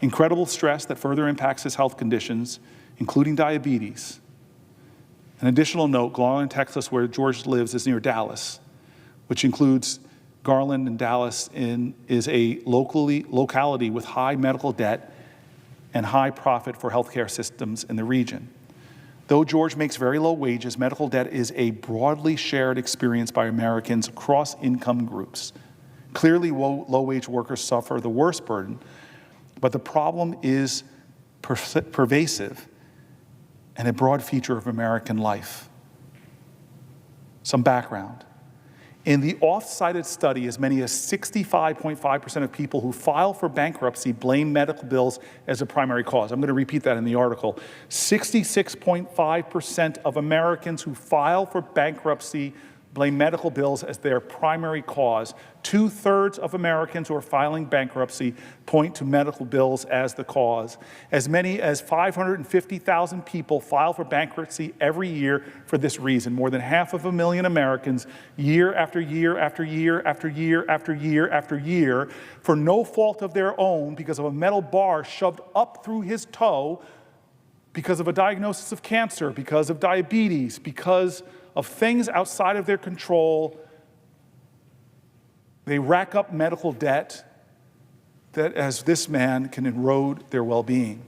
Incredible stress that further impacts his health conditions, including diabetes. An additional note, Garland, Texas, where George lives, is near Dallas, which includes Garland and Dallas is a locality with high medical debt and high profit for healthcare systems in the region. Though George makes very low wages, medical debt is a broadly shared experience by Americans across income groups. Clearly, low-wage workers suffer the worst burden, but the problem is pervasive and a broad feature of American life. Some background. In the oft-cited study, as many as 65.5% of people who file for bankruptcy blame medical bills as a primary cause. I'm going to repeat that in the article. 66.5% of Americans who file for bankruptcy blame medical bills as their primary cause. 2/3 of Americans who are filing bankruptcy point to medical bills as the cause. As many as 550,000 people file for bankruptcy every year for this reason. More than 500,000 Americans, year after year after year after year after year after year, for no fault of their own, because of a metal bar shoved up through his toe, because of a diagnosis of cancer, because of diabetes, because of things outside of their control, they rack up medical debt that, as this man, can erode their well-being.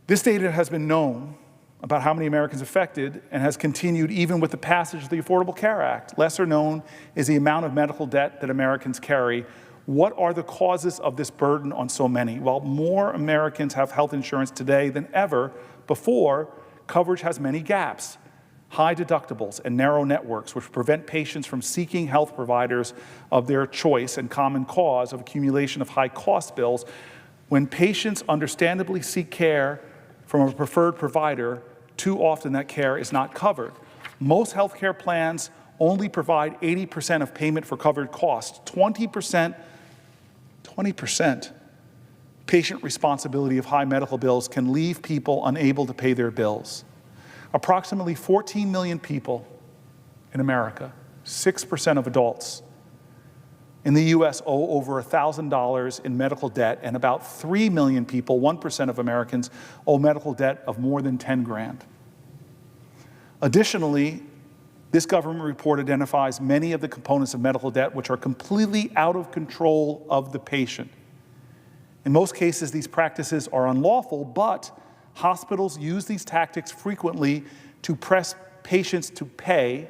This data has been known about how many Americans affected and has continued even with the passage of the Affordable Care Act. Lesser known is the amount of medical debt that Americans carry. What are the causes of this burden on so many? Well, more Americans have health insurance today than ever before. Coverage has many gaps, high deductibles and narrow networks, which prevent patients from seeking health providers of their choice and common cause of accumulation of high-cost bills. When patients understandably seek care from a preferred provider, too often that care is not covered. Most healthcare plans only provide 80% of payment for covered costs. 20% patient responsibility of high medical bills can leave people unable to pay their bills. Approximately 14 million people in America, 6% of adults in the US owe over $1,000 in medical debt, and about 3 million people, 1% of Americans, owe medical debt of more than 10 grand. Additionally, this government report identifies many of the components of medical debt which are completely out of control of the patient. In most cases, these practices are unlawful, but hospitals use these tactics frequently to press patients to pay,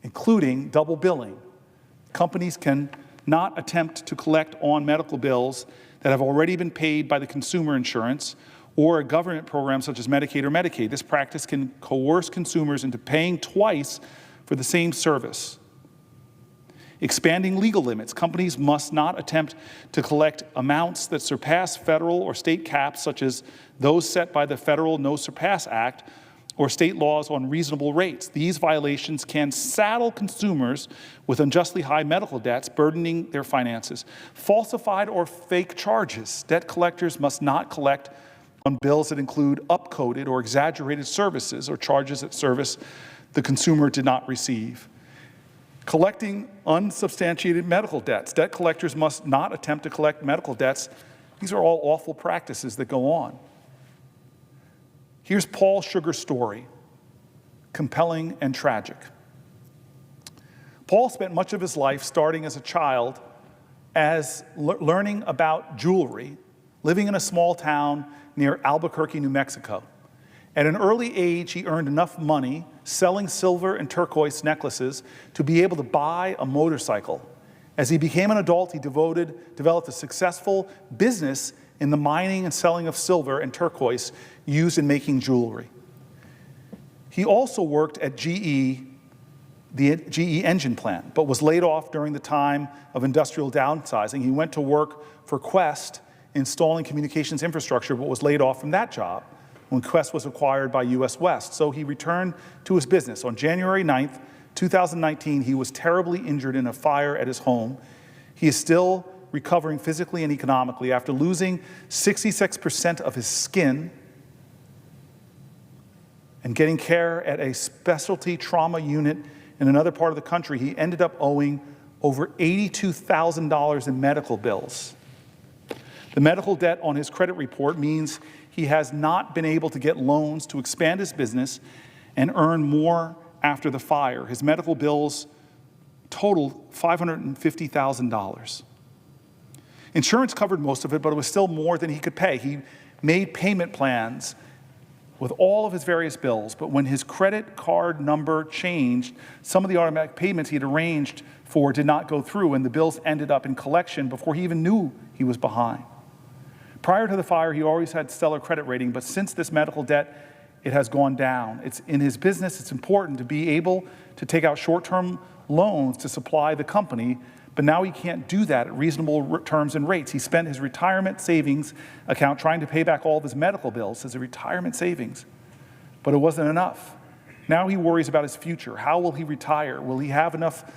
including double billing. Companies can not attempt to collect on medical bills that have already been paid by the consumer insurance or a government program such as Medicaid or Medicaid. This practice can coerce consumers into paying twice for the same service. Expanding legal limits. Companies must not attempt to collect amounts that surpass federal or state caps, such as those set by the Federal No Surpass Act or state laws on reasonable rates. These violations can saddle consumers with unjustly high medical debts, burdening their finances. Falsified or fake charges. Debt collectors must not collect on bills that include upcoded or exaggerated services or charges that service the consumer did not receive. Collecting unsubstantiated medical debts. Debt collectors must not attempt to collect medical debts. These are all awful practices that go on. Here's Paul Sugar's story, compelling and tragic. Paul spent much of his life, starting as a child, as learning about jewelry, living in a small town near Albuquerque, New Mexico. At an early age, he earned enough money selling silver and turquoise necklaces to be able to buy a motorcycle. As he became an adult, he developed a successful business in the mining and selling of silver and turquoise used in making jewelry. He also worked at GE, the GE engine plant, but was laid off during the time of industrial downsizing. He went to work for Quest, installing communications infrastructure, but was laid off from that job when Quest was acquired by US West. So he returned to his business. On January 9th, 2019, he was terribly injured in a fire at his home. He is still recovering physically and economically after losing 66% of his skin and getting care at a specialty trauma unit in another part of the country. He ended up owing over $82,000 in medical bills. The medical debt on his credit report means he has not been able to get loans to expand his business and earn more after the fire. His medical bills totaled $550,000. Insurance covered most of it, but it was still more than he could pay. He made payment plans with all of his various bills, but when his credit card number changed, some of the automatic payments he had arranged for did not go through, and the bills ended up in collection before he even knew he was behind. Prior to the fire, he always had stellar credit rating, but since this medical debt, it has gone down. It's in his business, it's important to be able to take out short-term loans to supply the company, but now he can't do that at reasonable terms and rates. He spent his retirement savings account trying to pay back all of his medical bills, his retirement savings, but it wasn't enough. Now he worries about his future. How will he retire? Will he have enough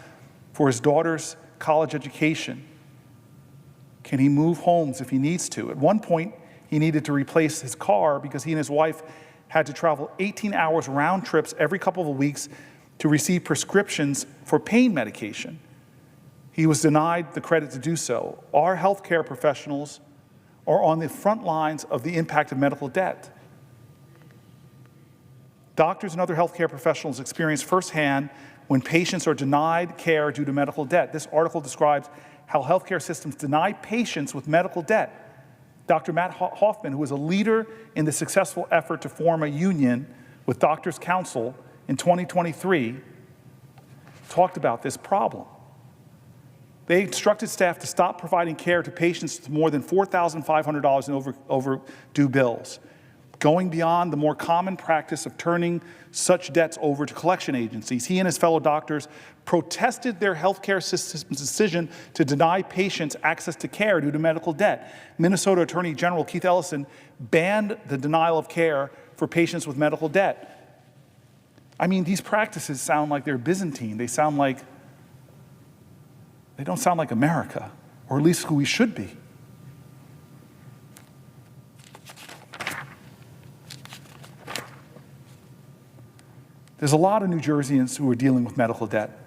for his daughter's college education? Can he move homes if he needs to? At one point, he needed to replace his car because he and his wife had to travel 18 hours round trips every couple of weeks to receive prescriptions for pain medication. He was denied the credit to do so. Our healthcare professionals are on the front lines of the impact of medical debt. Doctors and other healthcare professionals experience firsthand when patients are denied care due to medical debt. This article describes how healthcare systems deny patients with medical debt Dr. Matt Hoffman, who was a leader in the successful effort to form a union with Doctors' Council in 2023, talked about this problem. They instructed staff to stop providing care to patients with more than $4,500 in overdue bills, going beyond the more common practice of turning such debts over to collection agencies. He and his fellow doctors protested their healthcare system's decision to deny patients access to care due to medical debt. Minnesota Attorney General Keith Ellison banned the denial of care for patients with medical debt. I mean, these practices sound like they're Byzantine. They don't sound like America, or at least who we should be. There's a lot of New Jerseyans who are dealing with medical debt.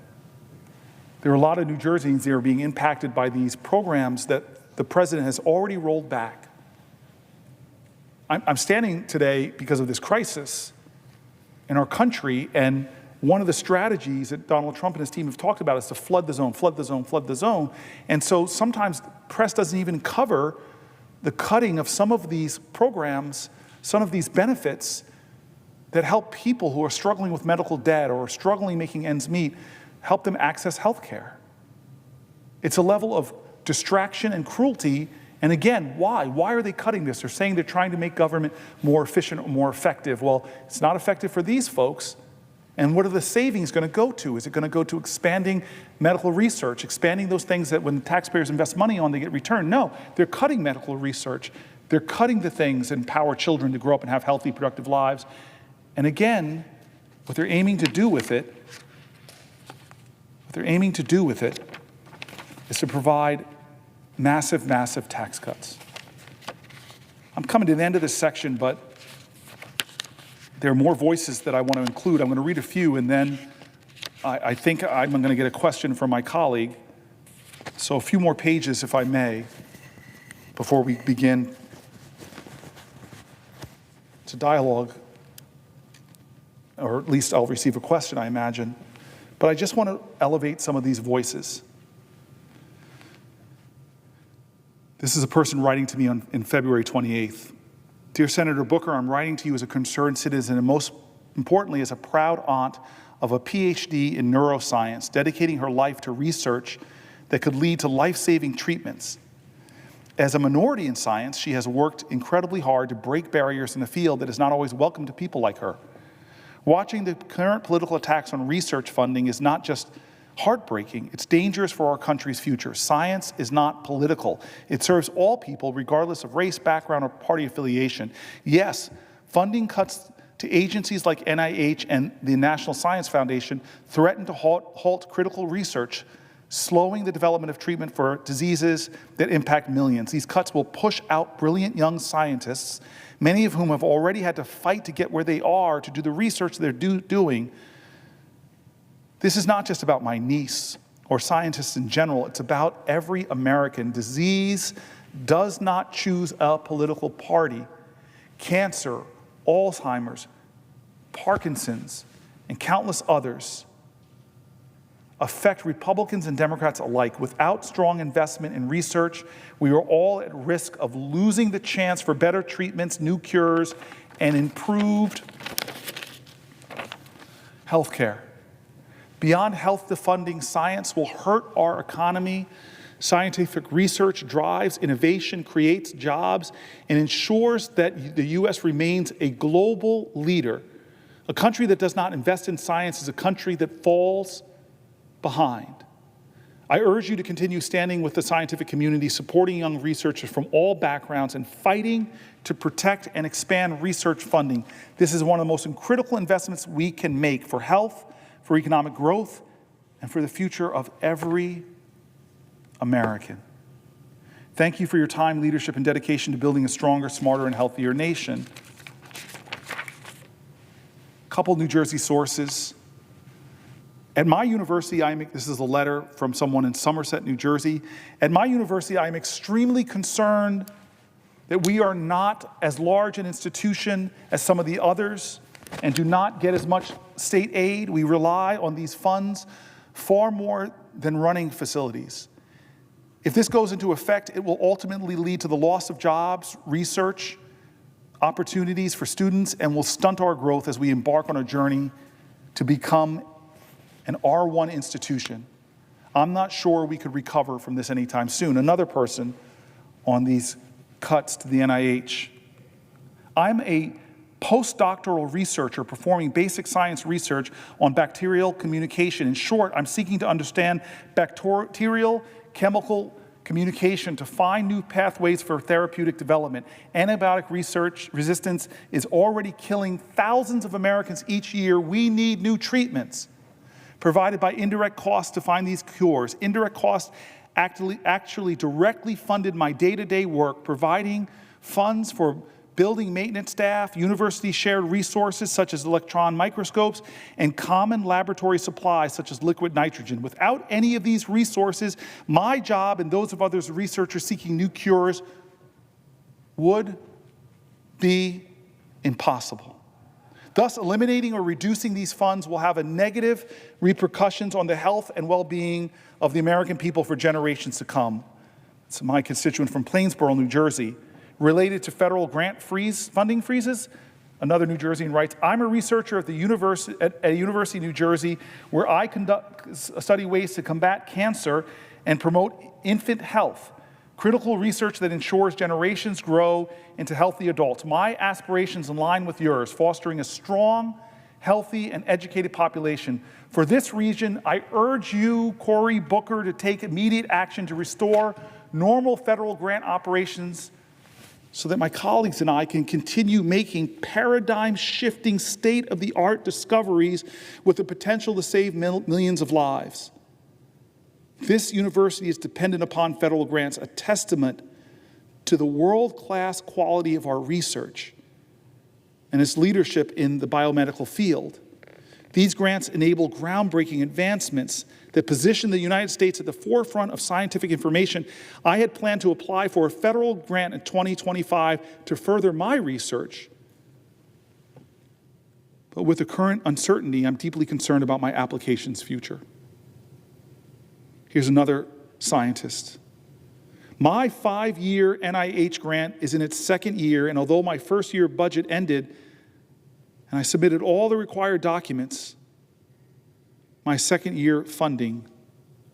There are a lot of New Jerseyans that are being impacted by these programs that the president has already rolled back. I'm standing today because of this crisis in our country, and one of the strategies that Donald Trump and his team have talked about is to flood the zone, flood the zone, flood the zone. And so sometimes press doesn't even cover the cutting of some of these programs, some of these benefits that help people who are struggling with medical debt or struggling making ends meet, help them access health care. It's a level of distraction and cruelty. And again, why? Why are they cutting this? They're saying they're trying to make government more efficient or more effective. Well, it's not effective for these folks. And what are the savings going to go to? Is it going to go to expanding medical research, expanding those things that when taxpayers invest money on, they get returned? No, they're cutting medical research. They're cutting the things that empower children to grow up and have healthy, productive lives. And again, what they're aiming to do with it, is to provide massive, massive tax cuts. I'm coming to the end of this section, but there are more voices that I want to include. I'm going to read a few, and then I think I'm going to get a question from my colleague. So a few more pages, if I may, before we begin to dialogue, or at least I'll receive a question, I imagine. But I just want to elevate some of these voices. This is a person writing to me in February 28th. Dear Senator Booker, I'm writing to you as a concerned citizen and most importantly as a proud aunt of a PhD in neuroscience, dedicating her life to research that could lead to life-saving treatments. As a minority in science, she has worked incredibly hard to break barriers in a field that is not always welcome to people like her. Watching the current political attacks on research funding is not just heartbreaking, it's dangerous for our country's future. Science is not political. It serves all people, regardless of race, background, or party affiliation. Yes, funding cuts to agencies like NIH and the National Science Foundation threaten to halt critical research, slowing the development of treatment for diseases that impact millions. These cuts will push out brilliant young scientists, many of whom have already had to fight to get where they are to do the research they're doing. This is not just about my niece or scientists in general. It's about every American. Disease does not choose a political party. Cancer, Alzheimer's, Parkinson's, and countless others affect Republicans and Democrats alike. Without strong investment in research, we are all at risk of losing the chance for better treatments, new cures, and improved health care. Beyond health defunding, science will hurt our economy. Scientific research drives innovation, creates jobs, and ensures that the U.S. remains a global leader. A country that does not invest in science is a country that falls behind. I urge you to continue standing with the scientific community, supporting young researchers from all backgrounds, and fighting to protect and expand research funding. This is one of the most critical investments we can make for health, for economic growth, and for the future of every American. Thank you for your time, leadership, and dedication to building a stronger, smarter, and healthier nation. A couple New Jersey sources. At my university, this is a letter from someone in Somerset, New Jersey. At my university, I am extremely concerned that we are not as large an institution as some of the others and do not get as much state aid. We rely on these funds far more than running facilities. If this goes into effect, it will ultimately lead to the loss of jobs, research, opportunities for students, and will stunt our growth as we embark on a journey to become an R1 institution. I'm not sure we could recover from this anytime soon. Another person on these cuts to the NIH. I'm a postdoctoral researcher performing basic science research on bacterial communication. In short, I'm seeking to understand bacterial chemical communication to find new pathways for therapeutic development. Antibiotic research resistance is already killing thousands of Americans each year. We need new treatments provided by indirect costs to find these cures. Indirect costs actually directly funded my day-to-day work, providing funds for building maintenance staff, university-shared resources such as electron microscopes, and common laboratory supplies such as liquid nitrogen. Without any of these resources, my job and those of others researchers seeking new cures would be impossible. Thus, eliminating or reducing these funds will have a negative repercussions on the health and well-being of the American people for generations to come. It's my constituent from Plainsboro, New Jersey. Related to federal grant funding freezes, another New Jerseyan writes, I'm a researcher at a university in New Jersey where I study ways to combat cancer and promote infant health, critical research that ensures generations grow into healthy adults. My aspirations align with yours, fostering a strong, healthy, and educated population. For this reason, I urge you, Cory Booker, to take immediate action to restore normal federal grant operations so that my colleagues and I can continue making paradigm-shifting, state-of-the-art discoveries with the potential to save millions of lives. This university is dependent upon federal grants, a testament to the world-class quality of our research and its leadership in the biomedical field. These grants enable groundbreaking advancements that position the United States at the forefront of scientific information. I had planned to apply for a federal grant in 2025 to further my research. But with the current uncertainty, I'm deeply concerned about my application's future. Here's another scientist. My 5-year NIH grant is in its second year, and although my first year budget ended and I submitted all the required documents, my second year funding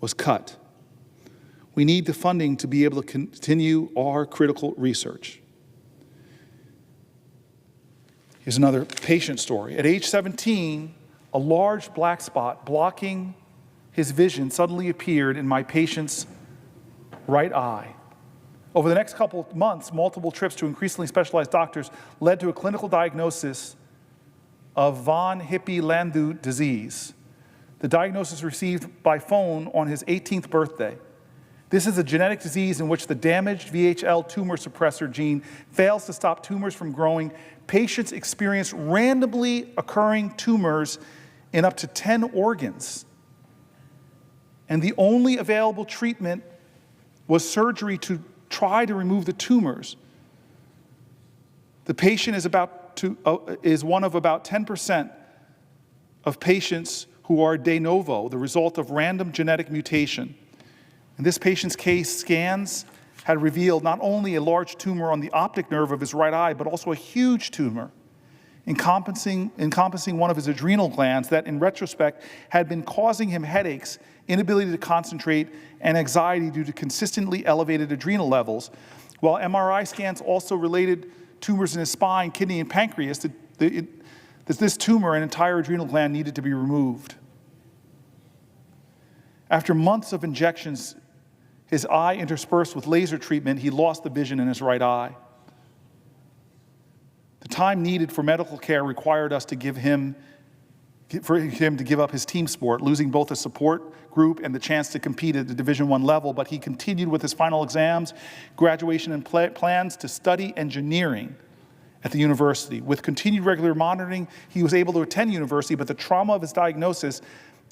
was cut. We need the funding to be able to continue our critical research. Here's another patient story. At age 17, a large black spot blocking his vision suddenly appeared in my patient's right eye. Over the next couple of months, multiple trips to increasingly specialized doctors led to a clinical diagnosis of von Hippel-Lindau disease. The diagnosis received by phone on his 18th birthday. This is a genetic disease in which the damaged VHL tumor suppressor gene fails to stop tumors from growing. Patients experience randomly occurring tumors in up to 10 organs. And the only available treatment was surgery to try to remove the tumors. The patient is one of about 10% of patients who are de novo, the result of random genetic mutation. In this patient's case, scans had revealed not only a large tumor on the optic nerve of his right eye, but also a huge tumor encompassing one of his adrenal glands that, in retrospect, had been causing him headaches, inability to concentrate, and anxiety due to consistently elevated adrenal levels. While MRI scans also related tumors in his spine, kidney, and pancreas, this tumor and entire adrenal gland needed to be removed. After months of injections, his eye interspersed with laser treatment, he lost the vision in his right eye. The time needed for medical care required us to give him to give up his team sport, losing both a support group and the chance to compete at the Division I level, but he continued with his final exams, graduation, and plans to study engineering at the university. With continued regular monitoring, he was able to attend university, but the trauma of his diagnosis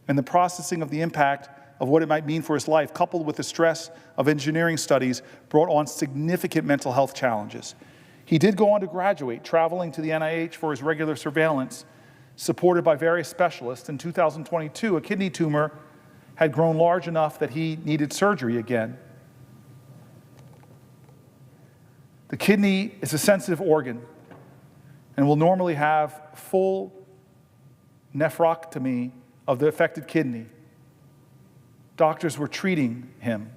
and the processing of the impact of what it might mean for his life, coupled with the stress of engineering studies, brought on significant mental health challenges. He did go on to graduate, traveling to the NIH for his regular surveillance, supported by various specialists. In 2022, a kidney tumor had grown large enough that he needed surgery again. The kidney is a sensitive organ and will normally have full nephrectomy of the affected kidney. Doctors were treating him.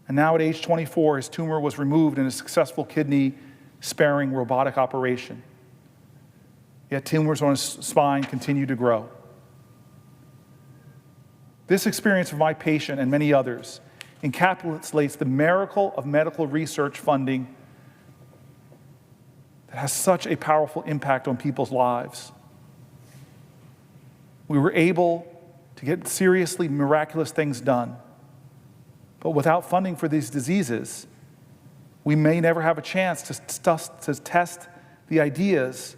And now at age 24, his tumor was removed in a successful kidney-sparing robotic operation. Yet tumors on his spine continue to grow. This experience of my patient and many others encapsulates the miracle of medical research funding that has such a powerful impact on people's lives. We were able to get seriously miraculous things done. But without funding for these diseases, we may never have a chance to test the ideas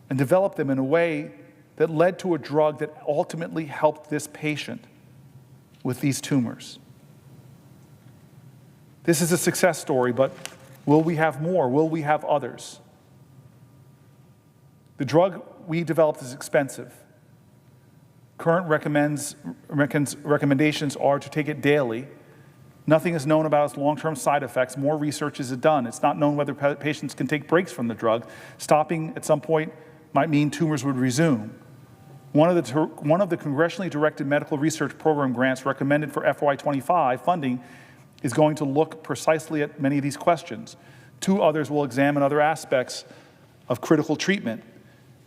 and develop them in a way that led to a drug that ultimately helped this patient with these tumors. This is a success story, but will we have more? Will we have others? The drug we developed is expensive. Current recommendations are to take it daily. Nothing is known about its long-term side effects. More research is done. It's not known whether patients can take breaks from the drug. Stopping at some point might mean tumors would resume. One of the congressionally directed medical research program grants recommended for FY25 funding is going to look precisely at many of these questions. 2 others will examine other aspects of critical treatment.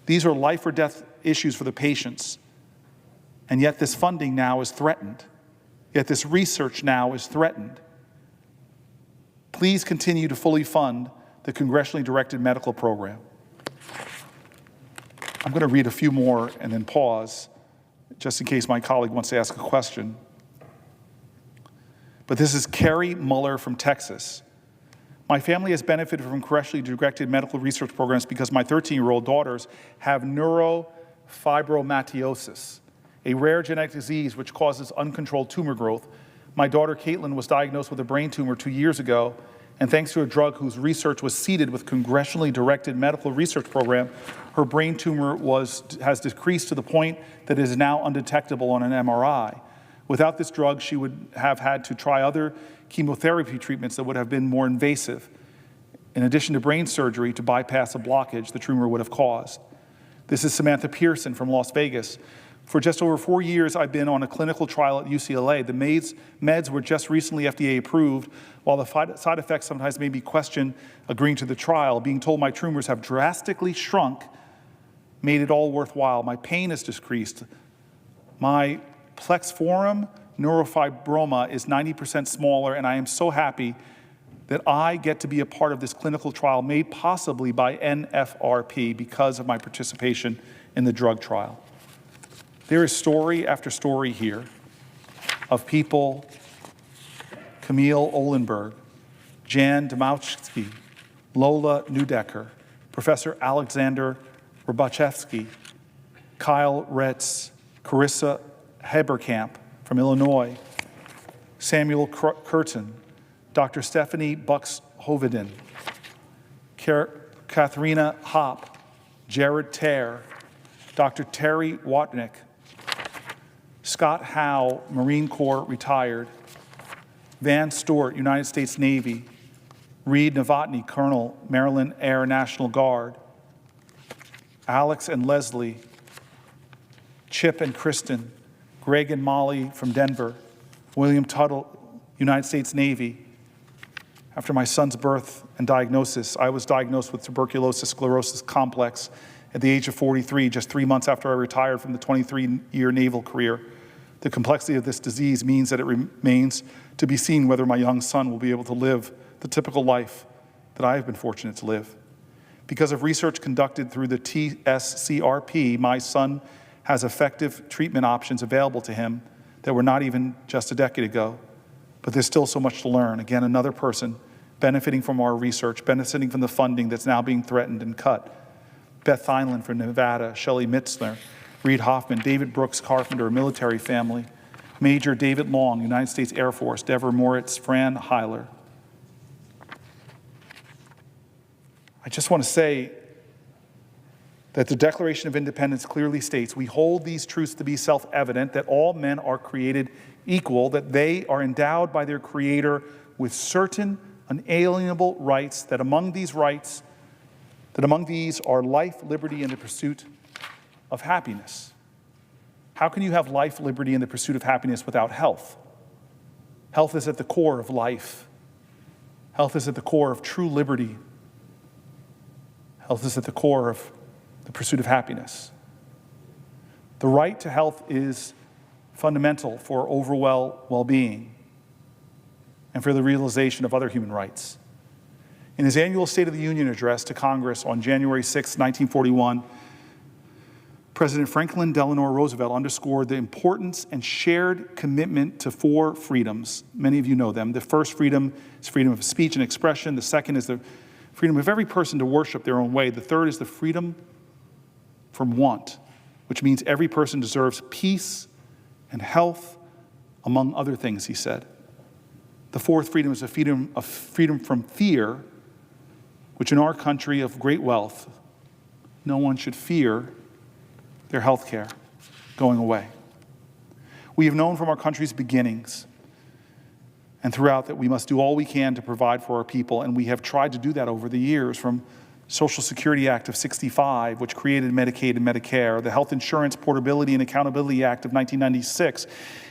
These are life or death issues for the patients. And yet this funding now is threatened. Yet this research now is threatened. Please continue to fully fund the congressionally directed medical program. I'm going to read a few more and then pause, just in case my colleague wants to ask a question. But this is Carrie Muller from Texas. My family has benefited from congressionally directed medical research programs because my 13-year-old daughters have neurofibromatosis, a rare genetic disease which causes uncontrolled tumor growth. My daughter Caitlin was diagnosed with a brain tumor 2 years ago, and thanks to a drug whose research was seeded with congressionally directed medical research program, her brain tumor has decreased to the point that it is now undetectable on an MRI. Without this drug, she would have had to try other chemotherapy treatments that would have been more invasive, in addition to brain surgery to bypass a blockage the tumor would have caused. This is Samantha Pearson from Las Vegas. For just over 4 years, I've been on a clinical trial at UCLA. The meds were just recently FDA approved. While the side effects sometimes may be questioned agreeing to the trial, being told my tumors have drastically shrunk made it all worthwhile. My pain has decreased. My plexiform neurofibroma is 90% smaller, and I am so happy that I get to be a part of this clinical trial made possibly by NFRP because of my participation in the drug trial. There is story after story here of people, Camille Olenberg, Jan Domowski, Lola Neudecker, Professor Alexander Robachevsky, Kyle Retz, Carissa Heberkamp from Illinois, Samuel Curtin, Dr. Stephanie Bucks-Hoveden, Katharina Hopp, Jared Tare, Dr. Terry Watnick, Scott Howe, Marine Corps retired, Van Stewart, United States Navy, Reed Novotny, Colonel, Maryland Air National Guard, Alex and Leslie, Chip and Kristen, Greg and Molly from Denver, William Tuttle, United States Navy. After my son's birth and diagnosis, I was diagnosed with tuberculosis sclerosis complex at the age of 43, just 3 months after I retired from the 23-year naval career. The complexity of this disease means that it remains to be seen whether my young son will be able to live the typical life that I have been fortunate to live. Because of research conducted through the TSCRP, my son has effective treatment options available to him that were not even just a decade ago. But there's still so much to learn. Again, another person benefiting from our research, benefiting from the funding that's now being threatened and cut. Beth Theinland from Nevada, Shelley Mitzler, Reed Hoffman, David Brooks Carpenter, a military family, Major David Long, United States Air Force, Deborah Moritz, Fran Heiler. I just want to say that the Declaration of Independence clearly states, we hold these truths to be self-evident, that all men are created equal, that they are endowed by their Creator with certain unalienable rights, that among these are life, liberty, and the pursuit of happiness. How can you have life, liberty, and the pursuit of happiness without health? Health is at the core of life. Health is at the core of true liberty. Health is at the core of the pursuit of happiness. The right to health is fundamental for overall well-being and for the realization of other human rights. In his annual State of the Union address to Congress on January 6, 1941, President Franklin Delano Roosevelt underscored the importance and shared commitment to four freedoms. Many of you know them. The first freedom is freedom of speech and expression. The second is the freedom of every person to worship their own way. The third is the freedom from want, which means every person deserves peace and health, among other things, he said. The fourth freedom is a freedom from fear, which in our country of great wealth, no one should fear their health care going away. We have known from our country's beginnings and throughout that we must do all we can to provide for our people, and we have tried to do that over the years, from Social Security Act of '65, which created Medicaid and Medicare, the Health Insurance Portability and Accountability Act of 1996,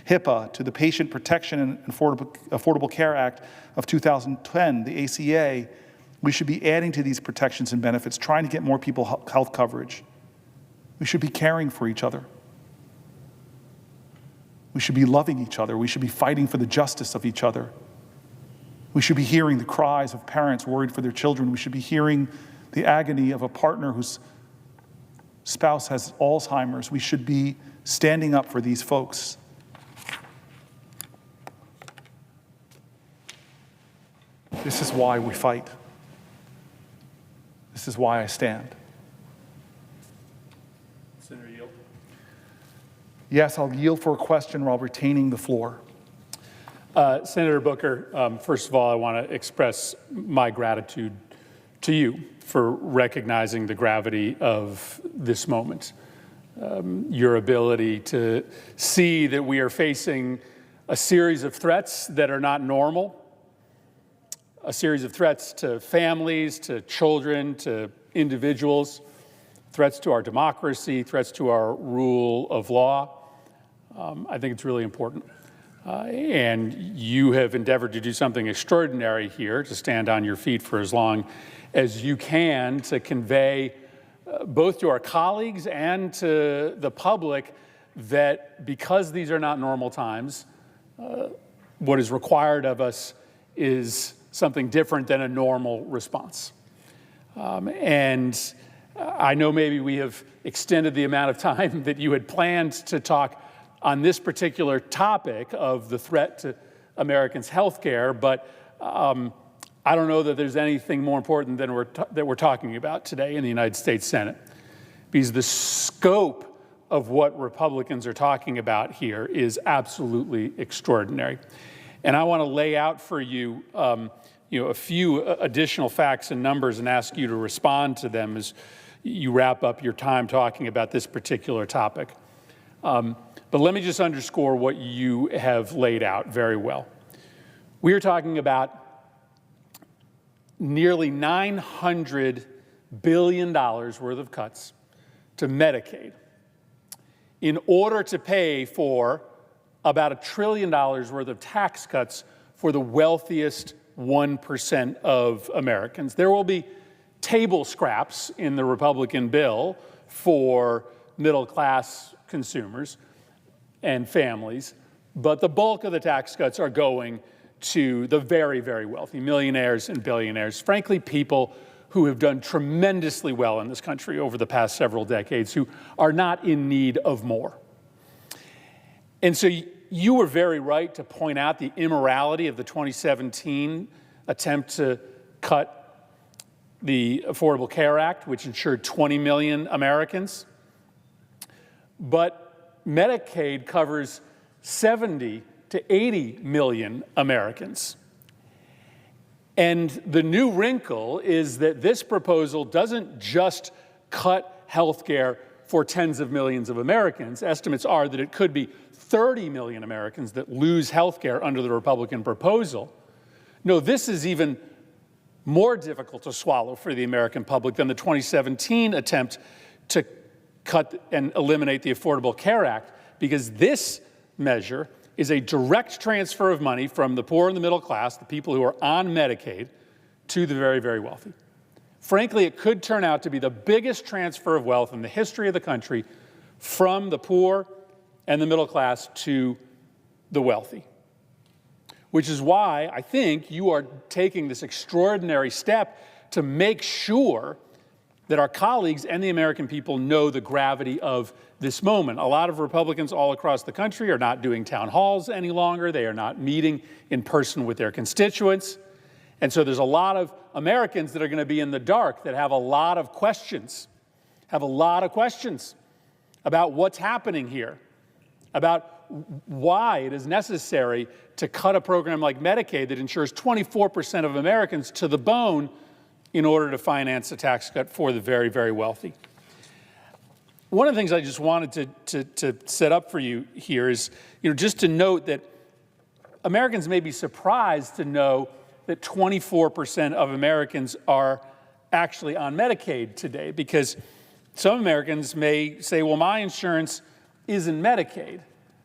HIPAA, to the Patient Protection and Affordable Care Act of 2010, the ACA. We should be adding to these protections and benefits, trying to get more people health coverage. We should be caring for each other. We should be loving each other. We should be fighting for the justice of each other. We should be hearing the cries of parents worried for their children. We should be hearing the agony of a partner whose spouse has Alzheimer's. We should be standing up for these folks. This is why we fight. This is why I stand. Senator Yield. Yes, I'll yield for a question while retaining the floor. Senator Booker, first of all, I want to express my gratitude to you for recognizing the gravity of this moment. Your ability to see that we are facing a series of threats that are not normal, a series of threats to families, to children, to individuals, threats to our democracy, threats to our rule of law. I think it's really important. And you have endeavored to do something extraordinary here, to stand on your feet for as long as you can, to convey both to our colleagues and to the public that because these are not normal times, what is required of us is something different than a normal response. And I know maybe we have extended the amount of time that you had planned to talk on this particular topic of the threat to Americans' health care, but I don't know that there's anything more important than that we're talking about today in the United States Senate, because the scope of what Republicans are talking about here is absolutely extraordinary. And I want to lay out for you, a few additional facts and numbers and ask you to respond to them as you wrap up your time talking about this particular topic. But let me just underscore what you have laid out very well. We are talking about nearly $900 billion worth of cuts to Medicaid in order to pay for about $1 trillion worth of tax cuts for the wealthiest 1% of Americans. There will be table scraps in the Republican bill for middle-class consumers and families, but the bulk of the tax cuts are going to the very, very wealthy, millionaires and billionaires, frankly, people who have done tremendously well in this country over the past several decades, who are not in need of more. And so you were very right to point out the immorality of the 2017 attempt to cut the Affordable Care Act, which insured 20 million Americans. But Medicaid covers 70 to 80 million Americans. And the new wrinkle is that this proposal doesn't just cut health care for tens of millions of Americans. Estimates are that it could be 30 million Americans that lose health care under the Republican proposal. No, this is even more difficult to swallow for the American public than the 2017 attempt to cut and eliminate the Affordable Care Act, because this measure is a direct transfer of money from the poor and the middle class, the people who are on Medicaid, to the very, very wealthy. Frankly, it could turn out to be the biggest transfer of wealth in the history of the country from the poor and the middle class to the wealthy. Which is why I think you are taking this extraordinary step to make sure that our colleagues and the American people know the gravity of this moment. A lot of Republicans all across the country are not doing town halls any longer. They are not meeting in person with their constituents. And so there's a lot of Americans that are going to be in the dark, that have a lot of questions about what's happening here, about why it is necessary to cut a program like Medicaid that insures 24% of Americans to the bone in order to finance a tax cut for the very, very wealthy. One of the things I just wanted to set up for you here is, just to note that Americans may be surprised to know that 24% of Americans are actually on Medicaid today, because some Americans may say, well, my insurance isn't Medicaid.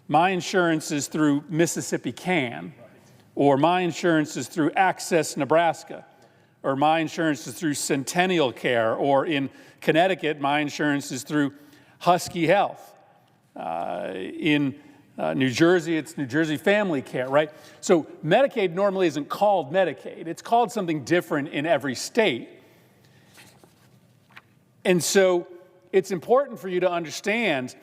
My insurance is through Mississippi Can, or my insurance is through Access Nebraska, or my insurance is through Centennial Care, or in Connecticut, my insurance is through Husky Health. In New Jersey, it's New Jersey Family Care, right? So Medicaid normally isn't called Medicaid. It's called something different in every state. And so it's important for you to understand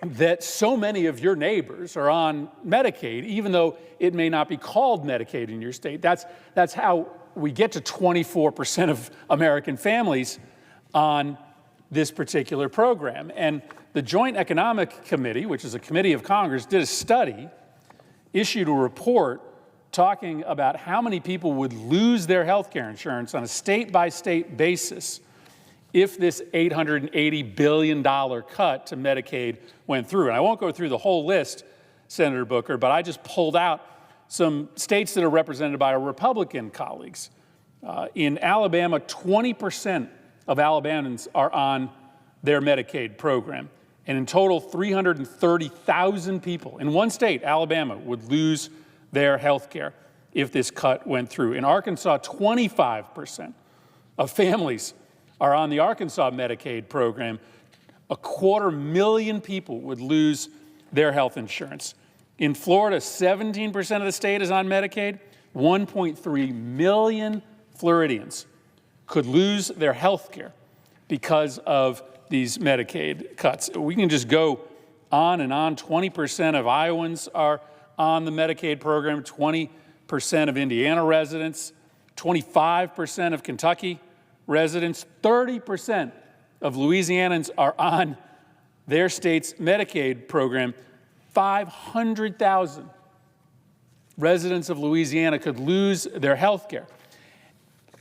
that so many of your neighbors are on Medicaid, even though it may not be called Medicaid in your state. That's how we get to 24% of American families on this particular program. And the Joint Economic Committee, which is a committee of Congress, did a study, issued a report talking about how many people would lose their health care insurance on a state-by-state basis if this $880 billion cut to Medicaid went through. And I won't go through the whole list, Senator Booker, but I just pulled out some states that are represented by our Republican colleagues. In Alabama, 20% of Alabamans are on their Medicaid program. And in total, 330,000 people in one state, Alabama, would lose their health care if this cut went through. In Arkansas, 25% of families are on the Arkansas Medicaid program. 250,000 people would lose their health insurance. In Florida, 17% of the state is on Medicaid. 1.3 million Floridians could lose their health care because of these Medicaid cuts. We can just go on and on. 20% of Iowans are on the Medicaid program, 20% of Indiana residents, 25% of Kentucky residents, 30% of Louisianans are on their state's Medicaid program. 500,000 residents of Louisiana could lose their health care.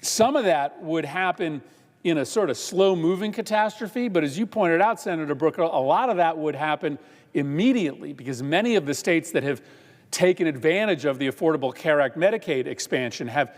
Some of that would happen in a sort of slow-moving catastrophe, but as you pointed out, Senator Booker, a lot of that would happen immediately, because many of the states that have taken advantage of the Affordable Care Act Medicaid expansion have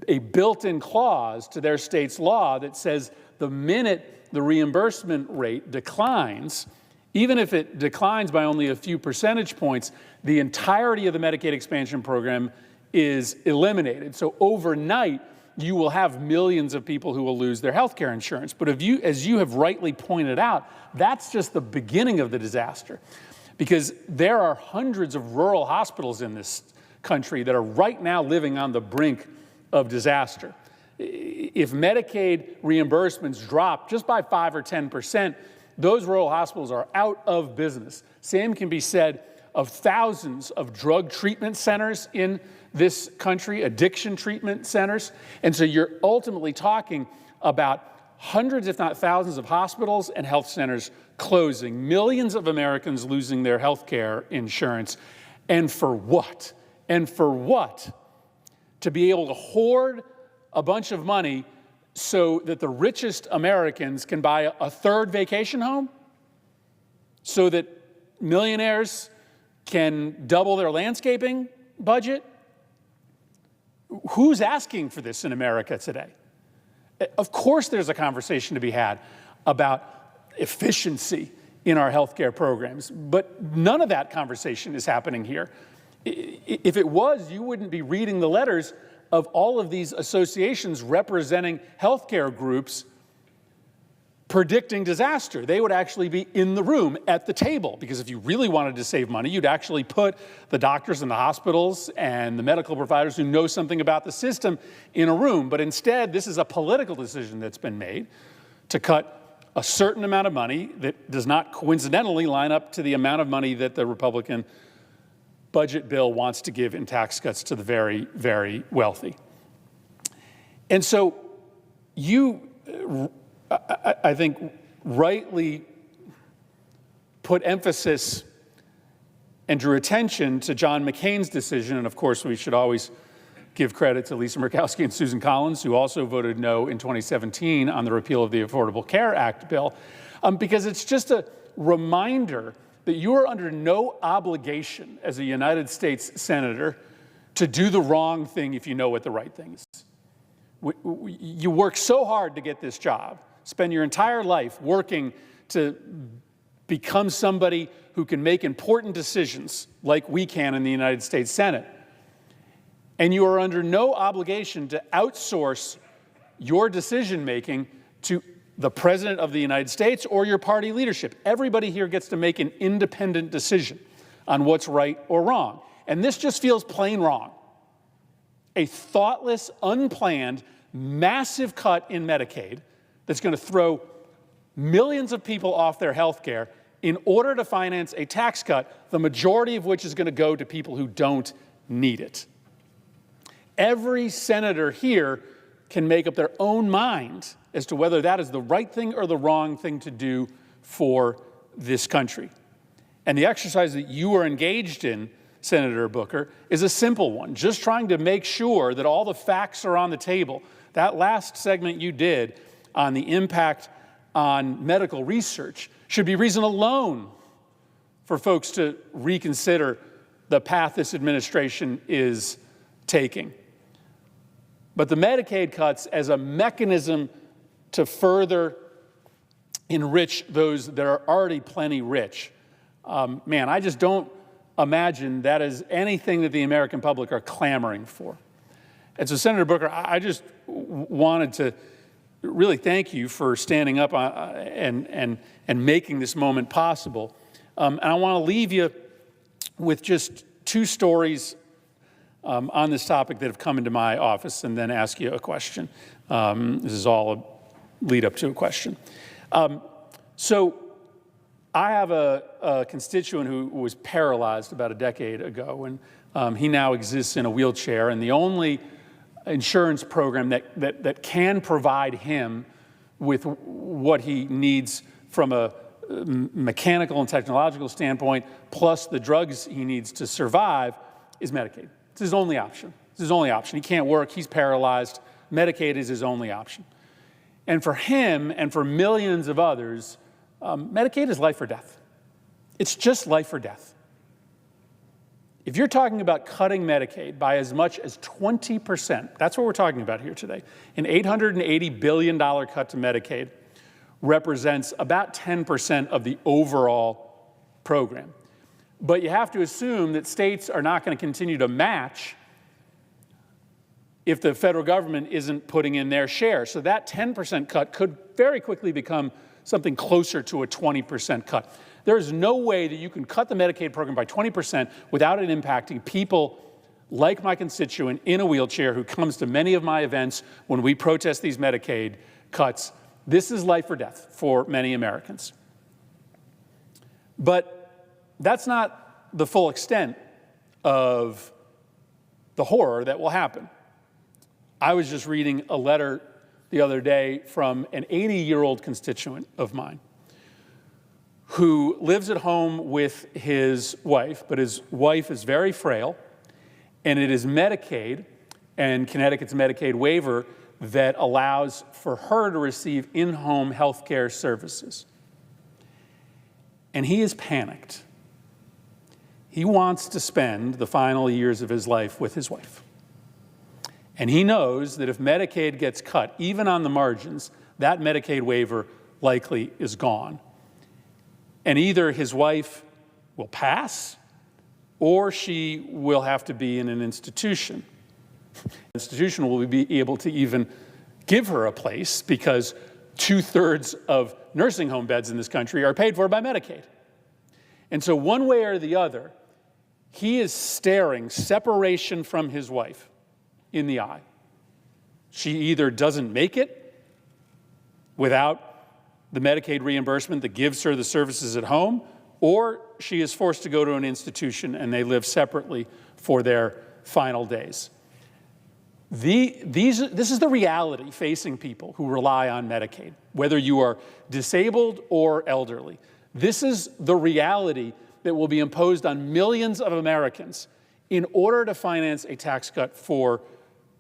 a built-in clause to their state's law that says the minute the reimbursement rate declines, even if it declines by only a few percentage points, the entirety of the Medicaid expansion program is eliminated. So overnight, you will have millions of people who will lose their health care insurance. But as you have rightly pointed out, that's just the beginning of the disaster, because there are hundreds of rural hospitals in this country that are right now living on the brink of disaster. If Medicaid reimbursements drop just by 5 or 10%, those rural hospitals are out of business. Same can be said of thousands of drug treatment centers in this country, addiction treatment centers. And so you're ultimately talking about hundreds, if not thousands, of hospitals and health centers closing, millions of Americans losing their health care insurance. And for what? And for what? To be able to hoard a bunch of money so that the richest Americans can buy a third vacation home? So that millionaires can double their landscaping budget? Who's asking for this in America today? Of course there's a conversation to be had about efficiency in our healthcare programs, but none of that conversation is happening here. If it was, you wouldn't be reading the letters of all of these associations representing healthcare groups predicting disaster. They would actually be in the room at the table, because if you really wanted to save money, you'd actually put the doctors and the hospitals and the medical providers who know something about the system in a room. But instead, this is a political decision that's been made to cut a certain amount of money that does not coincidentally line up to the amount of money that the Republican budget bill wants to give in tax cuts to the very, very wealthy. And so you, I think, rightly put emphasis and drew attention to John McCain's decision. And of course, we should always give credit to Lisa Murkowski and Susan Collins, who also voted no in 2017 on the repeal of the Affordable Care Act bill, because it's just a reminder that you are under no obligation as a United States senator to do the wrong thing if you know what the right thing is. You work so hard to get this job, spend your entire life working to become somebody who can make important decisions like we can in the United States Senate. And you are under no obligation to outsource your decision-making to the President of the United States or your party leadership. Everybody here gets to make an independent decision on what's right or wrong. And this just feels plain wrong. A thoughtless, unplanned, massive cut in Medicaid that's going to throw millions of people off their health care in order to finance a tax cut, the majority of which is going to go to people who don't need it. Every senator here can make up their own mind as to whether that is the right thing or the wrong thing to do for this country. And the exercise that you are engaged in, Senator Booker, is a simple one, just trying to make sure that all the facts are on the table. That last segment you did on the impact on medical research should be reason alone for folks to reconsider the path this administration is taking. But the Medicaid cuts as a mechanism to further enrich those that are already plenty rich, man, I just don't imagine that is anything that the American public are clamoring for. And so, Senator Booker, I just wanted to really thank you for standing up and making this moment possible. And I want to leave you with just two stories on this topic that have come into my office, and then ask you a question. This is all a lead up to a question. So I have a constituent who was paralyzed about a decade ago, and he now exists in a wheelchair, and the only insurance program that can provide him with what he needs from a mechanical and technological standpoint, plus the drugs he needs to survive, is Medicaid. It's his only option. It's his only option. He can't work. He's paralyzed. Medicaid is his only option. And for him and for millions of others, Medicaid is life or death. It's just life or death. If you're talking about cutting Medicaid by as much as 20%, that's what we're talking about here today. An $880 billion cut to Medicaid represents about 10% of the overall program. But you have to assume that states are not going to continue to match if the federal government isn't putting in their share. So that 10% cut could very quickly become something closer to a 20% cut. There is no way that you can cut the Medicaid program by 20% without it impacting people like my constituent in a wheelchair who comes to many of my events when we protest these Medicaid cuts. This is life or death for many Americans. But that's not the full extent of the horror that will happen. I was just reading a letter the other day from an 80-year-old constituent of mine who lives at home with his wife, but his wife is very frail, and it is Medicaid and Connecticut's Medicaid waiver that allows for her to receive in-home health care services. And he is panicked. He wants to spend the final years of his life with his wife. And he knows that if Medicaid gets cut, even on the margins, that Medicaid waiver likely is gone. And either his wife will pass or she will have to be in an institution. The institution will be able to even give her a place because 2/3 of nursing home beds in this country are paid for by Medicaid. And so one way or the other, he is staring separation from his wife in the eye. She either doesn't make it without the Medicaid reimbursement that gives her the services at home, or she is forced to go to an institution and they live separately for their final days. This is the reality facing people who rely on Medicaid, whether you are disabled or elderly. This is the reality that will be imposed on millions of Americans in order to finance a tax cut for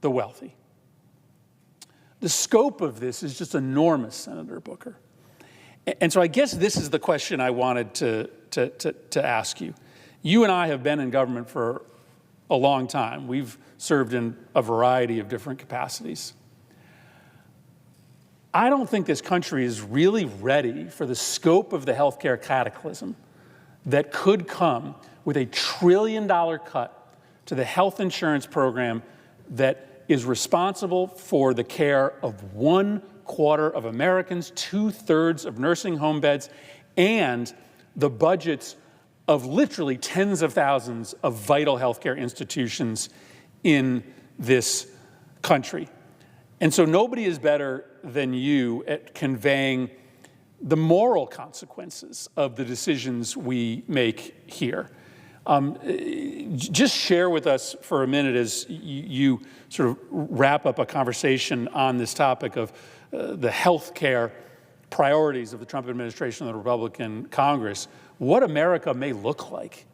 the wealthy. The scope of this is just enormous, Senator Booker. And so I guess this is the question I wanted to ask you. You and I have been in government for a long time. We've served in a variety of different capacities. I don't think this country is really ready for the scope of the healthcare cataclysm that could come with a $1 trillion cut to the health insurance program that is responsible for the care of 1/4 of Americans, 2/3 of nursing home beds, and the budgets of literally tens of thousands of vital healthcare institutions in this country. And so nobody is better than you at conveying the moral consequences of the decisions we make here. Just share with us for a minute as you sort of wrap up a conversation on this topic of the health care priorities of the Trump administration and the Republican Congress, what America may look like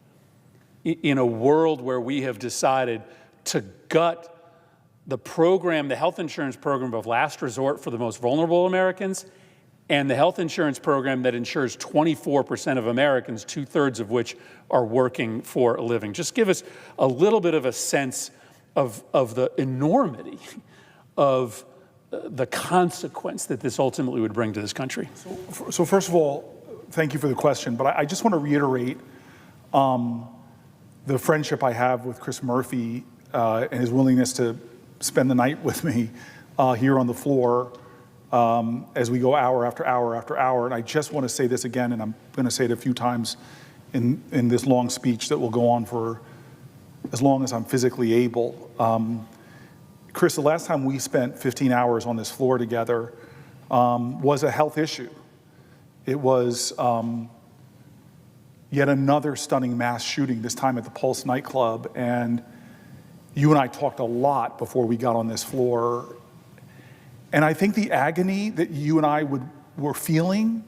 in a world where we have decided to gut the program, the health insurance program of last resort for the most vulnerable Americans, and the health insurance program that insures 24% of Americans, 2/3 of which are working for a living. Just give us a little bit of a sense of the enormity of the consequence that this ultimately would bring to this country. So first of all, thank you for the question, but I just want to reiterate the friendship I have with Chris Murphy and his willingness to spend the night with me here on the floor as we go hour after hour after hour. And I just want to say this again, and I'm going to say it a few times in this long speech that will go on for as long as I'm physically able. Chris, the last time we spent 15 hours on this floor together was a health issue. It was yet another stunning mass shooting, this time at the Pulse nightclub. And you and I talked a lot before we got on this floor. And I think the agony that you and I were feeling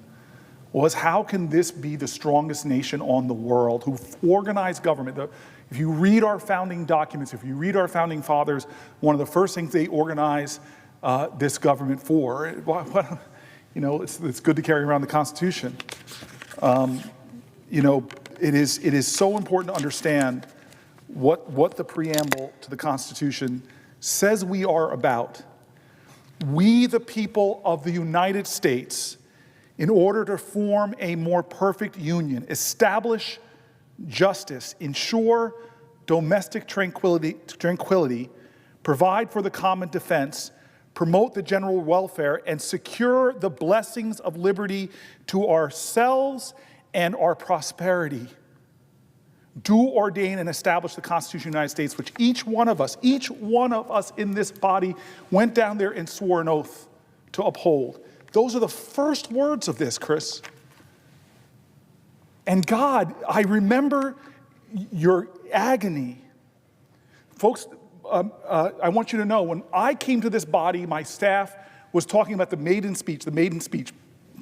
was, how can this be the strongest nation on the world who organized government? If you read our founding documents, if you read our founding fathers, one of the first things they organize this government for, it's good to carry around the Constitution. It is so important to understand what the preamble to the Constitution says we are about. We, the people of the United States, in order to form a more perfect union, establish justice, ensure domestic tranquility, provide for the common defense, promote the general welfare, and secure the blessings of liberty to ourselves and our prosperity. Do ordain and establish the Constitution of the United States, which each one of us in this body went down there and swore an oath to uphold. Those are the first words of this, Chris. And God, I remember your agony. Folks, I want you to know, when I came to this body, my staff was talking about the maiden speech.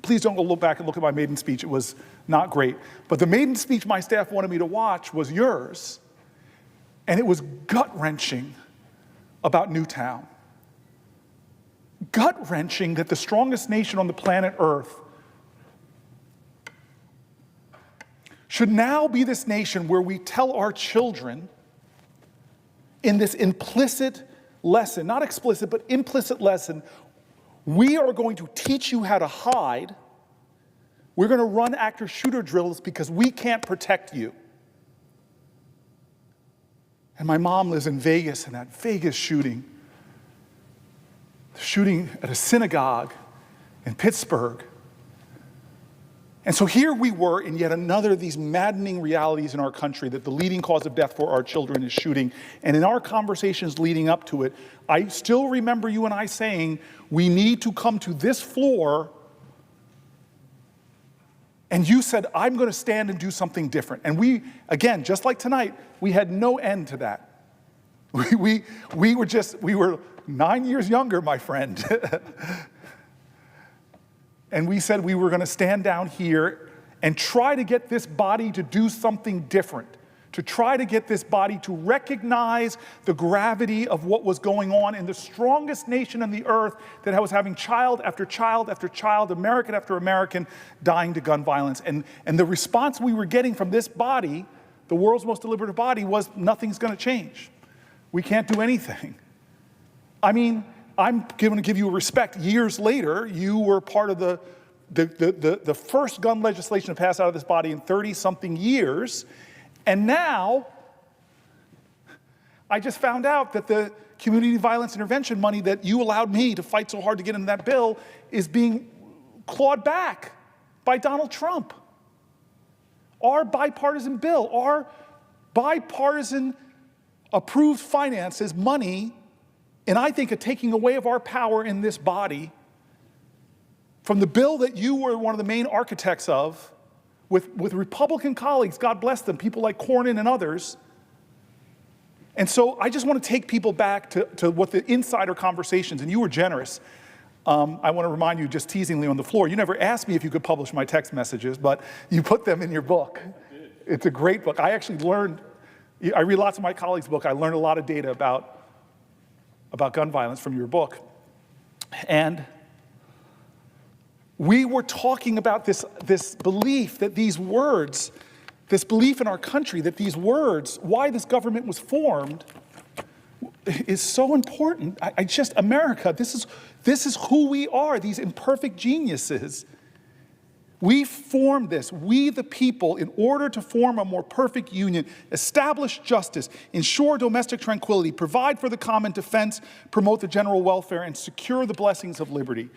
Please don't go look back and look at my maiden speech. It was not great. But the maiden speech my staff wanted me to watch was yours. And it was gut-wrenching about Newtown. Gut-wrenching that the strongest nation on the planet Earth should now be this nation where we tell our children in this implicit lesson, not explicit, but implicit lesson. We are going to teach you how to hide. We're going to run active shooter drills because we can't protect you. And my mom lives in Vegas, and that Vegas shooting at a synagogue in Pittsburgh. And so here we were in yet another of these maddening realities in our country, that the leading cause of death for our children is shooting. And in our conversations leading up to it, I still remember you and I saying, we need to come to this floor. And you said, I'm going to stand and do something different. And we, again, just like tonight, we had no end to that. We were 9 years younger, my friend. And we said we were going to stand down here and try to get this body to do something different, to try to get this body to recognize the gravity of what was going on in the strongest nation on the earth that was having child after child after child, American after American, dying to gun violence. And the response we were getting from this body, the world's most deliberative body, was nothing's going to change. We can't do anything. I mean, I'm going to give you respect. Years later, you were part of the first gun legislation to pass out of this body in 30-something years. And now, I just found out that the community violence intervention money that you allowed me to fight so hard to get into that bill is being clawed back by Donald Trump. Our bipartisan bill, our bipartisan approved finances, money, and I think a taking away of our power in this body from the bill that you were one of the main architects of, with Republican colleagues, God bless them, people like Cornyn and others. And so I just want to take people back to what the insider conversations, and you were generous. I want to remind you, just teasingly on the floor, you never asked me if you could publish my text messages, but you put them in your book. It's a great book. I actually learned, I read lots of my colleagues' book. I learned a lot of data about gun violence from your book. And we were talking about this belief that these words, this belief in our country that these words, why this government was formed, is so important. America, this is who we are, these imperfect geniuses. We formed this, we the people, in order to form a more perfect union, establish justice, ensure domestic tranquility, provide for the common defense, promote the general welfare, and secure the blessings of liberty.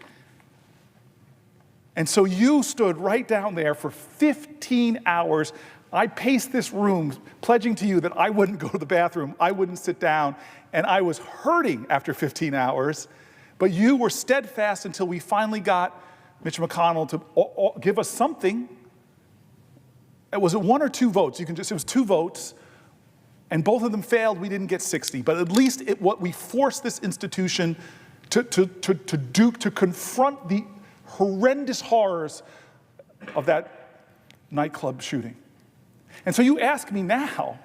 And so you stood right down there for 15 hours. I paced this room, pledging to you that I wouldn't go to the bathroom, I wouldn't sit down, and I was hurting after 15 hours. But you were steadfast until we finally got Mitch McConnell to give us something. Was it 1 or 2 votes? it was 2 votes, and both of them failed. We didn't get 60, but at least we forced this institution to confront the horrendous horrors of that nightclub shooting. And so you ask me now,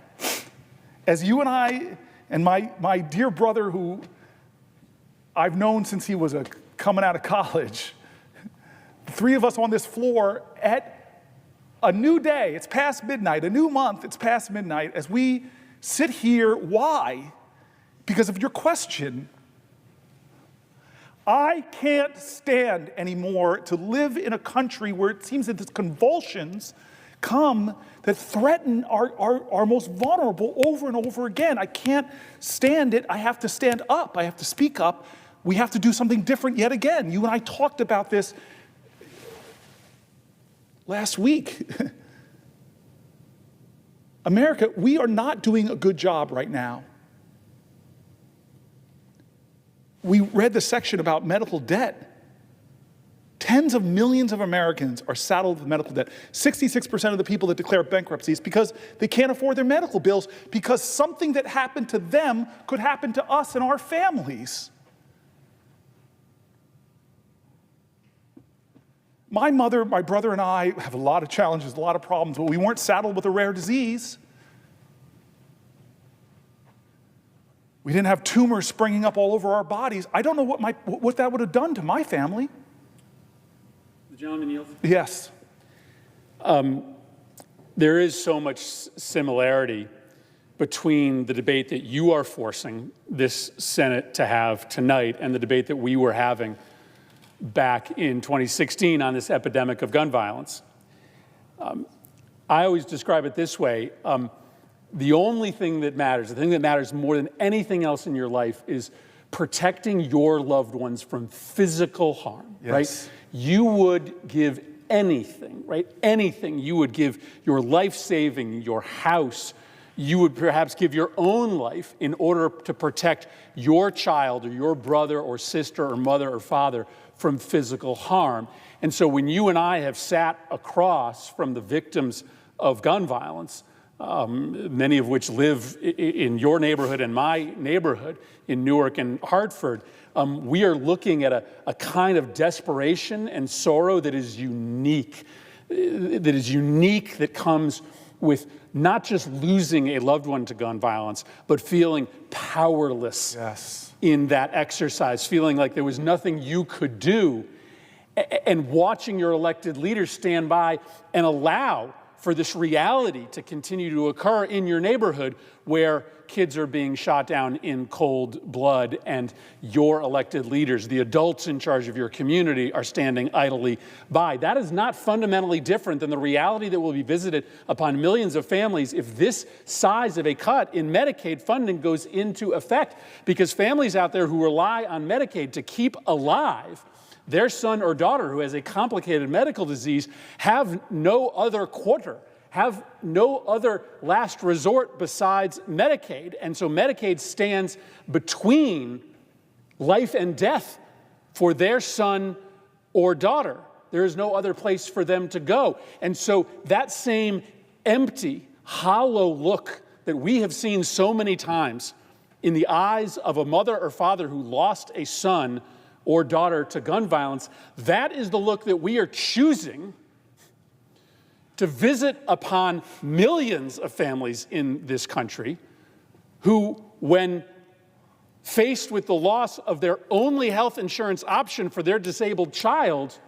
as you and I and my dear brother, who I've known since he was coming out of college, the 3 of us on this floor at a new day, it's past midnight, a new month, it's past midnight, as we sit here. Why? Because of your question. I can't stand anymore to live in a country where it seems that these convulsions come that threaten our most vulnerable over and over again. I can't stand it. I have to stand up. I have to speak up. We have to do something different yet again. You and I talked about this last week. America, we are not doing a good job right now. We read the section about medical debt. Tens of millions of Americans are saddled with medical debt. 66% of the people that declare bankruptcies because they can't afford their medical bills, because something that happened to them could happen to us and our families. My mother, my brother, and I have a lot of challenges, a lot of problems, but we weren't saddled with a rare disease. We didn't have tumors springing up all over our bodies. I don't know what that would have done to my family. The gentleman yields. Yes. There is so much similarity between the debate that you are forcing this Senate to have tonight and the debate that we were having back in 2016 on this epidemic of gun violence. I always describe it this way. The only thing that matters, the thing that matters more than anything else in your life is protecting your loved ones from physical harm, right? You would give anything, right? Anything. You would give your life saving, your house. You would perhaps give your own life in order to protect your child or your brother or sister or mother or father from physical harm. And so when you and I have sat across from the victims of gun violence, many of which live in your neighborhood and my neighborhood in Newark and Hartford, we are looking at a kind of desperation and sorrow that is unique, that comes with not just losing a loved one to gun violence, but feeling powerless in that exercise, feeling like there was nothing you could do, and watching your elected leaders stand by and allow for this reality to continue to occur in your neighborhood where kids are being shot down in cold blood and your elected leaders, the adults in charge of your community, are standing idly by. That is not fundamentally different than the reality that will be visited upon millions of families if this size of a cut in Medicaid funding goes into effect, because families out there who rely on Medicaid to keep alive their son or daughter who has a complicated medical disease have no other quarter, have no other last resort besides Medicaid. And so Medicaid stands between life and death for their son or daughter. There is no other place for them to go. And so that same empty, hollow look that we have seen so many times in the eyes of a mother or father who lost a son or daughter to gun violence, that is the look that we are choosing to visit upon millions of families in this country who, when faced with the loss of their only health insurance option for their disabled child,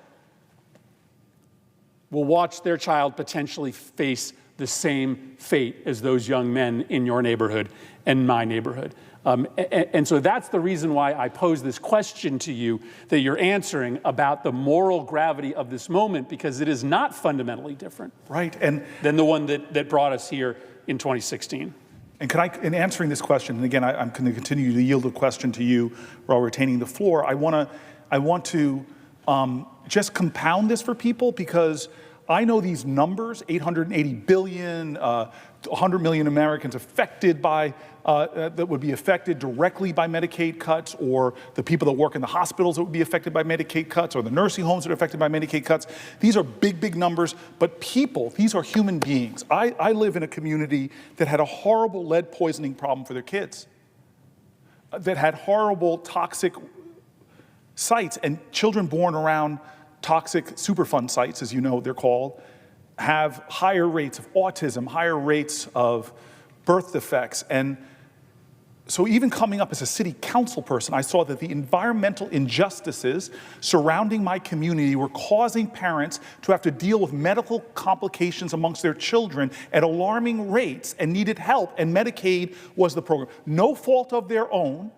will watch their child potentially face the same fate as those young men in your neighborhood and my neighborhood. And so that's the reason why I pose this question to you that you're answering about the moral gravity of this moment, because it is not fundamentally different than the one that brought us here in 2016. And in answering this question, and again, I'm going to continue to yield a question to you while retaining the floor, I want to just compound this for people, because I know these numbers, 880 billion, 100 million Americans affected by, that would be affected directly by Medicaid cuts, or the people that work in the hospitals that would be affected by Medicaid cuts, or the nursing homes that are affected by Medicaid cuts. These are big, big numbers, but people, these are human beings. I live in a community that had a horrible lead poisoning problem for their kids, that had horrible toxic sites, and children born around toxic Superfund sites, as you know they're called, have higher rates of autism, higher rates of birth defects. And so even coming up as a city council person, I saw that the environmental injustices surrounding my community were causing parents to have to deal with medical complications amongst their children at alarming rates and needed help, and Medicaid was the program. No fault of their own,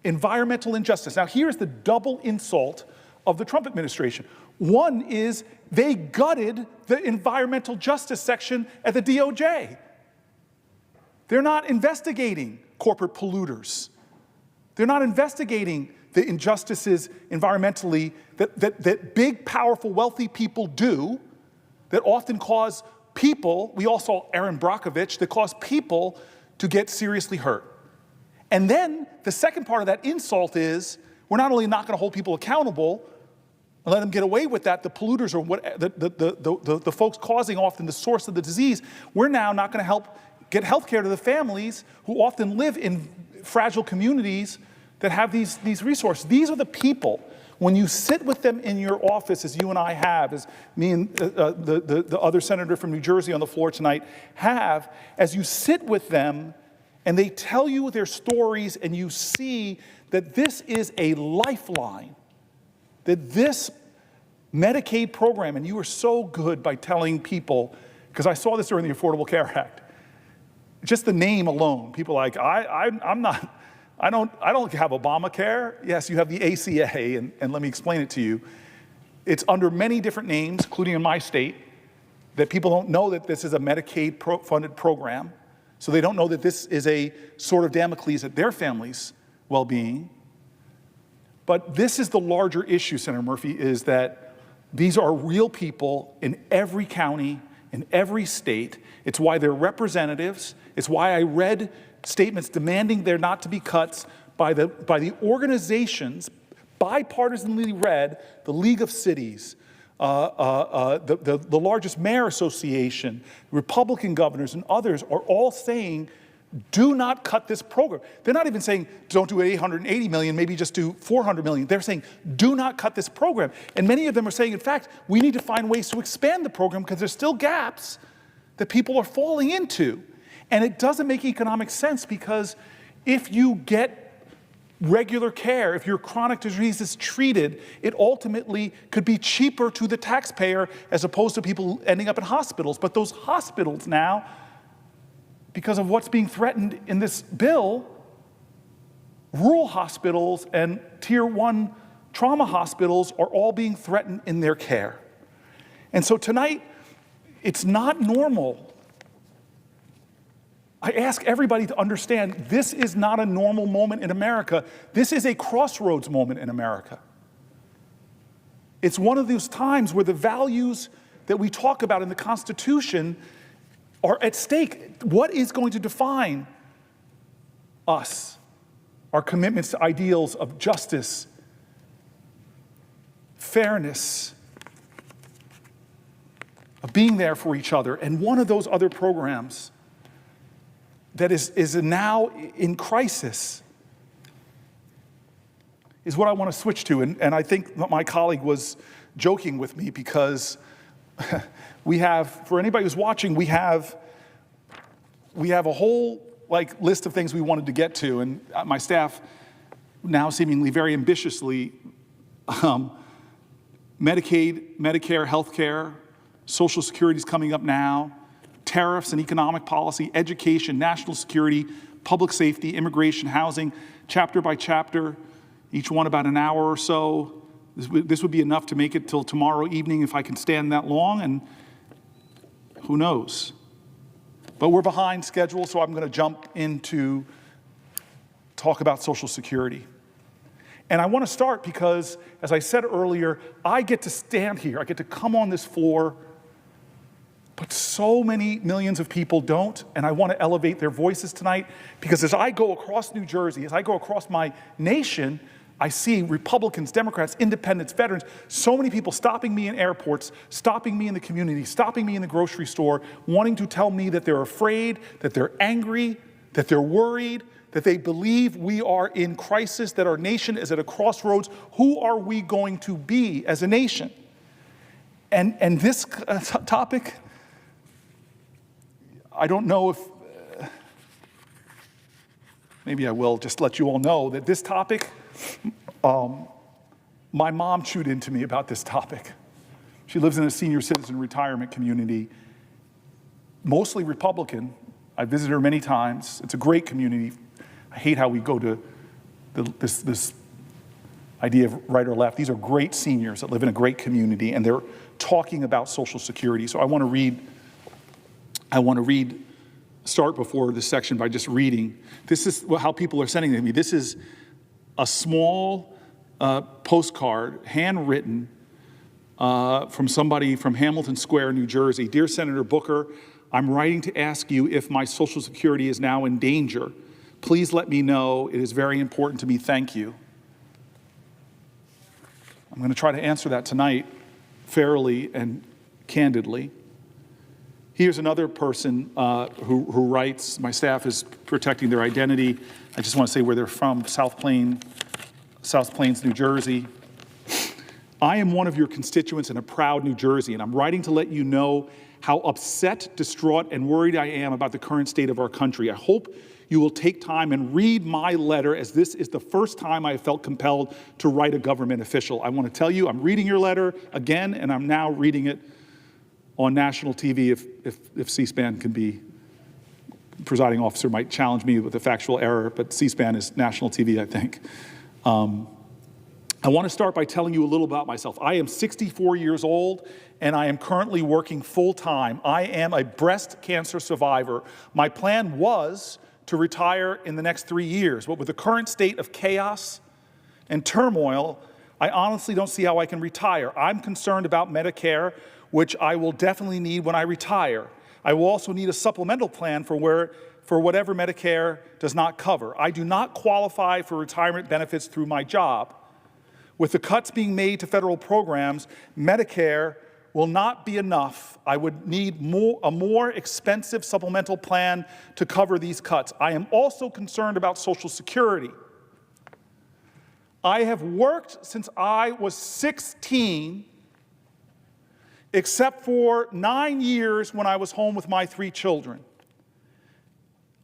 environmental injustice. Now here's the double insult of the Trump administration. One is they gutted the environmental justice section at the DOJ. They're not investigating corporate polluters. They're not investigating the injustices environmentally that big, powerful, wealthy people do, that often cause people, we all saw Erin Brockovich, that cause people to get seriously hurt. And then the second part of that insult is, we're not only not going to hold people accountable and let them get away with that, the polluters or what the folks causing often the source of the disease, we're now not going to help get health care to the families who often live in fragile communities that have these resources. These are the people, when you sit with them in your office, as you and I have, as me and the other senator from New Jersey on the floor tonight have, as you sit with them and they tell you their stories and you see that this is a lifeline, that this Medicaid program, and you were so good by telling people, because I saw this during the Affordable Care Act, just the name alone, people are like, I don't have Obamacare. Yes, you have the ACA, and let me explain it to you. It's under many different names, including in my state, that people don't know that this is a Medicaid-funded program, so they don't know that this is a sword of Damocles at their family's well-being. But this is the larger issue, Senator Murphy, is that these are real people in every county, in every state. It's why they're representatives. It's why I read statements demanding there not to be cuts by the organizations, bipartisanly read, the League of Cities, the largest mayor association, Republican governors, and others are all saying, do not cut this program. They're not even saying, don't do 880 million, maybe just do 400 million. They're saying, do not cut this program. And many of them are saying, in fact, we need to find ways to expand the program because there's still gaps that people are falling into. And it doesn't make economic sense because if you get regular care, if your chronic disease is treated, it ultimately could be cheaper to the taxpayer as opposed to people ending up in hospitals. But those hospitals now, because of what's being threatened in this bill, rural hospitals and tier 1 trauma hospitals are all being threatened in their care. And so tonight, it's not normal. I ask everybody to understand this is not a normal moment in America. This is a crossroads moment in America. It's one of those times where the values that we talk about in the Constitution are at stake. What is going to define us? Our commitments to ideals of justice, fairness, of being there for each other. And one of those other programs that is now in crisis is what I want to switch to. And I think my colleague was joking with me because we have, for anybody who's watching, we have a whole list of things we wanted to get to, and my staff now seemingly very ambitiously, Medicaid, Medicare, healthcare, Social Security is coming up now, tariffs and economic policy, education, national security, public safety, immigration, housing, chapter by chapter, each one about an hour or so. This would be enough to make it till tomorrow evening if I can stand that long, and who knows. But we're behind schedule, so I'm going to jump into talk about Social Security. And I want to start because, as I said earlier, I get to stand here, I get to come on this floor, but so many millions of people don't, and I want to elevate their voices tonight because as I go across New Jersey, as I go across my nation, I see Republicans, Democrats, independents, veterans, so many people stopping me in airports, stopping me in the community, stopping me in the grocery store, wanting to tell me that they're afraid, that they're angry, that they're worried, that they believe we are in crisis, that our nation is at a crossroads. Who are we going to be as a nation? And this topic, I don't know if, maybe I will just let you all know that this topic, my mom chewed into me about this topic. She lives in a senior citizen retirement community, mostly Republican. I visited her many times. It's a great community. I hate how we go to this idea of right or left. These are great seniors that live in a great community, and they're talking about Social Security. So I want to start before this section by just reading. This is how people are sending it to me. This is a small postcard, handwritten from somebody from Hamilton Square, New Jersey. Dear Senator Booker, I'm writing to ask you if my Social Security is now in danger. Please let me know. It is very important to me. Thank you. I'm going to try to answer that tonight fairly and candidly. Here's another person who writes, my staff is protecting their identity. I just want to say where they're from, South Plains, New Jersey. I am one of your constituents in a proud New Jersey, and I'm writing to let you know how upset, distraught, and worried I am about the current state of our country. I hope you will take time and read my letter, as this is the first time I have felt compelled to write a government official. I want to tell you, I'm reading your letter again, and I'm now reading it on national TV if C-SPAN can be presiding officer might challenge me with a factual error, but C-SPAN is national TV, I think. I want to start by telling you a little about myself. I am 64 years old, and I am currently working full-time. I am a breast cancer survivor. My plan was to retire in the next 3 years, but with the current state of chaos and turmoil, I honestly don't see how I can retire. I'm concerned about Medicare, which I will definitely need when I retire. I will also need a supplemental plan for whatever Medicare does not cover. I do not qualify for retirement benefits through my job. With the cuts being made to federal programs, Medicare will not be enough. I would need a more expensive supplemental plan to cover these cuts. I am also concerned about Social Security. I have worked since I was 16, except for 9 years when I was home with my 3 children.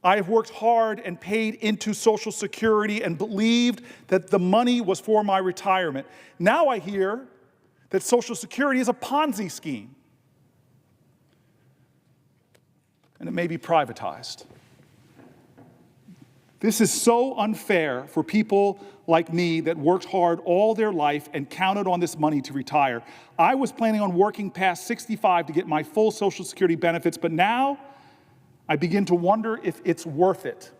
I have worked hard and paid into Social Security and believed that the money was for my retirement. Now I hear that Social Security is a Ponzi scheme, and it may be privatized. This is so unfair for people like me that worked hard all their life and counted on this money to retire. I was planning on working past 65 to get my full Social Security benefits, but now I begin to wonder if it's worth it.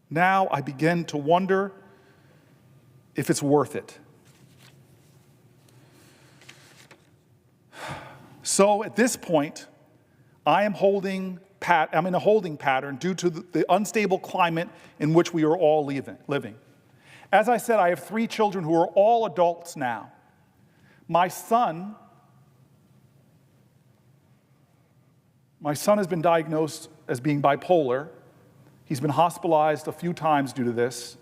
Now I begin to wonder if it's worth it. So at this point, I'm in a holding pattern due to the unstable climate in which we are all living. As I said, I have 3 children who are all adults now. My son has been diagnosed as being bipolar. He's been hospitalized a few times due to this.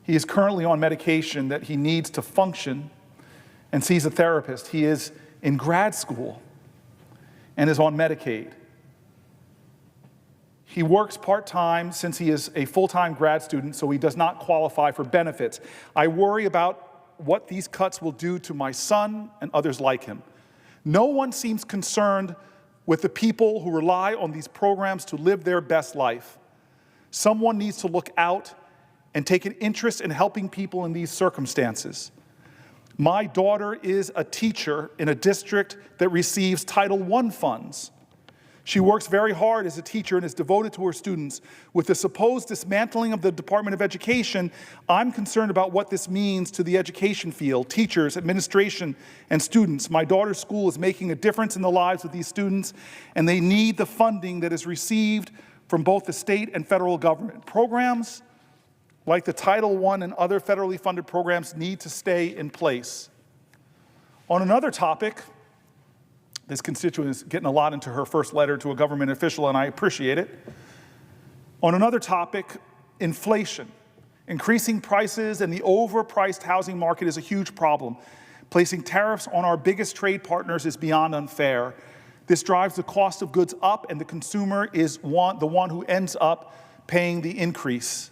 He is currently on medication that he needs to function and sees a therapist. He is in grad school and is on Medicaid. He works part-time since he is a full-time grad student, so he does not qualify for benefits. I worry about what these cuts will do to my son and others like him. No one seems concerned with the people who rely on these programs to live their best life. Someone needs to look out and take an interest in helping people in these circumstances. My daughter is a teacher in a district that receives Title I funds. She works very hard as a teacher and is devoted to her students. With the supposed dismantling of the Department of Education, I'm concerned about what this means to the education field, teachers, administration, and students. My daughter's school is making a difference in the lives of these students, and they need the funding that is received from both the state and federal government. Programs like the Title I and other federally funded programs need to stay in place. On another topic, this constituent is getting a lot into her first letter to a government official, and I appreciate it. On another topic, inflation. Increasing prices and the overpriced housing market is a huge problem. Placing tariffs on our biggest trade partners is beyond unfair. This drives the cost of goods up, and the consumer is the one who ends up paying the increase.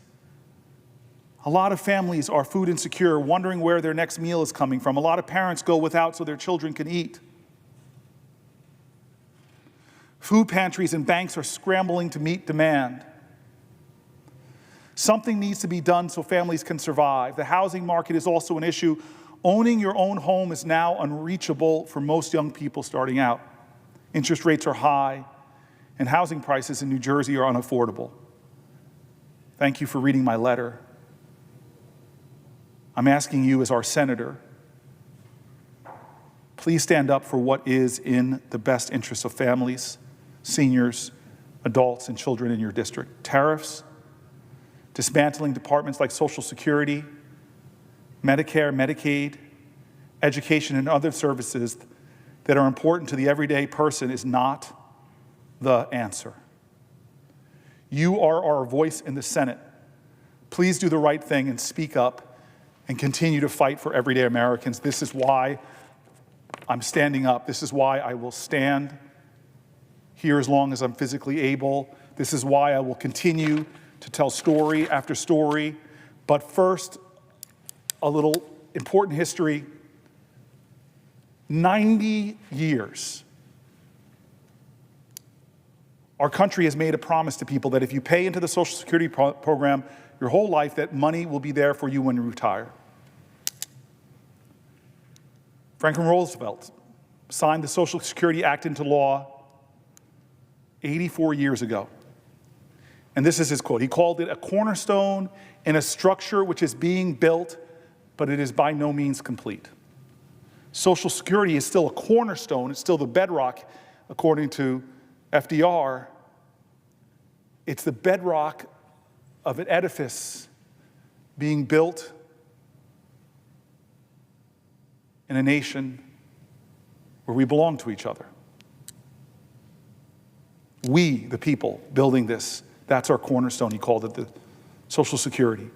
A lot of families are food insecure, wondering where their next meal is coming from. A lot of parents go without so their children can eat. Food pantries and banks are scrambling to meet demand. Something needs to be done so families can survive. The housing market is also an issue. Owning your own home is now unreachable for most young people starting out. Interest rates are high, and housing prices in New Jersey are unaffordable. Thank you for reading my letter. I'm asking you as our senator, please stand up for what is in the best interest of families, seniors, adults, and children in your district. Tariffs, dismantling departments like Social Security, Medicare, Medicaid, education, and other services that are important to the everyday person is not the answer. You are our voice in the Senate. Please do the right thing and speak up and continue to fight for everyday Americans. This is why I'm standing up. This is why I will stand here as long as I'm physically able. This is why I will continue to tell story after story. But first, a little important history. 90 years Our country has made a promise to people that if you pay into the Social Security program your whole life, that money will be there for you when you retire. Franklin Roosevelt signed the Social Security Act into law 84 years ago. And this is his quote. He called it a cornerstone in a structure which is being built, but it is by no means complete. Social Security is still a cornerstone. It's still the bedrock, according to FDR. It's the bedrock of an edifice being built in a nation where we belong to each other. We, the people, building this, that's our cornerstone. He called it the Social Security.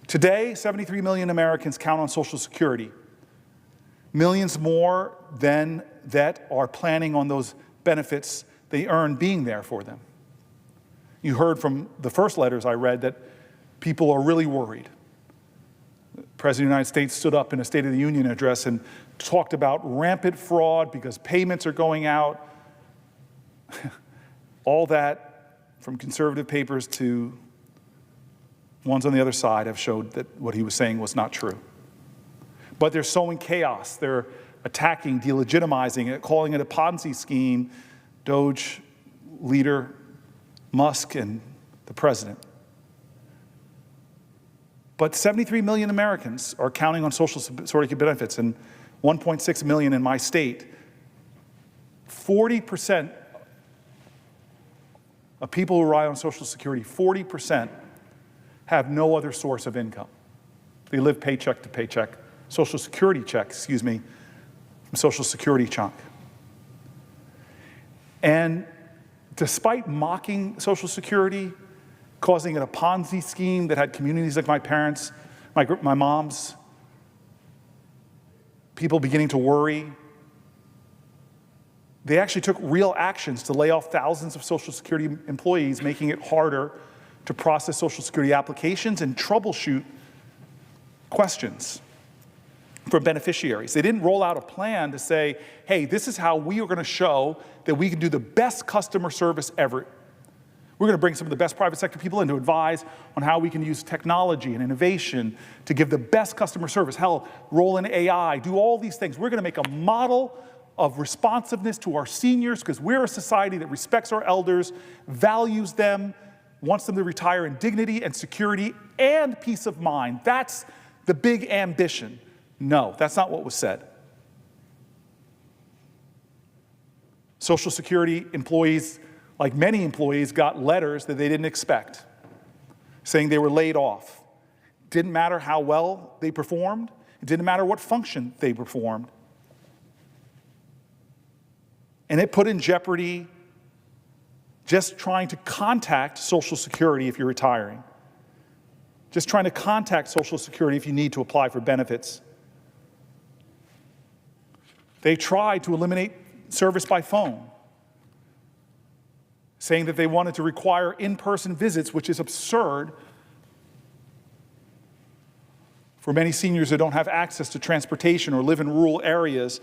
Today, 73 million Americans count on Social Security. Millions more than that are planning on those benefits they earn being there for them. You heard from the first letters I read that people are really worried. The President of the United States stood up in a State of the Union address and talked about rampant fraud because payments are going out. All that, from conservative papers to ones on the other side, have showed that what he was saying was not true. But they're sowing chaos. They're attacking, delegitimizing it, calling it a Ponzi scheme, Doge leader Musk and the president. But 73 million Americans are counting on Social Security benefits, and 1.6 million in my state. 40% of people who rely on Social Security, 40% have no other source of income. They live paycheck to paycheck, Social Security check, from Social Security chunk. And despite mocking Social Security, causing it a Ponzi scheme that had communities like my parents, my mom's, people beginning to worry, they actually took real actions to lay off thousands of Social Security employees, making it harder to process Social Security applications and troubleshoot questions for beneficiaries. They didn't roll out a plan to say, hey, this is how we are going to show that we can do the best customer service ever. We're going to bring some of the best private sector people in to advise on how we can use technology and innovation to give the best customer service. Hell, roll in AI, do all these things. We're going to make a model of responsiveness to our seniors because we're a society that respects our elders, values them, wants them to retire in dignity and security and peace of mind. That's the big ambition. No, that's not what was said. Social Security employees, like many employees, got letters that they didn't expect, saying they were laid off. Didn't matter how well they performed. It didn't matter what function they performed. And it put in jeopardy just trying to contact Social Security if you're retiring. Just trying to contact Social Security if you need to apply for benefits. They tried to eliminate service by phone, saying that they wanted to require in-person visits, which is absurd for many seniors who don't have access to transportation or live in rural areas,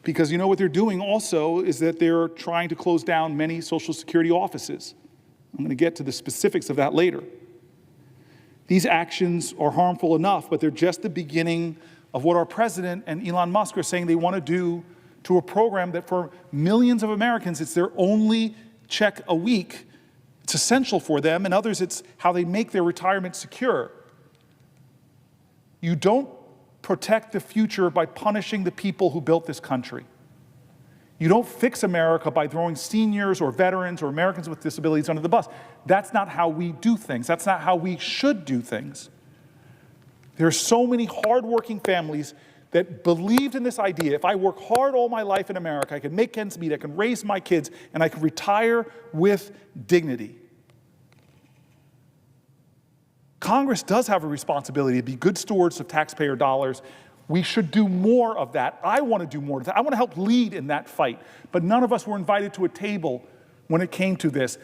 because you know what they're doing also is that they're trying to close down many Social Security offices. I'm going to get to the specifics of that later. These actions are harmful enough, but they're just the beginning of what our president and Elon Musk are saying they want to do to a program that for millions of Americans, it's their only check a week. It's essential for them, and others, it's how they make their retirement secure. You don't protect the future by punishing the people who built this country. You don't fix America by throwing seniors or veterans or Americans with disabilities under the bus. That's not how we do things. That's not how we should do things. There are so many hardworking families that believed in this idea. If I work hard all my life in America, I can make ends meet, I can raise my kids, and I can retire with dignity. Congress does have a responsibility to be good stewards of taxpayer dollars. We should do more of that. I want to do more of that. I want to help lead in that fight. But none of us were invited to a table when it came to this.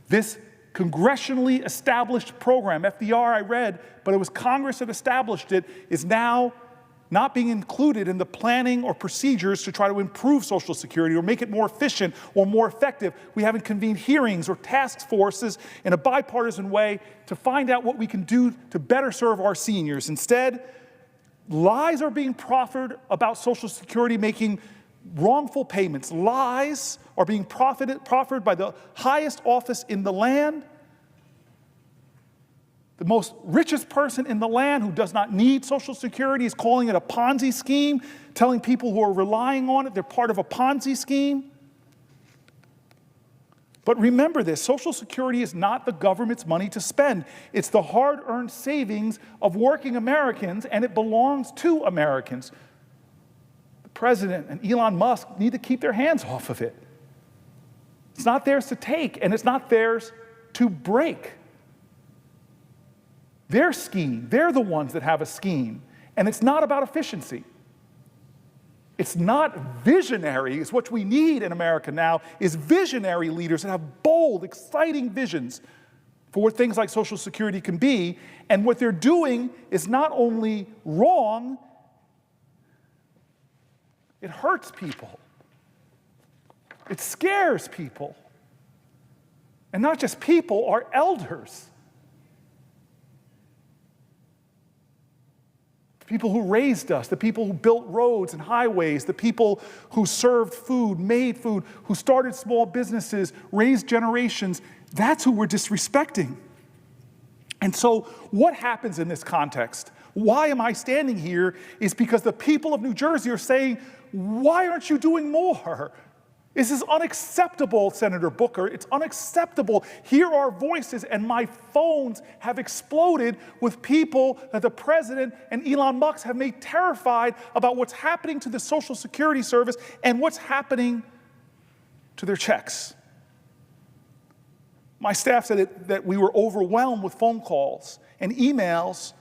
This congressionally established program, FDR I read, but it was Congress that established it, is now not being included in the planning or procedures to try to improve Social Security or make it more efficient or more effective. We haven't convened hearings or task forces in a bipartisan way to find out what we can do to better serve our seniors. Instead, lies are being proffered about Social Security making wrongful payments. Lies are being proffered by the highest office in the land, the most richest person in the land who does not need Social Security is calling it a Ponzi scheme, telling people who are relying on it they're part of a Ponzi scheme. But remember this, Social Security is not the government's money to spend. It's the hard-earned savings of working Americans, and it belongs to Americans. The president and Elon Musk need to keep their hands off of it. It's not theirs to take, and it's not theirs to break. Their scheme, they're the ones that have a scheme, and it's not about efficiency. It's not visionary. It's what we need in America now is visionary leaders that have bold, exciting visions for what things like Social Security can be. And what they're doing is not only wrong, it hurts people. It scares people. And not just people, our elders. People who raised us, the people who built roads and highways, the people who served food, made food, who started small businesses, raised generations, that's who we're disrespecting. And so what happens in this context? Why am I standing here is because the people of New Jersey are saying, why aren't you doing more? This is unacceptable, Senator Booker. It's unacceptable. Here are voices, and my phones have exploded with people that the president and Elon Musk have made terrified about what's happening to the Social Security service and what's happening to their checks. My staff said that we were overwhelmed with phone calls and emails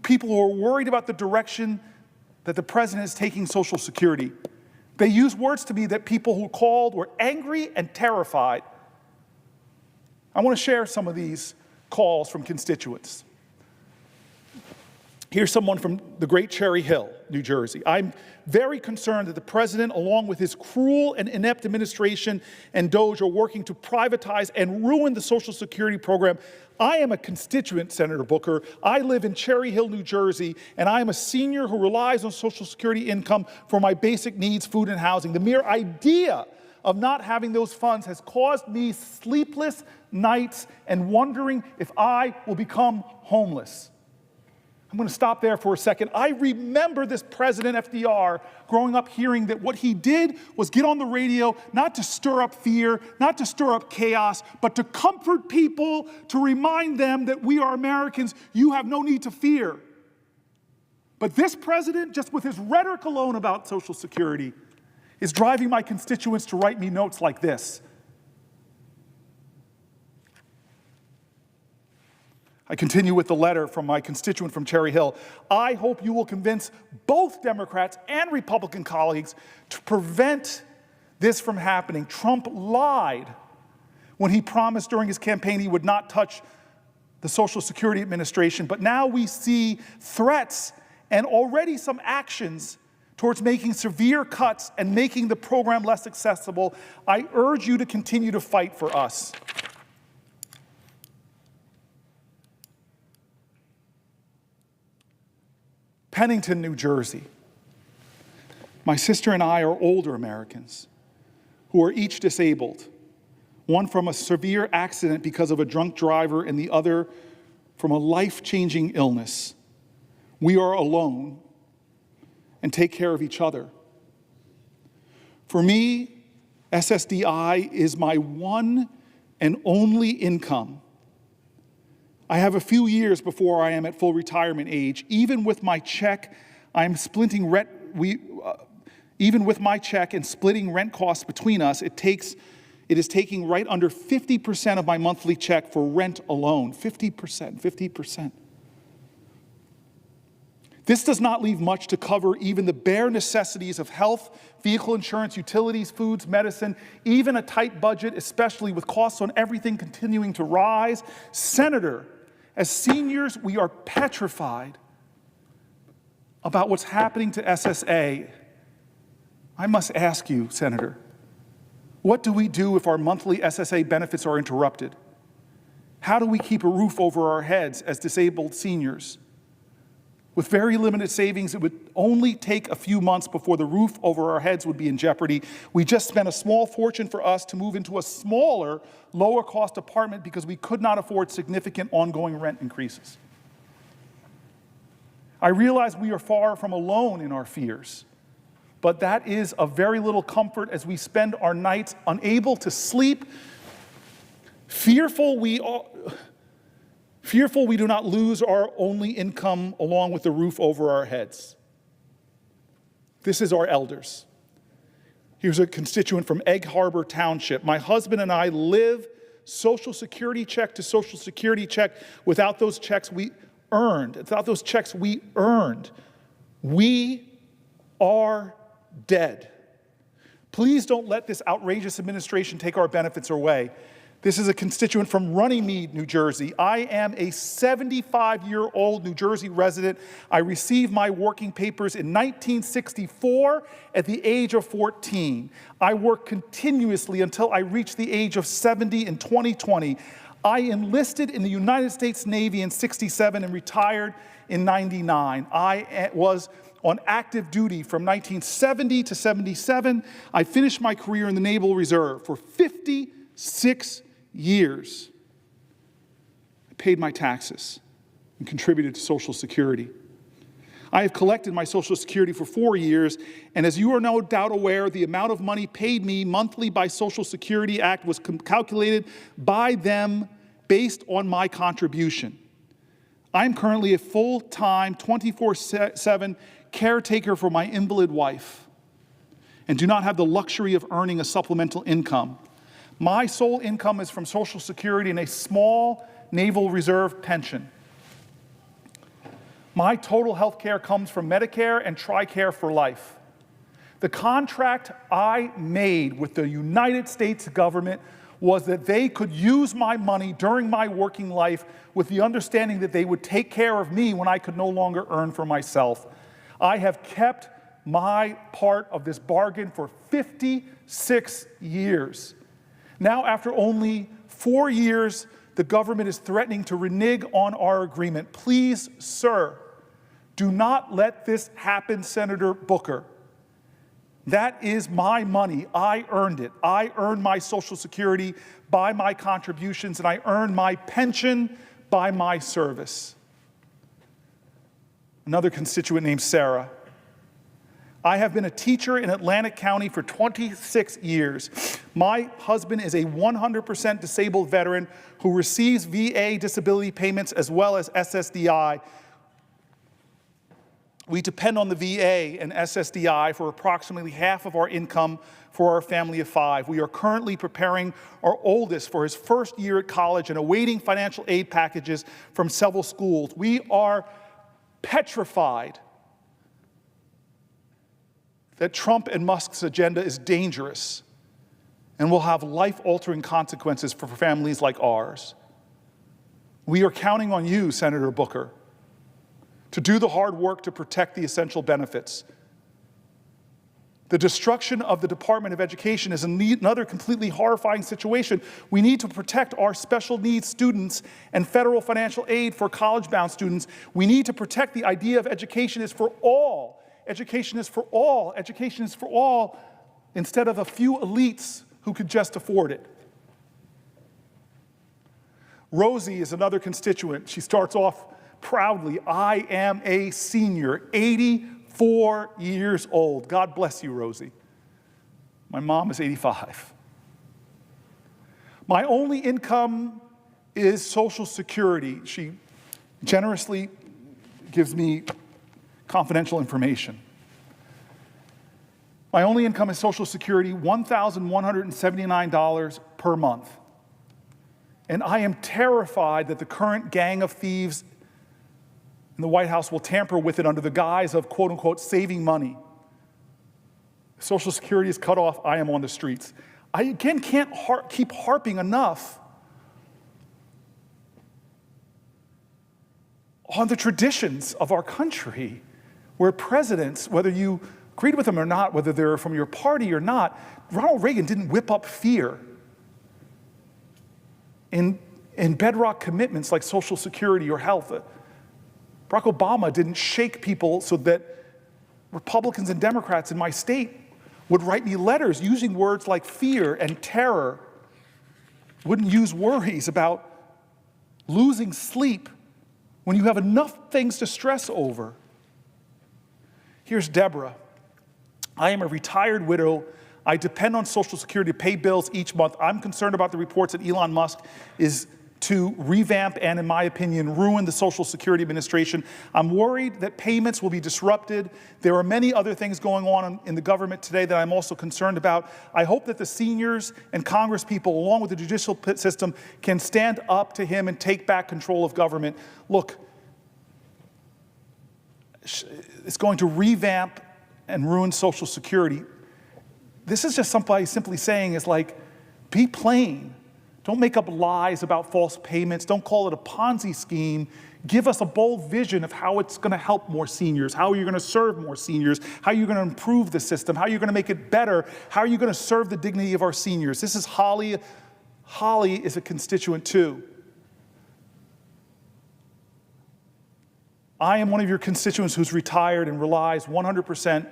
people who are worried about the direction that the president is taking Social Security. They used words to me that people who called were angry and terrified. I want to share some of these calls from constituents. Here's someone from the great Cherry Hill, New Jersey. I'm very concerned that the president, along with his cruel and inept administration and DOJ, are working to privatize and ruin the Social Security program. I am a constituent, Senator Booker. I live in Cherry Hill, New Jersey, and I am a senior who relies on Social Security income for my basic needs, food and housing. The mere idea of not having those funds has caused me sleepless nights and wondering if I will become homeless. I'm going to stop there for a second. I remember this President FDR growing up hearing that what he did was get on the radio not to stir up fear, not to stir up chaos, but to comfort people, to remind them that we are Americans, you have no need to fear. But this president, just with his rhetoric alone about Social Security, is driving my constituents to write me notes like this. I continue with the letter from my constituent from Cherry Hill. I hope you will convince both Democrats and Republican colleagues to prevent this from happening. Trump lied when he promised during his campaign he would not touch the Social Security Administration, but now we see threats and already some actions towards making severe cuts and making the program less accessible. I urge you to continue to fight for us. Pennington, New Jersey. My sister and I are older Americans who are each disabled, one from a severe accident because of a drunk driver and the other from a life-changing illness. We are alone and take care of each other. For me, SSDI is my one and only income. I have a few years before I am at full retirement age. Even with my check, even with my check and splitting rent costs between us, it is taking right under 50% of my monthly check for rent alone. 50%. This does not leave much to cover even the bare necessities of health, vehicle insurance, utilities, foods, medicine, even a tight budget, especially with costs on everything continuing to rise. Senator, as seniors, we are petrified about what's happening to SSA, I must ask you, Senator, what do we do if our monthly SSA benefits are interrupted? How do we keep a roof over our heads as disabled seniors? With very limited savings, it would only take a few months before the roof over our heads would be in jeopardy. We just spent a small fortune for us to move into a smaller, lower-cost apartment because we could not afford significant ongoing rent increases. I realize we are far from alone in our fears, but that is of very little comfort as we spend our nights unable to sleep, fearful we do not lose our only income along with the roof over our heads. This is our elders. Here's a constituent from Egg Harbor Township. My husband and I live Social Security check to Social Security check. Without those checks we earned, we are dead. Please don't let this outrageous administration take our benefits away. This is a constituent from Runnymede, New Jersey. I am a 75-year-old New Jersey resident. I received my working papers in 1964 at the age of 14. I worked continuously until I reached the age of 70 in 2020. I enlisted in the United States Navy in 67 and retired in 99. I was on active duty from 1970 to 77. I finished my career in the Naval Reserve for 56 years. I paid my taxes and contributed to Social Security. I have collected my Social Security for 4 years, and as you are no doubt aware, the amount of money paid me monthly by Social Security Act was calculated by them based on my contribution. I am currently a full-time, 24/7 caretaker for my invalid wife and do not have the luxury of earning a supplemental income. My sole income is from Social Security and a small Naval Reserve pension. My total health care comes from Medicare and TRICARE for life. The contract I made with the United States government was that they could use my money during my working life with the understanding that they would take care of me when I could no longer earn for myself. I have kept my part of this bargain for 56 years. Now, after only 4 years, the government is threatening to renege on our agreement. Please, sir, do not let this happen, Senator Booker. That is my money. I earned it. I earned my Social Security by my contributions, and I earned my pension by my service. Another constituent named Sarah. I have been a teacher in Atlantic County for 26 years. My husband is a 100% disabled veteran who receives VA disability payments as well as SSDI. We depend on the VA and SSDI for approximately half of our income for our family of 5. We are currently preparing our oldest for his first year at college and awaiting financial aid packages from several schools. We are petrified that Trump and Musk's agenda is dangerous and will have life-altering consequences for families like ours. We are counting on you, Senator Booker, to do the hard work to protect the essential benefits. The destruction of the Department of Education is another completely horrifying situation. We need to protect our special needs students and federal financial aid for college-bound students. We need to protect the idea of education is for all. Education is for all. Education is for all instead of a few elites who could just afford it. Rosie is another constituent. She starts off proudly. I am a senior, 84 years old. God bless you, Rosie. My mom is 85. My only income is Social Security. She generously gives me confidential information. My only income is Social Security, $1,179 per month. And I am terrified that the current gang of thieves in the White House will tamper with it under the guise of, quote unquote, saving money. Social Security is cut off, I am on the streets. I again can't keep harping enough on the traditions of our country. where presidents, whether you agreed with them or not, whether they're from your party or not, Ronald Reagan didn't whip up fear in bedrock commitments like Social Security or health. Barack Obama didn't shake people so that Republicans and Democrats in my state would write me letters using words like fear and terror, wouldn't use worries about losing sleep when you have enough things to stress over. Here's Deborah. I am a retired widow. I depend on Social Security to pay bills each month. I'm concerned about the reports that Elon Musk is to revamp and, in my opinion, ruin the Social Security Administration. I'm worried that payments will be disrupted. There are many other things going on in the government today that I'm also concerned about. I hope that the seniors and Congress people, along with the judicial system, can stand up to him and take back control of government. Look, it's going to revamp and ruin Social Security. This is just somebody simply saying is like, be plain. Don't make up lies about false payments. Don't call it a Ponzi scheme. Give us a bold vision of how it's going to help more seniors, how you're going to serve more seniors, how you're going to improve the system, how you're going to make it better, how are you going to serve the dignity of our seniors. This is Holly. Holly is a constituent too. I am one of your constituents who's retired and relies 100%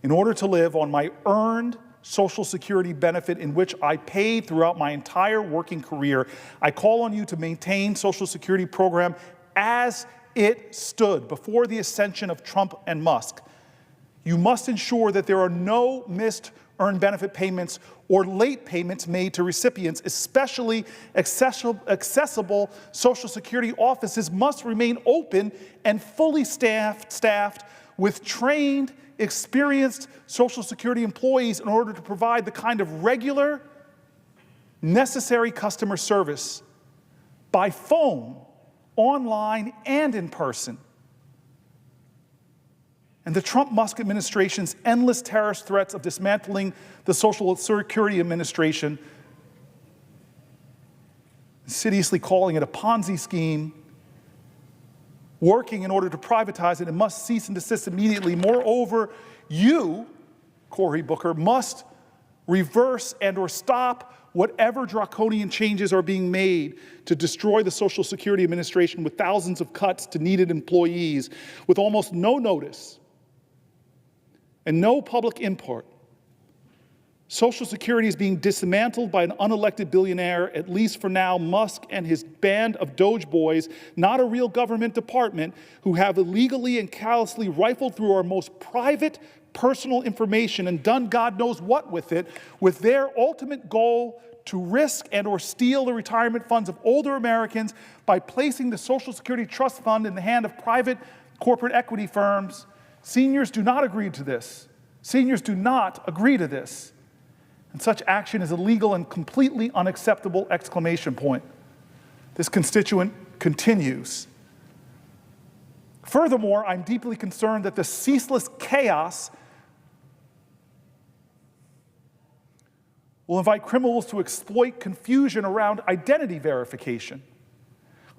in order to live on my earned Social Security benefit in which I paid throughout my entire working career. I call on you to maintain Social Security program as it stood before the ascension of Trump and Musk. You must ensure that there are no missed earned benefit payments or late payments made to recipients, especially accessible Social Security offices must remain open and fully staffed with trained, experienced Social Security employees in order to provide the kind of regular, necessary customer service by phone, online, and in person. And the Trump-Musk administration's endless terrorist threats of dismantling the Social Security Administration, insidiously calling it a Ponzi scheme, working in order to privatize it, and must cease and desist immediately. Moreover, you, Cory Booker, must reverse and or stop whatever draconian changes are being made to destroy the Social Security Administration with thousands of cuts to needed employees, with almost no notice and no public input. Social Security is being dismantled by an unelected billionaire, at least for now. Musk and his band of Doge boys, not a real government department, who have illegally and callously rifled through our most private, personal information and done God knows what with it, with their ultimate goal to risk and or steal the retirement funds of older Americans by placing the Social Security Trust Fund in the hand of private corporate equity firms. Seniors do not agree to this. Seniors do not agree to this. And such action is illegal and completely unacceptable, exclamation point. This constituent continues. Furthermore, I'm deeply concerned that the ceaseless chaos will invite criminals to exploit confusion around identity verification.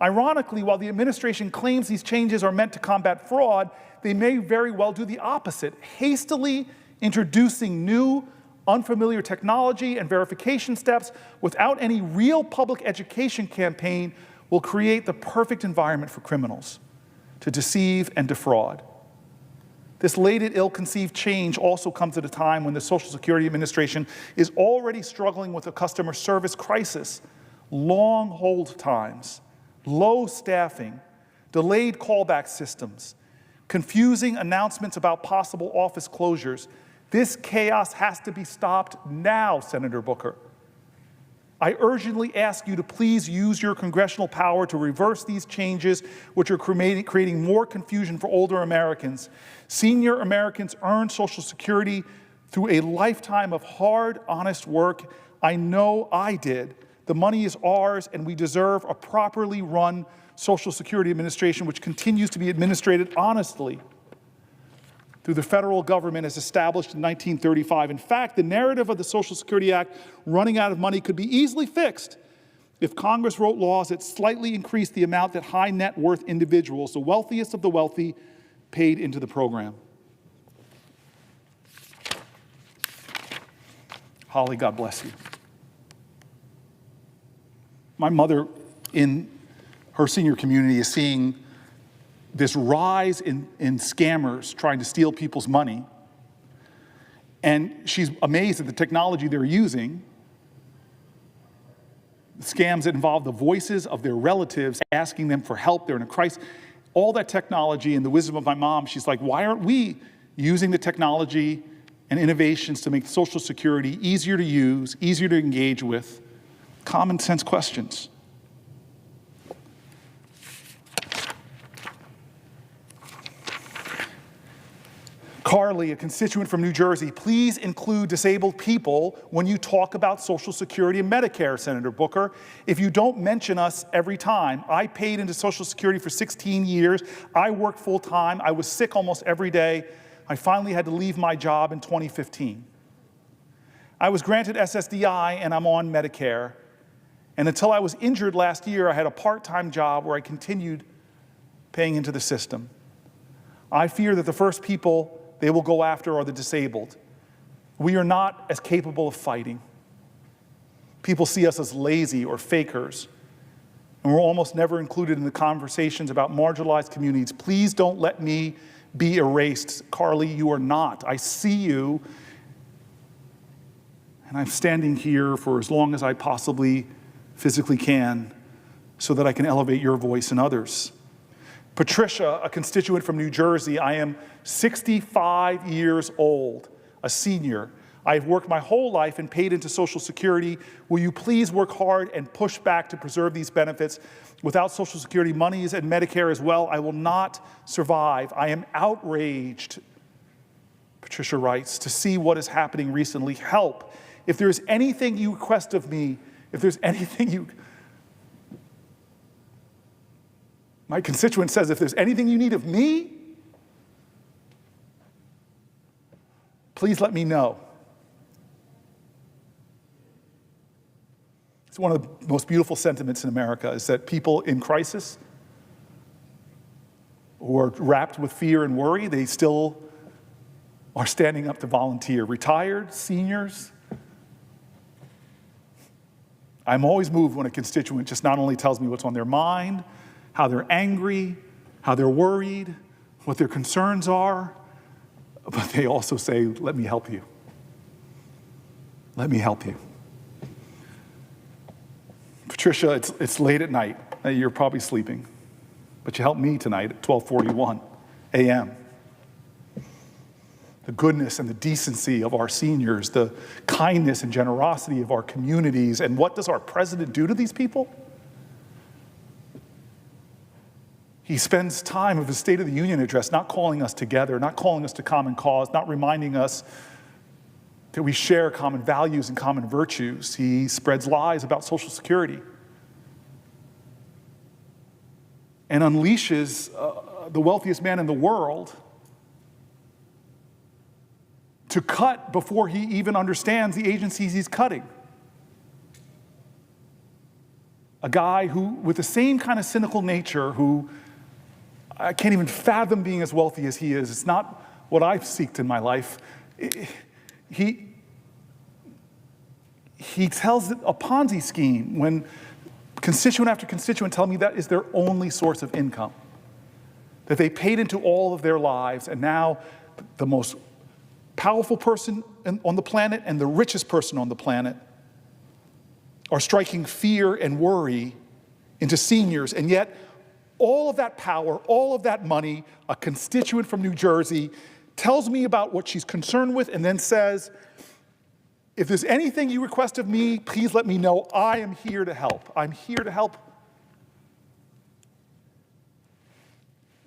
Ironically, while the administration claims these changes are meant to combat fraud, they may very well do the opposite, hastily introducing new, unfamiliar technology and verification steps without any real public education campaign will create the perfect environment for criminals to deceive and defraud. This late and ill-conceived change also comes at a time when the Social Security Administration is already struggling with a customer service crisis, long hold times, low staffing, delayed callback systems, confusing announcements about possible office closures. This chaos has to be stopped now, Senator Booker. I urgently ask you to please use your congressional power to reverse these changes, which are creating more confusion for older Americans. Senior Americans earn Social Security through a lifetime of hard, honest work. I know I did. The money is ours, and we deserve a properly run Social Security Administration, which continues to be administered honestly through the federal government as established in 1935. In fact, the narrative of the Social Security Act running out of money could be easily fixed if Congress wrote laws that slightly increased the amount that high net worth individuals, the wealthiest of the wealthy, paid into the program. Holly, God bless you. My mother in her senior community is seeing this rise in scammers trying to steal people's money. And she's amazed at the technology they're using. Scams that involve the voices of their relatives asking them for help. They're in a crisis. All that technology and the wisdom of my mom, she's like, why aren't we using the technology and innovations to make Social Security easier to use, easier to engage with? Common sense questions. Carly, a constituent from New Jersey, please include disabled people when you talk about Social Security and Medicare, Senator Booker. If you don't mention us every time, I paid into Social Security for 16 years. I worked full time. I was sick almost every day. I finally had to leave my job in 2015. I was granted SSDI and I'm on Medicare. And until I was injured last year, I had a part-time job where I continued paying into the system. I fear that the first people they will go after are the disabled. We are not as capable of fighting. People see us as lazy or fakers, and we're almost never included in the conversations about marginalized communities. Please don't let me be erased. Carly, you are not. I see you, and I'm standing here for as long as I possibly physically can so that I can elevate your voice and others. Patricia, a constituent from New Jersey, I am 65 years old, a senior. I've worked my whole life and paid into Social Security. Will you please work hard and push back to preserve these benefits? Without Social Security monies and Medicare as well, I will not survive. I am outraged, Patricia writes, to see what is happening recently. Help. If there's anything you request of me, if there's anything you... My constituent says, if there's anything you need of me, please let me know. It's one of the most beautiful sentiments in America is that people in crisis who are wrapped with fear and worry, they still are standing up to volunteer. Retired, seniors. I'm always moved when a constituent just not only tells me what's on their mind, how they're angry, how they're worried, what their concerns are, but they also say, let me help you. Let me help you. Patricia, it's late at night. You're probably sleeping, but you helped me tonight at 12:41 a.m. The goodness and the decency of our seniors, the kindness and generosity of our communities, and what does our president do to these people? He spends time of his State of the Union address not calling us together, not calling us to common cause, not reminding us that we share common values and common virtues. He spreads lies about Social Security and unleashes the wealthiest man in the world to cut before he even understands the agencies he's cutting. A guy who, with the same kind of cynical nature, who I can't even fathom being as wealthy as he is. It's not what I've seeked in my life. He tells a Ponzi scheme when constituent after constituent tell me that is their only source of income. That they paid into all of their lives, and now the most powerful person on the planet and the richest person on the planet are striking fear and worry into seniors, and yet all of that power, all of that money, a constituent from New Jersey tells me about what she's concerned with and then says, if there's anything you request of me, please let me know. I am here to help. I'm here to help.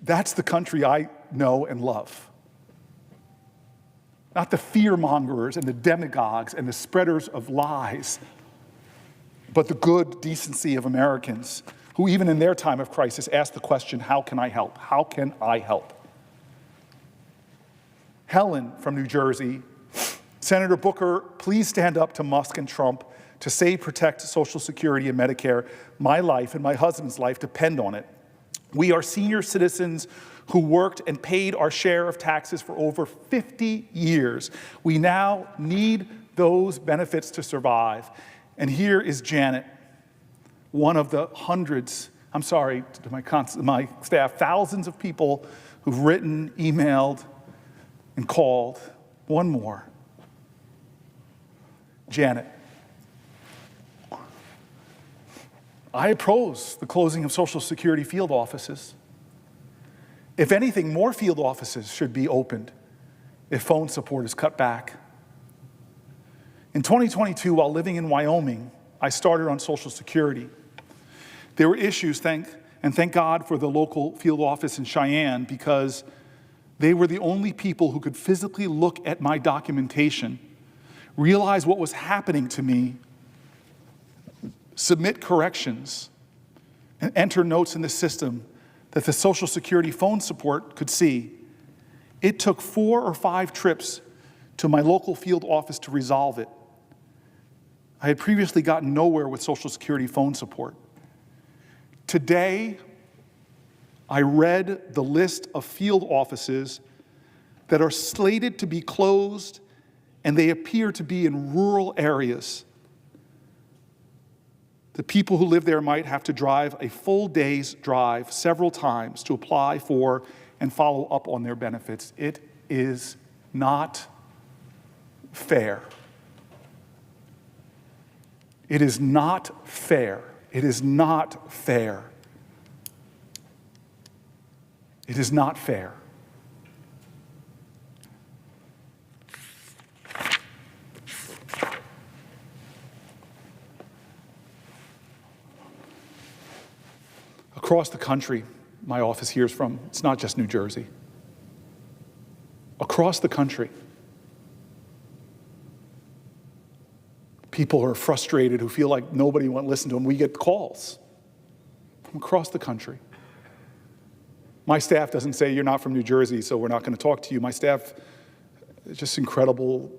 That's the country I know and love. Not the fear-mongers and the demagogues and the spreaders of lies, but the good decency of Americans who even in their time of crisis ask the question, how can I help? How can I help? Helen from New Jersey, Senator Booker, please stand up to Musk and Trump to save, protect Social Security and Medicare. My life and my husband's life depend on it. We are senior citizens who worked and paid our share of taxes for over 50 years. We now need those benefits to survive. And here is Janet, one of the hundreds, I'm sorry to my staff, thousands of people who've written, emailed, and called. One more. Janet, I oppose the closing of Social Security field offices. If anything, more field offices should be opened if phone support is cut back. In 2022, while living in Wyoming, I started on Social Security. There were issues, thank God for the local field office in Cheyenne, because they were the only people who could physically look at my documentation, realize what was happening to me, submit corrections, and enter notes in the system that the Social Security phone support could see. It took 4 or 5 trips to my local field office to resolve it. I had previously gotten nowhere with Social Security phone support. Today, I read the list of field offices that are slated to be closed, and they appear to be in rural areas. The people who live there might have to drive a full day's drive several times to apply for and follow up on their benefits. It is not fair. It is not fair. It is not fair. It is not fair. Across the country, my office hears from, it's not just New Jersey. Across the country, people are frustrated who feel like nobody won't listen to them. We get calls from across the country. My staff doesn't say, you're not from New Jersey, so we're not going to talk to you. My staff is just incredible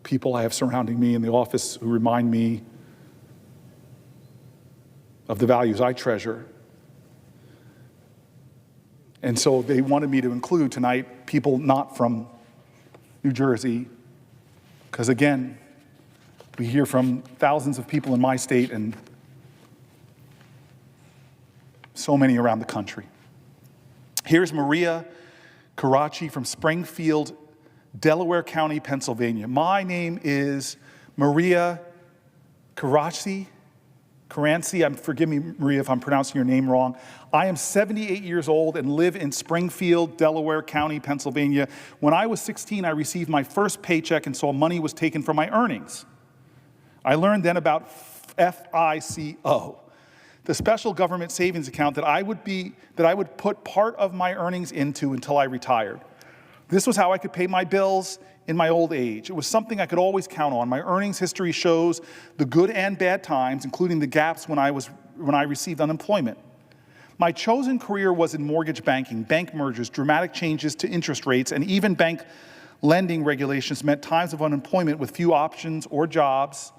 people I have surrounding me in the office who remind me of the values I treasure. And so they wanted me to include tonight people not from New Jersey, because again, we hear from thousands of people in my state and so many around the country. Here's Maria Karachi from Springfield, Delaware County, Pennsylvania. My name is Maria Karachi. Forgive me, Maria, if I'm pronouncing your name wrong. I am 78 years old and live in Springfield, Delaware County, Pennsylvania. When I was 16, I received my first paycheck and saw money was taken from my earnings. I learned then about FICO, the special government savings account that I would put part of my earnings into until I retired. This was how I could pay my bills in my old age. It was something I could always count on. My earnings history shows the good and bad times, including the gaps when I received unemployment. My chosen career was in mortgage banking. Bank mergers, dramatic changes to interest rates, and even bank lending regulations meant times of unemployment with few options or jobs,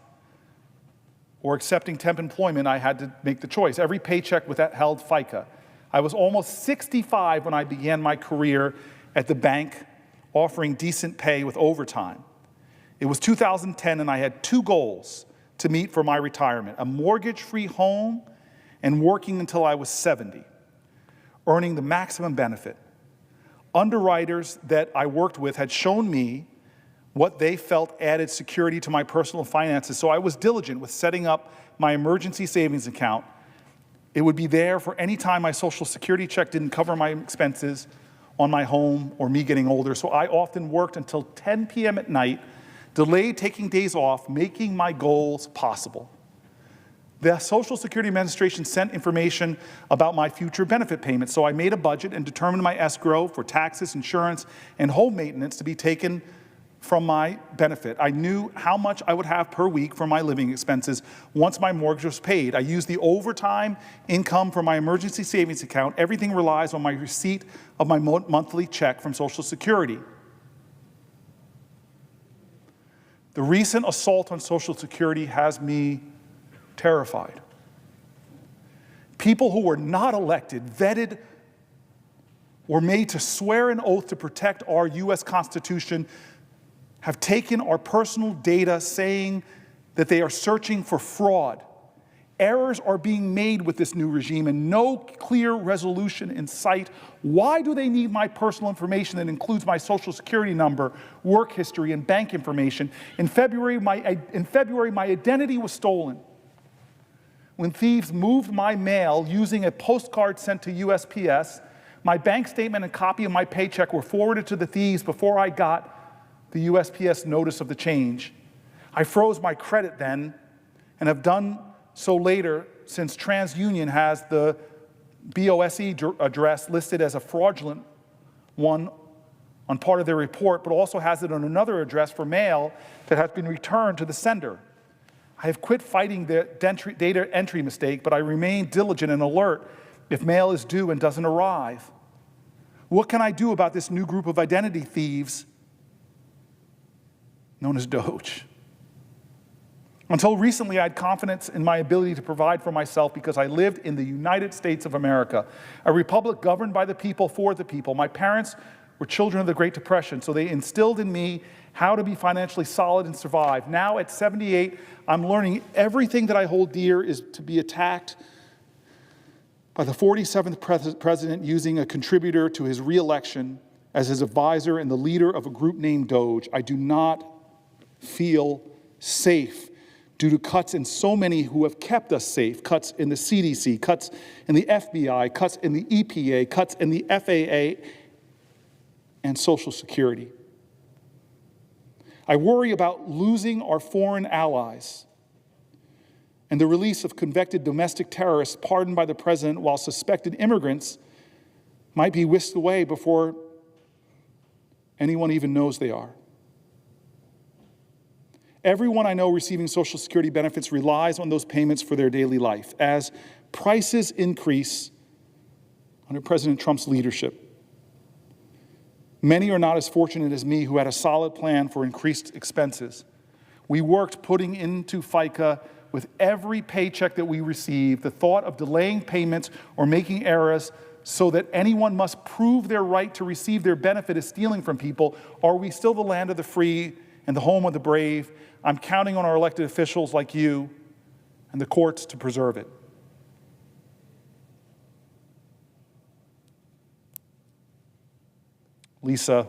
or accepting temp employment. I had to make the choice. Every paycheck held FICA. I was almost 65 when I began my career at the bank, offering decent pay with overtime. It was 2010, and I had 2 goals to meet for my retirement: a mortgage-free home and working until I was 70, earning the maximum benefit. Underwriters that I worked with had shown me what they felt added security to my personal finances, so I was diligent with setting up my emergency savings account. It would be there for any time my Social Security check didn't cover my expenses on my home or me getting older, so I often worked until 10 p.m. at night, delayed taking days off, making my goals possible. The Social Security Administration sent information about my future benefit payments, so I made a budget and determined my escrow for taxes, insurance, and home maintenance to be taken from my benefit. I knew how much I would have per week for my living expenses once my mortgage was paid. I used the overtime income from my emergency savings account. Everything relies on my receipt of my monthly check from Social Security. The recent assault on Social Security has me terrified. People who were not elected, vetted or made to swear an oath to protect our U.S. Constitution have taken our personal data, saying that they are searching for fraud. Errors are being made with this new regime and no clear resolution in sight. Why do they need my personal information that includes my social security number, work history, and bank information? In February, my identity was stolen when thieves moved my mail using a postcard sent to USPS. My bank statement and copy of my paycheck were forwarded to the thieves before I got the USPS notice of the change. I froze my credit then and have done so later, since TransUnion has the BOSE address listed as a fraudulent one on part of their report, but also has it on another address for mail that has been returned to the sender. I have quit fighting the data entry mistake, but I remain diligent and alert if mail is due and doesn't arrive. What can I do about this new group of identity thieves known as Doge? Until recently, I had confidence in my ability to provide for myself because I lived in the United States of America, a republic governed by the people for the people. My parents were children of the Great Depression, so they instilled in me how to be financially solid and survive. Now at 78, I'm learning everything that I hold dear is to be attacked by the 47th president using a contributor to his re-election as his advisor and the leader of a group named Doge. I do not feel safe due to cuts in so many who have kept us safe, cuts in the CDC, cuts in the FBI, cuts in the EPA, cuts in the FAA, and Social Security. I worry about losing our foreign allies and the release of convicted domestic terrorists pardoned by the president, while suspected immigrants might be whisked away before anyone even knows they are. Everyone I know receiving Social Security benefits relies on those payments for their daily life. As prices increase under President Trump's leadership, many are not as fortunate as me, who had a solid plan for increased expenses. We worked putting into FICA with every paycheck that we received. The thought of delaying payments or making errors so that anyone must prove their right to receive their benefit is stealing from people. Are we still the land of the free and the home of the brave? I'm counting on our elected officials like you and the courts to preserve it. Lisa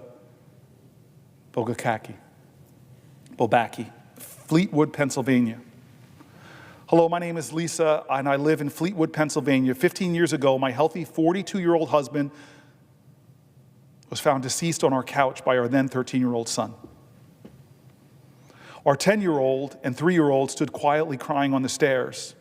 Bogacaki, Fleetwood, Pennsylvania. Hello, my name is Lisa, and I live in Fleetwood, Pennsylvania. 15 years ago, my healthy 42-year-old husband was found deceased on our couch by our then 13-year-old son. Our 10-year-old and 3-year-old stood quietly crying on the stairs.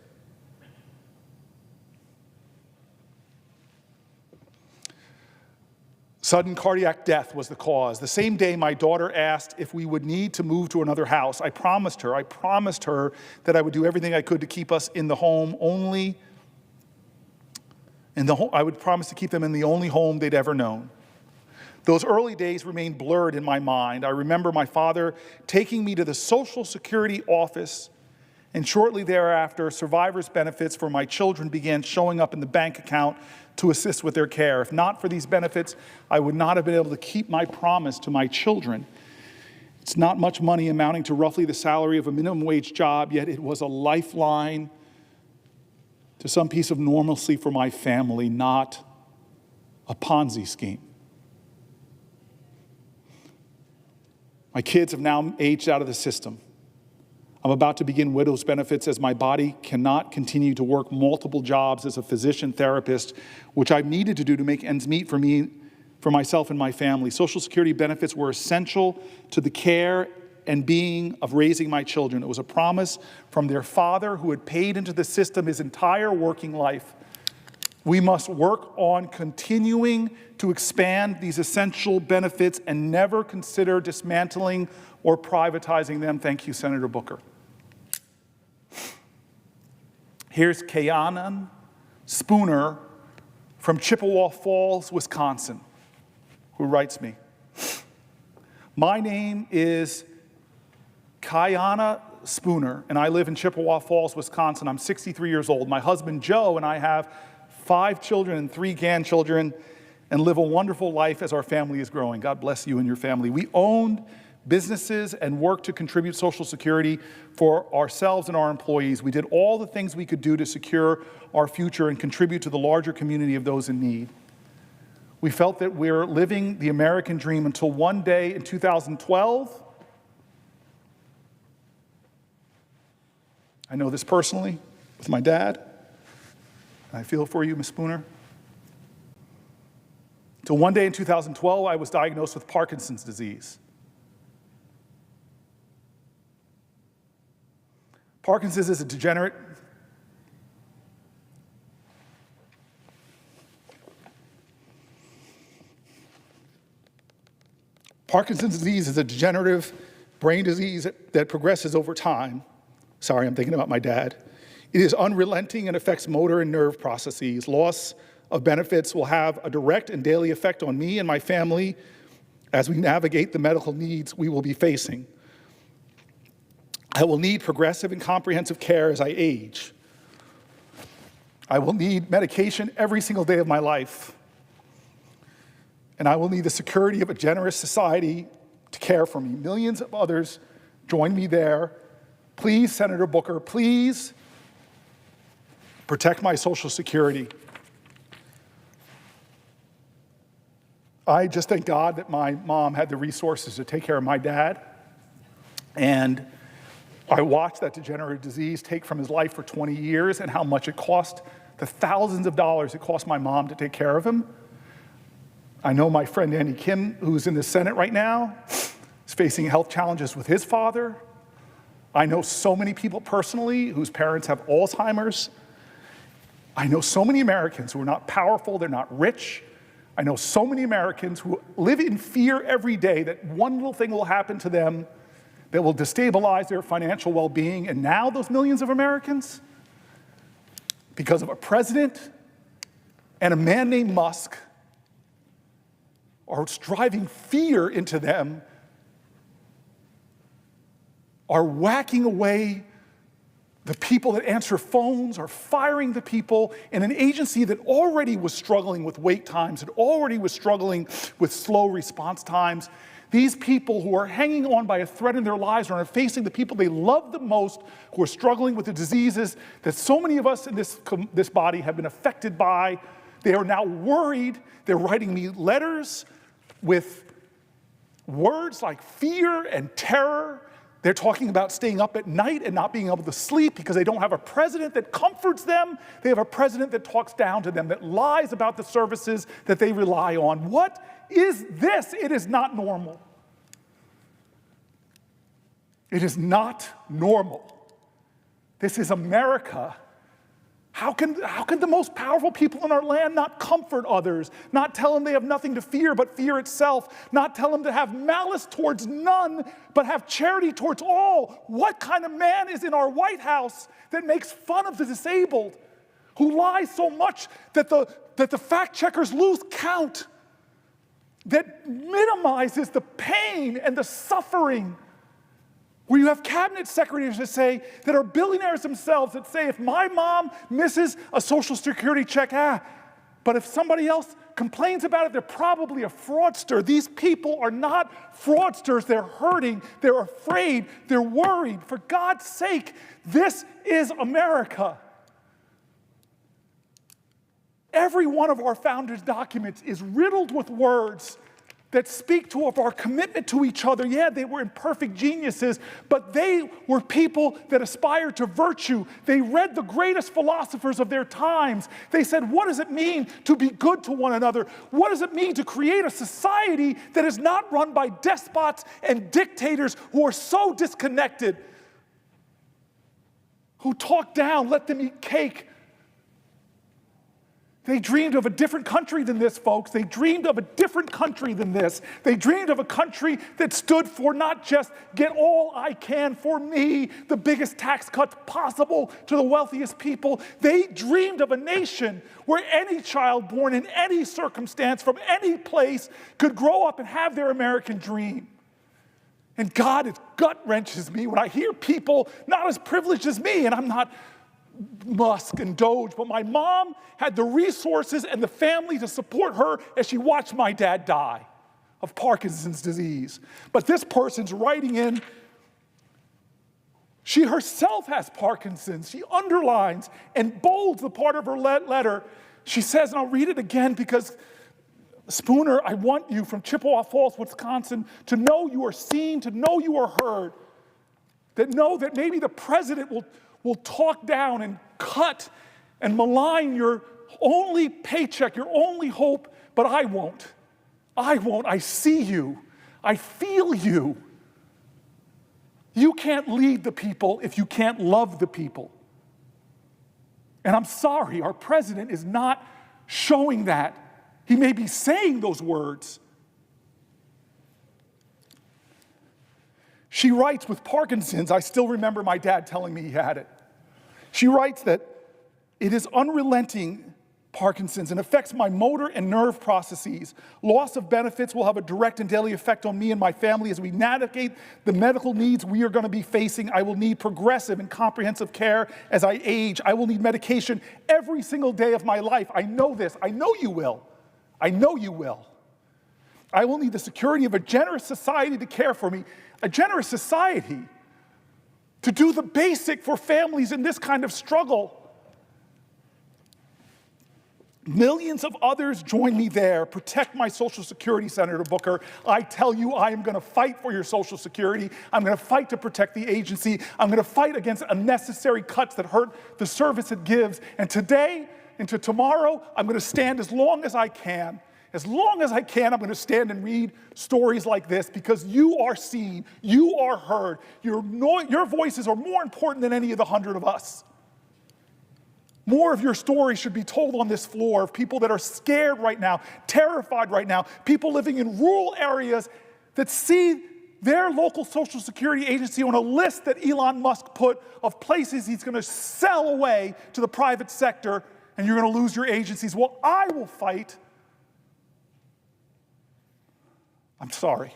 Sudden cardiac death was the cause. The same day, my daughter asked if we would need to move to another house. I promised her that I would do everything I could to keep us in the home I would promise to keep them in the only home they'd ever known. Those early days remain blurred in my mind. I remember my father taking me to the Social Security office, and shortly thereafter, survivors' benefits for my children began showing up in the bank account to assist with their care. If not for these benefits, I would not have been able to keep my promise to my children. It's not much money, amounting to roughly the salary of a minimum wage job, yet it was a lifeline to some piece of normalcy for my family, not a Ponzi scheme. My kids have now aged out of the system. I'm about to begin widow's benefits as my body cannot continue to work multiple jobs as a physician therapist, which I've needed to do to make ends meet for myself and my family. Social Security benefits were essential to the care and being of raising my children. It was a promise from their father, who had paid into the system his entire working life. We must work on continuing to expand these essential benefits and never consider dismantling or privatizing them. Thank you, Senator Booker. Here's Kayanan Spooner from Chippewa Falls, Wisconsin, who writes me. My name is Kayana Spooner, and I live in Chippewa Falls, Wisconsin. I'm 63 years old. My husband, Joe, and I have 5 children and 3 grandchildren, and live a wonderful life as our family is growing. God bless you and your family. We owned businesses and worked to contribute Social Security for ourselves and our employees. We did all the things we could do to secure our future and contribute to the larger community of those in need. We felt that we're living the American dream until one day in 2012, I know this personally with my dad, and I feel for you, Ms. Spooner. Till one day in 2012, I was diagnosed with Parkinson's disease. Parkinson's is a degenerate Parkinson's disease is a degenerative brain disease that progresses over time. Sorry, I'm thinking about my dad. It is unrelenting and affects motor and nerve processes. Loss of benefits will have a direct and daily effect on me and my family as we navigate the medical needs we will be facing. I will need progressive and comprehensive care as I age. I will need medication every single day of my life. And I will need the security of a generous society to care for me. Millions of others join me there. Please, Senator Booker, please protect my Social Security. I just thank God that my mom had the resources to take care of my dad. And I watched that degenerative disease take from his life for 20 years and how much it cost, the thousands of dollars it cost my mom to take care of him. I know my friend Andy Kim, who's in the Senate right now, is facing health challenges with his father. I know so many people personally whose parents have Alzheimer's. I know so many Americans who are not powerful, they're not rich. I know so many Americans who live in fear every day that one little thing will happen to them that will destabilize their financial well-being. And now those millions of Americans, because of a president and a man named Musk, are driving fear into them, are whacking away the people that answer phones, are firing the people in an agency that already was struggling with wait times, that already was struggling with slow response times. These people who are hanging on by a thread in their lives are facing the people they love the most, who are struggling with the diseases that so many of us in this body have been affected by. They are now worried. They're writing me letters with words like fear and terror. They're talking about staying up at night and not being able to sleep because they don't have a president that comforts them. They have a president that talks down to them, that lies about the services that they rely on. What is this? It is not normal. It is not normal. This is America. How can the most powerful people in our land not comfort others, not tell them they have nothing to fear but fear itself, not tell them to have malice towards none but have charity towards all? What kind of man is in our White House that makes fun of the disabled, who lies so much that the fact checkers lose count, that minimizes the pain and the suffering? Where you have cabinet secretaries that are billionaires themselves that say, if my mom misses a Social Security check, but if somebody else complains about it, they're probably a fraudster. These people are not fraudsters. They're hurting. They're afraid. They're worried. For God's sake, this is America. Every one of our founders' documents is riddled with words that speak of our commitment to each other. Yeah, they were imperfect geniuses, but they were people that aspired to virtue. They read the greatest philosophers of their times. They said, what does it mean to be good to one another? What does it mean to create a society that is not run by despots and dictators who are so disconnected, who talk down, let them eat cake? They dreamed of a different country than this, folks. They dreamed of a different country than this. They dreamed of a country that stood for not just get all I can for me, the biggest tax cuts possible to the wealthiest people. They dreamed of a nation where any child born in any circumstance from any place could grow up and have their American dream. And God, it gut wrenches me when I hear people not as privileged as me, and I'm not Musk and Doge, but my mom had the resources and the family to support her as she watched my dad die of Parkinson's disease. But this person's writing in, she herself has Parkinson's. She underlines and bolds the part of her letter. She says, and I'll read it again because, Spooner, I want you from Chippewa Falls, Wisconsin, to know you are seen, to know you are heard, that know that maybe the president will talk down and cut and malign your only paycheck, your only hope, but I won't. I won't. I see you. I feel you. You can't lead the people if you can't love the people. And I'm sorry, our president is not showing that. He may be saying those words. She writes, with Parkinson's, I still remember my dad telling me he had it. She writes that it is unrelenting Parkinson's and affects my motor and nerve processes. Loss of benefits will have a direct and daily effect on me and my family as we navigate the medical needs we are going to be facing. I will need progressive and comprehensive care as I age. I will need medication every single day of my life. I know this. I know you will. I know you will. I will need the security of a generous society to care for me. A generous society to do the basic for families in this kind of struggle. Millions of others join me there. Protect my Social Security, Senator Booker. I tell you, I am going to fight for your Social Security. I'm going to fight to protect the agency. I'm going to fight against unnecessary cuts that hurt the service it gives. And today into tomorrow, I'm going to stand as long as I can. As long as I can, I'm going to stand and read stories like this because you are seen, you are heard. Your voices are more important than any of the 100 of us. More of your stories should be told on this floor of people that are scared right now, terrified right now, people living in rural areas that see their local Social Security agency on a list that Elon Musk put of places he's going to sell away to the private sector, and you're going to lose your agencies. Well, I will fight. I'm sorry.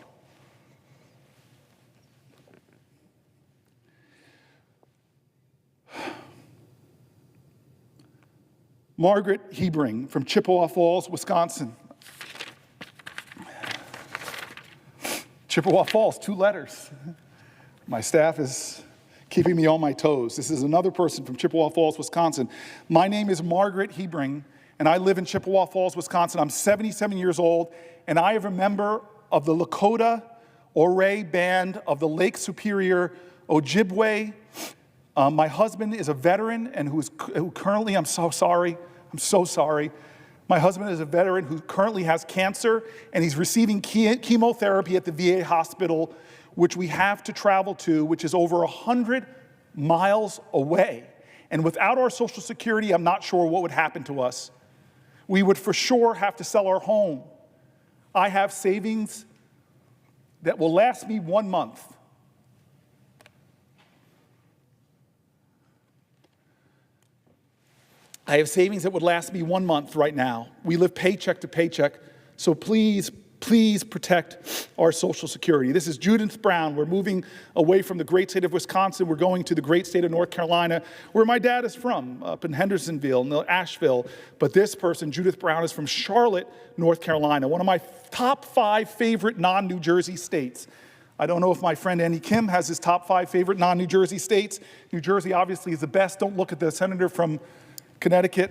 Margaret Hebring from Chippewa Falls, Wisconsin. Chippewa Falls, 2 letters. My staff is keeping me on my toes. This is another person from Chippewa Falls, Wisconsin. My name is Margaret Hebring, and I live in Chippewa Falls, Wisconsin. I'm 77 years old, and I am a member of the Lakota Ouray Band of the Lake Superior Ojibwe. My husband is a veteran and who currently, I'm so sorry. My husband is a veteran who currently has cancer and he's receiving chemotherapy at the VA hospital, which we have to travel to, which is over 100 miles away. And without our Social Security, I'm not sure what would happen to us. We would for sure have to sell our home. I have savings that will last me 1 month. I have savings that would last me 1 month right now. We live paycheck to paycheck, so please, please protect our Social Security. This is Judith Brown. We're moving away from the great state of Wisconsin. We're going to the great state of North Carolina, where my dad is from, up in Hendersonville, Asheville. But this person, Judith Brown, is from Charlotte, North Carolina, one of my top 5 favorite non-New Jersey states. I don't know if my friend Andy Kim has his top 5 favorite non-New Jersey states. New Jersey obviously is the best. Don't look at the senator from Connecticut,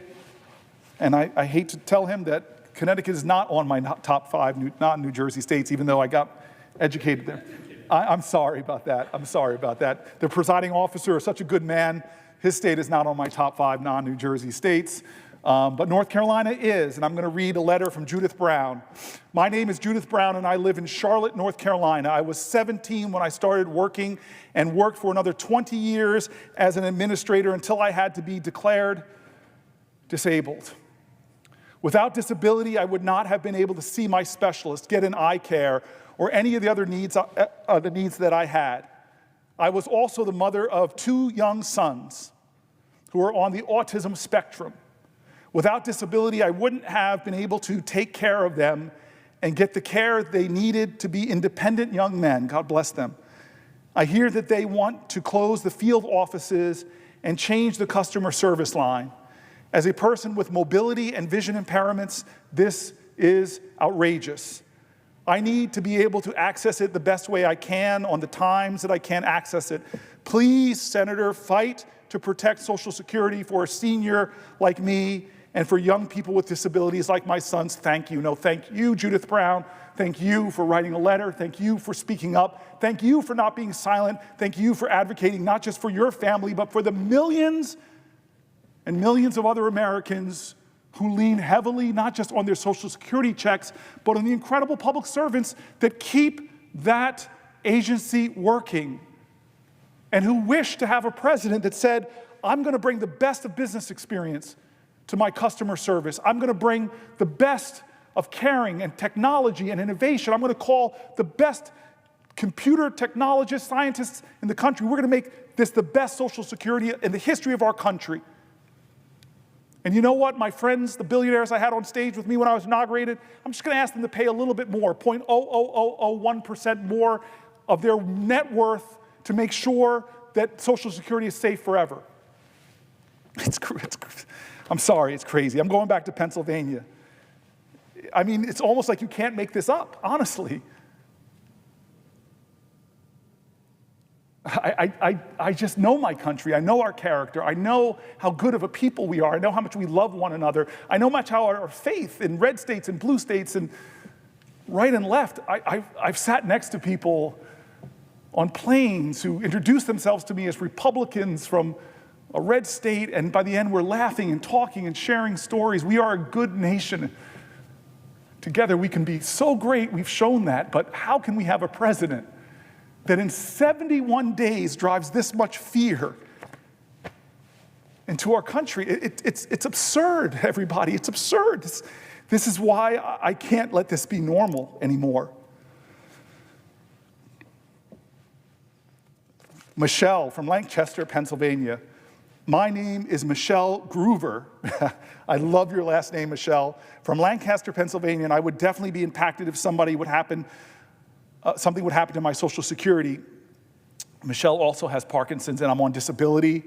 and I hate to tell him that Connecticut is not on my top 5 non-New Jersey states, even though I got educated there. I'm sorry about that. I'm sorry about that. The presiding officer is such a good man. His state is not on my top 5 non-New Jersey states, but North Carolina is, and I'm going to read a letter from Judith Brown. My name is Judith Brown, and I live in Charlotte, North Carolina. I was 17 when I started working and worked for another 20 years as an administrator until I had to be declared disabled. Without disability, I would not have been able to see my specialist, get an eye care, or any of the other needs, that I had. I was also the mother of 2 young sons who are on the autism spectrum. Without disability, I wouldn't have been able to take care of them and get the care they needed to be independent young men. God bless them. I hear that they want to close the field offices and change the customer service line. As a person with mobility and vision impairments, this is outrageous. I need to be able to access it the best way I can on the times that I can access it. Please, Senator, fight to protect Social Security for a senior like me and for young people with disabilities like my sons. Thank you. No, thank you, Judith Brown. Thank you for writing a letter. Thank you for speaking up. Thank you for not being silent. Thank you for advocating not just for your family, but for the millions and millions of other Americans who lean heavily not just on their Social Security checks, but on the incredible public servants that keep that agency working, and who wish to have a president that said, I'm going to bring the best of business experience to my customer service. I'm going to bring the best of caring and technology and innovation. I'm going to call the best computer technologists, scientists in the country. We're going to make this the best Social Security in the history of our country. And you know what, my friends, the billionaires I had on stage with me when I was inaugurated, I'm just going to ask them to pay a little bit more, 0.00001% more of their net worth to make sure that Social Security is safe forever. I'm sorry, it's crazy. I'm going back to Pennsylvania. I mean, it's almost like you can't make this up, honestly. I just know my country. I know our character. I know how good of a people we are. I know how much we love one another. I know much how our faith in red states and blue states and right and left. I've sat next to people on planes who introduced themselves to me as Republicans from a red state, and by the end we're laughing and talking and sharing stories. We are a good nation. Together we can be so great, we've shown that, but how can we have a president that in 71 days drives this much fear into our country? It's absurd, everybody, it's absurd. This is why I can't let this be normal anymore. Michelle from Lancaster, Pennsylvania. My name is Michelle Groover. I love your last name, Michelle. From Lancaster, Pennsylvania, and I would definitely be impacted if something would happen to my Social Security. Michelle also has Parkinson's, and I'm on disability.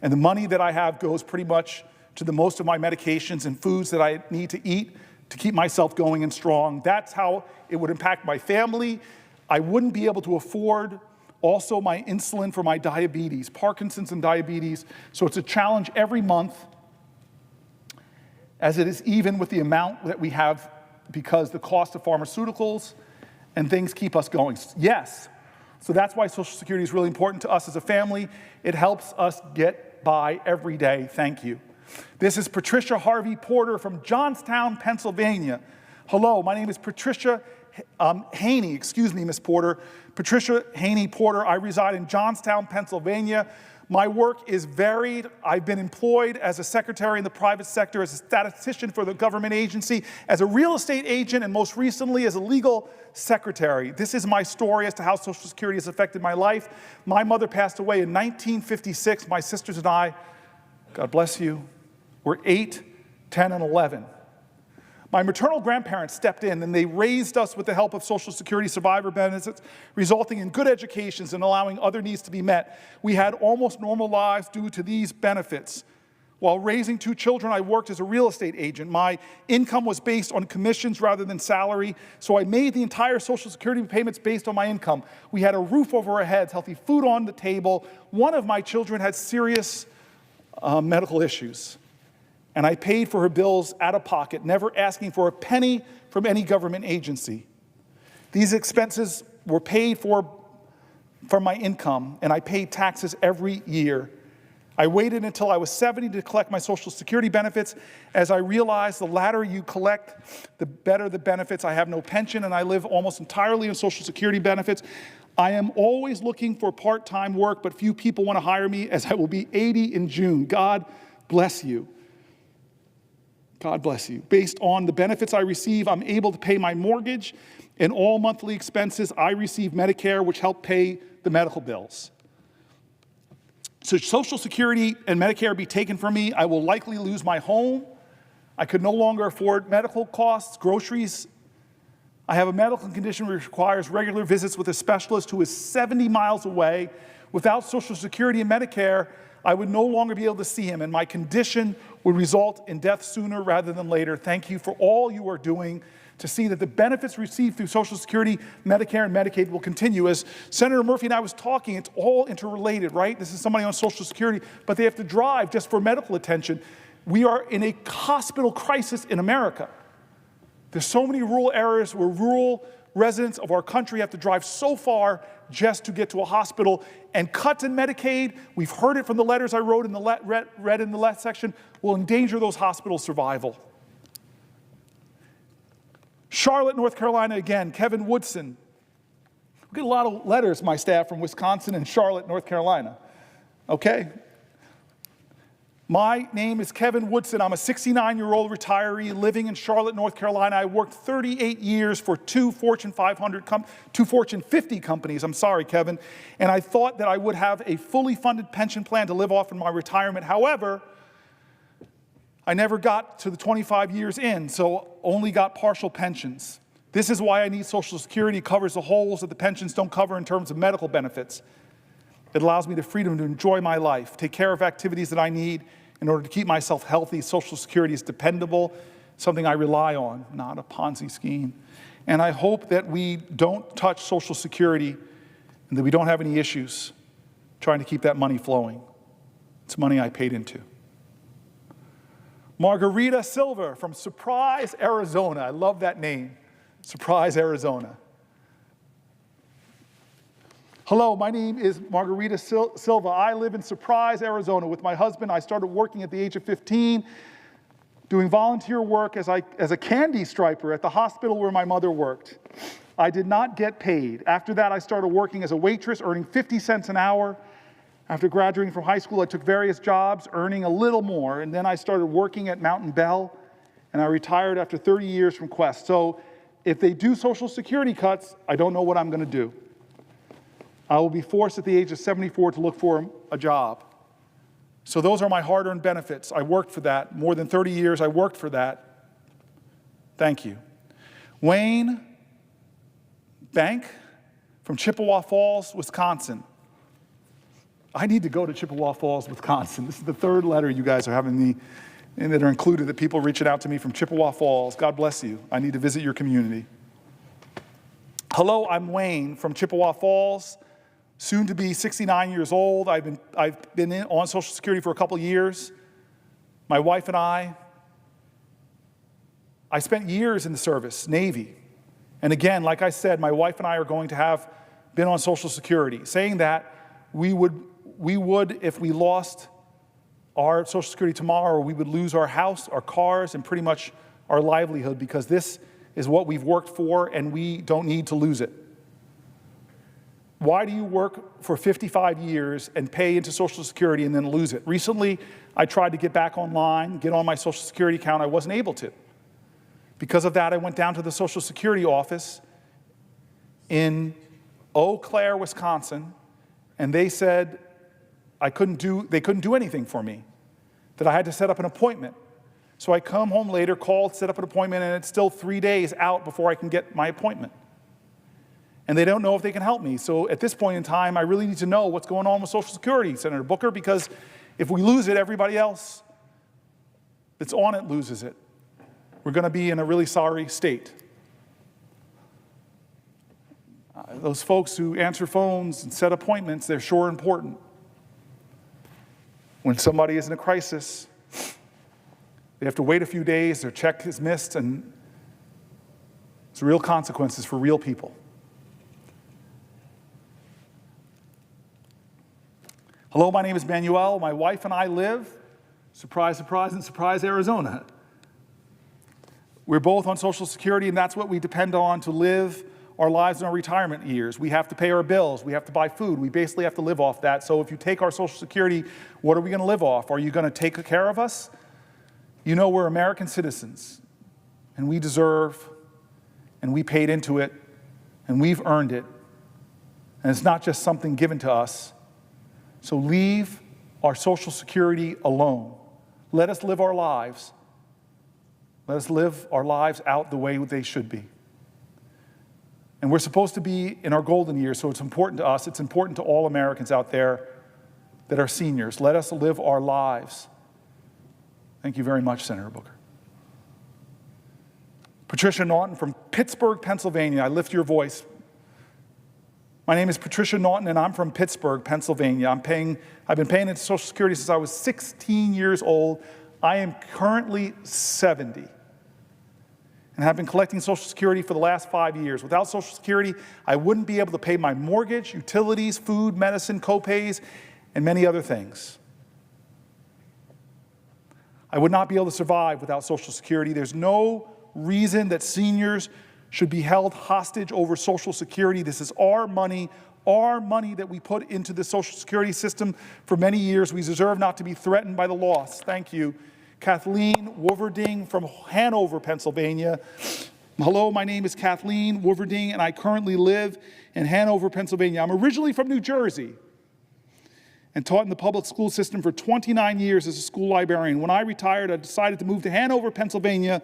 And the money that I have goes pretty much to the most of my medications and foods that I need to eat to keep myself going and strong. That's how it would impact my family. I wouldn't be able to afford also my insulin for my diabetes, Parkinson's and diabetes. So it's a challenge every month, as it is even with the amount that we have, because the cost of pharmaceuticals and things keep us going. Yes, so that's why Social Security is really important to us as a family. It helps us get by every day. Thank you. This is Patricia Harvey Porter from Johnstown, Pennsylvania. Hello, my name is Patricia Haney, excuse me, Ms. Porter. Patricia Haney Porter. I reside in Johnstown, Pennsylvania. My work is varied. I've been employed as a secretary in the private sector, as a statistician for the government agency, as a real estate agent, and most recently as a legal secretary. This is my story as to how Social Security has affected my life. My mother passed away in 1956. My sisters and I, God bless you, were 8, 10, and 11. My maternal grandparents stepped in and they raised us with the help of Social Security survivor benefits, resulting in good educations and allowing other needs to be met. We had almost normal lives due to these benefits. While raising 2 children, I worked as a real estate agent. My income was based on commissions rather than salary, so I made the entire Social Security payments based on my income. We had a roof over our heads, healthy food on the table. One of my children had serious medical issues, and I paid for her bills out of pocket, never asking for a penny from any government agency. These expenses were paid for from my income, and I paid taxes every year. I waited until I was 70 to collect my Social Security benefits, as I realized the latter you collect, the better the benefits. I have no pension, and I live almost entirely on Social Security benefits. I am always looking for part-time work, but few people want to hire me, as I will be 80 in June. God bless you. God bless you. Based on the benefits I receive, I'm able to pay my mortgage and all monthly expenses. I receive Medicare, which help pay the medical bills. So Social Security and Medicare be taken from me, I will likely lose my home. I could no longer afford medical costs, groceries. I have a medical condition which requires regular visits with a specialist who is 70 miles away. Without Social Security and Medicare, I would no longer be able to see him, and my condition would result in death sooner rather than later. Thank you for all you are doing to see that the benefits received through Social Security, Medicare, and Medicaid will continue. As Senator Murphy and I was talking, it's all interrelated, right? This is somebody on Social Security, but they have to drive just for medical attention. We are in a hospital crisis in America. There's so many rural areas where rural residents of our country have to drive so far just to get to a hospital. And cuts in Medicaid, we've heard it from the letters I wrote in the read in the last section, will endanger those hospitals' survival. Charlotte, North Carolina, again, Kevin Woodson. We get a lot of letters, my staff, from Wisconsin and Charlotte, North Carolina. Okay? My name is Kevin Woodson. I'm a 69-year-old retiree living in Charlotte, North Carolina. I worked 38 years for two Fortune 50 companies. I'm sorry, Kevin. And I thought that I would have a fully funded pension plan to live off in my retirement. However, I never got to the 25 years in, so only got partial pensions. This is why I need Social Security. It covers the holes that the pensions don't cover in terms of medical benefits. It allows me the freedom to enjoy my life, take care of activities that I need in order to keep myself healthy. Social Security is dependable, something I rely on, not a Ponzi scheme. And I hope that we don't touch Social Security and that we don't have any issues trying to keep that money flowing. It's money I paid into. Margarita Silver from Surprise, Arizona. I love that name, Surprise, Arizona. Hello, my name is Margarita Silva. I live in Surprise, Arizona. With my husband, I started working at the age of 15, doing volunteer work as a candy striper at the hospital where my mother worked. I did not get paid. After that, I started working as a waitress, earning 50 cents an hour. After graduating from high school, I took various jobs, earning a little more, and then I started working at Mountain Bell, and I retired after 30 years from Quest. So if they do Social Security cuts, I don't know what I'm going to do. I will be forced at the age of 74 to look for a job. So those are my hard-earned benefits. I worked for that. More than 30 years, I worked for that. Thank you. Wayne Bank from Chippewa Falls, Wisconsin. I need to go to Chippewa Falls, Wisconsin. This is the third letter you guys are having me, and that are included, that people reaching out to me from Chippewa Falls. God bless you. I need to visit your community. Hello, I'm Wayne from Chippewa Falls, soon to be 69 years old. I've been on Social Security for a couple years. My wife and I spent years in the service, Navy. And again, like I said, my wife and I are going to have been on Social Security, saying that we would, if we lost our Social Security tomorrow, we would lose our house, our cars, and pretty much our livelihood, because this is what we've worked for, and we don't need to lose it. Why do you work for 55 years and pay into Social Security and then lose it? Recently, I tried to get back online, get on my Social Security account. I wasn't able to. Because of that, I went down to the Social Security office in Eau Claire, Wisconsin, and they said they couldn't do anything for me, that I had to set up an appointment. So I come home later, called, set up an appointment, and it's still 3 days out before I can get my appointment. And they don't know if they can help me. So at this point in time, I really need to know what's going on with Social Security, Senator Booker, because if we lose it, everybody else that's on it loses it. We're going to be in a really sorry state. Those folks who answer phones and set appointments, they're sure important. When somebody is in a crisis, they have to wait a few days, their check is missed, and it's real consequences for real people. Hello, my name is Manuel. My wife and I live, surprise, surprise, in Surprise, Arizona. We're both on Social Security, and that's what we depend on to live our lives in our retirement years. We have to pay our bills. We have to buy food. We basically have to live off that. So if you take our Social Security, what are we going to live off? Are you going to take care of us? You know, we're American citizens, and we deserve, and we paid into it, and we've earned it. And it's not just something given to us. So leave our Social Security alone. Let us live our lives. Let us live our lives out the way they should be. And we're supposed to be in our golden years, so it's important to us. It's important to all Americans out there. that are seniors. Let us live our lives. Thank you very much, Senator Booker. Patricia Naughton from Pittsburgh, Pennsylvania. I lift your voice. My name is Patricia Naughton, and I'm from Pittsburgh, Pennsylvania. I've been paying into Social Security since I was 16 years old. I am currently 70 and have been collecting Social Security for the last 5 years. Without Social Security, I wouldn't be able to pay my mortgage, utilities, food, medicine, co-pays, and many other things. I would not be able to survive without Social Security. There's no reason that seniors should be held hostage over Social Security. This is our money that we put into the Social Security system for many years. We deserve not to be threatened by the loss. Thank you. Kathleen Wooverding from Hanover, Pennsylvania. Hello, my name is Kathleen Wooverding, and I currently live in Hanover, Pennsylvania. I'm originally from New Jersey and taught in the public school system for 29 years as a school librarian. When I retired, I decided to move to Hanover, Pennsylvania.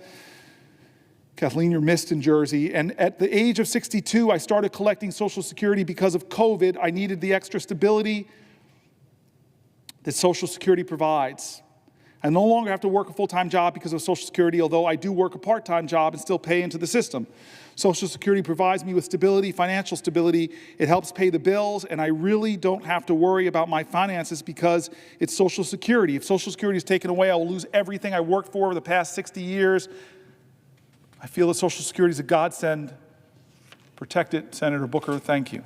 Kathleen, you're missed in Jersey. And at the age of 62, I started collecting Social Security because of COVID. I needed the extra stability that Social Security provides. I no longer have to work a full-time job because of Social Security, although I do work a part-time job and still pay into the system. Social Security provides me with stability, financial stability. It helps pay the bills, and I really don't have to worry about my finances because it's Social Security. If Social Security is taken away, I will lose everything I worked for over the past 60 years. I feel that Social Security is a godsend. Protect it, Senator Booker. Thank you.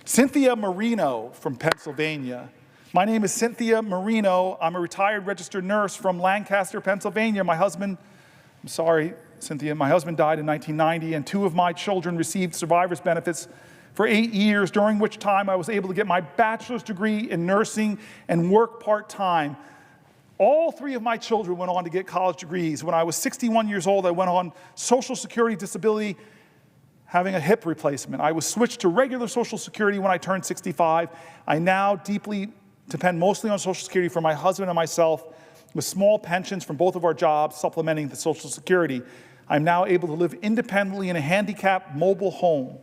Cynthia Marino from Pennsylvania. My name is Cynthia Marino. I'm a retired registered nurse from Lancaster, Pennsylvania. My husband died in 1990, and 2 of my children received survivor's benefits for 8 years, during which time I was able to get my bachelor's degree in nursing and work part-time. All 3 of my children went on to get college degrees. When I was 61 years old, I went on Social Security disability, having a hip replacement. I was switched to regular Social Security when I turned 65. I now deeply depend mostly on Social Security for my husband and myself, with small pensions from both of our jobs supplementing the Social Security. I'm now able to live independently in a handicapped mobile home,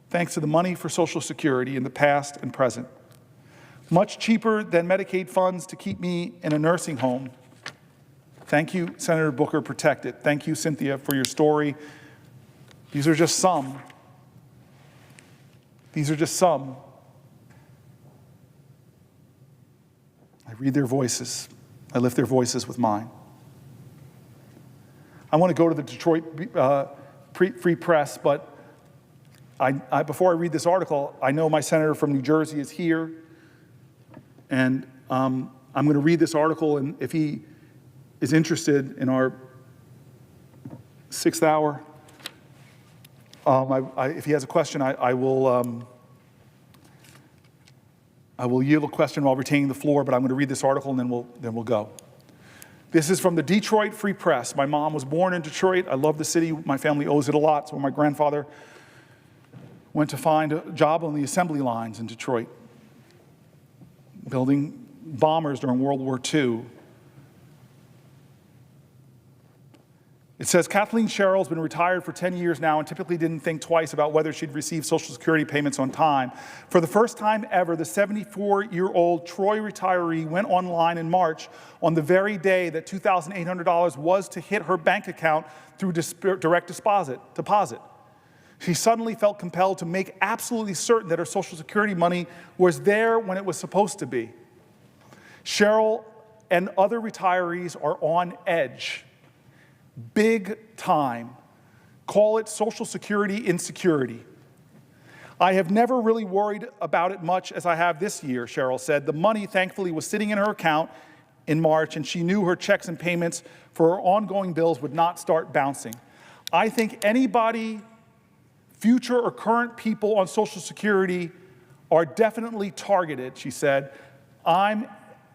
thanks to the money for Social Security in the past and present. Much cheaper than Medicaid funds to keep me in a nursing home. Thank you, Senator Booker. Protect it. Thank you, Cynthia, for your story. These are just some. These are just some. I read their voices. I lift their voices with mine. I want to go to the Detroit Free Press, but before I read this article, I know my senator from New Jersey is here. And I'm going to read this article, and if he is interested in our 6th hour, if he has a question, I will yield a question while retaining the floor, but I'm going to read this article, and then we'll go. This is from the Detroit Free Press. My mom was born in Detroit. I love the city. My family owes it a lot. So my grandfather went to find a job on the assembly lines in Detroit, building bombers during World War II. It says, Kathleen Sherrill's been retired for 10 years now and typically didn't think twice about whether she'd receive Social Security payments on time. For the first time ever, the 74-year-old Troy retiree went online in March on the very day that $2,800 was to hit her bank account through direct deposit. She suddenly felt compelled to make absolutely certain that her Social Security money was there when it was supposed to be. Cheryl and other retirees are on edge. Big time. Call it Social Security insecurity. I have never really worried about it much as I have this year, Cheryl said. The money, thankfully, was sitting in her account in March, and she knew her checks and payments for her ongoing bills would not start bouncing. I think anybody, future or current people on Social Security, are definitely targeted, she said.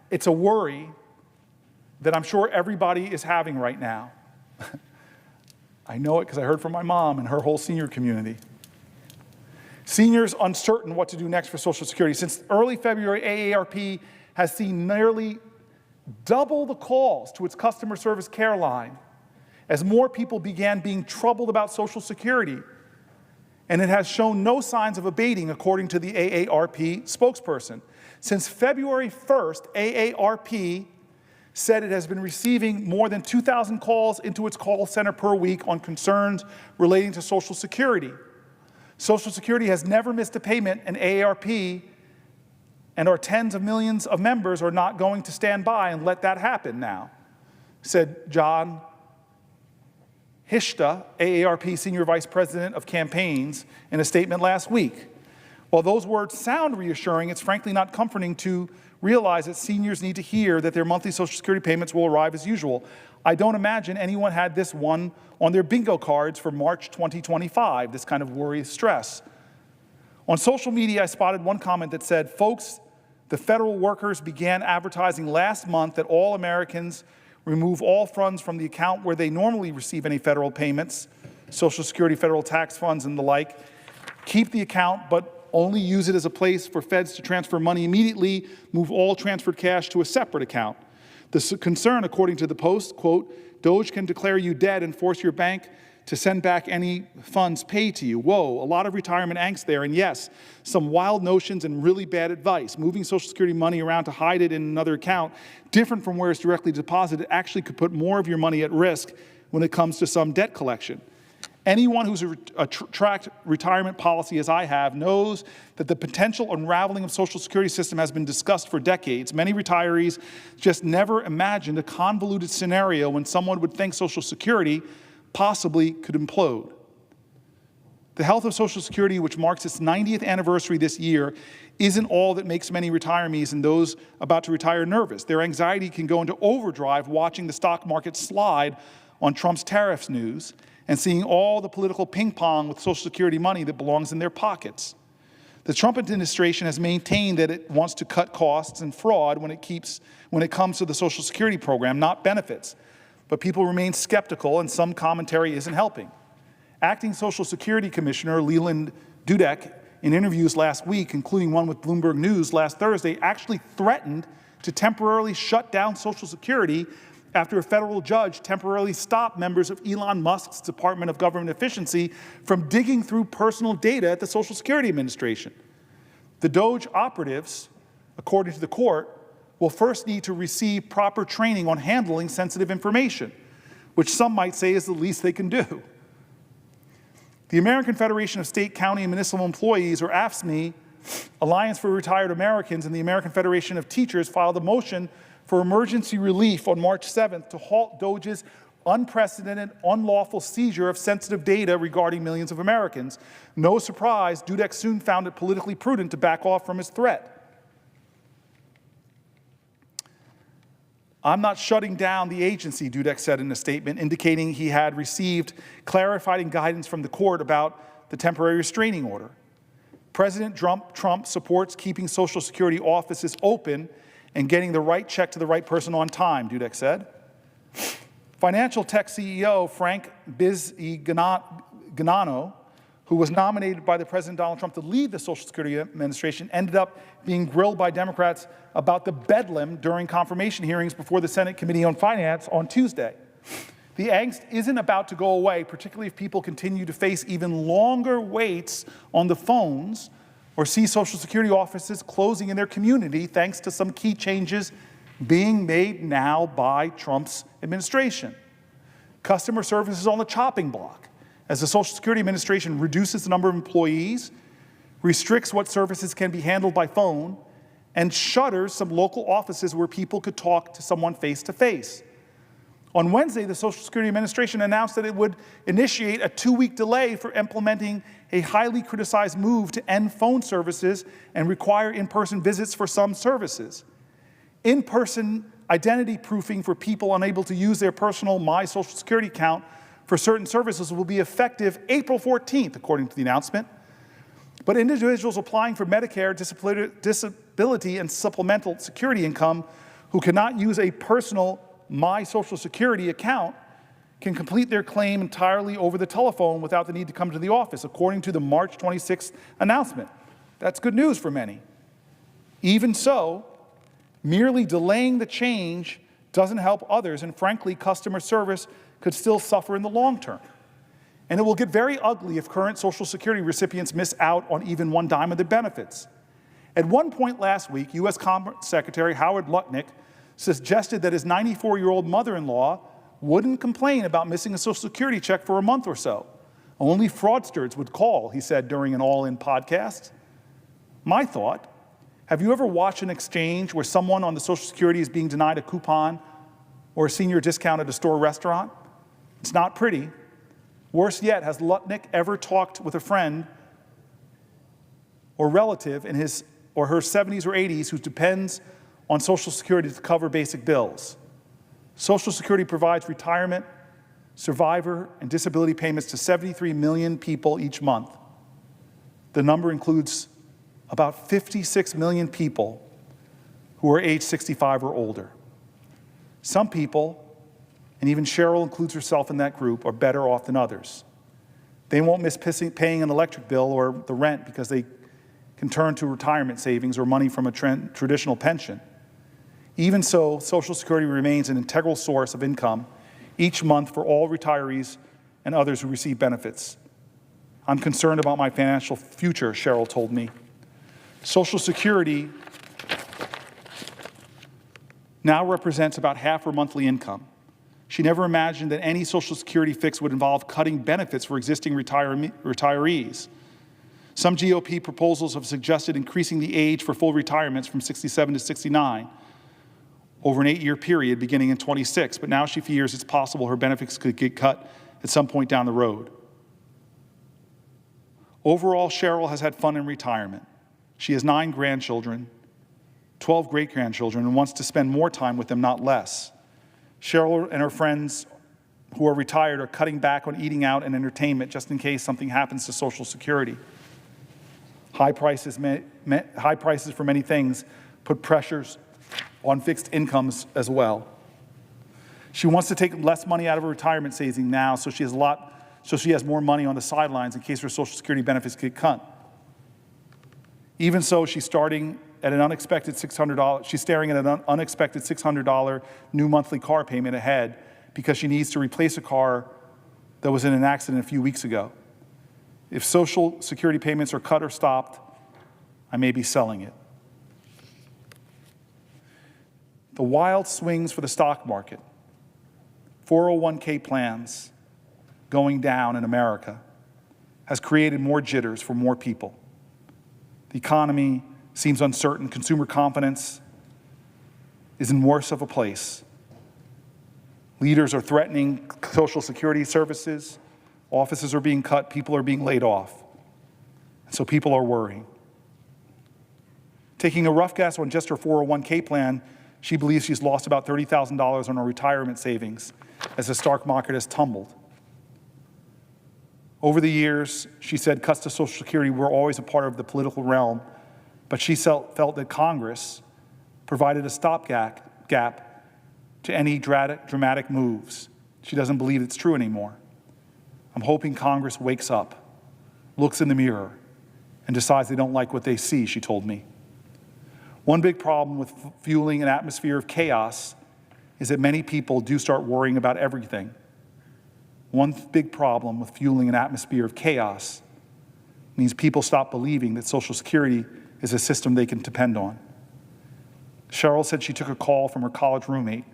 It's a worry that I'm sure everybody is having right now. I know it because I heard from my mom and her whole senior community. Seniors uncertain what to do next for Social Security. Since early February, AARP has seen nearly double the calls to its customer service care line as more people began being troubled about Social Security. and it has shown no signs of abating, according to the AARP spokesperson. Since February 1st, AARP said it has been receiving more than 2,000 calls into its call center per week on concerns relating to Social Security. Social Security has never missed a payment, and AARP and our tens of millions of members are not going to stand by and let that happen now, said John Hishta, AARP Senior Vice President of Campaigns, in a statement last week. While those words sound reassuring, it's frankly not comforting to realize that seniors need to hear that their monthly Social Security payments will arrive as usual. I don't imagine anyone had this one on their bingo cards for March 2025, this kind of worry, stress. On social media, I spotted one comment that said, "Folks, the federal workers began advertising last month that all Americans remove all funds from the account where they normally receive any federal payments, Social Security, federal tax funds, and the like. Keep the account, but only use it as a place for feds to transfer money immediately, move all transferred cash to a separate account. The concern, according to the Post, quote, DOGE can declare you dead and force your bank to send back any funds paid to you. Whoa, a lot of retirement angst there, and yes, some wild notions and really bad advice. Moving Social Security money around to hide it in another account, different from where it's directly deposited, actually could put more of your money at risk when it comes to some debt collection. Anyone who's tracked retirement policy as I have knows that the potential unraveling of Social Security system has been discussed for decades. Many retirees just never imagined a convoluted scenario when someone would think Social Security possibly could implode. The health of Social Security, which marks its 90th anniversary this year, isn't all that makes many retirees and those about to retire nervous. Their anxiety can go into overdrive watching the stock market slide on Trump's tariffs news and seeing all the political ping pong with Social Security money that belongs in their pockets. The Trump administration has maintained that it wants to cut costs and fraud when it comes to the Social Security program, not benefits. But people remain skeptical, and some commentary isn't helping. Acting Social Security Commissioner Leland Dudek, in interviews last week, including one with Bloomberg News last Thursday, actually threatened to temporarily shut down Social Security after a federal judge temporarily stopped members of Elon Musk's Department of Government Efficiency from digging through personal data at the Social Security Administration. The DOGE operatives, according to the court, will first need to receive proper training on handling sensitive information, which some might say is the least they can do. The American Federation of State, County, and Municipal Employees, or AFSCME, Alliance for Retired Americans, and the American Federation of Teachers filed a motion for emergency relief on March 7th to halt DOGE's unprecedented, unlawful seizure of sensitive data regarding millions of Americans. No surprise, Dudek soon found it politically prudent to back off from his threat. I'm not shutting down the agency, Dudek said in a statement, indicating he had received clarifying guidance from the court about the temporary restraining order. President Trump supports keeping Social Security offices open and getting the right check to the right person on time, Dudek said. Financial tech CEO Frank Bisignano, who was nominated by the President Donald Trump to lead the Social Security Administration, ended up being grilled by Democrats about the bedlam during confirmation hearings before the Senate Committee on Finance on Tuesday. The angst isn't about to go away, particularly if people continue to face even longer waits on the phones or see Social Security offices closing in their community thanks to some key changes being made now by Trump's administration. Customer service is on the chopping block as the Social Security Administration reduces the number of employees, restricts what services can be handled by phone, and shutters some local offices where people could talk to someone face-to-face. On Wednesday, the Social Security Administration announced that it would initiate a 2-week delay for implementing a highly criticized move to end phone services and require in-person visits for some services. In-person identity proofing for people unable to use their personal My Social Security account for certain services will be effective April 14th, according to the announcement. But individuals applying for Medicare, disability, and supplemental security income who cannot use a personal My Social Security account can complete their claim entirely over the telephone without the need to come to the office, according to the March 26th announcement. That's good news for many. Even so, merely delaying the change doesn't help others, and frankly, customer service could still suffer in the long term. And it will get very ugly if current Social Security recipients miss out on even one dime of the benefits. At one point last week, U.S. Commerce Secretary Howard Lutnick suggested that his 94-year-old mother-in-law wouldn't complain about missing a Social Security check for a month or so. Only fraudsters would call, he said during an All-In podcast. My thought, have you ever watched an exchange where someone on the Social Security is being denied a coupon or a senior discount at a store restaurant? It's not pretty. Worse yet, has Lutnick ever talked with a friend or relative in his or her 70s or 80s who depends on Social Security to cover basic bills? Social Security provides retirement, survivor, and disability payments to 73 million people each month. The number includes about 56 million people who are age 65 or older. Some people, and even Cheryl includes herself in that group, are better off than others. They won't miss paying an electric bill or the rent because they can turn to retirement savings or money from a traditional pension. Even so, Social Security remains an integral source of income each month for all retirees and others who receive benefits. I'm concerned about my financial future, Cheryl told me. Social Security now represents about half her monthly income. She never imagined that any Social Security fix would involve cutting benefits for existing retirees. Some GOP proposals have suggested increasing the age for full retirements from 67 to 69 over an 8-year period beginning in 26, but now she fears it's possible her benefits could get cut at some point down the road. Overall, Cheryl has had fun in retirement. She has 9 grandchildren, 12 great-grandchildren, and wants to spend more time with them, not less. Cheryl and her friends who are retired are cutting back on eating out and entertainment just in case something happens to Social Security. High prices for many things put pressures on fixed incomes as well. She wants to take less money out of her retirement savings now so she has more money on the sidelines in case her Social Security benefits get cut. Even so, she's staring at an unexpected $600 new monthly car payment ahead because she needs to replace a car that was in an accident a few weeks ago. If Social Security payments are cut or stopped, I may be selling it. The wild swings for the stock market, 401k plans going down in America has created more jitters for more people. The economy seems uncertain. Consumer confidence is in worse of a place. Leaders are threatening Social Security services. Offices are being cut. People are being laid off. And so people are worrying. Taking a rough guess on just her 401k plan, she believes she's lost about $30,000 on her retirement savings as the stock market has tumbled. Over the years, she said cuts to Social Security were always a part of the political realm, but she felt that Congress provided a stopgap to any dramatic moves. She doesn't believe it's true anymore. I'm hoping Congress wakes up, looks in the mirror, and decides they don't like what they see, she told me. One big problem with fueling an atmosphere of chaos is that many people do start worrying about everything. One big problem with fueling an atmosphere of chaos means people stop believing that Social Security is a system they can depend on. Cheryl said she took a call from her college roommate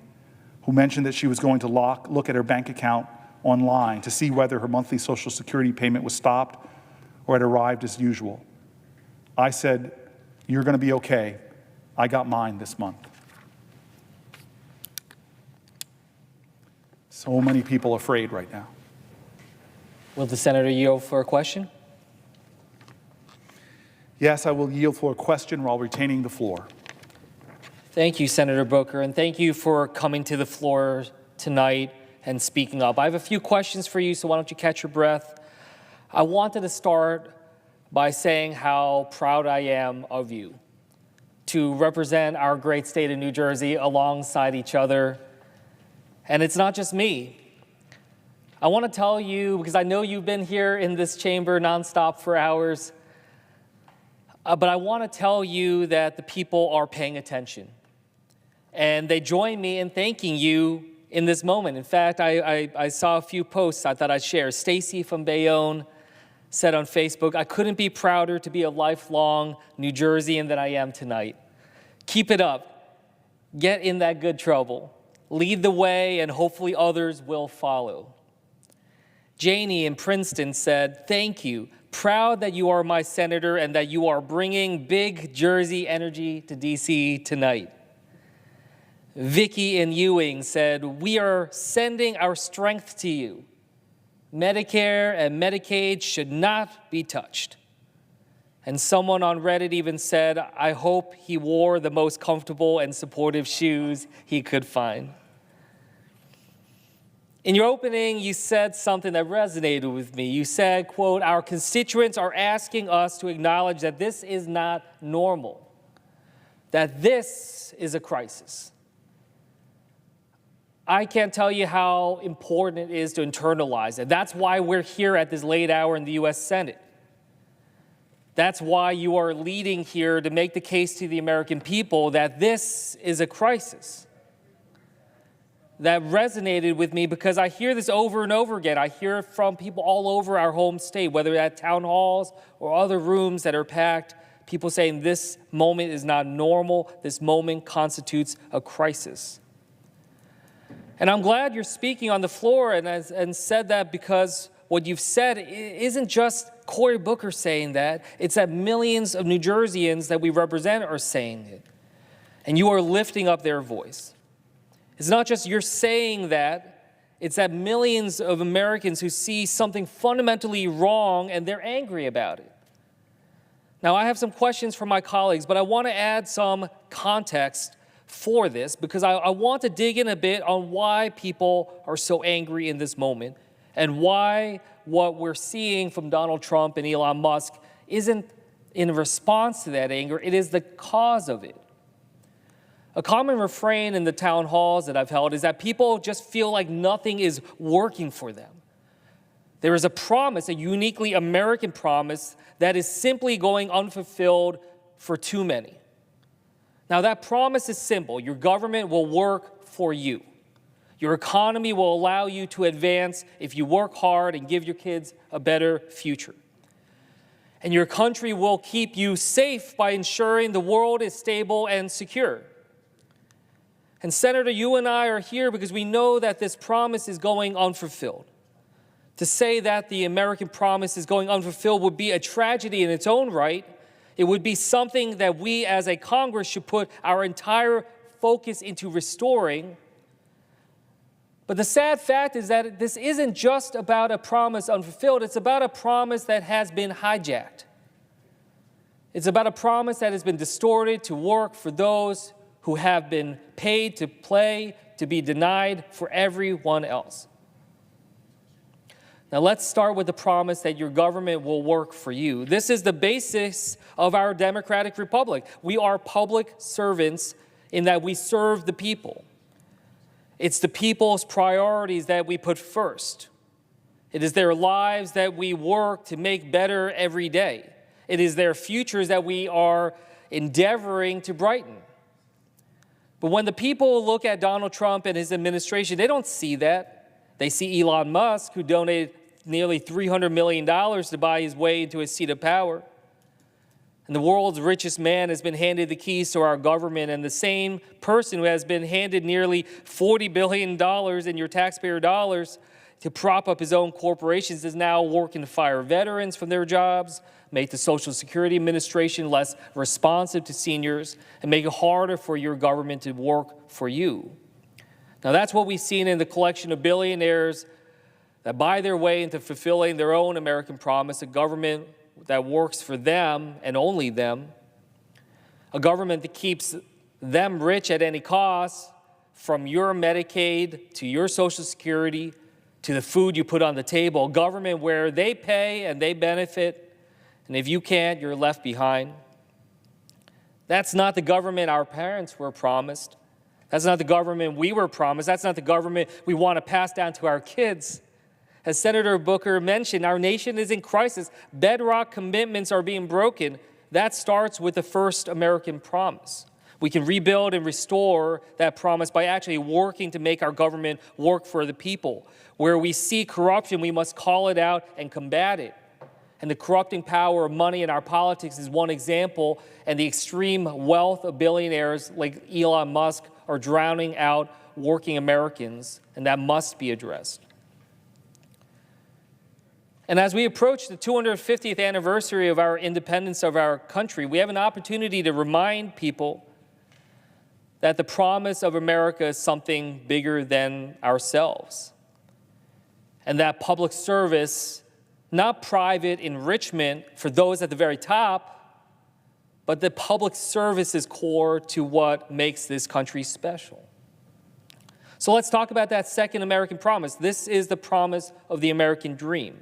who mentioned that she was going to look at her bank account online to see whether her monthly Social Security payment was stopped or had arrived as usual. I said, "You're going to be okay. I got mine this month." So many people afraid right now. Will the senator yield for a question? Yes, I will yield for a question while retaining the floor. Thank you, Senator Booker, and thank you for coming to the floor tonight and speaking up. I have a few questions for you, so why don't you catch your breath? I wanted to start by saying how proud I am of you to represent our great state of New Jersey alongside each other. And it's not just me. I want to tell you, because I know you've been here in this chamber nonstop for hours, but I want to tell you that the people are paying attention. And they join me in thanking you in this moment. In fact, I saw a few posts I thought I'd share. Stacy from Bayonne said on Facebook, "I couldn't be prouder to be a lifelong New Jerseyan than I am tonight. Keep it up. Get in that good trouble. Lead the way, and hopefully others will follow." Janie in Princeton said, "Thank you. Proud that you are my senator and that you are bringing big Jersey energy to DC tonight." Vicky in Ewing said, "We are sending our strength to you. Medicare and Medicaid should not be touched." And someone on Reddit even said, "I hope he wore the most comfortable and supportive shoes he could find." In your opening, you said something that resonated with me. You said, quote, "Our constituents are asking us to acknowledge that this is not normal, that this is a crisis." I can't tell you how important it is to internalize it. That's why we're here at this late hour in the U.S. Senate. That's why you are leading here to make the case to the American people that this is a crisis. That resonated with me because I hear this over and over again. I hear it from people all over our home state, whether at town halls or other rooms that are packed, people saying this moment is not normal, this moment constitutes a crisis. And I'm glad you're speaking on the floor and said that, because what you've said isn't just Cory Booker saying that, it's that millions of New Jerseyans that we represent are saying it. And you are lifting up their voice. It's not just you're saying that, it's that millions of Americans who see something fundamentally wrong and they're angry about it. Now, I have some questions for my colleagues, but I want to add some context for this because I want to dig in a bit on why people are so angry in this moment and why what we're seeing from Donald Trump and Elon Musk isn't in response to that anger, it is the cause of it. A common refrain in the town halls that I've held is that people just feel like nothing is working for them. There is a promise, a uniquely American promise, that is simply going unfulfilled for too many. Now, that promise is simple. Your government will work for you. Your economy will allow you to advance if you work hard and give your kids a better future. And your country will keep you safe by ensuring the world is stable and secure. And Senator, you and I are here because we know that this promise is going unfulfilled. To say that the American promise is going unfulfilled would be a tragedy in its own right. It would be something that we as a Congress should put our entire focus into restoring. But the sad fact is that this isn't just about a promise unfulfilled. It's about a promise that has been hijacked. It's about a promise that has been distorted to work for those who have been paid to play, to be denied for everyone else. Now, let's start with the promise that your government will work for you. This is the basis of our democratic republic. We are public servants in that we serve the people. It's the people's priorities that we put first. It is their lives that we work to make better every day. It is their futures that we are endeavoring to brighten. But when the people look at Donald Trump and his administration, they don't see that. They see Elon Musk, who donated nearly $300 million to buy his way into a seat of power. And the world's richest man has been handed the keys to our government, and the same person who has been handed nearly $40 billion in your taxpayer dollars to prop up his own corporations is now working to fire veterans from their jobs, make the Social Security Administration less responsive to seniors, and make it harder for your government to work for you. Now, that's what we've seen in the collection of billionaires that buy their way into fulfilling their own American promise, a government that works for them and only them, a government that keeps them rich at any cost, from your Medicaid to your Social Security to the food you put on the table, a government where they pay and they benefit, and if you can't, you're left behind. That's not the government our parents were promised. That's not the government we were promised. That's not the government we want to pass down to our kids. As Senator Booker mentioned, our nation is in crisis. Bedrock commitments are being broken. That starts with the first American promise. We can rebuild and restore that promise by actually working to make our government work for the people. Where we see corruption, we must call it out and combat it. And the corrupting power of money in our politics is one example, and the extreme wealth of billionaires like Elon Musk are drowning out working Americans, and that must be addressed. And as we approach the 250th anniversary of our independence of our country, we have an opportunity to remind people that the promise of America is something bigger than ourselves, and that public service, not private enrichment for those at the very top, but that public service is core to what makes this country special. So let's talk about that second American promise. This is the promise of the American dream.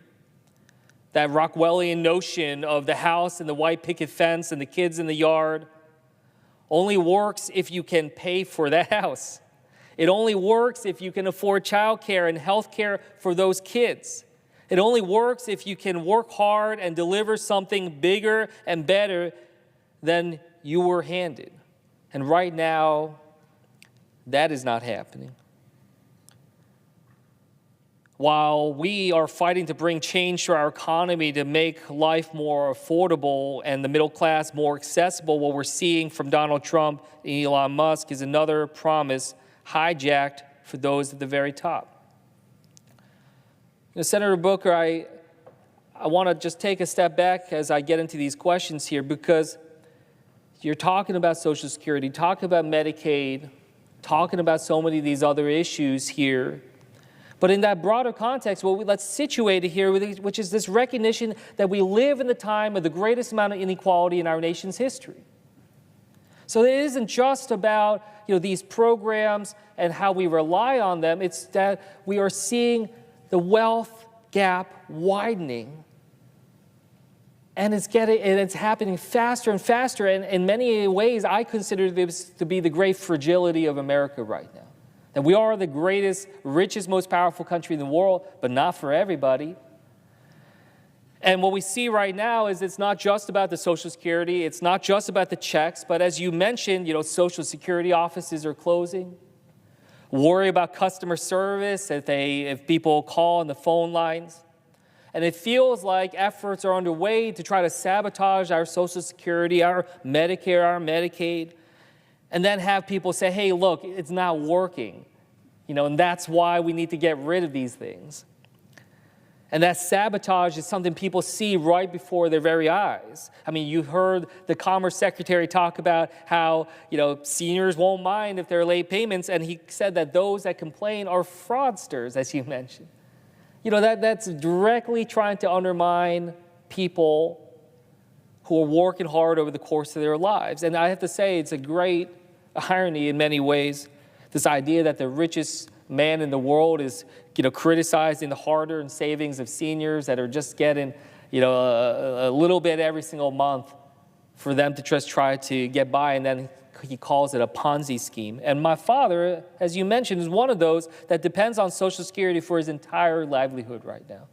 That Rockwellian notion of the house and the white picket fence and the kids in the yard only works if you can pay for that house. It only works if you can afford childcare and health care for those kids. It only works if you can work hard and deliver something bigger and better than you were handed. And right now, that is not happening. While we are fighting to bring change to our economy to make life more affordable and the middle class more accessible, what we're seeing from Donald Trump and Elon Musk is another promise hijacked for those at the very top. Senator Booker, I want to just take a step back as I get into these questions here, because you're talking about Social Security, talking about Medicaid, talking about so many of these other issues here. But in that broader context, let's situate it here, which is this recognition that we live in the time of the greatest amount of inequality in our nation's history. So it isn't just about these programs and how we rely on them. It's that we are seeing the wealth gap widening, and it's happening faster and faster. And in many ways, I consider this to be the great fragility of America right now. That we are the greatest, richest, most powerful country in the world, but not for everybody. And what we see right now is it's not just about the Social Security, it's not just about the checks, but as you mentioned, Social Security offices are closing. Worry about customer service if people call on the phone lines. And it feels like efforts are underway to try to sabotage our Social Security, our Medicare, our Medicaid, and then have people say, hey, look, it's not working, and that's why we need to get rid of these things. And that sabotage is something people see right before their very eyes. I mean, you heard the Commerce Secretary talk about how, seniors won't mind if there are late payments, and he said that those that complain are fraudsters, as you mentioned. That's directly trying to undermine people who are working hard over the course of their lives. And I have to say, it's a great irony in many ways, this idea that the richest man in the world is, criticizing the hard-earned savings of seniors that are just getting, a little bit every single month for them to just try to get by, and then he calls it a Ponzi scheme. And my father, as you mentioned, is one of those that depends on Social Security for his entire livelihood right now.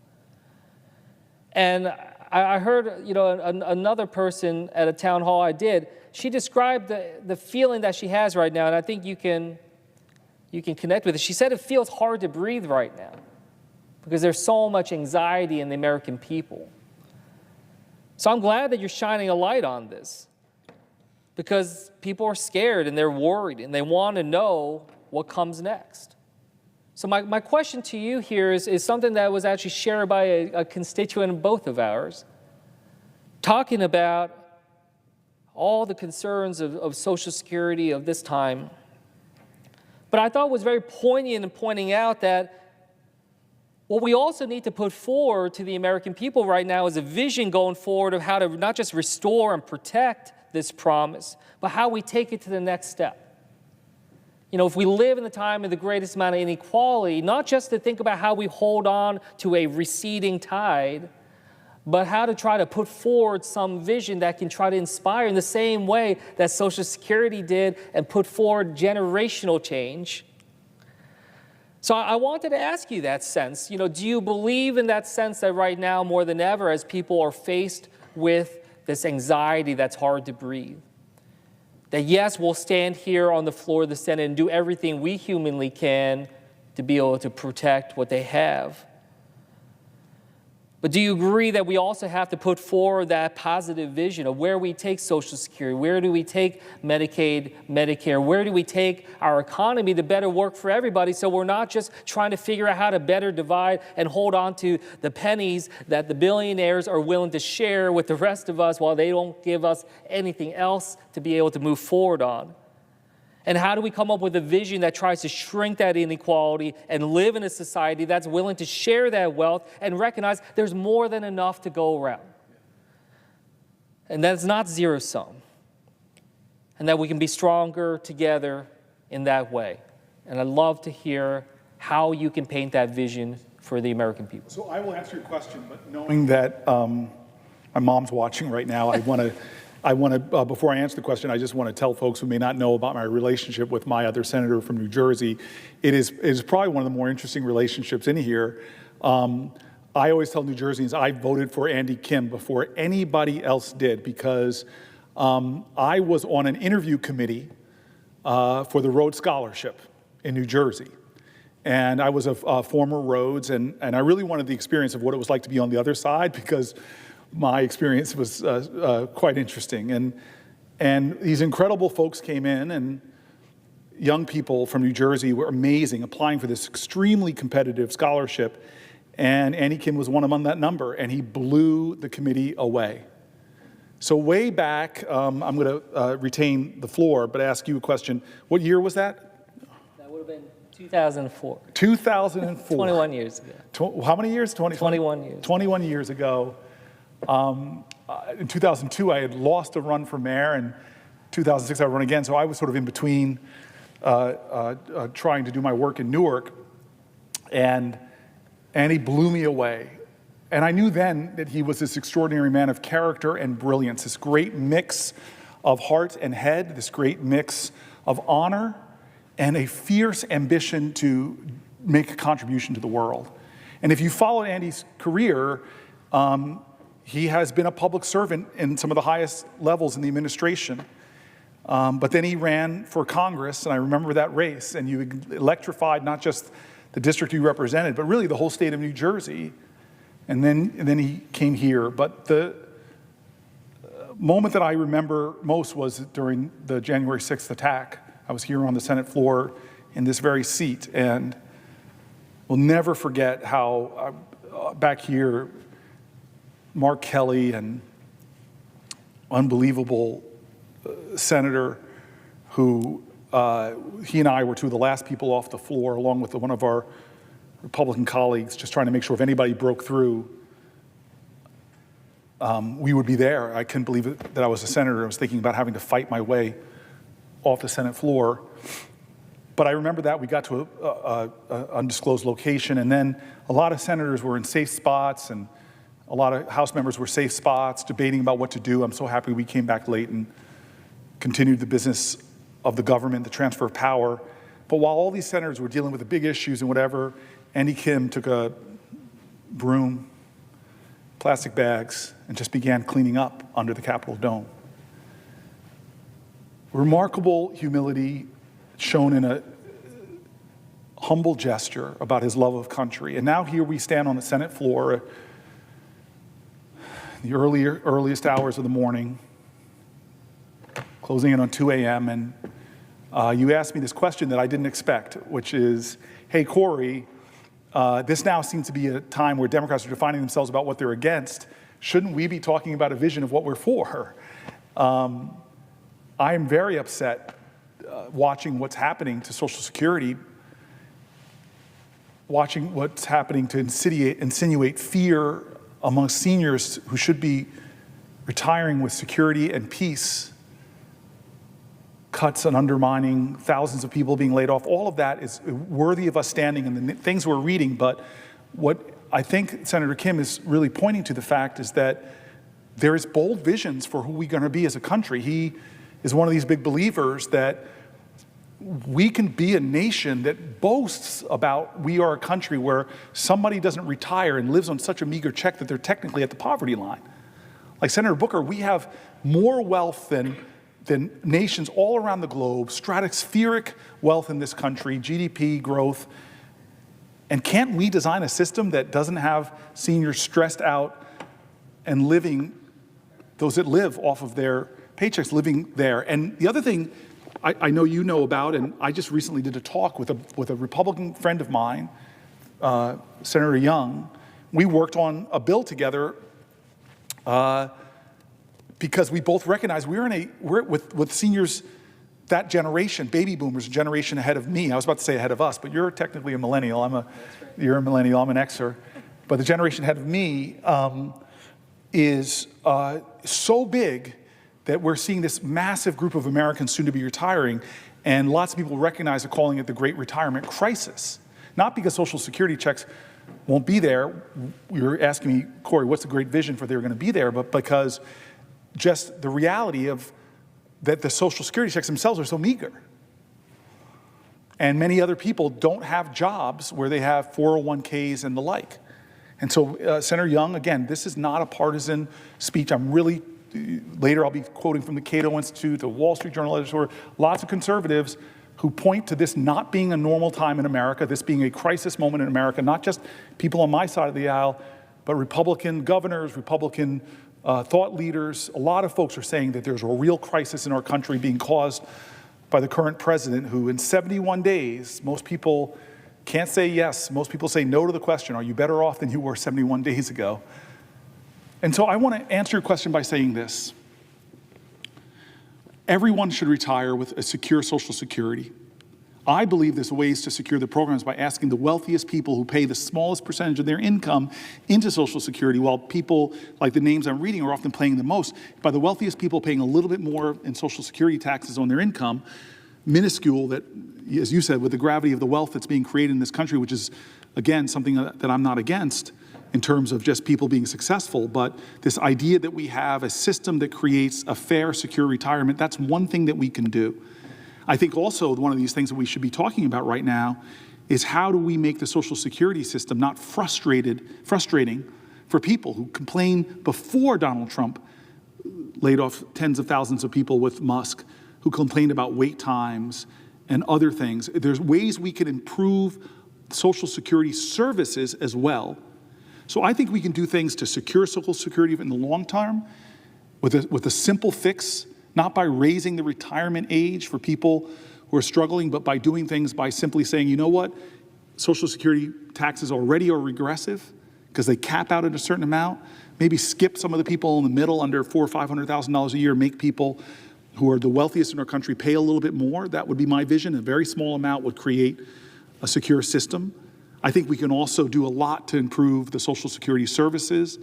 And I heard, another person at a town hall I did, she described the feeling that she has right now, and I think you can connect with it. She said it feels hard to breathe right now because there's so much anxiety in the American people. So I'm glad that you're shining a light on this, because people are scared and they're worried and they want to know what comes next. So my question to you here is something that was actually shared by a constituent of both of ours, talking about all the concerns of Social Security of this time. But I thought it was very poignant in pointing out that what we also need to put forward to the American people right now is a vision going forward of how to not just restore and protect this promise, but how we take it to the next step. If we live in the time of the greatest amount of inequality, not just to think about how we hold on to a receding tide, but how to try to put forward some vision that can try to inspire in the same way that Social Security did and put forward generational change. So I wanted to ask you that sense. Do you believe in that sense that right now, more than ever, as people are faced with this anxiety that's hard to breathe, that yes, we'll stand here on the floor of the Senate and do everything we humanly can to be able to protect what they have. But do you agree that we also have to put forward that positive vision of where we take Social Security, where do we take Medicaid, Medicare, where do we take our economy to better work for everybody, so we're not just trying to figure out how to better divide and hold on to the pennies that the billionaires are willing to share with the rest of us while they don't give us anything else to be able to move forward on? And how do we come up with a vision that tries to shrink that inequality and live in a society that's willing to share that wealth and recognize there's more than enough to go around? And that's not zero sum. And that we can be stronger together in that way. And I'd love to hear how you can paint that vision for the American people. So I will answer your question, but knowing that my mom's watching right now, I want to, before I answer the question, I just want to tell folks who may not know about my relationship with my other senator from New Jersey. It is probably one of the more interesting relationships in here. I always tell New Jerseyans I voted for Andy Kim before anybody else did, because I was on an interview committee for the Rhodes Scholarship in New Jersey. And I was a former Rhodes, and I really wanted the experience of what it was like to be on the other side, because my experience was quite interesting. And these incredible folks came in, and young people from New Jersey were amazing, applying for this extremely competitive scholarship. And Andy Kim was one among that number, and he blew the committee away. So way back, I'm going to retain the floor, but ask you a question. What year was that? That would have been 2004. 2004. 21 years ago. How many years? 21 years. 21 years ago. In 2002, I had lost a run for mayor, and 2006 I would run again. So I was sort of in between trying to do my work in Newark, and he blew me away. And I knew then that he was this extraordinary man of character and brilliance, this great mix of heart and head, this great mix of honor and a fierce ambition to make a contribution to the world. And if you follow Andy's career, he has been a public servant in some of the highest levels in the administration. But then he ran for Congress, and I remember that race, and you electrified not just the district you represented, but really the whole state of New Jersey. And then he came here. But the moment that I remember most was during the January 6th attack. I was here on the Senate floor in this very seat, and we'll never forget how back here, Mark Kelly, an unbelievable senator who, he and I were two of the last people off the floor, along with one of our Republican colleagues, just trying to make sure if anybody broke through, we would be there. I couldn't believe it, that I was a senator. I was thinking about having to fight my way off the Senate floor. But I remember that we got to an undisclosed location, and then a lot of senators were in safe spots, and a lot of House members were safe spots, debating about what to do. I'm so happy we came back late and continued the business of the government, the transfer of power. But while all these senators were dealing with the big issues and whatever, Andy Kim took a broom, plastic bags, and just began cleaning up under the Capitol dome. Remarkable humility shown in a humble gesture about his love of country. And now here we stand on the Senate floor, the earliest hours of the morning, closing in on 2 a.m., and you asked me this question that I didn't expect, which is, hey, Cory, this now seems to be a time where Democrats are defining themselves about what they're against. Shouldn't we be talking about a vision of what we're for? I am very upset watching what's happening to Social Security, watching what's happening to insinuate fear among seniors who should be retiring with security and peace, cuts and undermining, thousands of people being laid off. All of that is worthy of us standing in the things we're reading. But what I think Senator Kim is really pointing to the fact is that there is bold visions for who we're going to be as a country. He is one of these big believers that we can be a nation that boasts about we are a country where somebody doesn't retire and lives on such a meager check that they're technically at the poverty line. Like Senator Booker, we have more wealth than the nations all around the globe, stratospheric wealth in this country, GDP growth. And can't we design a system that doesn't have seniors stressed out and living, those that live off of their paychecks, living there? And the other thing I know you know about, and I just recently did a talk with a Republican friend of mine, Senator Young. We worked on a bill together because we both recognize we're with seniors, that generation, baby boomers, a generation ahead of me. I was about to say ahead of us, but you're technically a millennial. You're a millennial, I'm an Xer. But the generation ahead of me is so big that we're seeing this massive group of Americans soon to be retiring, and lots of people recognize calling it the Great Retirement Crisis. Not because Social Security checks won't be there. You were asking me, Cory, what's the great vision for they're going to be there, but because just the reality of that the Social Security checks themselves are so meager. And many other people don't have jobs where they have 401ks and the like. And so Senator Young, again, this is not a partisan speech. Later I'll be quoting from the Cato Institute, the Wall Street Journal editor, lots of conservatives who point to this not being a normal time in America, this being a crisis moment in America, not just people on my side of the aisle, but Republican governors, Republican thought leaders. A lot of folks are saying that there's a real crisis in our country being caused by the current president, who in 71 days, most people can't say yes. Most people say no to the question, are you better off than you were 71 days ago? And so I want to answer your question by saying this. Everyone should retire with a secure Social Security. I believe there's ways to secure the programs by asking the wealthiest people who pay the smallest percentage of their income into Social Security, while people like the names I'm reading are often paying the most, by the wealthiest people paying a little bit more in Social Security taxes on their income, minuscule, that, as you said, with the gravity of the wealth that's being created in this country, which is, again, something that I'm not against in terms of just people being successful, but this idea that we have a system that creates a fair, secure retirement, that's one thing that we can do. I think also one of these things that we should be talking about right now is how do we make the Social Security system not frustrating for people who complained before Donald Trump laid off tens of thousands of people with Musk, who complained about wait times and other things. There's ways we can improve Social Security services as well. So I think we can do things to secure Social Security in the long term with a simple fix, not by raising the retirement age for people who are struggling, but by doing things by simply saying, you know what, Social Security taxes already are regressive because they cap out at a certain amount. Maybe skip some of the people in the middle under $400,000 or $500,000 a year, make people who are the wealthiest in our country pay a little bit more. That would be my vision. A very small amount would create a secure system. I think we can also do a lot to improve the Social Security services.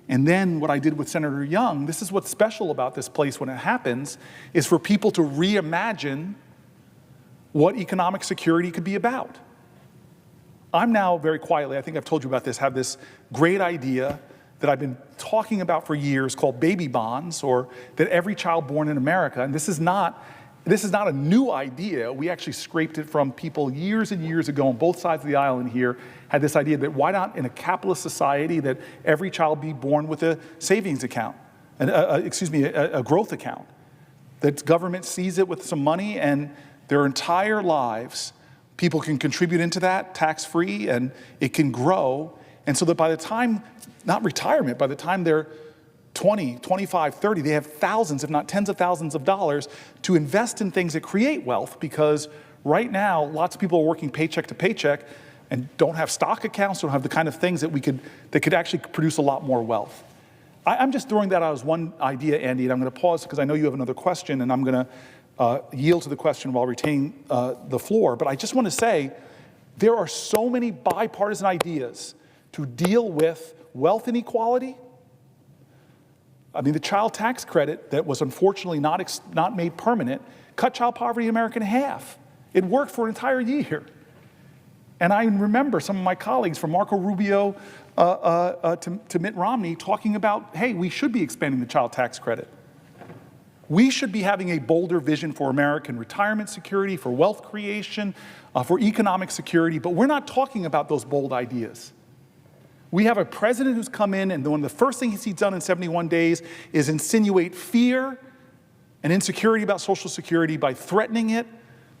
And then what I did with Senator Young, this is what's special about this place when it happens, is for people to reimagine what economic security could be about. I'm now very quietly, I think I've told you about this, have this great idea that I've been talking about for years called baby bonds, or that every child born in America, and this is not a new idea. We actually scraped it from people years and years ago on both sides of the aisle in here, had this idea that why not in a capitalist society that every child be born with a savings account, a growth account. That government sees it with some money and their entire lives, people can contribute into that tax-free and it can grow. And so that by the time, not retirement, by the time they're 20, 25, 30, they have thousands, if not tens of thousands of dollars to invest in things that create wealth, because right now, lots of people are working paycheck to paycheck and don't have stock accounts, don't have the kind of things that could actually produce a lot more wealth. I'm just throwing that out as one idea, Andy, and I'm going to pause because I know you have another question, and I'm going to yield to the question while retaining the floor. But I just want to say there are so many bipartisan ideas to deal with wealth inequality. I mean, the child tax credit that was unfortunately not made permanent cut child poverty in America in half. It worked for an entire year. And I remember some of my colleagues, from Marco Rubio to Mitt Romney, talking about, hey, we should be expanding the child tax credit. We should be having a bolder vision for American retirement security, for wealth creation, for economic security, but we're not talking about those bold ideas. We have a president who's come in, and one of the first things he's done in 71 days is insinuate fear and insecurity about Social Security by threatening it,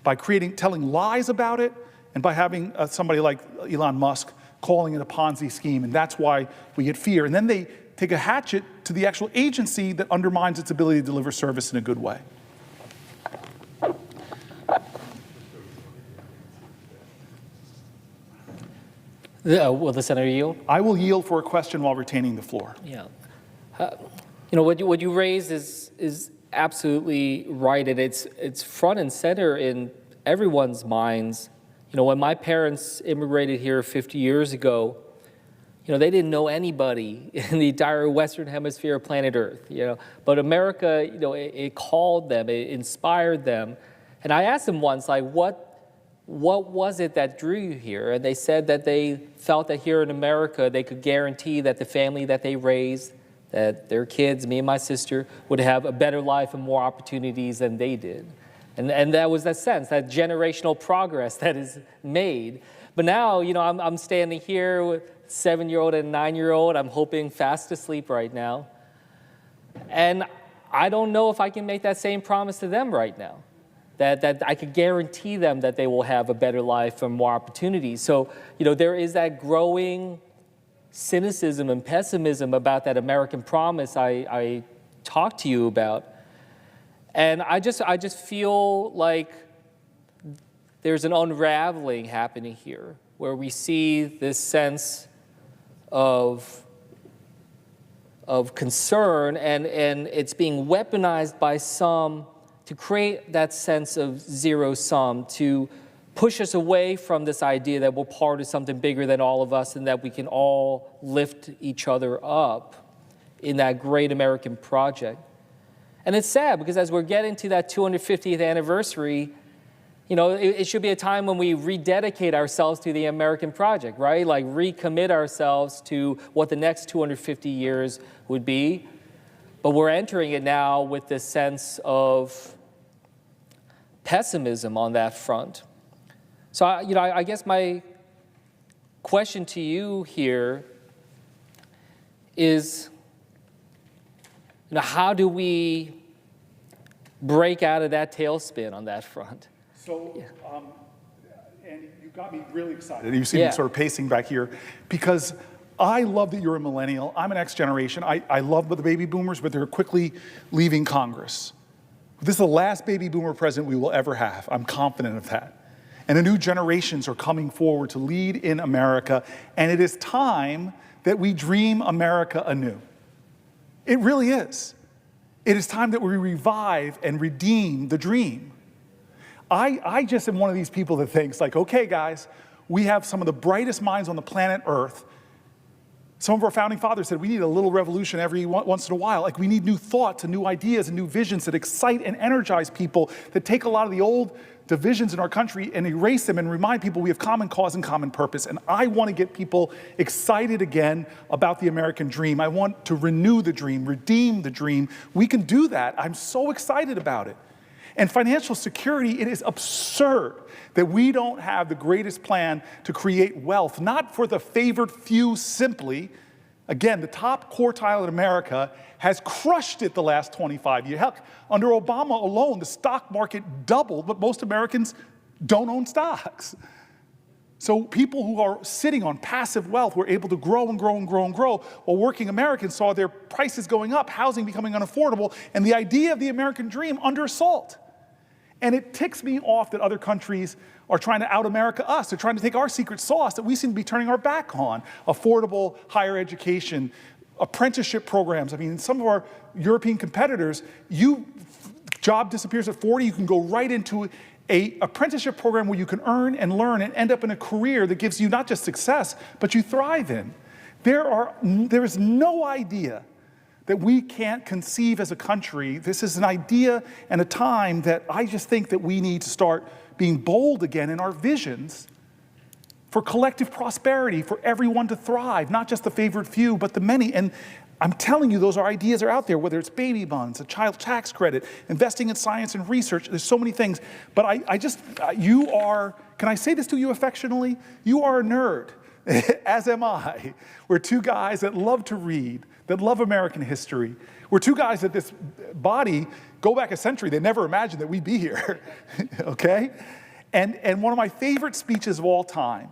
by telling lies about it, and by having somebody like Elon Musk calling it a Ponzi scheme, and that's why we get fear. And then they take a hatchet to the actual agency that undermines its ability to deliver service in a good way. Will the senator yield? I will yield for a question while retaining the floor. Yeah. What you raised is absolutely right, and it's front and center in everyone's minds. When my parents immigrated here 50 years ago, they didn't know anybody in the entire Western Hemisphere of planet Earth, But America, it called them, it inspired them. And I asked them once, like, what was it that drew you here? And they said that they felt that here in America, they could guarantee that the family that they raised, that their kids, me and my sister, would have a better life and more opportunities than they did. And that was that sense, that generational progress that is made. But now, I'm standing here with a 7-year-old and a 9-year-old. I'm hoping fast asleep right now. And I don't know if I can make that same promise to them right now, that I could guarantee them that they will have a better life and more opportunities. So, there is that growing cynicism and pessimism about that American promise I talked to you about. And I just feel like there's an unraveling happening here, where we see this sense of concern, and it's being weaponized by some to create that sense of zero sum, to push us away from this idea that we're part of something bigger than all of us and that we can all lift each other up in that great American project. And it's sad, because as we're getting to that 250th anniversary, it should be a time when we rededicate ourselves to the American project, right? Like recommit ourselves to what the next 250 years would be. But we're entering it now with this sense of pessimism on that front. So, I guess my question to you here is, how do we break out of that tailspin on that front? So, and you got me really excited. You see me sort of pacing back here, because I love that you're a millennial. I'm an X generation. I love the baby boomers, but they're quickly leaving Congress. This is the last baby boomer president we will ever have. I'm confident of that. And the new generations are coming forward to lead in America, and it is time that we dream America anew. It really is. It is time that we revive and redeem the dream. I just am one of these people that thinks, like, okay, guys, we have some of the brightest minds on the planet Earth. Some of our founding fathers said we need a little revolution every once in a while. Like, we need new thoughts and new ideas and new visions that excite and energize people, that take a lot of the old divisions in our country and erase them and remind people we have common cause and common purpose. And I want to get people excited again about the American dream. I want to renew the dream, redeem the dream. We can do that. I'm so excited about it. And financial security, it is absurd that we don't have the greatest plan to create wealth, not for the favored few simply. Again, the top quartile in America has crushed it the last 25 years. Heck, under Obama alone, the stock market doubled, but most Americans don't own stocks. So people who are sitting on passive wealth were able to grow and grow and grow and grow, while working Americans saw their prices going up, housing becoming unaffordable, and the idea of the American dream under assault. And it ticks me off that other countries are trying to out-America us. They're trying to take our secret sauce that we seem to be turning our back on. Affordable higher education, apprenticeship programs. I mean, some of our European competitors, job disappears at 40, you can go right into an apprenticeship program where you can earn and learn and end up in a career that gives you not just success, but you thrive in. There is no idea that we can't conceive as a country. This is an idea and a time that I just think that we need to start being bold again in our visions for collective prosperity, for everyone to thrive, not just the favored few, but the many. And I'm telling you, those ideas are out there, whether it's baby bonds, a child tax credit, investing in science and research. There's so many things. But can I say this to you affectionately? You are a nerd. as am I. We're two guys that love to read, that love American history. We're two guys that this body, go back a century, they never imagined that we'd be here, okay? And one of my favorite speeches of all time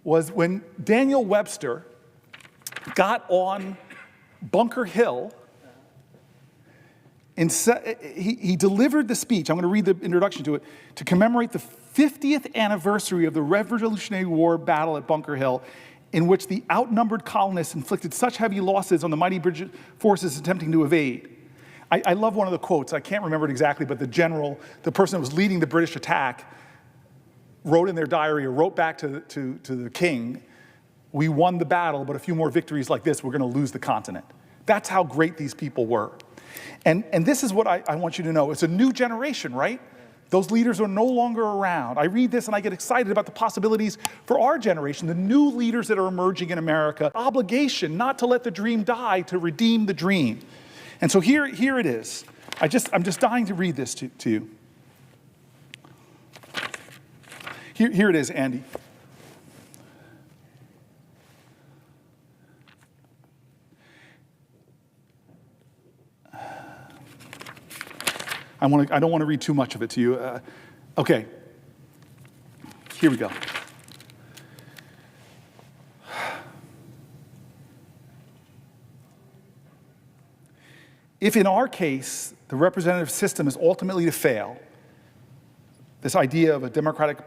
was when Daniel Webster got on Bunker Hill and he delivered the speech. I'm going to read the introduction to it, to commemorate the 50th anniversary of the Revolutionary War battle at Bunker Hill, in which the outnumbered colonists inflicted such heavy losses on the mighty British forces attempting to evade. I love one of the quotes. I can't remember it exactly, but the general, the person that was leading the British attack, wrote in their diary or wrote back to the king, "We won the battle, but a few more victories like this, we're going to lose the continent." That's how great these people were. And this is what I want you to know. It's a new generation, right? Those leaders are no longer around. I read this and I get excited about the possibilities for our generation, the new leaders that are emerging in America. Obligation not to let the dream die, to redeem the dream. And so here it is. I'm just dying to read this to you. Here it is, Andy. I don't want to read too much of it to you. Okay, here we go. If in our case, the representative system is ultimately to fail, this idea of a democratic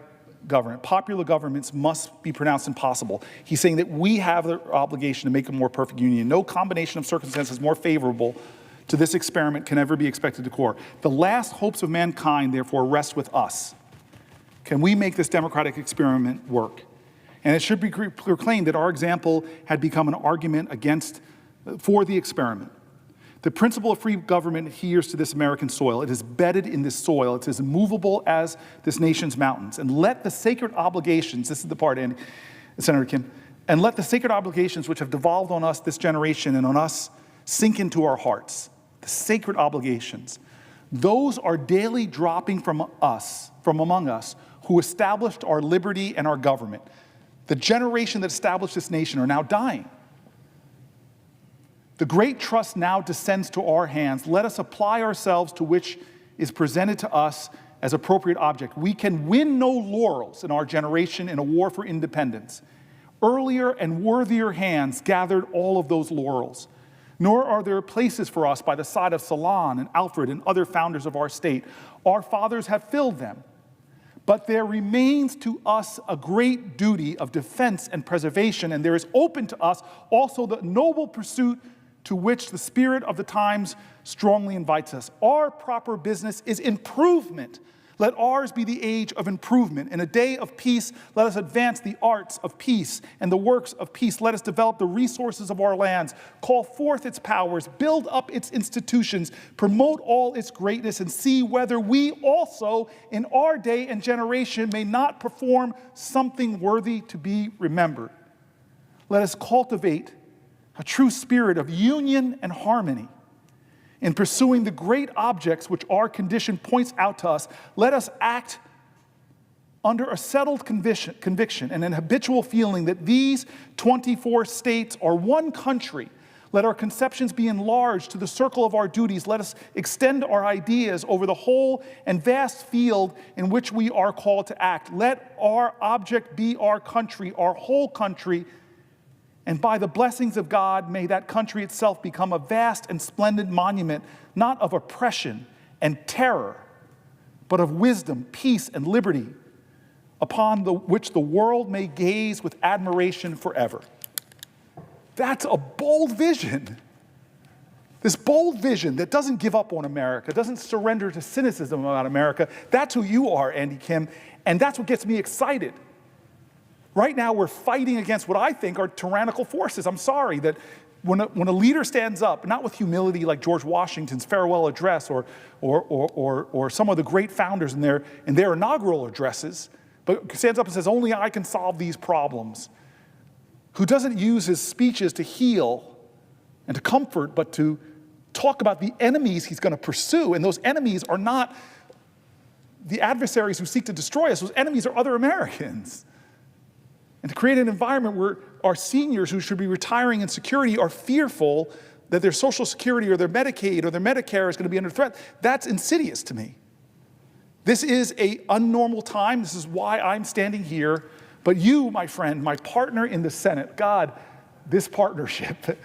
government, popular governments must be pronounced impossible. He's saying that we have the obligation to make a more perfect union. No combination of circumstances more favorable to this experiment can ever be expected to occur. The last hopes of mankind, therefore, rest with us. Can we make this democratic experiment work? And it should be proclaimed that our example had become an argument for the experiment. The principle of free government adheres to this American soil. It is bedded in this soil. It's as immovable as this nation's mountains. And let the sacred obligations, this is the part, and Senator Kim, and let the sacred obligations which have devolved on us, this generation, and on us, sink into our hearts. The sacred obligations. Those are daily dropping from among us, who established our liberty and our government. The generation that established this nation are now dying. The great trust now descends to our hands. Let us apply ourselves to which is presented to us as appropriate object. We can win no laurels in our generation in a war for independence. Earlier and worthier hands gathered all of those laurels. Nor are there places for us by the side of Solon and Alfred and other founders of our state. Our fathers have filled them. But there remains to us a great duty of defense and preservation, and there is open to us also the noble pursuit to which the spirit of the times strongly invites us. Our proper business is improvement. Let ours be the age of improvement. In a day of peace, let us advance the arts of peace and the works of peace. Let us develop the resources of our lands, call forth its powers, build up its institutions, promote all its greatness, and see whether we also in our day and generation may not perform something worthy to be remembered. Let us cultivate a true spirit of union and harmony. In pursuing the great objects which our condition points out to us, let us act under a settled conviction and an habitual feeling that these 24 states are one country. Let our conceptions be enlarged to the circle of our duties. Let us extend our ideas over the whole and vast field in which we are called to act. Let our object be our country, our whole country. And by the blessings of God, may that country itself become a vast and splendid monument, not of oppression and terror, but of wisdom, peace, and liberty, upon which the world may gaze with admiration forever. That's a bold vision. This bold vision that doesn't give up on America, doesn't surrender to cynicism about America. That's who you are, Andy Kim, and that's what gets me excited. Right now, we're fighting against what I think are tyrannical forces. I'm sorry that when a leader stands up, not with humility like George Washington's farewell address or some of the great founders in their inaugural addresses, but stands up and says, only I can solve these problems, who doesn't use his speeches to heal and to comfort, but to talk about the enemies he's going to pursue. And those enemies are not the adversaries who seek to destroy us. Those enemies are other Americans. and to create an environment where our seniors who should be retiring in security are fearful that their Social Security or their Medicaid or their Medicare is going to be under threat. That's insidious to me. This is an unnormal time. This is why I'm standing here. But you, my friend, my partner in the Senate, God, this partnership,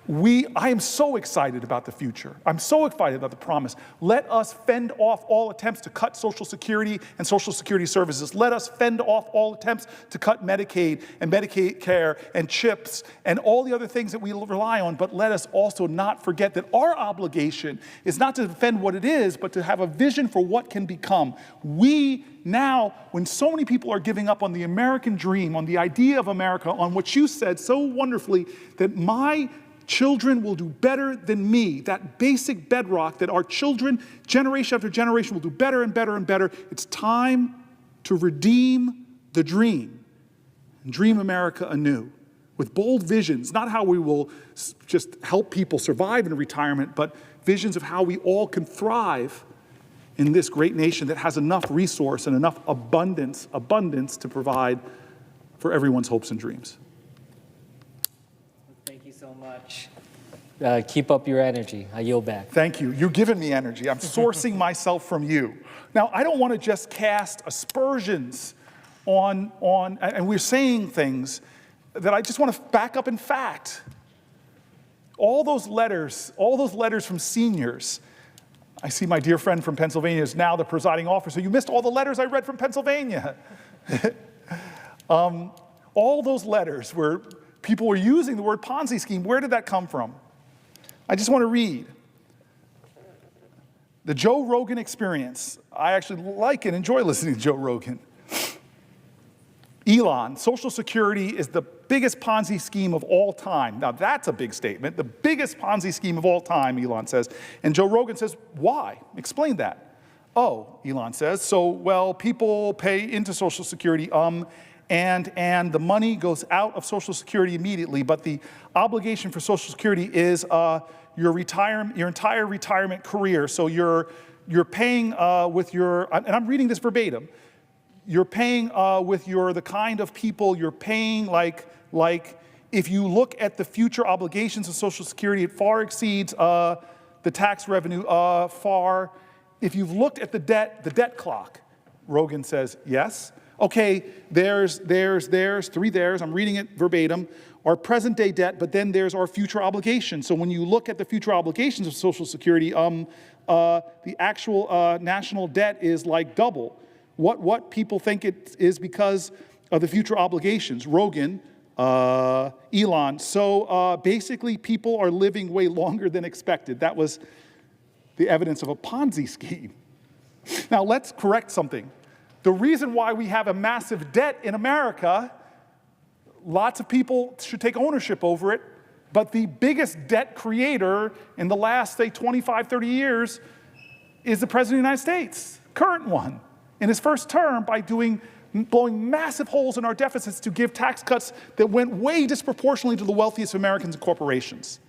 I am so excited about the future. I'm so excited about the promise. Let us fend off all attempts to cut Social Security and Social Security services. Let us fend off all attempts to cut Medicaid and Medicaid care and CHIPS and all the other things that we rely on. But let us also not forget that our obligation is not to defend what it is, but to have a vision for what can become. We now, when so many people are giving up on the American dream, on the idea of America, on what you said so wonderfully, that my children will do better than me, that basic bedrock that our children, generation after generation, will do better and better and better. It's time to redeem the dream and dream America anew with bold visions, not how we will just help people survive in retirement, but visions of how we all can thrive in this great nation that has enough resource and enough abundance to provide for everyone's hopes and dreams. Thank you so much. Keep up your energy. I yield back. Thank you. You're giving me energy. I'm sourcing myself from you. Now, I don't want to just cast aspersions on, and we're saying things that I just want to back up in fact. All those letters from seniors. I see my dear friend from Pennsylvania is now the presiding officer. You missed all the letters I read from Pennsylvania. All those letters where people were using the word Ponzi scheme. Where did that come from? I just want to read. The Joe Rogan Experience. I actually like and enjoy listening to Joe Rogan. Elon, Social Security is the biggest Ponzi scheme of all time. Now that's a big statement. The biggest Ponzi scheme of all time, Elon says. And Joe Rogan says, why? Explain that. Oh, Elon says, so, well, people pay into Social Security, and the money goes out of Social Security immediately, but the obligation for Social Security is your entire retirement career. So you're paying with your, and I'm reading this verbatim, you're paying with the kind of people you're paying, like if you look at the future obligations of Social Security, it far exceeds the tax revenue far. If you've looked at the debt clock, Rogan says, yes. Okay, there's 3 there's, I'm reading it verbatim, our present day debt, but then there's our future obligations. So when you look at the future obligations of Social Security, the actual national debt is like double what people think it is because of the future obligations. Rogan, Elon. So basically people are living way longer than expected. That was the evidence of a Ponzi scheme. Now let's correct something. The reason why we have a massive debt in America, lots of people should take ownership over it, but the biggest debt creator in the last, say, 25, 30 years is the President of the United States, current one, in his first term by blowing massive holes in our deficits to give tax cuts that went way disproportionately to the wealthiest Americans and corporations.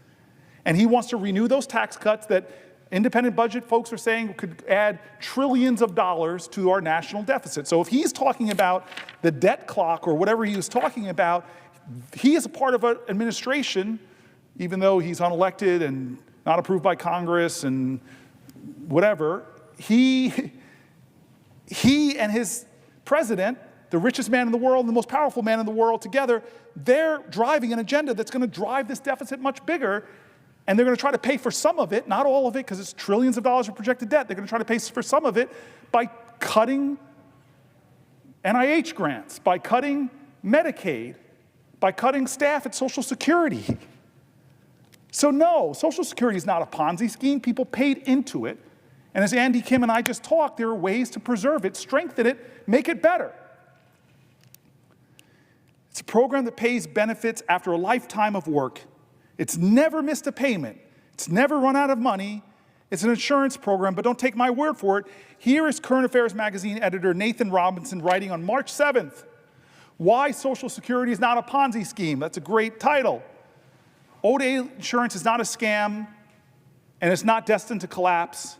And he wants to renew those tax cuts that independent budget folks are saying could add trillions of dollars to our national deficit. So if he's talking about the debt clock or whatever he was talking about, he is a part of an administration, even though he's unelected and not approved by Congress and whatever, he and his president, the richest man in the world and the most powerful man in the world together, they're driving an agenda that's going to drive this deficit much bigger. And they're going to try to pay for some of it, not all of it, because it's trillions of dollars of projected debt. They're going to try to pay for some of it by cutting NIH grants, by cutting Medicaid, by cutting staff at Social Security. So no, Social Security is not a Ponzi scheme. People paid into it. And as Andy Kim and I just talked, there are ways to preserve it, strengthen it, make it better. It's a program that pays benefits after a lifetime of work. It's never missed a payment. It's never run out of money. It's an insurance program, but don't take my word for it. Here is Current Affairs Magazine editor Nathan Robinson writing on March 7th, Why Social Security is Not a Ponzi Scheme. That's a great title. ODA insurance is not a scam, and it's not destined to collapse.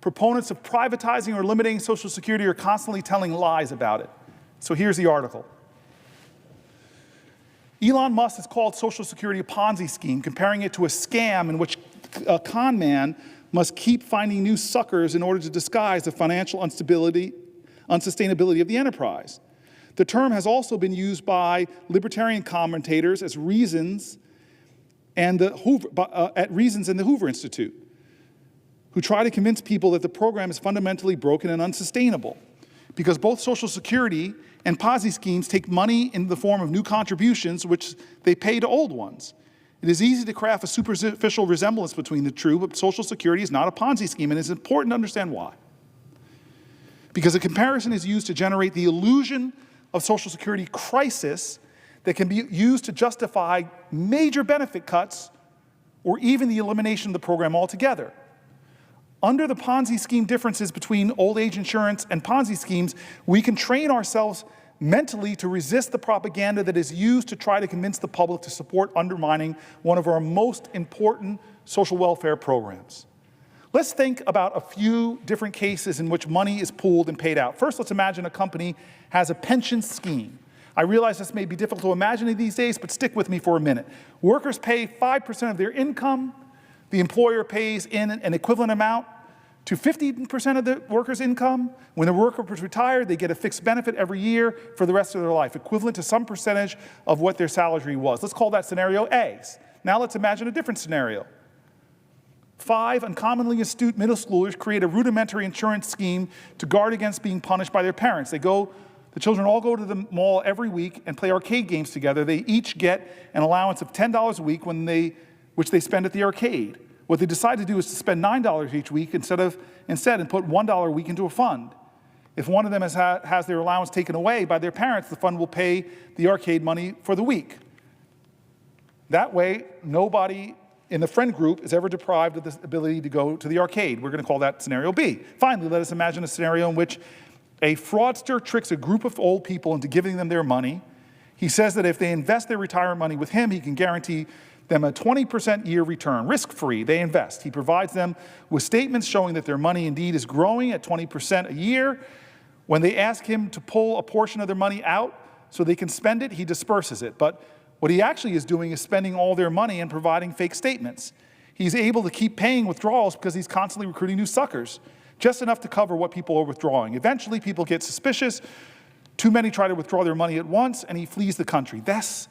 Proponents of privatizing or limiting Social Security are constantly telling lies about it. So here's the article. Elon Musk has called Social Security a Ponzi scheme, comparing it to a scam in which a con man must keep finding new suckers in order to disguise the financial unsustainability of the enterprise. The term has also been used by libertarian commentators as reasons and the Hoover Institute, who try to convince people that the program is fundamentally broken and unsustainable, because both Social Security and Ponzi schemes take money in the form of new contributions which they pay to old ones. It is easy to craft a superficial resemblance between the two, but Social Security is not a Ponzi scheme, and it's important to understand why. Because a comparison is used to generate the illusion of Social Security crisis that can be used to justify major benefit cuts or even the elimination of the program altogether. Under the Ponzi scheme differences between old age insurance and Ponzi schemes, we can train ourselves mentally to resist the propaganda that is used to try to convince the public to support undermining one of our most important social welfare programs. Let's think about a few different cases in which money is pooled and paid out. First, let's imagine a company has a pension scheme. I realize this may be difficult to imagine these days, but stick with me for a minute. Workers pay 5% of their income. The employer pays in an equivalent amount to 50% of the worker's income. When the worker is retired, they get a fixed benefit every year for the rest of their life, equivalent to some percentage of what their salary was. Let's call that scenario A. Now let's imagine a different scenario. 5 uncommonly astute middle schoolers create a rudimentary insurance scheme to guard against being punished by their parents. The children all go to the mall every week and play arcade games together. They each get an allowance of $10 a week which they spend at the arcade. What they decide to do is to spend $9 each week instead and put $1 a week into a fund. If one of them has their allowance taken away by their parents, the fund will pay the arcade money for the week. That way, nobody in the friend group is ever deprived of the ability to go to the arcade. We're going to call that scenario B. Finally, let us imagine a scenario in which a fraudster tricks a group of old people into giving them their money. He says that if they invest their retirement money with him, he can guarantee them a 20% year return, risk-free. They invest. He provides them with statements showing that their money indeed is growing at 20% a year. When they ask him to pull a portion of their money out so they can spend it, he disperses it. But what he actually is doing is spending all their money and providing fake statements. He's able to keep paying withdrawals because he's constantly recruiting new suckers, just enough to cover what people are withdrawing. Eventually, people get suspicious. Too many try to withdraw their money at once, and he flees the country. This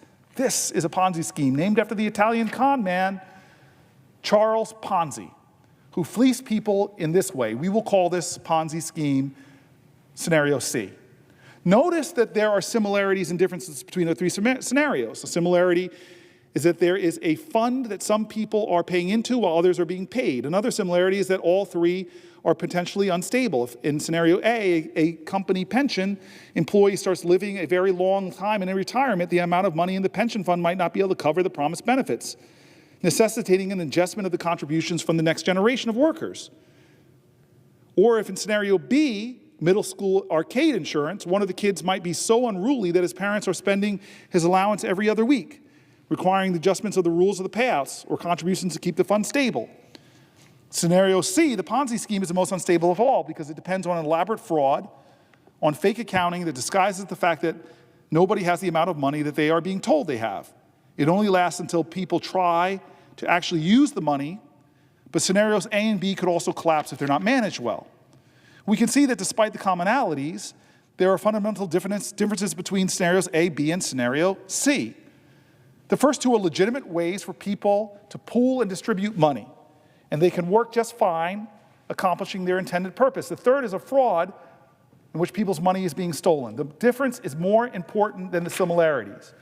is a Ponzi scheme named after the Italian con man, Charles Ponzi, who fleeced people in this way. We will call this Ponzi scheme scenario C. Notice that there are similarities and differences between the three scenarios. The similarity is that there is a fund that some people are paying into while others are being paid. Another similarity is that all three are potentially unstable. If in scenario A, company pension employee starts living a very long time in retirement, the amount of money in the pension fund might not be able to cover the promised benefits, necessitating an adjustment of the contributions from the next generation of workers. Or if in scenario B, middle school arcade insurance, one of the kids might be so unruly that his parents are spending his allowance every other week, requiring the adjustments of the rules of the payouts or contributions to keep the fund stable. Scenario C, the Ponzi scheme, is the most unstable of all because it depends on an elaborate fraud, on fake accounting that disguises the fact that nobody has the amount of money that they are being told they have. It only lasts until people try to actually use the money, but scenarios A and B could also collapse if they're not well. We can see that despite the commonalities, there are fundamental differences between scenarios A, B, and scenario C. The first two are legitimate ways for people to pool and distribute money, and they can work just fine, accomplishing their intended purpose. The third is a fraud in which people's money is being stolen. The difference is more important than the similarities.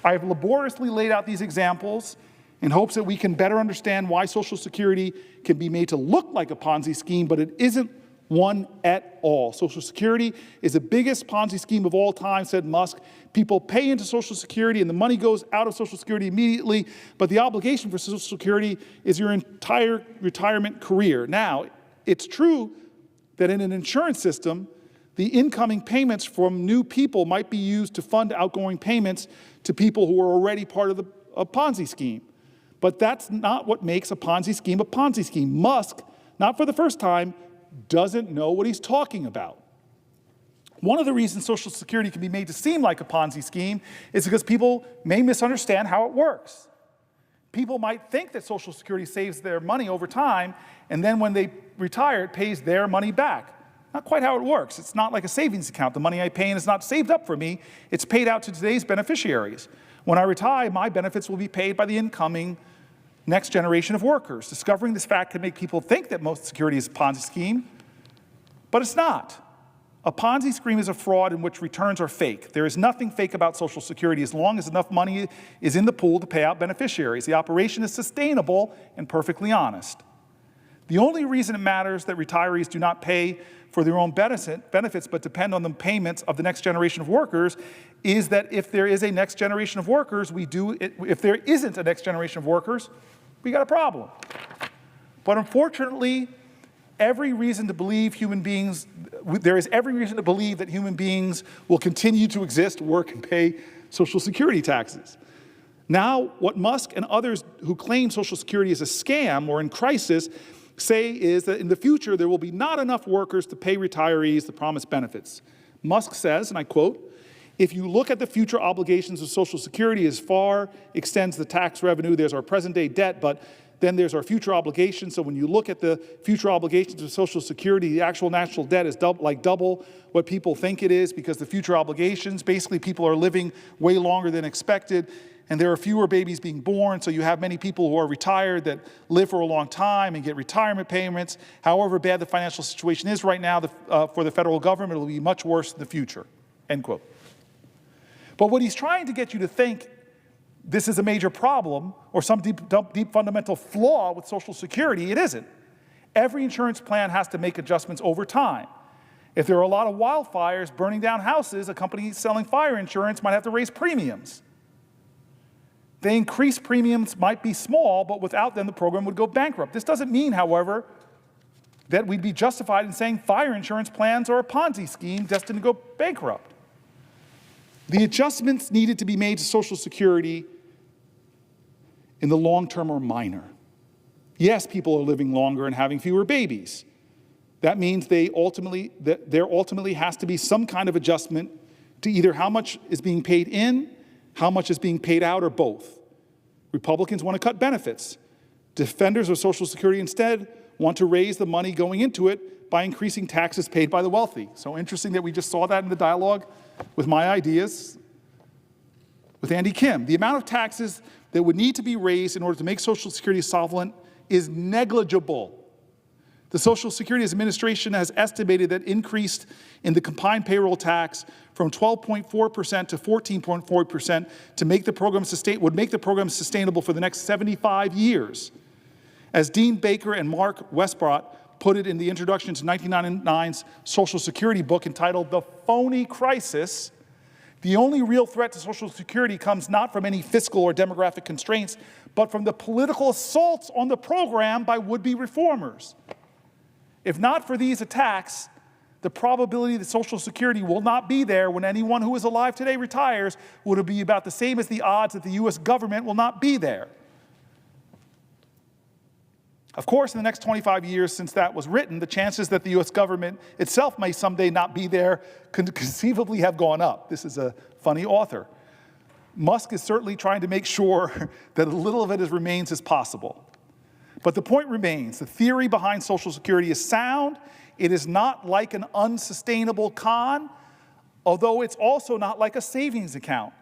I have laboriously laid out these examples in hopes that we can better understand why Social Security can be made to look like a Ponzi scheme, but it isn't one at all. Social Security is the biggest Ponzi scheme of all time, said Musk. People pay into Social Security and the money goes out of Social Security immediately, but the obligation for Social Security is your entire retirement career. Now, it's true that in an insurance system, the incoming payments from new people might be used to fund outgoing payments to people who are already part of a Ponzi scheme. But that's not what makes a Ponzi scheme a Ponzi scheme. Musk, not for the first time, doesn't know what he's talking about. One of the reasons Social Security can be made to seem like a Ponzi scheme is because people may misunderstand how it works. People might think that Social Security saves their money over time, and then when they retire, it pays their money back. Not quite how it works. It's not like a savings account. The money I pay in is not saved up for me. It's paid out to today's beneficiaries. When I retire, my benefits will be paid by the incoming next generation of workers. Discovering this fact can make people think that most security is a Ponzi scheme, but it's not. A Ponzi scheme is a fraud in which returns are fake. There is nothing fake about Social Security as long as enough money is in the pool to pay out beneficiaries. The operation is sustainable and perfectly honest. The only reason it matters that retirees do not pay for their own benefits but depend on the payments of the next generation of workers is that if there is a next generation of workers, if there isn't a next generation of workers, we got a problem. But unfortunately, there is every reason to believe that human beings will continue to exist, work, and pay Social Security taxes. Now, what Musk and others who claim Social Security is a scam or in crisis say is that in the future there will be not enough workers to pay retirees the promised benefits. Musk says, and I quote, "If you look at the future obligations of Social Security as far extends the tax revenue, there's our present-day debt, but then there's our future obligations. So when you look at the future obligations of Social Security, the actual national debt is double what people think it is because the future obligations, basically people are living way longer than expected, and there are fewer babies being born, so you have many people who are retired that live for a long time and get retirement payments. However bad the financial situation is right now for the federal government, it will be much worse in the future," end quote. But what he's trying to get you to think this is a major problem or some deep fundamental flaw with Social Security, it isn't. Every insurance plan has to make adjustments over time. If there are a lot of wildfires burning down houses, a company selling fire insurance might have to raise premiums. The increased premiums might be small, but without them, the program would go bankrupt. This doesn't mean, however, that we'd be justified in saying fire insurance plans are a Ponzi scheme destined to go bankrupt. The adjustments needed to be made to Social Security in the long term are minor. Yes, people are living longer and having fewer babies. That means there ultimately has to be some kind of adjustment to either how much is being paid in, how much is being paid out, or both. Republicans want to cut benefits. Defenders of Social Security instead want to raise the money going into it by increasing taxes paid by the wealthy. So interesting that we just saw that in the dialogue with my ideas with Andy Kim. The amount of taxes that would need to be raised in order to make Social Security solvent is negligible. The Social Security Administration has estimated that increase in the combined payroll tax from 12.4% to 14.4% to make the program would make the program sustainable for the next 75 years. As Dean Baker and Mark Westbrot put it in the introduction to 1999's Social Security book entitled "The Phony Crisis," the only real threat to Social Security comes not from any fiscal or demographic constraints, but from the political assaults on the program by would-be reformers. If not for these attacks, the probability that Social Security will not be there when anyone who is alive today retires would be about the same as the odds that the U.S. government will not be there. Of course, in the next 25 years since that was written, the chances that the U.S. government itself may someday not be there could conceivably have gone up. This is a funny author. Musk is certainly trying to make sure that as little of it remains as possible. But the point remains, the theory behind Social Security is sound. It is not like an unsustainable con, although it's also not like a savings account.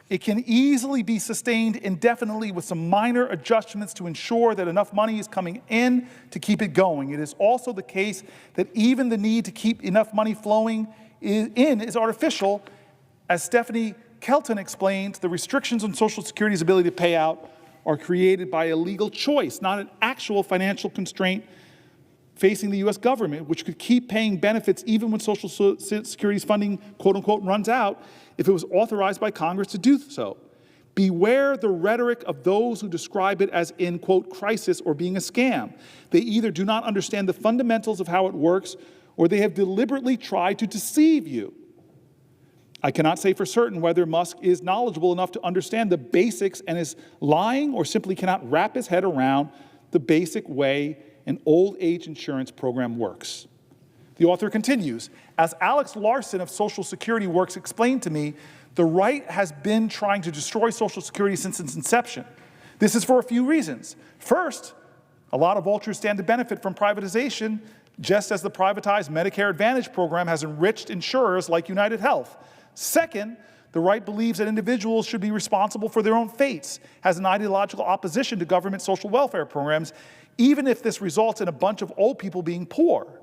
It can easily be sustained indefinitely with some minor adjustments to ensure that enough money is coming in to keep it going. It is also the case that even the need to keep enough money flowing in is artificial. As Stephanie Kelton explained, the restrictions on Social Security's ability to pay out are created by a legal choice, not an actual financial constraint facing the U.S. government, which could keep paying benefits even when Social Security's funding, quote unquote, runs out if it was authorized by Congress to do so. Beware the rhetoric of those who describe it as in, quote, crisis or being a scam. They either do not understand the fundamentals of how it works or they have deliberately tried to deceive you. I cannot say for certain whether Musk is knowledgeable enough to understand the basics and is lying or simply cannot wrap his head around the basic way an old age insurance program works. The author continues, as Alex Larson of Social Security Works explained to me, the right has been trying to destroy Social Security since its inception. This is for a few reasons. First, a lot of vultures stand to benefit from privatization, just as the privatized Medicare Advantage program has enriched insurers like United Health. Second, the right believes that individuals should be responsible for their own fates, has an ideological opposition to government social welfare programs, even if this results in a bunch of old people being poor.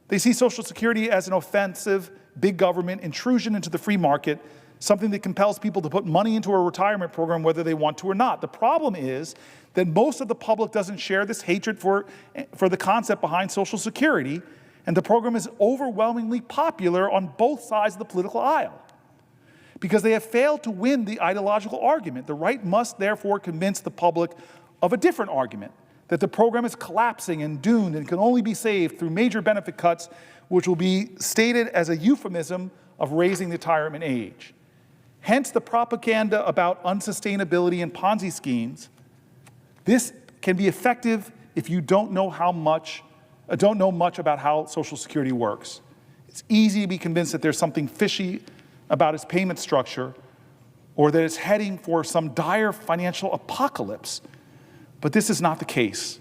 They see Social Security as an offensive, big government intrusion into the free market, something that compels people to put money into a retirement program whether they want to or not. The problem is that most of the public doesn't share this hatred for the concept behind Social Security, and the program is overwhelmingly popular on both sides of the political aisle. Because they have failed to win the ideological argument, the right must therefore convince the public of a different argument, that the program is collapsing and doomed and can only be saved through major benefit cuts, which will be stated as a euphemism of raising the retirement age. Hence the propaganda about unsustainability and Ponzi schemes. This can be effective if you don't know much about how Social Security works. It's easy to be convinced that there's something fishy about its payment structure or that it's heading for some dire financial apocalypse. But this is not the case.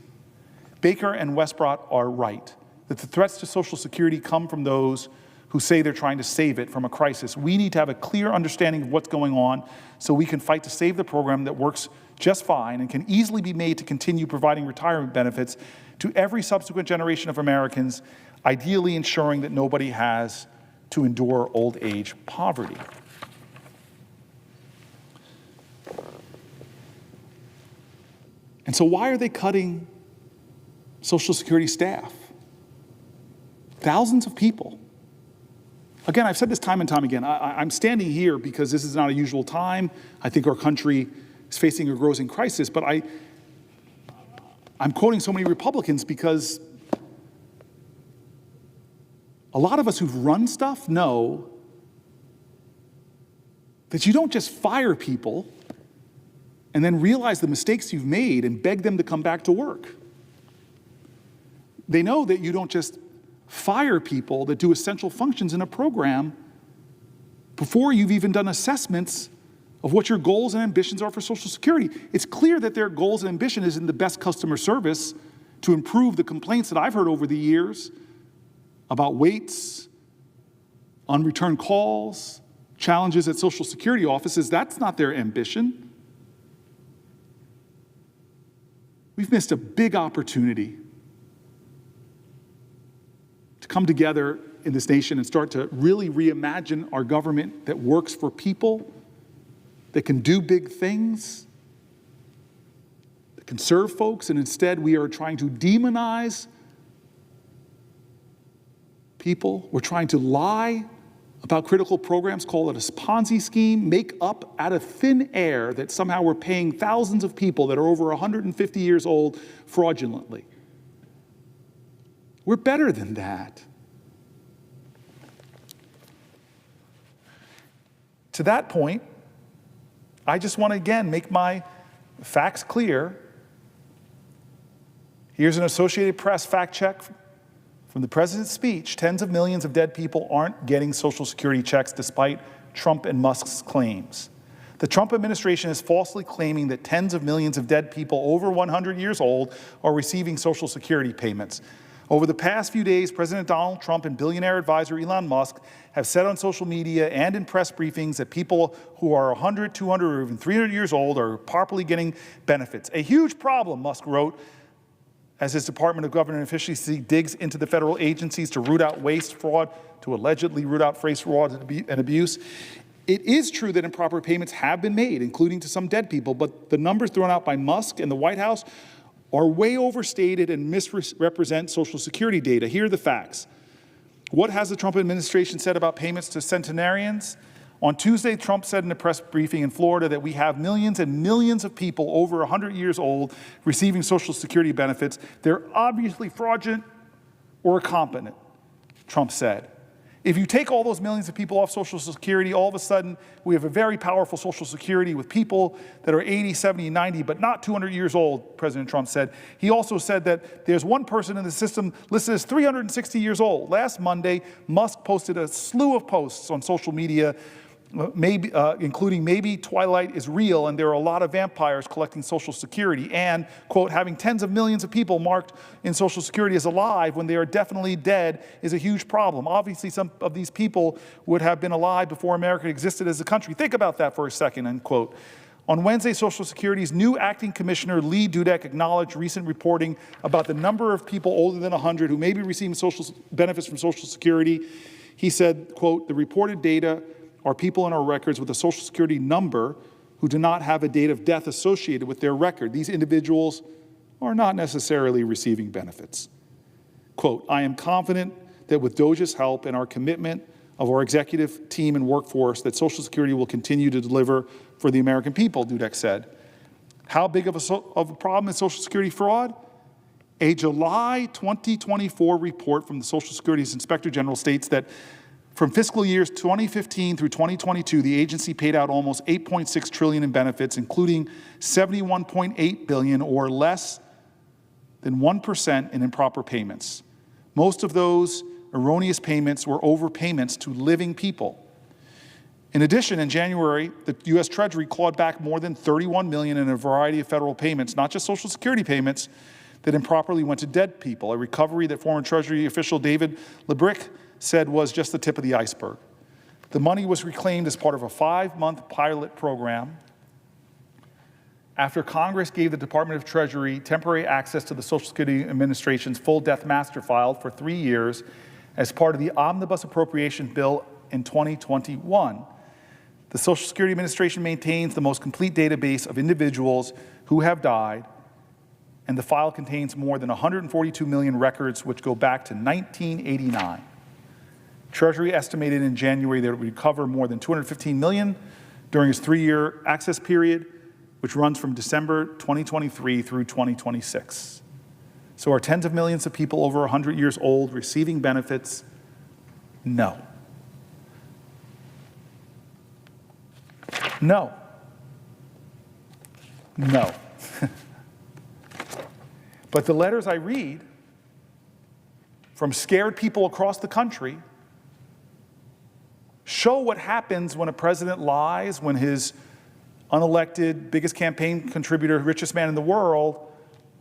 Baker and Westbrot are right, that the threats to Social Security come from those who say they're trying to save it from a crisis. We need to have a clear understanding of what's going on so we can fight to save the program that works just fine and can easily be made to continue providing retirement benefits to every subsequent generation of Americans, ideally ensuring that nobody has to endure old age poverty. And so why are they cutting Social Security staff? Thousands of people. Again, I've said this time and time again. I'm standing here because this is not a usual time. I think our country is facing a growing crisis, but I'm quoting so many Republicans because a lot of us who've run stuff know that you don't just fire people and then realize the mistakes you've made and beg them to come back to work. They know that you don't just fire people that do essential functions in a program before you've even done assessments of what your goals and ambitions are for Social Security. It's clear that their goals and ambition is in the best customer service to improve the complaints that I've heard over the years about waits, unreturned calls, challenges at Social Security offices. That's not their ambition. We've missed a big opportunity to come together in this nation and start to really reimagine our government that works for people, that can do big things, that can serve folks, and instead we are trying to demonize people. We're trying to lie about critical programs, call it a Ponzi scheme, make up out of thin air that somehow we're paying thousands of people that are over 150 years old fraudulently. We're better than that. To that point, I just want to again make my facts clear. Here's an Associated Press fact check from the president's speech. Tens of millions of dead people aren't getting Social Security checks despite Trump and Musk's claims. The Trump administration is falsely claiming that tens of millions of dead people over 100 years old are receiving Social Security payments. Over the past few days, President Donald Trump and billionaire advisor Elon Musk have said on social media and in press briefings that people who are 100, 200, or even 300 years old are properly getting benefits. A huge problem, Musk wrote, as his Department of Government Efficiency digs into the federal agencies to root out waste, fraud, to allegedly root out waste, fraud, and abuse. It is true that improper payments have been made, including to some dead people, but the numbers thrown out by Musk and the White House are way overstated and misrepresent Social Security data. Here are the facts. What has the Trump administration said about payments to centenarians? On Tuesday, Trump said in a press briefing in Florida that we have millions and millions of people over 100 years old receiving Social Security benefits. They're obviously fraudulent or incompetent, Trump said. If you take all those millions of people off Social Security, all of a sudden we have a very powerful Social Security with people that are 80, 70, 90, but not 200 years old, President Trump said. He also said that there's one person in the system listed as 360 years old. Last Monday, Musk posted a slew of posts on social media, including maybe Twilight is real and there are a lot of vampires collecting Social Security, and, quote, having tens of millions of people marked in Social Security as alive when they are definitely dead is a huge problem. Obviously, some of these people would have been alive before America existed as a country. Think about that for a second, end quote. On Wednesday, Social Security's new acting commissioner, Lee Dudek, acknowledged recent reporting about the number of people older than 100 who may be receiving social benefits from Social Security. He said, quote, the reported data are people in our records with a Social Security number who do not have a date of death associated with their record. These individuals are not necessarily receiving benefits. Quote, I am confident that with DOJ's help and our commitment of our executive team and workforce that Social Security will continue to deliver for the American people, Dudek said. How big of a problem is Social Security fraud? A July 2024 report from the Social Security's Inspector General states that from fiscal years 2015 through 2022, the agency paid out almost $8.6 trillion in benefits, including $71.8 billion, or less than 1%, in improper payments. Most of those erroneous payments were overpayments to living people. In addition, in January, the U.S. Treasury clawed back more than $31 million in a variety of federal payments, not just Social Security payments, that improperly went to dead people, a recovery that former Treasury official David Lebrick said was just the tip of the iceberg. The money was reclaimed as part of a 5-month pilot program after Congress gave the Department of Treasury temporary access to the Social Security Administration's full death master file for 3 years as part of the omnibus appropriation bill in 2021. The Social Security Administration maintains the most complete database of individuals who have died, and the file contains more than 142 million records which go back to 1989. Treasury estimated in January that it would recover more than $215 million during its 3-year access period, which runs from December 2023 through 2026. So are tens of millions of people over 100 years old receiving benefits? No. No. No. But the letters I read from scared people across the country show what happens when a president lies, when his unelected, biggest campaign contributor, richest man in the world,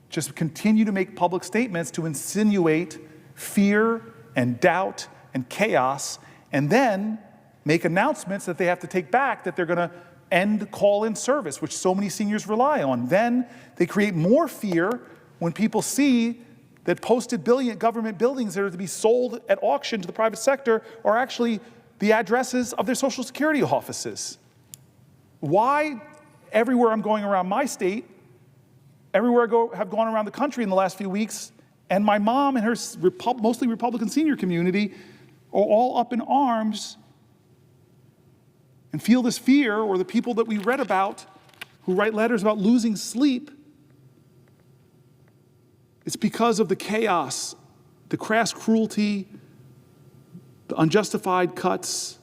just continue to make public statements to insinuate fear and doubt and chaos, and then make announcements that they have to take back, that they're going to end call-in service, which so many seniors rely on. Then they create more fear when people see that posted government buildings that are to be sold at auction to the private sector are actually the addresses of their Social Security offices. Why, everywhere I'm going around my state, everywhere I have gone around the country in the last few weeks, and my mom and her mostly Republican senior community are all up in arms and feel this fear, or the people that we read about who write letters about losing sleep, it's because of the chaos, the crass cruelty, the unjustified cuts,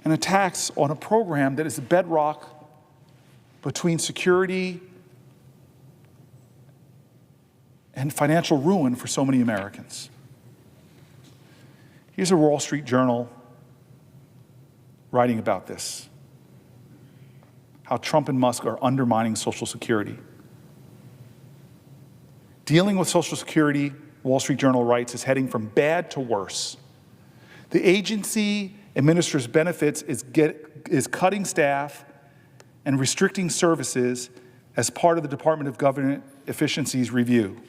and attacks on a program that is the bedrock between security and financial ruin for so many Americans. Here's a Wall Street Journal writing about this, how Trump and Musk are undermining Social Security. Dealing with Social Security, Wall Street Journal writes, is heading from bad to worse. The agency administers benefits, is cutting staff and restricting services as part of the Department of Government Efficiency's review.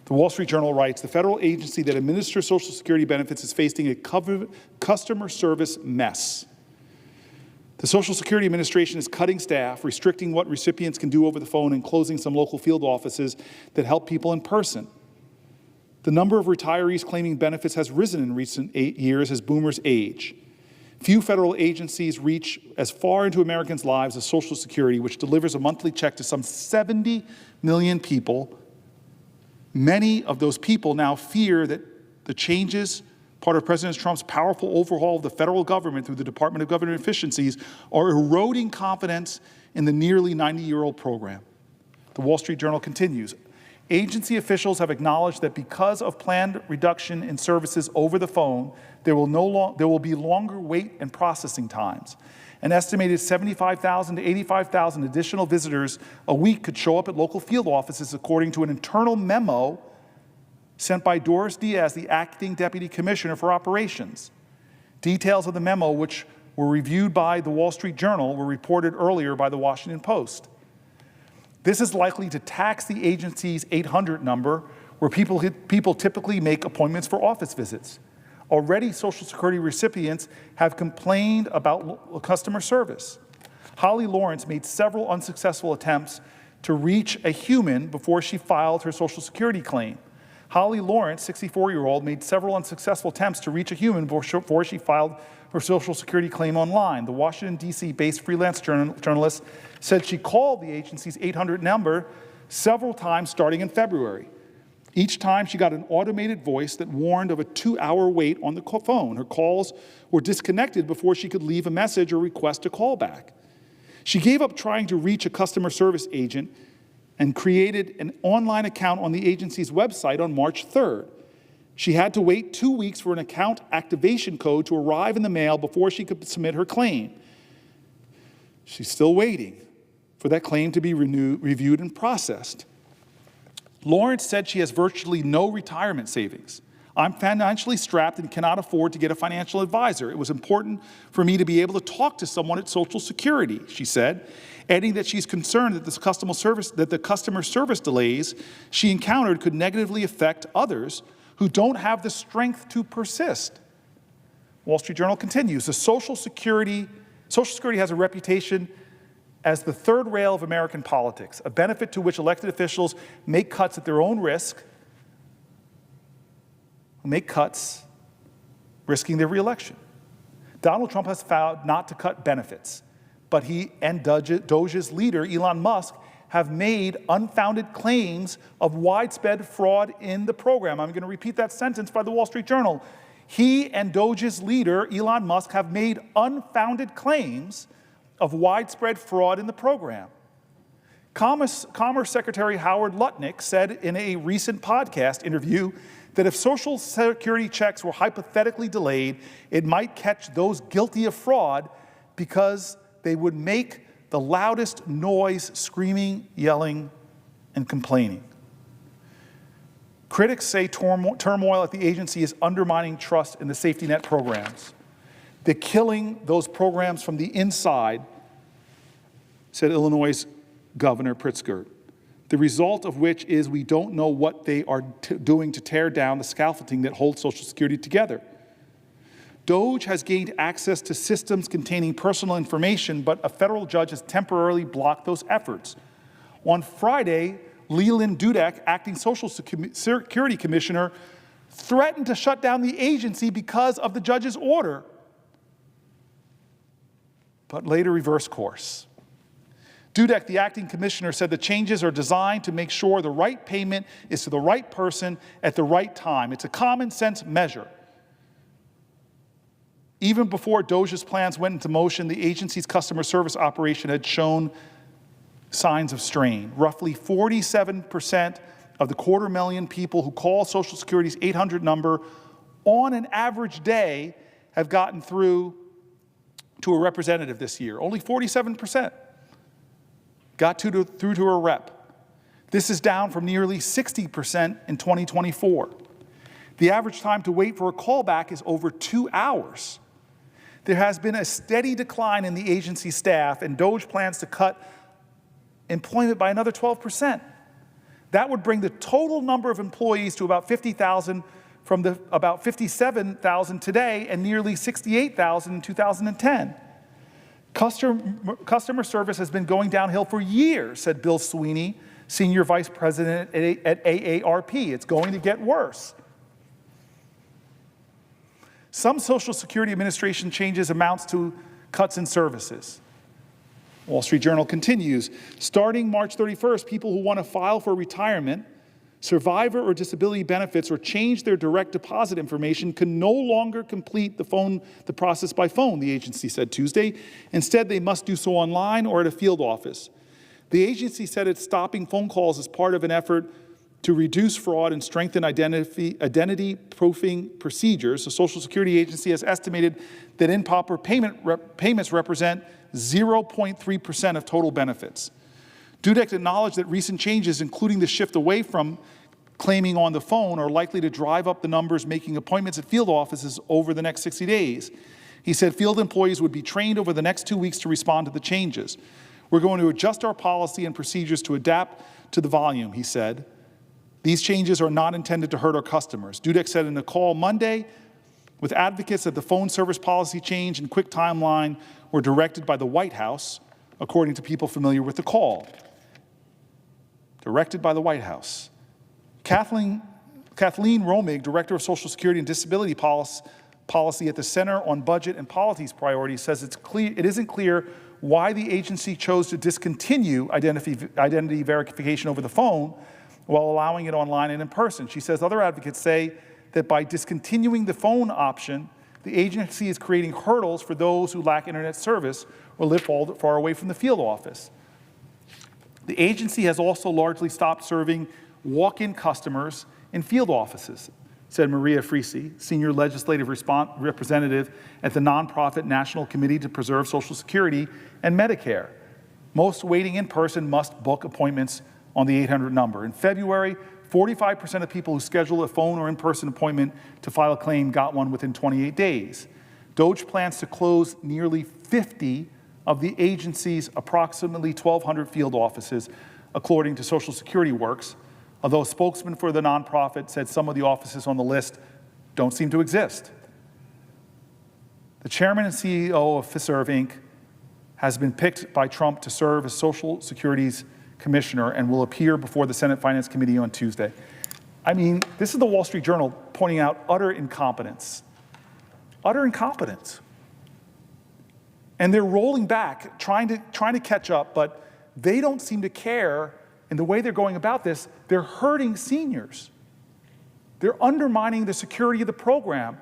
The Wall Street Journal writes, the federal agency that administers Social Security benefits is facing a customer service mess. The Social Security Administration is cutting staff, restricting what recipients can do over the phone, and closing some local field offices that help people in person. The number of retirees claiming benefits has risen in recent years as boomers age. Few federal agencies reach as far into Americans' lives as Social Security, which delivers a monthly check to some 70 million people. Many of those people now fear that the changes part of President Trump's powerful overhaul of the federal government through the Department of Government Efficiencies, are eroding confidence in the nearly 90-year-old program. The Wall Street Journal continues. Agency officials have acknowledged that because of planned reduction in services over the phone, there will be longer wait and processing times. An estimated 75,000 to 85,000 additional visitors a week could show up at local field offices, according to an internal memo sent by Doris Diaz, the acting deputy commissioner for operations. Details of the memo, which were reviewed by the Wall Street Journal, were reported earlier by the Washington Post. This is likely to tax the agency's 800 number, where people typically make appointments for office visits. Already, Social Security recipients have complained about customer service. Holly Lawrence made several unsuccessful attempts to reach a human before she filed her Social Security claim. Holly Lawrence, 64-year-old, made several unsuccessful attempts to reach a human before she filed her Social Security claim online. The Washington, D.C.-based freelance journalist said she called the agency's 800 number several times starting in February. Each time she got an automated voice that warned of a 2-hour wait on the phone. Her calls were disconnected before she could leave a message or request a call back. She gave up trying to reach a customer service agent and created an online account on the agency's website on March 3rd. She had to wait 2 weeks for an account activation code to arrive in the mail before she could submit her claim. She's still waiting for that claim to be reviewed and processed. Lawrence said she has virtually no retirement savings. I'm financially strapped and cannot afford to get a financial advisor. It was important for me to be able to talk to someone at Social Security, she said, adding that she's concerned that the customer service delays she encountered could negatively affect others who don't have the strength to persist. Wall Street Journal continues, Social Security has a reputation as the third rail of American politics, a benefit to which elected officials make cuts at their own risk, risking their reelection. Donald Trump has vowed not to cut benefits, but he and Doge's leader, Elon Musk, have made unfounded claims of widespread fraud in the program. I'm going to repeat that sentence by the Wall Street Journal. He and Doge's leader, Elon Musk, have made unfounded claims of widespread fraud in the program. Commerce Secretary Howard Lutnick said in a recent podcast interview that if Social Security checks were hypothetically delayed, it might catch those guilty of fraud because they would make the loudest noise, screaming, yelling, and complaining. Critics say turmoil at the agency is undermining trust in the safety net programs. They're killing those programs from the inside, said Illinois' Governor Pritzker. The result of which is we don't know what they are doing to tear down the scaffolding that holds Social Security together. Doge has gained access to systems containing personal information, but a federal judge has temporarily blocked those efforts. On Friday, Leland Dudek, acting Social Security Commissioner, threatened to shut down the agency because of the judge's order, but later reversed course. Dudek, the acting commissioner, said the changes are designed to make sure the right payment is to the right person at the right time. It's a common sense measure. Even before Doge's plans went into motion, the agency's customer service operation had shown signs of strain. Roughly 47% of the 250,000 people who call Social Security's 800 number on an average day have gotten through to a representative this year. Only 47% got through to a rep. This is down from nearly 60% in 2024. The average time to wait for a callback is over 2 hours. There has been a steady decline in the agency staff, and Doge plans to cut employment by another 12%. That would bring the total number of employees to about 50,000 from the about 57,000 today and nearly 68,000 in 2010. Customer service has been going downhill for years, said Bill Sweeney, Senior Vice President at AARP. It's going to get worse. Some Social Security Administration changes amounts to cuts in services. Wall Street Journal continues, starting March 31st, people who want to file for retirement survivor or disability benefits or change their direct deposit information can no longer complete the process by phone, the agency said Tuesday. Instead, they must do so online or at a field office. The agency said it's stopping phone calls as part of an effort to reduce fraud and strengthen identity proofing procedures. The Social Security Agency has estimated that improper payments represent 0.3% of total benefits. Dudek acknowledged that recent changes, including the shift away from claiming on the phone, are likely to drive up the numbers making appointments at field offices over the next 60 days. He said field employees would be trained over the next 2 weeks to respond to the changes. We're going to adjust our policy and procedures to adapt to the volume, he said. These changes are not intended to hurt our customers. Dudek said in a call Monday with advocates that the phone service policy change and quick timeline were directed by the White House, according to people familiar with the call. Directed by the White House. Kathleen Romig, Director of Social Security and Disability Policy at the Center on Budget and Policies Priorities, says it isn't clear why the agency chose to discontinue identity verification over the phone while allowing it online and in person. She says other advocates say that by discontinuing the phone option, the agency is creating hurdles for those who lack internet service or live far away from the field office. The agency has also largely stopped serving walk-in customers in field offices, said Maria Frisi, Senior Legislative Representative at the nonprofit National Committee to Preserve Social Security and Medicare. Most waiting in person must book appointments on the 800 number. In February, 45% of people who schedule a phone or in-person appointment to file a claim got one within 28 days. DOJ plans to close nearly 50 of the agency's approximately 1,200 field offices, according to Social Security Works, although a spokesman for the nonprofit said some of the offices on the list don't seem to exist. The chairman and CEO of Fiserv, Inc. has been picked by Trump to serve as Social Security's commissioner and will appear before the Senate Finance Committee on Tuesday. I mean, this is the Wall Street Journal pointing out utter incompetence. Utter incompetence. And they're rolling back, trying to catch up, but they don't seem to care in the way they're going about this. They're hurting seniors. They're undermining the security of the program.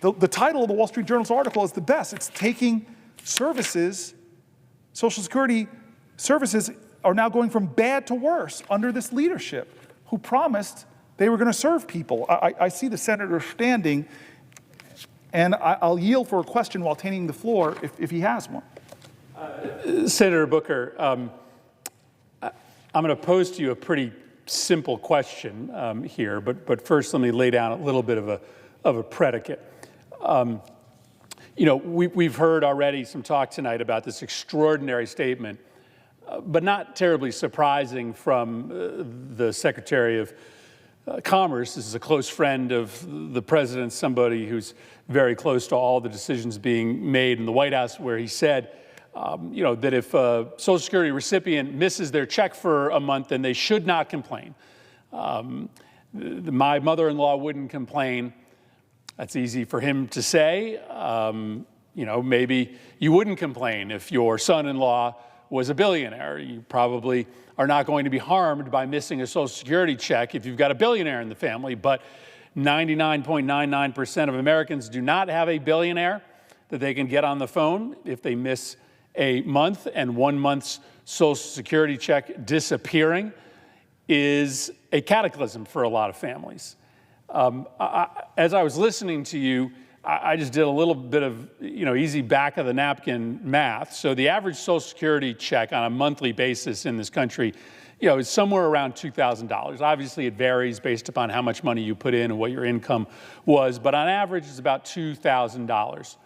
The title of the Wall Street Journal's article is the best. It's taking services, Social Security services are now going from bad to worse under this leadership who promised they were going to serve people. I see the senator standing, and I'll yield for a question while taking the floor if he has one. Senator Booker, I'm going to pose to you a pretty simple question here, but first let me lay down a little bit of a predicate. We've heard already some talk tonight about this extraordinary statement, but not terribly surprising from the Secretary of Commerce. This is a close friend of the president, somebody who's very close to all the decisions being made in the White House, where he said, that if a Social Security recipient misses their check for a month, then they should not complain. My mother-in-law wouldn't complain. That's easy for him to say. Maybe you wouldn't complain if your son-in-law was a billionaire. You probably are not going to be harmed by missing a Social Security check if you've got a billionaire in the family, but 99.99% of Americans do not have a billionaire that they can get on the phone if they miss a month, and 1 month's Social Security check disappearing is a cataclysm for a lot of families. As I was listening to you, I just did a little bit of, easy back of the napkin math. So the average Social Security check on a monthly basis in this country, is somewhere around $2,000. Obviously, it varies based upon how much money you put in and what your income was, but on average, it's about $2,000.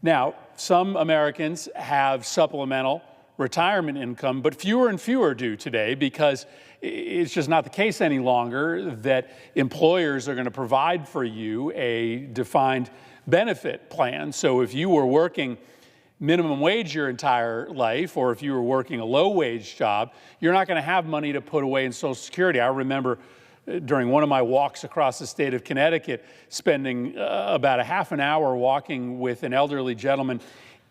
Now, some Americans have supplemental retirement income, but fewer and fewer do today because it's just not the case any longer that employers are going to provide for you a defined benefit plan. So if you were working minimum wage your entire life, or if you were working a low-wage job, you're not going to have money to put away in Social Security. I remember during one of my walks across the state of Connecticut, spending about a half an hour walking with an elderly gentleman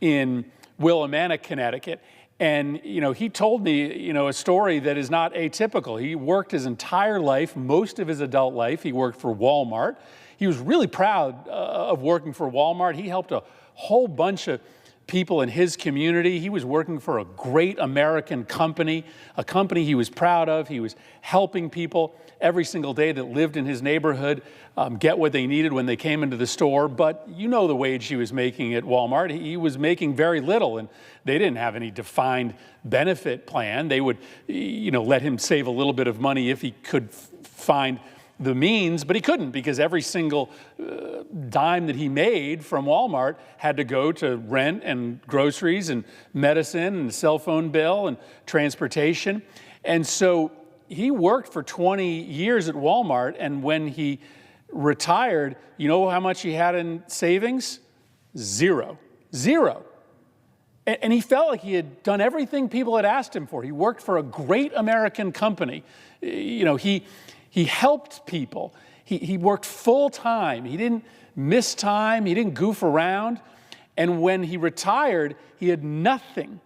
in Willimantic, Connecticut. And, he told me, a story that is not atypical. He worked his entire life, most of his adult life, he worked for Walmart. He was really proud of working for Walmart. He helped a whole bunch of people in his community. He was working for a great American company, a company he was proud of. He was helping people every single day that lived in his neighborhood get what they needed when they came into the store. But the wage he was making at Walmart. He was making very little, and they didn't have any defined benefit plan. They would, let him save a little bit of money if he could find the means, but he couldn't, because every single dime that he made from Walmart had to go to rent and groceries and medicine and cell phone bill and transportation. And so he worked for 20 years at Walmart, and when he retired, you know how much he had in savings? Zero. And he felt like he had done everything people had asked him for. He worked for a great American company. He helped people. He worked full time. He didn't miss time. He didn't goof around. And when he retired, he had nothing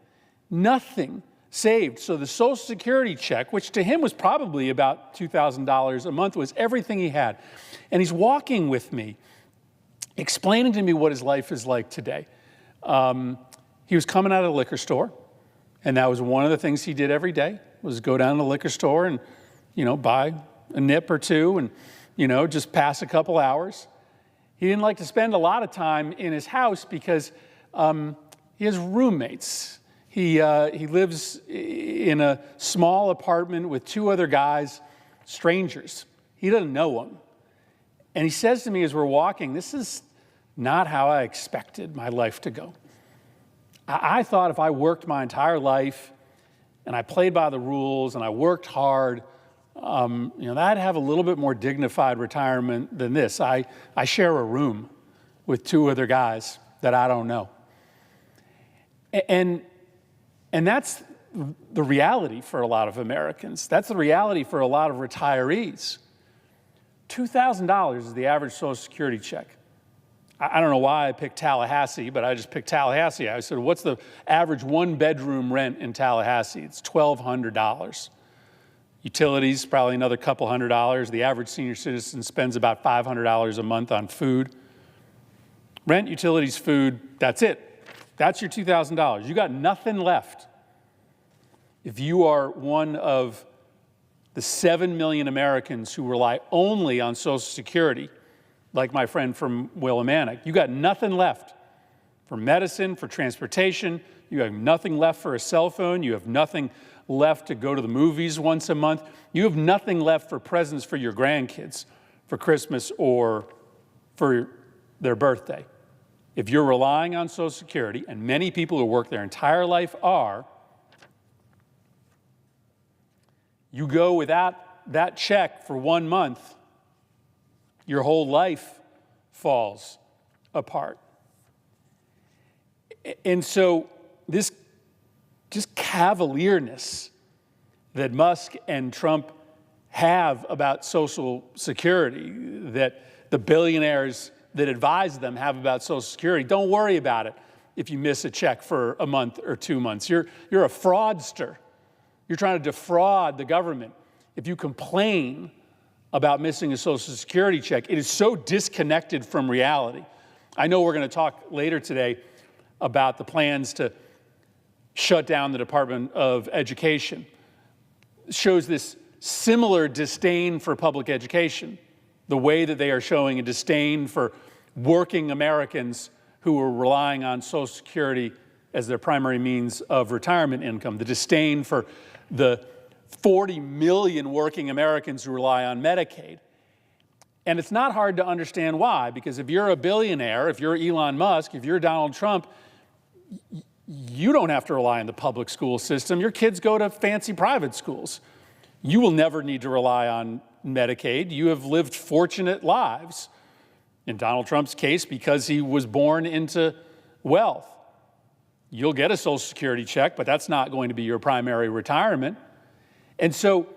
saved. So the Social Security check, which to him was probably about $2,000 a month, was everything he had. And he's walking with me, explaining to me what his life is like today. He was coming out of the liquor store, and that was one of the things he did every day, was go down to the liquor store and, buy a nip or two and, just pass a couple hours. He didn't like to spend a lot of time in his house because he has roommates. He lives in a small apartment with two other guys, strangers. He doesn't know them. And he says to me as we're walking, this is not how I expected my life to go. I thought if I worked my entire life and I played by the rules and I worked hard, I'd have a little bit more dignified retirement than this. I share a room with two other guys that I don't know. And that's the reality for a lot of Americans. That's the reality for a lot of retirees. $2,000 is the average Social Security check. I don't know why I picked Tallahassee, but I just picked Tallahassee. I said, what's the average one-bedroom rent in Tallahassee? It's $1,200. Utilities, probably another couple $100. The average senior citizen spends about $500 a month on food. Rent, utilities, food, that's it. That's your $2,000. You got nothing left. If you are one of the 7 million Americans who rely only on Social Security, like my friend from Willimantic, you got nothing left for medicine, for transportation. You have nothing left for a cell phone. You have nothing left to go to the movies once a month. You have nothing left for presents for your grandkids for Christmas or for their birthday. If you're relying on Social Security, and many people who work their entire life are, you go without that check for 1 month, your whole life falls apart. And so this just cavalierness that Musk and Trump have about Social Security, that the billionaires that advise them have about Social Security, don't worry about it if you miss a check for a month or 2 months. You're a fraudster. You're trying to defraud the government. If you complain about missing a Social Security check, it is so disconnected from reality. I know we're going to talk later today about the plans to shut down the Department of Education. It shows this similar disdain for public education, the way that they are showing a disdain for working Americans who are relying on Social Security as their primary means of retirement income, the disdain for the 40 million working Americans who rely on Medicaid. And it's not hard to understand why, because if you're a billionaire, if you're Elon Musk, if you're Donald Trump, you don't have to rely on the public school system. Your kids go to fancy private schools. You will never need to rely on Medicaid. You have lived fortunate lives. In Donald Trump's case, because he was born into wealth. You'll get a Social Security check, but that's not going to be your primary retirement. And so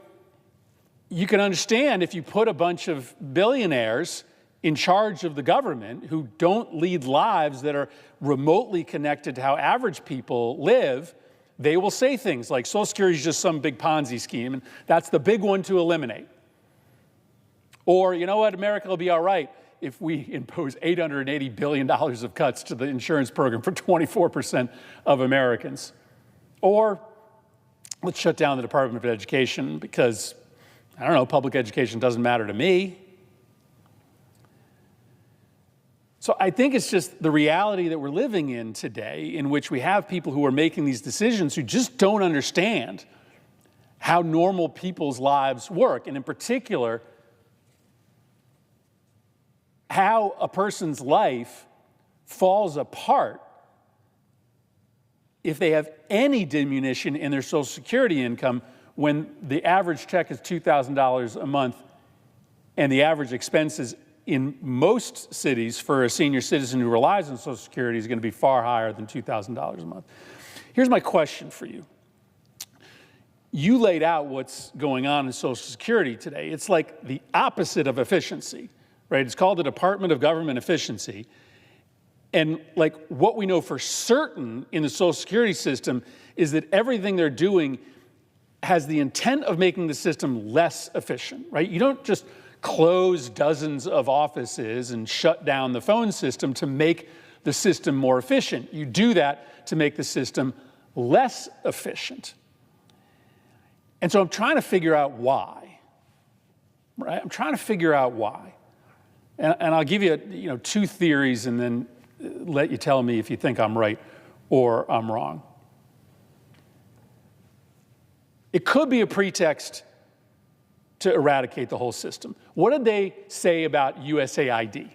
you can understand if you put a bunch of billionaires in charge of the government who don't lead lives that are remotely connected to how average people live, they will say things like Social Security is just some big Ponzi scheme, and that's the big one to eliminate. Or, you know what, America will be all right if we impose $880 billion of cuts to the insurance program for 24% of Americans. Or let's shut down the Department of Education because, I don't know, public education doesn't matter to me. So I think it's just the reality that we're living in today, in which we have people who are making these decisions who just don't understand how normal people's lives work, and in particular, how a person's life falls apart if they have any diminution in their Social Security income when the average check is $2,000 a month and the average expenses in most cities for a senior citizen who relies on Social Security is going to be far higher than $2,000 a month. Here's my question for you. You laid out what's going on in Social Security today. It's like the opposite of efficiency, right? It's called the Department of Government Efficiency. And like what we know for certain in the Social Security system is that everything they're doing has the intent of making the system less efficient, right? You don't just close dozens of offices and shut down the phone system to make the system more efficient. You do that to make the system less efficient. And so I'm trying to figure out why, right? I'm trying to figure out why. And I'll give you, two theories and then let you tell me if you think I'm right or I'm wrong. It could be a pretext to eradicate the whole system. What did they say about USAID?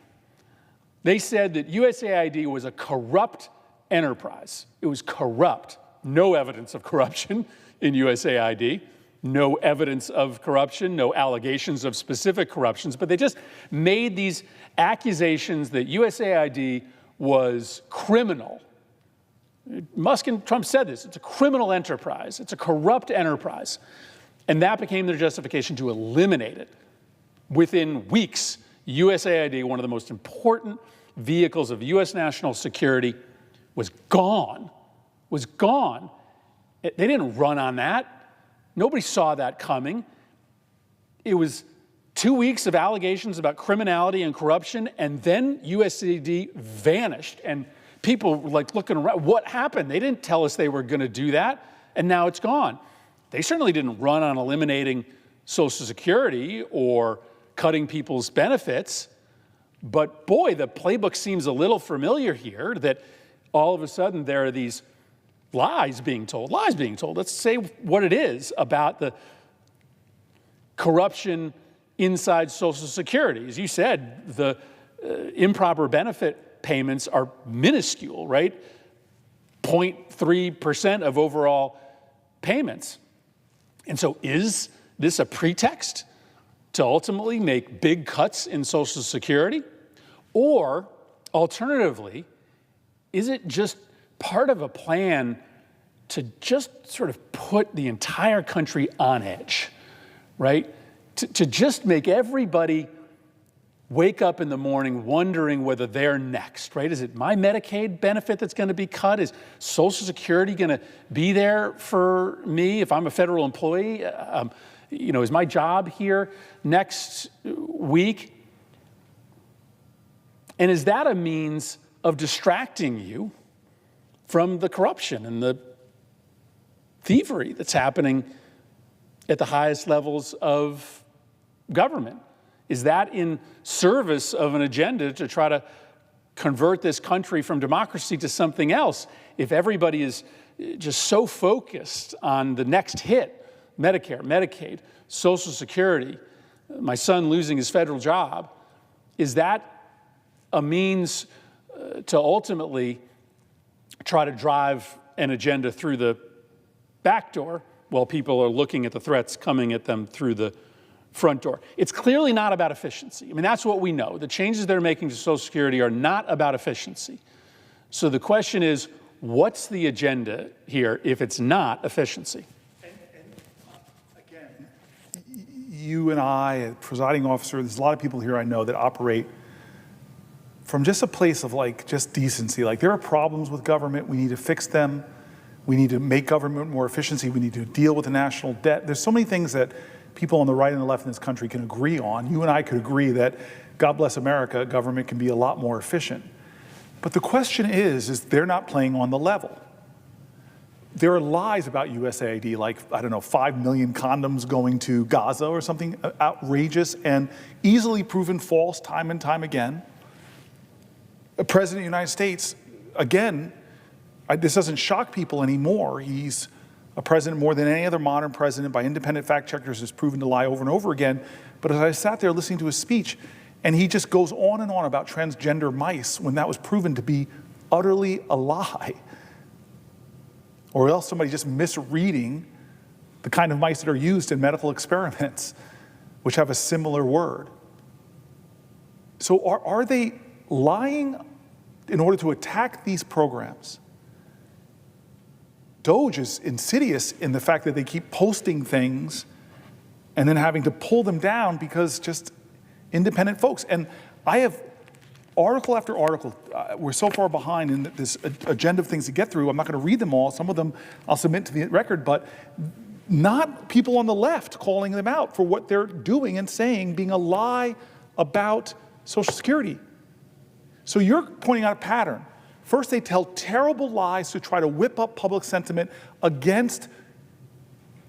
They said that USAID was a corrupt enterprise. It was corrupt. No evidence of corruption in USAID. No evidence of corruption, no allegations of specific corruptions, but they just made these accusations that USAID was criminal. Musk and Trump said this. It's a criminal enterprise. It's a corrupt enterprise. And that became their justification to eliminate it. Within weeks, USAID, one of the most important vehicles of U.S. national security, was gone. Was gone. They didn't run on that. Nobody saw that coming. It was 2 weeks of allegations about criminality and corruption, and then USAID vanished. And people were like looking around, what happened? They didn't tell us they were going to do that, and now it's gone. They certainly didn't run on eliminating Social Security or cutting people's benefits. But boy, the playbook seems a little familiar here, that all of a sudden there are these lies being told. Let's say what it is about the corruption inside Social Security. As you said, the improper benefit payments are minuscule, right? 0.3% of overall payments. And so is this a pretext to ultimately make big cuts in Social Security? Or alternatively, is it just part of a plan to just sort of put the entire country on edge, right? To just make everybody wake up in the morning wondering whether they're next, right? Is it my Medicaid benefit that's going to be cut? Is Social Security going to be there for me if I'm a federal employee? Is my job here next week? And is that a means of distracting you from the corruption and the thievery that's happening at the highest levels of government? Is that in service of an agenda to try to convert this country from democracy to something else? If everybody is just so focused on the next hit, Medicare, Medicaid, Social Security, my son losing his federal job, is that a means to ultimately try to drive an agenda through the back door while people are looking at the threats coming at them through the front door? It's clearly not about efficiency. I mean, that's what we know. The changes they're making to Social Security are not about efficiency. So the question is, what's the agenda here if it's not efficiency? And again, you and I, presiding officer, there's a lot of people here I know that operate from just a place of just decency. Like, there are problems with government, we need to fix them. We need to make government more efficiency. We need to deal with the national debt. There's so many things that people on the right and the left in this country can agree on. You and I could agree that, God bless America, government can be a lot more efficient. But the question is they're not playing on the level. There are lies about USAID, like, I don't know, 5 million condoms going to Gaza or something outrageous and easily proven false time and time again. The President of the United States, again, this doesn't shock people anymore. He's a president more than any other modern president by independent fact checkers has proven to lie over and over again. But as I sat there listening to his speech, and he just goes on and on about transgender mice when that was proven to be utterly a lie. Or else somebody just misreading the kind of mice that are used in medical experiments, which have a similar word. So are they lying in order to attack these programs? DOGE is insidious in the fact that they keep posting things and then having to pull them down because just independent folks. And I have article after article. We're so far behind in this agenda of things to get through. I'm not going to read them all. Some of them I'll submit to the record, but not people on the left calling them out for what they're doing and saying being a lie about Social Security. So you're pointing out a pattern. First, they tell terrible lies to try to whip up public sentiment against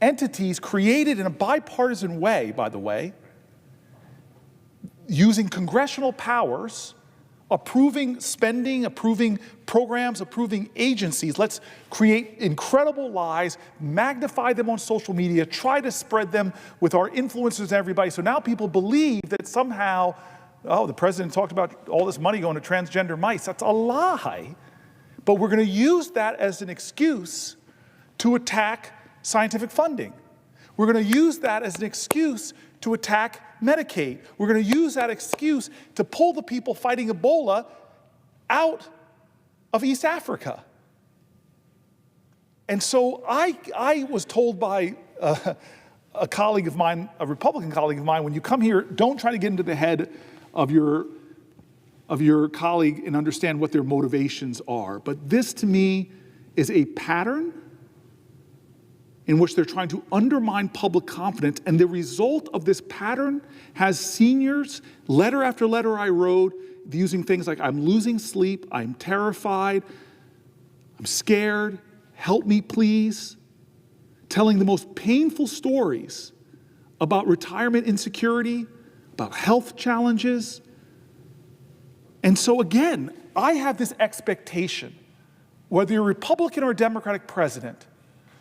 entities created in a bipartisan way, by the way, using congressional powers, approving spending, approving programs, approving agencies. Let's create incredible lies, magnify them on social media, try to spread them with our influencers and everybody. So now people believe that somehow, oh, the president talked about all this money going to transgender mice. That's a lie. But we're going to use that as an excuse to attack scientific funding. We're going to use that as an excuse to attack Medicaid. We're going to use that excuse to pull the people fighting Ebola out of East Africa. And so I was told by a colleague of mine, a Republican colleague of mine, when you come here, don't try to get into the head of your colleague and understand what their motivations are. But this, to me, is a pattern in which they're trying to undermine public confidence. And the result of this pattern has seniors, letter after letter I wrote, using things like, I'm losing sleep, I'm terrified, I'm scared, help me please, telling the most painful stories about retirement insecurity, about health challenges. And so again, I have this expectation, whether you're a Republican or a Democratic president,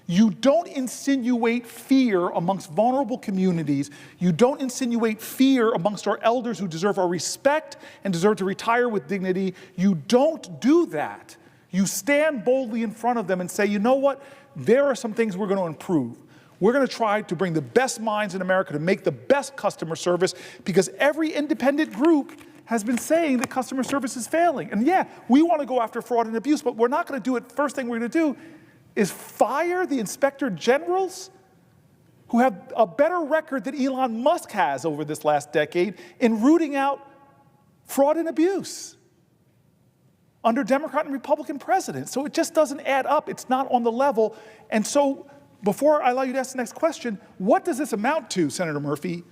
you don't insinuate fear amongst vulnerable communities. You don't insinuate fear amongst our elders who deserve our respect and deserve to retire with dignity. You don't do that. You stand boldly in front of them and say, you know what? There are some things we're going to improve. We're going to try to bring the best minds in America to make the best customer service, because every independent group has been saying that customer service is failing. And yeah, we want to go after fraud and abuse, but we're not going to do it. First thing we're going to do is fire the inspector generals who have a better record than Elon Musk has over this last decade in rooting out fraud and abuse under Democrat and Republican presidents. So it just doesn't add up. It's not on the level. And so before I allow you to ask the next question, what does this amount to, Senator Murphy?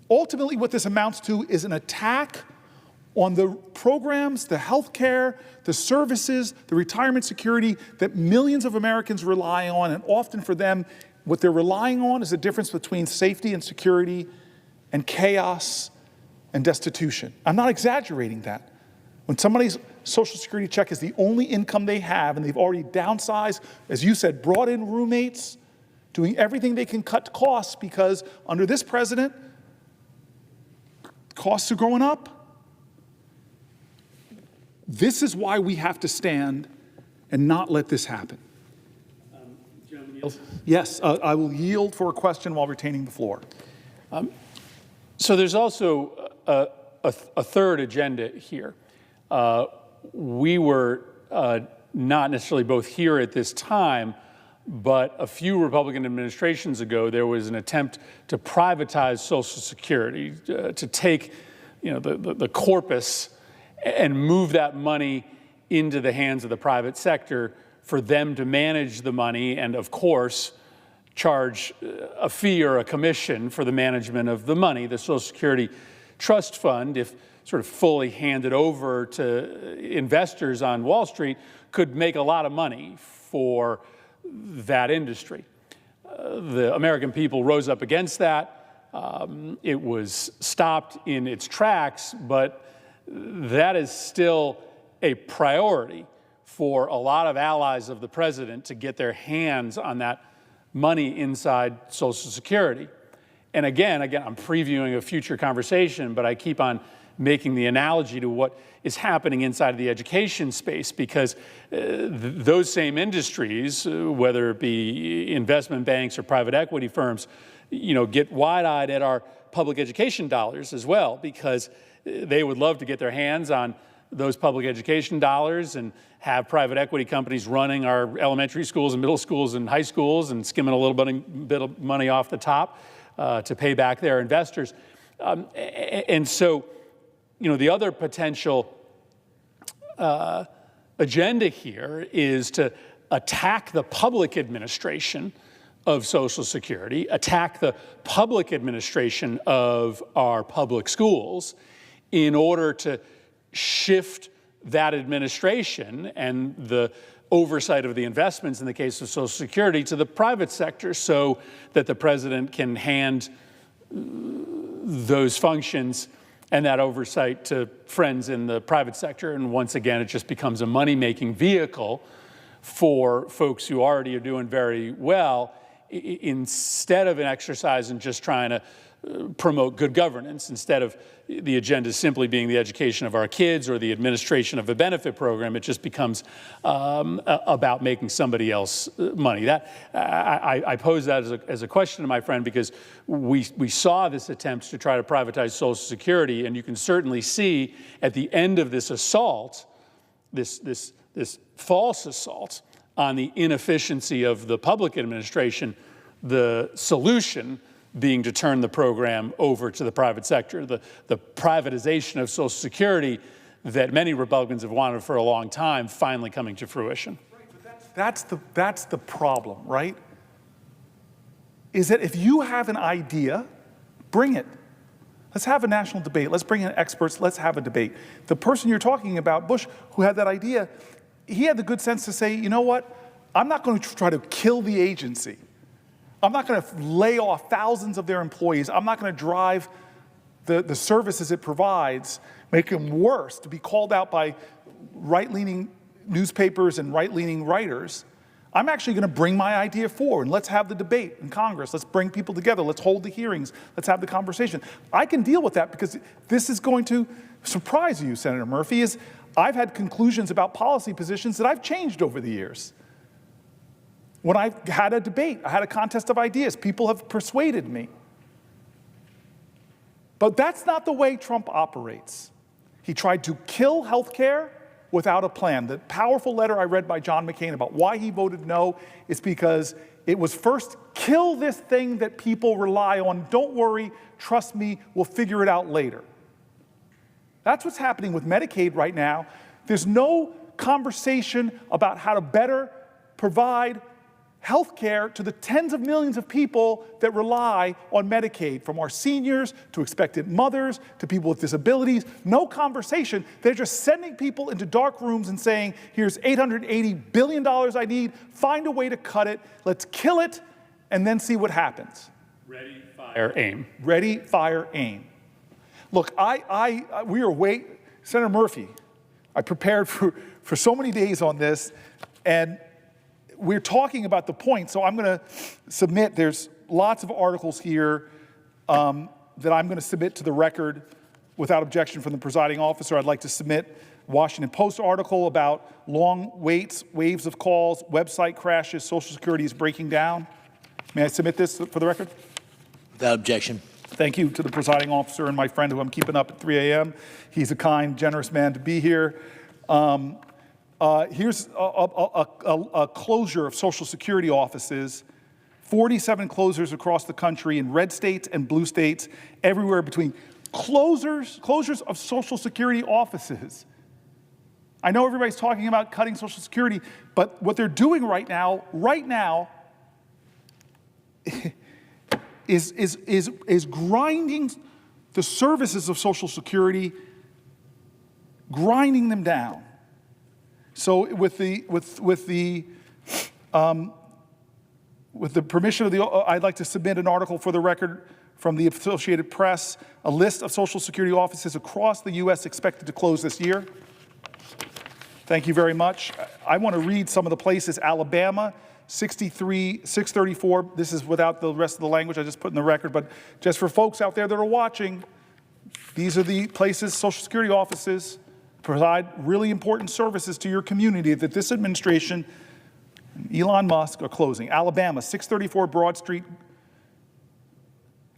Ultimately, what this amounts to is an attack on the programs, the health care, the services, the retirement security that millions of Americans rely on. And often for them, what they're relying on is the difference between safety and security and chaos and destitution. I'm not exaggerating that. When somebody's Social Security check is the only income they have, and they've already downsized, as you said, brought in roommates, doing everything they can cut costs, because under this president, costs are going up. This is why we have to stand and not let this happen. Yes, I will yield for a question while retaining the floor. So there's also a third agenda here. We were not necessarily both here at this time, but a few Republican administrations ago, there was an attempt to privatize Social Security, to take, the corpus and move that money into the hands of the private sector for them to manage the money and, of course, charge a fee or a commission for the management of the money. The Social Security Trust Fund, if sort of fully handed over to investors on Wall Street, could make a lot of money for that industry. The American people rose up against that. It was stopped in its tracks, but that is still a priority for a lot of allies of the president to get their hands on that money inside Social Security. And again, I'm previewing a future conversation, but I keep on making the analogy to what is happening inside of the education space, because those same industries, whether it be investment banks or private equity firms, get wide-eyed at our public education dollars as well, because they would love to get their hands on those public education dollars and have private equity companies running our elementary schools and middle schools and high schools and skimming a little bit of money off the top to pay back their investors. And so, the other potential agenda here is to attack the public administration of Social Security, attack the public administration of our public schools in order to shift that administration and the oversight of the investments in the case of Social Security to the private sector, so that the president can hand those functions and that oversight to friends in the private sector. And once again, it just becomes a money-making vehicle for folks who already are doing very well, instead of an exercise in just trying to promote good governance, instead of the agenda simply being the education of our kids or the administration of a benefit program. It just becomes about making somebody else money. I pose that as a question to my friend, because we saw this attempt to try to privatize Social Security, and you can certainly see at the end of this assault, this false assault on the inefficiency of the public administration, the solution being to turn the program over to the private sector, the privatization of Social Security that many Republicans have wanted for a long time, finally coming to fruition. That's the problem, right? Is that if you have an idea, bring it. Let's have a national debate. Let's bring in experts. Let's have a debate. The person you're talking about, Bush, who had that idea, he had the good sense to say, you know what? I'm not going to try to kill the agency. I'm not going to lay off thousands of their employees. I'm not going to drive the services it provides, make them worse, to be called out by right-leaning newspapers and right-leaning writers. I'm actually going to bring my idea forward, and let's have the debate in Congress. Let's bring people together. Let's hold the hearings. Let's have the conversation. I can deal with that, because this is going to surprise you, Senator Murphy, is I've had conclusions about policy positions that I've changed over the years. When I had a debate, I had a contest of ideas, people have persuaded me. But that's not the way Trump operates. He tried to kill health care without a plan. The powerful letter I read by John McCain about why he voted no is because it was first, kill this thing that people rely on. Don't worry, trust me, we'll figure it out later. That's what's happening with Medicaid right now. There's no conversation about how to better provide health care to the tens of millions of people that rely on Medicaid, from our seniors to expectant mothers to people with disabilities. No conversation. They're just sending people into dark rooms and saying, here's $880 billion I need, find a way to cut it, let's kill it, and then see what happens. Ready, fire, aim. Ready, fire, aim. Look, Senator Murphy, I prepared for so many days on this, and we're talking about the point, so I'm going to submit, there's lots of articles here that I'm going to submit to the record without objection from the presiding officer. I'd like to submit Washington Post article about long waits, waves of calls, website crashes, Social Security is breaking down. May I submit this for the record? Without objection. Thank you to the presiding officer and my friend who I'm keeping up at 3 a.m. He's a kind, generous man to be here. Here's a closure of Social Security offices, 47 closures across the country in red states and blue states, everywhere between closures of Social Security offices I know everybody's talking about cutting Social Security, but what they're doing right now, is grinding the services of Social Security, grinding them down. So with the permission of I'd like to submit an article for the record from the Associated Press, a list of Social Security offices across the U.S. expected to close this year. Thank you very much. I want to read some of the places. Alabama, 634. This is without the rest of the language I just put in the record, but just for folks out there that are watching, these are the places, Social Security offices, provide really important services to your community that this administration, Elon Musk, are closing. Alabama, 634 Broad Street,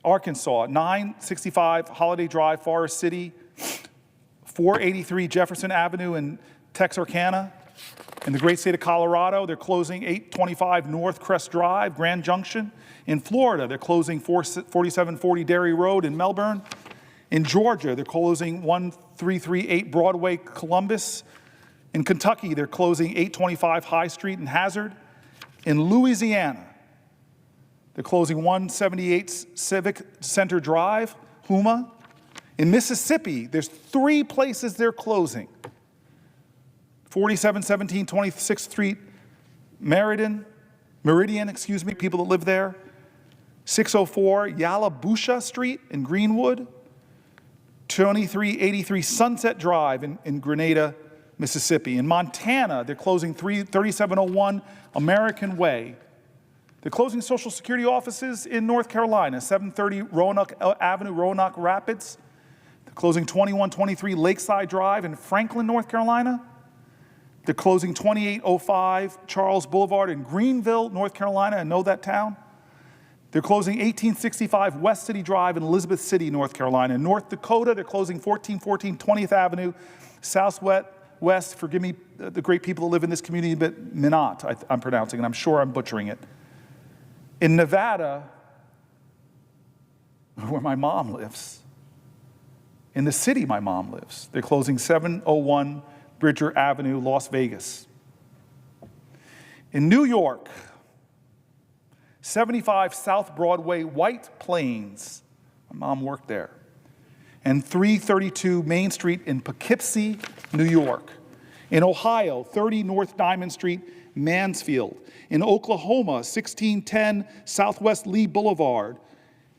Arkansas, 965 Holiday Drive, Forest City, 483 Jefferson Avenue in Texarkana. In the great state of Colorado, they're closing 825 North Crest Drive, Grand Junction. In Florida, they're closing 4740 Dairy Road in Melbourne. In Georgia, they're closing 1338 Broadway, Columbus. In Kentucky, they're closing 825 High Street in Hazard. In Louisiana, they're closing 178 Civic Center Drive, Houma. In Mississippi, there's 3 places they're closing. 4717 26th Street, Meridian, people that live there. 604 Yalabusha Street in Greenwood. 2383 Sunset Drive in Grenada, Mississippi. In Montana, they're closing 3701 American Way. They're closing Social Security offices in North Carolina, 730 Roanoke Avenue, Roanoke Rapids. They're closing 2123 Lakeside Drive in Franklin, North Carolina. They're closing 2805 Charles Boulevard in Greenville, North Carolina. I know that town. They're closing 1865 West City Drive in Elizabeth City, North Carolina. In North Dakota, they're closing 1414 20th Avenue, Southwest, forgive me, the great people that live in this community, but Minot, I'm pronouncing, and I'm sure I'm butchering it. In Nevada, where my mom lives, in the city my mom lives, they're closing 701 Bridger Avenue, Las Vegas. In New York, 75 South Broadway, White Plains. My mom worked there. And 332 Main Street in Poughkeepsie, New York. In Ohio, 30 North Diamond Street, Mansfield. In Oklahoma, 1610 Southwest Lee Boulevard.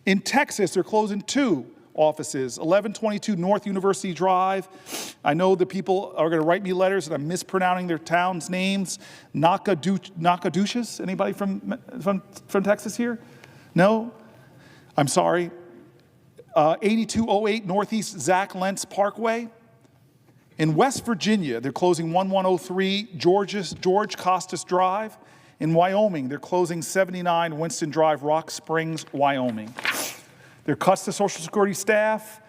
In Texas, they're closing 2 offices, 1122 North University Drive. I know the people are going to write me letters and I'm mispronouncing their towns' names. Nacogdoches? Anybody from Texas here? No? I'm sorry. 8208 Northeast Zach Lentz Parkway. In West Virginia, they're closing 1103 George Costas Drive. In Wyoming, they're closing 79 Winston Drive, Rock Springs, Wyoming. Their cuts to Social Security staff,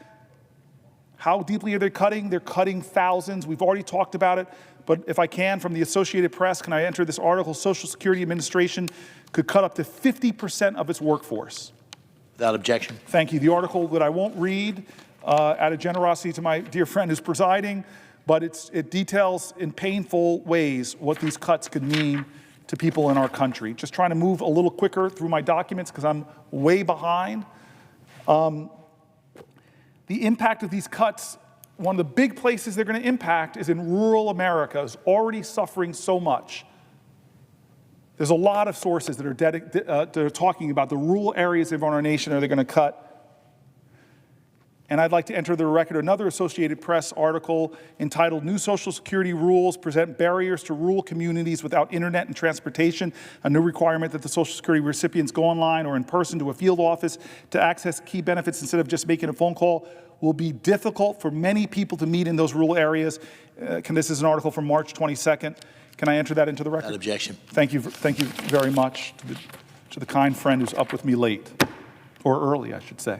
how deeply are they cutting? They're cutting thousands. We've already talked about it, but if I can, from the Associated Press, can I enter this article? Social Security Administration could cut up to 50% of its workforce. Without objection. Thank you. The article that I won't read out of generosity to my dear friend who's presiding, but it details in painful ways what these cuts could mean to people in our country. Just trying to move a little quicker through my documents because I'm way behind. The impact of these cuts, one of the big places they're going to impact is in rural America, is already suffering so much. There's a lot of sources that are talking about the rural areas of our nation are they going to cut. And I'd like to enter the record another Associated Press article entitled New Social Security Rules Present Barriers to Rural Communities Without Internet and Transportation, a new requirement that the Social Security recipients go online or in person to a field office to access key benefits instead of just making a phone call will be difficult for many people to meet in those rural areas. This is an article from March 22nd. Can I enter that into the record? Without objection. Thank you very much to the kind friend who's up with me late, or early, I should say.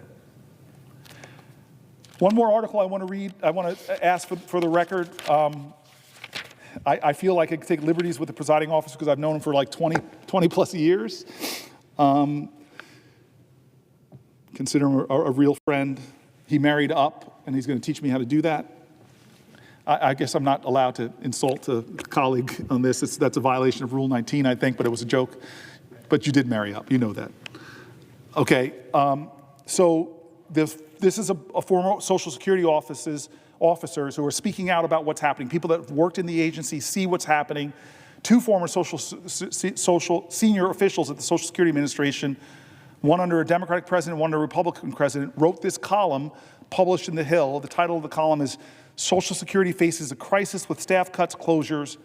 One more article I want to read, I want to ask for the record. I feel like I could take liberties with the presiding officer because I've known him for like 20 plus years. Consider him a real friend. He married up, and he's going to teach me how to do that. I guess I'm not allowed to insult a colleague on this. That's a violation of Rule 19, I think, but it was a joke. But you did marry up, you know that. Okay, so this is a former Social Security officers who are speaking out about what's happening. People that have worked in the agency see what's happening. Two former senior officials at the Social Security Administration, one under a Democratic president, one under a Republican president, wrote this column published in The Hill. The title of the column is Social Security Faces a Crisis with Staff Cuts, Closures.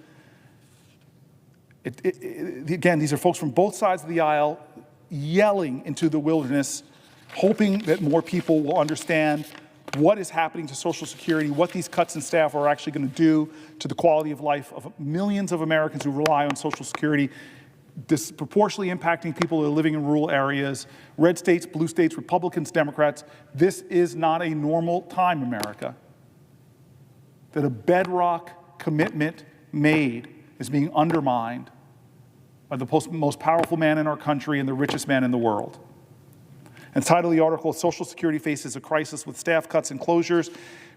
Again, these are folks from both sides of the aisle yelling into the wilderness, hoping that more people will understand what is happening to Social Security, what these cuts in staff are actually going to do to the quality of life of millions of Americans who rely on Social Security, disproportionately impacting people who are living in rural areas, red states, blue states, Republicans, Democrats. This is not a normal time, America. That a bedrock commitment made is being undermined by the most powerful man in our country and the richest man in the world. And the title of the article, Social Security Faces a Crisis with Staff Cuts and Closures,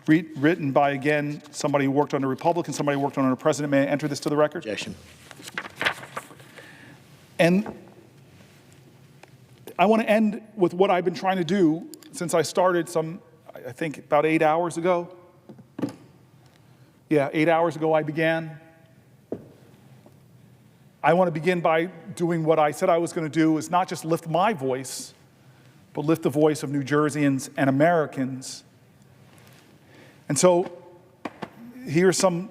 written by, again, somebody who worked under a Republican, somebody who worked under a president. May I enter this to the record? Objection. And I want to end with what I've been trying to do since I started I think about 8 hours ago. Yeah, 8 hours ago I began. I want to begin by doing what I said I was going to do, is not just lift my voice, but lift the voice of New Jerseyans and Americans. And so here's some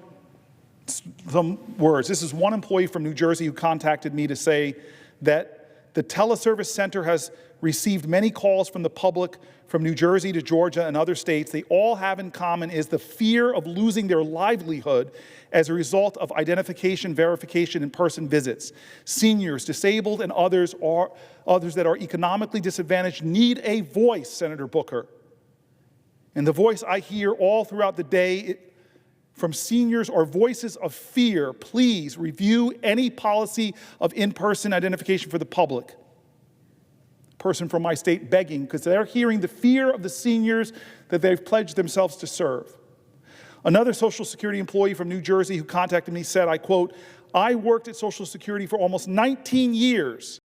words. This is one employee from New Jersey who contacted me to say that the teleservice center has received many calls from the public from New Jersey to Georgia and other states. They all have in common is the fear of losing their livelihood as a result of identification, verification, in-person visits. Seniors, disabled, and others that are economically disadvantaged need a voice, Senator Booker. And the voice I hear all throughout the day from seniors are voices of fear. Please review any policy of in-person identification for the public. Person from my state begging, because they're hearing the fear of the seniors that they've pledged themselves to serve. Another Social Security employee from New Jersey who contacted me said, I quote, I worked at Social Security for almost 19 years.